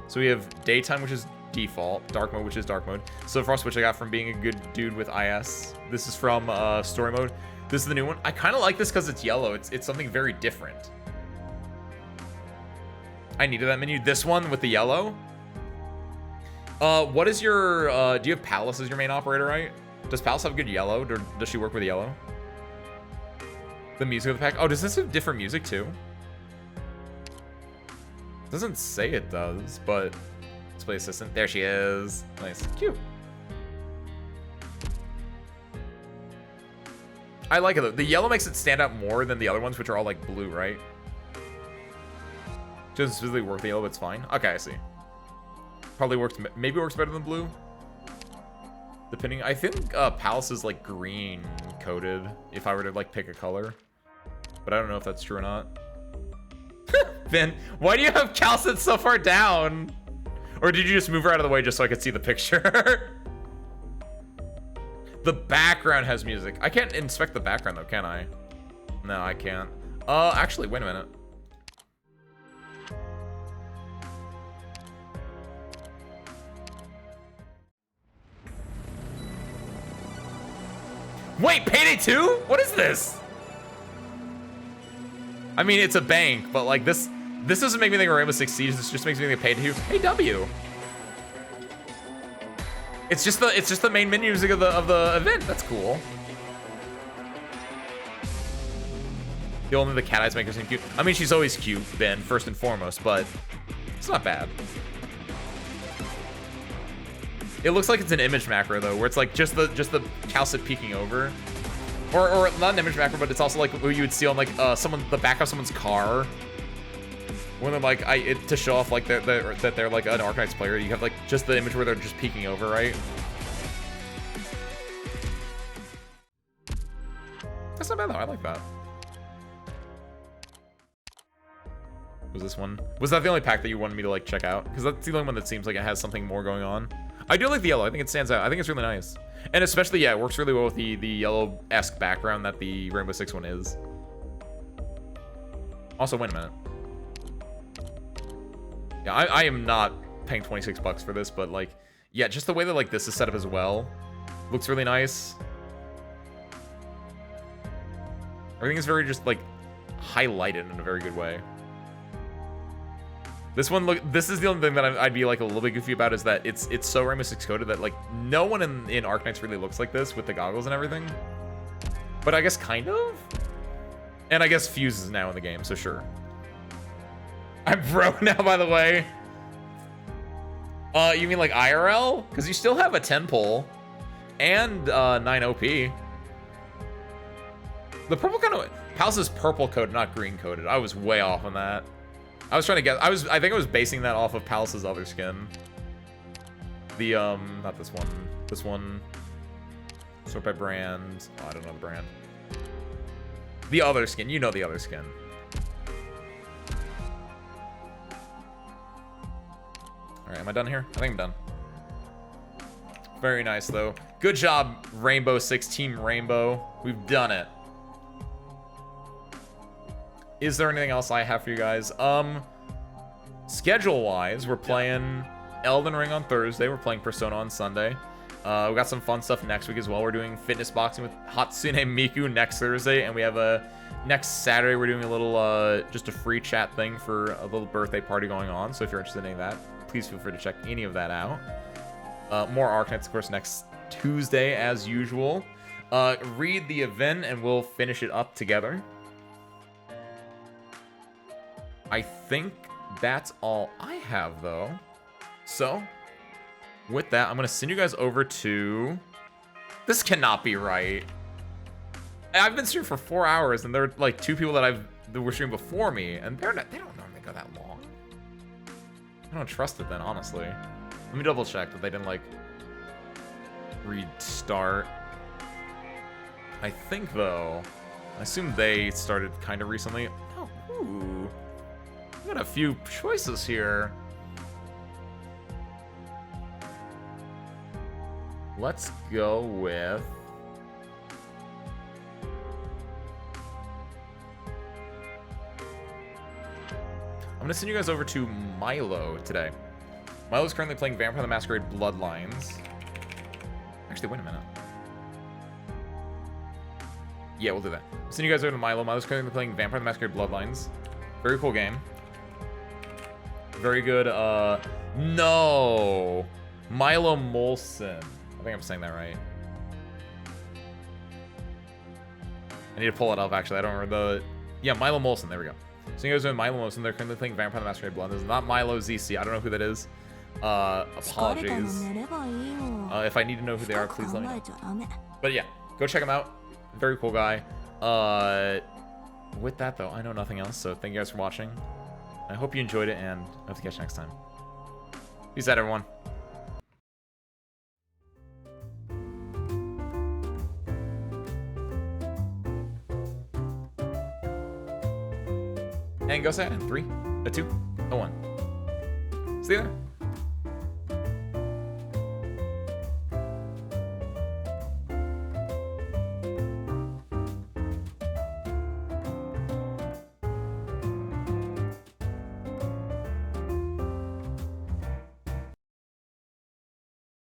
So we have daytime, which is default, dark mode, which is dark mode. So Frost, which I got from being a good dude with IS. This is from story mode. This is the new one. I kind of like this because it's yellow. It's something very different. I needed that menu. This one with the yellow. What is your, do you have Palace as your main operator, right? Does Palace have good yellow, or does she work with yellow? The music of the pack. Oh, does this have different music too? Doesn't say it does, but display assistant. There she is. Nice. Cute. I like it though. The yellow makes it stand out more than the other ones, which are all like blue, right? Doesn't specifically work the yellow, but it's fine. Okay, I see. Probably works, maybe works better than blue. Depending, I think Palace is like green coded if I were to like pick a color. But I don't know if that's true or not. Ben, why do you have Cal set so far down? Or did you just move her out of the way just so I could see the picture? The background has music. I can't inspect the background though, can I? No, I can't. Actually, wait a minute. Wait, Payday 2? What is this? I mean, it's a bank, but like this doesn't make me think of Rainbow Six Siege. This just makes me think of Payday 2. Hey, W. It's just the main menu music of the event. That's cool. The only the cat eyes make her seem cute. I mean, she's always cute, Ben, first and foremost, but it's not bad. It looks like it's an image macro though, where it's like just the Calcit peeking over, or not an image macro, but it's also like what you would see on like the back of someone's car, When they're like, to show off like that they're like an Arknights player, you have like just the image where they're just peeking over, right? That's not bad though. I like that. Was this one? Was that the only pack that you wanted me to like check out? Because that's the only one that seems like it has something more going on. I do like the yellow. I think it stands out. I think it's really nice. And especially, yeah, it works really well with the yellow-esque background that the Rainbow Six one is. Also, wait a minute. Yeah, I am not paying 26 bucks for this, but like, yeah, just the way that like this is set up as well looks really nice. Everything is very just like highlighted in a very good way. This one, this is the only thing that I'd be like a little bit goofy about, is that it's so Rainbow Six coded that like no one in Arknights really looks like this with the goggles and everything. But I guess kind of. And I guess Fuse is now in the game, so sure. I'm broke now, by the way. You mean like IRL? Because you still have a 10 pull and 9 OP. The purple kind of Palace is purple coded, not green coded. I was way off on that. I was trying to guess. I think I was basing that off of Palace's other skin. The not this one. This one. Sort by brand. Oh, I don't know the brand. The other skin. You know the other skin. All right, am I done here? I think I'm done. Very nice though. Good job, Rainbow Six, Team Rainbow. We've done it. Is there anything else I have for you guys? Schedule-wise, we're playing Elden Ring on Thursday. We're playing Persona on Sunday. We got some fun stuff next week as well. We're doing fitness boxing with Hatsune Miku next Thursday, and we have next Saturday we're doing a little just a free chat thing for a little birthday party going on. So if you're interested in any of that, please feel free to check any of that out. More Arknights, of course, next Tuesday as usual. Read the event and we'll finish it up together. I think that's all I have, though. So, with that, I'm going to send you guys over to... This cannot be right. I've been streaming for 4 hours, and there are, like, 2 people that were streaming before me, and they don't normally go that long. I don't trust it then, honestly. Let me double check that they didn't, like, restart. I think, though, I assume they started kind of recently. Oh, ooh. We got a few choices here. Let's go with... I'm going to send you guys over to Milo today. Milo's currently playing Vampire the Masquerade Bloodlines. Actually, wait a minute. Yeah, we'll do that. I'll send you guys over to Milo. Milo's currently playing Vampire the Masquerade Bloodlines. Very cool game. Very good, no! Milo Molson. I think I'm saying that right. I need to pull it up, actually. I don't remember the... Yeah, Milo Molson. There we go. So you guys are Milo Molson. They're currently playing Vampire the Masquerade Blood. This is not Milo ZC. I don't know who that is. Apologies. If I need to know who they are, please let me know. But yeah, go check them out. Very cool guy. With that, though, I know nothing else. So thank you guys for watching. I hope you enjoyed it, and I hope to catch you next time. Peace out, everyone. And go say it in 3, a 2, a 1. See you there.